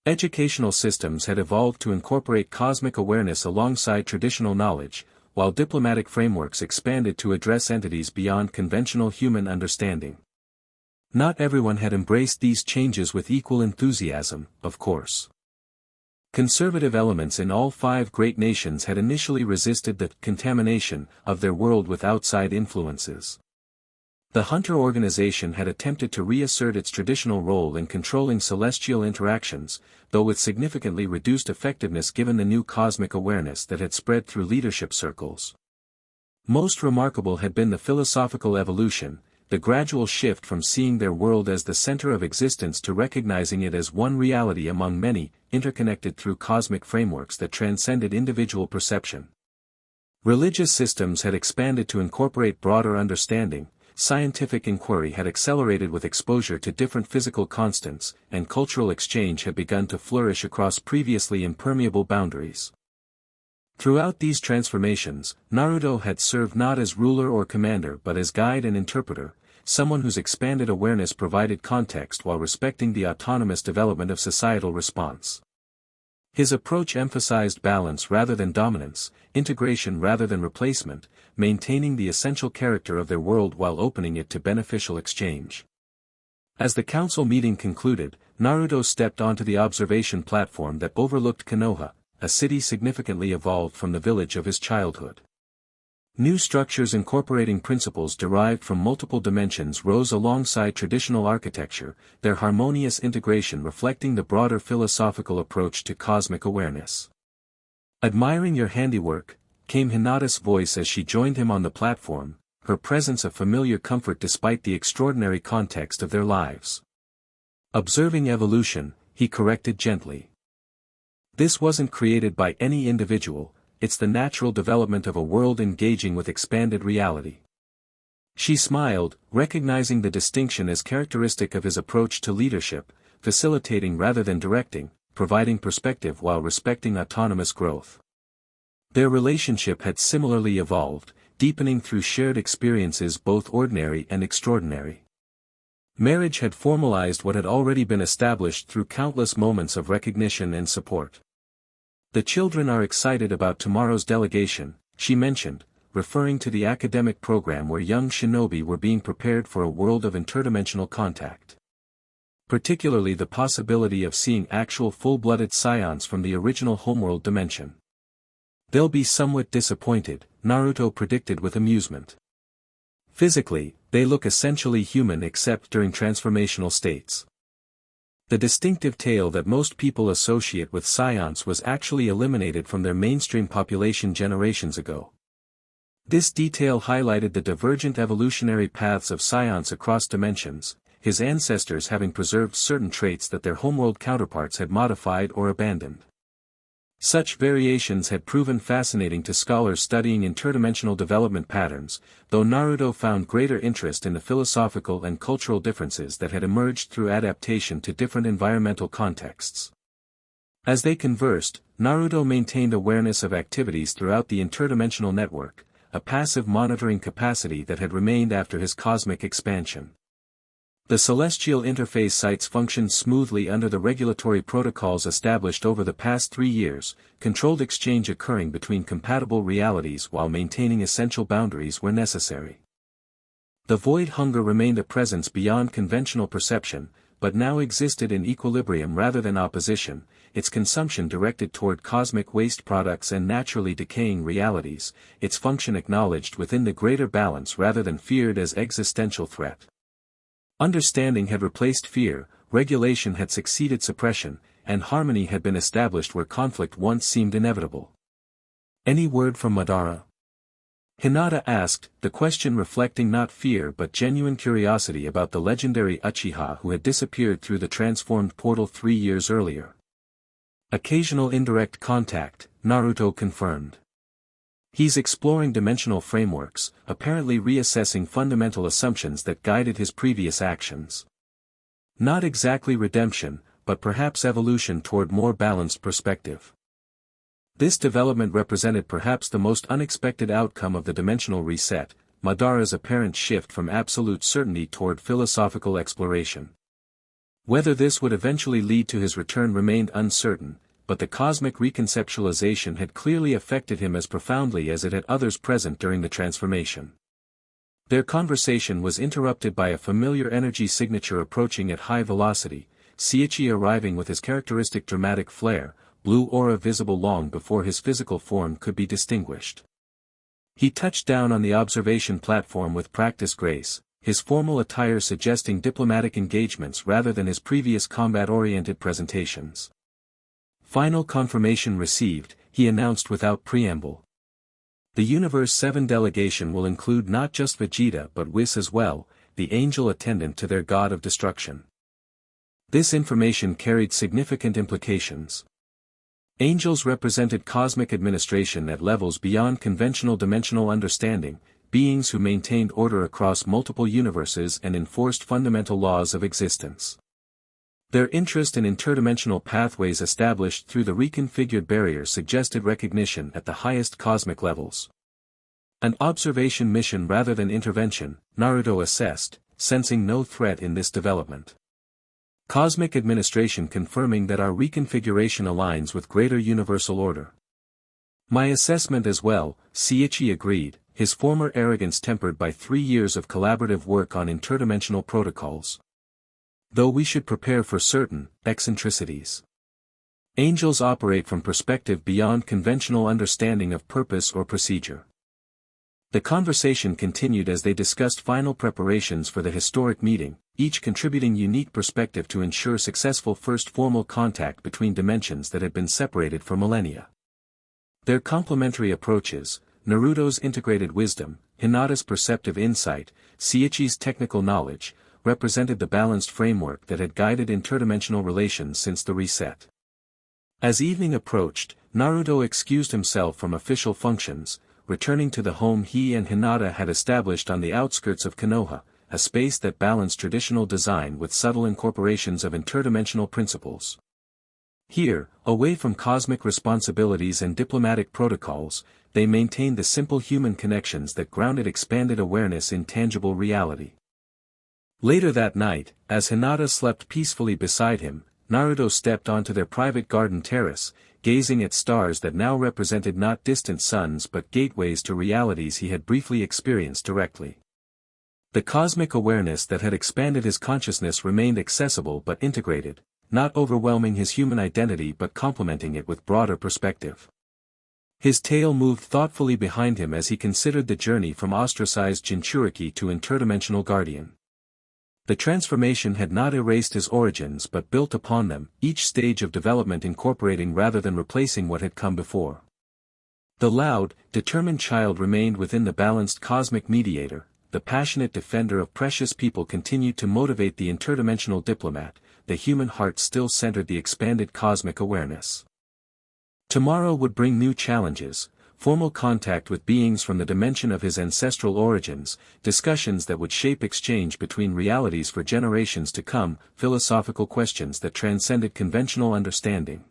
Educational systems had evolved to incorporate cosmic awareness alongside traditional knowledge, while diplomatic frameworks expanded to address entities beyond conventional human understanding. Not everyone had embraced these changes with equal enthusiasm, of course. Conservative elements in all 5 great nations had initially resisted the contamination of their world with outside influences. The Hunter organization had attempted to reassert its traditional role in controlling celestial interactions, though with significantly reduced effectiveness given the new cosmic awareness that had spread through leadership circles. Most remarkable had been the philosophical evolution, the gradual shift from seeing their world as the center of existence to recognizing it as one reality among many, interconnected through cosmic frameworks that transcended individual perception. Religious systems had expanded to incorporate broader understanding, scientific inquiry had accelerated with exposure to different physical constants, and cultural exchange had begun to flourish across previously impermeable boundaries. Throughout these transformations, Naruto had served not as ruler or commander but as guide and interpreter, someone whose expanded awareness provided context while respecting the autonomous development of societal response. His approach emphasized balance rather than dominance, integration rather than replacement, maintaining the essential character of their world while opening it to beneficial exchange. As the council meeting concluded, Naruto stepped onto the observation platform that overlooked Konoha, a city significantly evolved from the village of his childhood. New structures incorporating principles derived from multiple dimensions rose alongside traditional architecture, their harmonious integration reflecting the broader philosophical approach to cosmic awareness. "Admiring your handiwork," came Hinata's voice as she joined him on the platform, her presence a familiar comfort despite the extraordinary context of their lives. "Observing evolution," he corrected gently. "This wasn't created by any individual, it's the natural development of a world engaging with expanded reality." She smiled, recognizing the distinction as characteristic of his approach to leadership, facilitating rather than directing, providing perspective while respecting autonomous growth. Their relationship had similarly evolved, deepening through shared experiences both ordinary and extraordinary. Marriage had formalized what had already been established through countless moments of recognition and support. "The children are excited about tomorrow's delegation," she mentioned, referring to the academic program where young shinobi were being prepared for a world of interdimensional contact. Particularly the possibility of seeing actual full-blooded scions from the original homeworld dimension. "They'll be somewhat disappointed," Naruto predicted with amusement. "Physically, they look essentially human except during transformational states. The distinctive tail that most people associate with scions was actually eliminated from their mainstream population generations ago." This detail highlighted the divergent evolutionary paths of scions across dimensions, his ancestors having preserved certain traits that their homeworld counterparts had modified or abandoned. Such variations had proven fascinating to scholars studying interdimensional development patterns, though Naruto found greater interest in the philosophical and cultural differences that had emerged through adaptation to different environmental contexts. As they conversed, Naruto maintained awareness of activities throughout the interdimensional network, a passive monitoring capacity that had remained after his cosmic expansion. The celestial interface sites functioned smoothly under the regulatory protocols established over the past 3 years, controlled exchange occurring between compatible realities while maintaining essential boundaries where necessary. The void hunger remained a presence beyond conventional perception, but now existed in equilibrium rather than opposition, its consumption directed toward cosmic waste products and naturally decaying realities, its function acknowledged within the greater balance rather than feared as existential threat. Understanding had replaced fear, regulation had succeeded suppression, and harmony had been established where conflict once seemed inevitable. "Any word from Madara?" Hinata asked, the question reflecting not fear but genuine curiosity about the legendary Uchiha who had disappeared through the transformed portal 3 years earlier. "Occasional indirect contact," Naruto confirmed. "He's exploring dimensional frameworks, apparently reassessing fundamental assumptions that guided his previous actions. Not exactly redemption, but perhaps evolution toward more balanced perspective." This development represented perhaps the most unexpected outcome of the dimensional reset, Madara's apparent shift from absolute certainty toward philosophical exploration. Whether this would eventually lead to his return remained uncertain, but the cosmic reconceptualization had clearly affected him as profoundly as it had others present during the transformation. Their conversation was interrupted by a familiar energy signature approaching at high velocity, Sichi arriving with his characteristic dramatic flare, blue aura visible long before his physical form could be distinguished. He touched down on the observation platform with practiced grace, his formal attire suggesting diplomatic engagements rather than his previous combat-oriented presentations. Final confirmation received, he announced without preamble. The Universe 7 delegation will include not just Vegeta but Whis as well, the angel attendant to their god of destruction. This information carried significant implications. Angels represented cosmic administration at levels beyond conventional dimensional understanding, beings who maintained order across multiple universes and enforced fundamental laws of existence. Their interest in interdimensional pathways established through the reconfigured barrier suggested recognition at the highest cosmic levels. An observation mission rather than intervention, Naruto assessed, sensing no threat in this development. Cosmic administration confirming that our reconfiguration aligns with greater universal order. My assessment as well, Sichi agreed, his former arrogance tempered by 3 years of collaborative work on interdimensional protocols. Though we should prepare for certain eccentricities. Angels operate from perspective beyond conventional understanding of purpose or procedure. The conversation continued as they discussed final preparations for the historic meeting, each contributing unique perspective to ensure successful first formal contact between dimensions that had been separated for millennia. Their complementary approaches, Naruto's integrated wisdom, Hinata's perceptive insight, Sichi's technical knowledge, represented the balanced framework that had guided interdimensional relations since the reset. As evening approached, Naruto excused himself from official functions, returning to the home he and Hinata had established on the outskirts of Konoha, a space that balanced traditional design with subtle incorporations of interdimensional principles. Here, away from cosmic responsibilities and diplomatic protocols, they maintained the simple human connections that grounded expanded awareness in tangible reality. Later that night, as Hinata slept peacefully beside him, Naruto stepped onto their private garden terrace, gazing at stars that now represented not distant suns but gateways to realities he had briefly experienced directly. The cosmic awareness that had expanded his consciousness remained accessible but integrated, not overwhelming his human identity but complementing it with broader perspective. His tail moved thoughtfully behind him as he considered the journey from ostracized Jinchuriki to interdimensional guardian. The transformation had not erased his origins but built upon them, each stage of development incorporating rather than replacing what had come before. The loud, determined child remained within the balanced cosmic mediator, the passionate defender of precious people continued to motivate the interdimensional diplomat, the human heart still centered the expanded cosmic awareness. Tomorrow would bring new challenges, formal contact with beings from the dimension of his ancestral origins, discussions that would shape exchange between realities for generations to come, philosophical questions that transcended conventional understanding.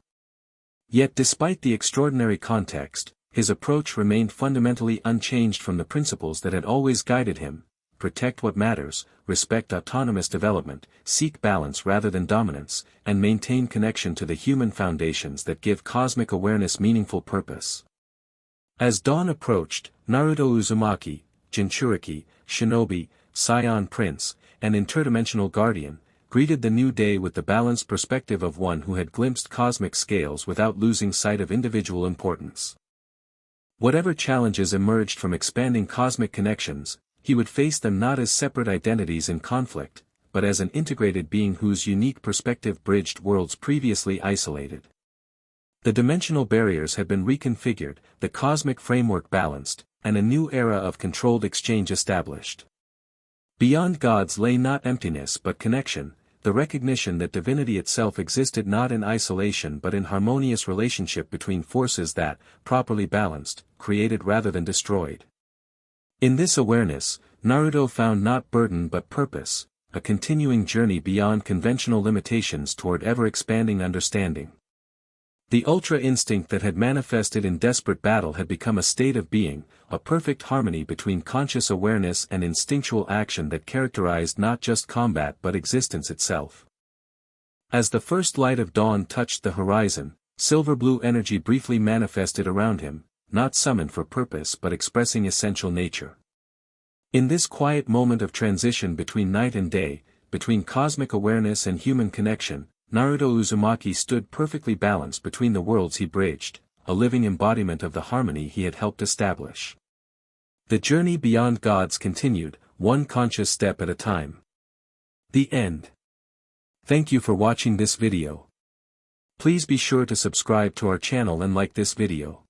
Yet despite the extraordinary context, his approach remained fundamentally unchanged from the principles that had always guided him: protect what matters, respect autonomous development, seek balance rather than dominance, and maintain connection to the human foundations that give cosmic awareness meaningful purpose. As dawn approached, Naruto Uzumaki, Jinchuriki, Shinobi, Scion Prince, and interdimensional guardian, greeted the new day with the balanced perspective of one who had glimpsed cosmic scales without losing sight of individual importance. Whatever challenges emerged from expanding cosmic connections, he would face them not as separate identities in conflict, but as an integrated being whose unique perspective bridged worlds previously isolated. The dimensional barriers had been reconfigured, the cosmic framework balanced, and a new era of controlled exchange established. Beyond gods lay not emptiness but connection, the recognition that divinity itself existed not in isolation but in harmonious relationship between forces that, properly balanced, created rather than destroyed. In this awareness, Naruto found not burden but purpose, a continuing journey beyond conventional limitations toward ever-expanding understanding. The ultra instinct that had manifested in desperate battle had become a state of being, a perfect harmony between conscious awareness and instinctual action that characterized not just combat but existence itself. As the first light of dawn touched the horizon, silver-blue energy briefly manifested around him, not summoned for purpose but expressing essential nature. In this quiet moment of transition between night and day, between cosmic awareness and human connection, Naruto Uzumaki stood perfectly balanced between the worlds he bridged, a living embodiment of the harmony he had helped establish. The journey beyond gods continued, one conscious step at a time. The end. Thank you for watching this video. Please be sure to subscribe to our channel and like this video.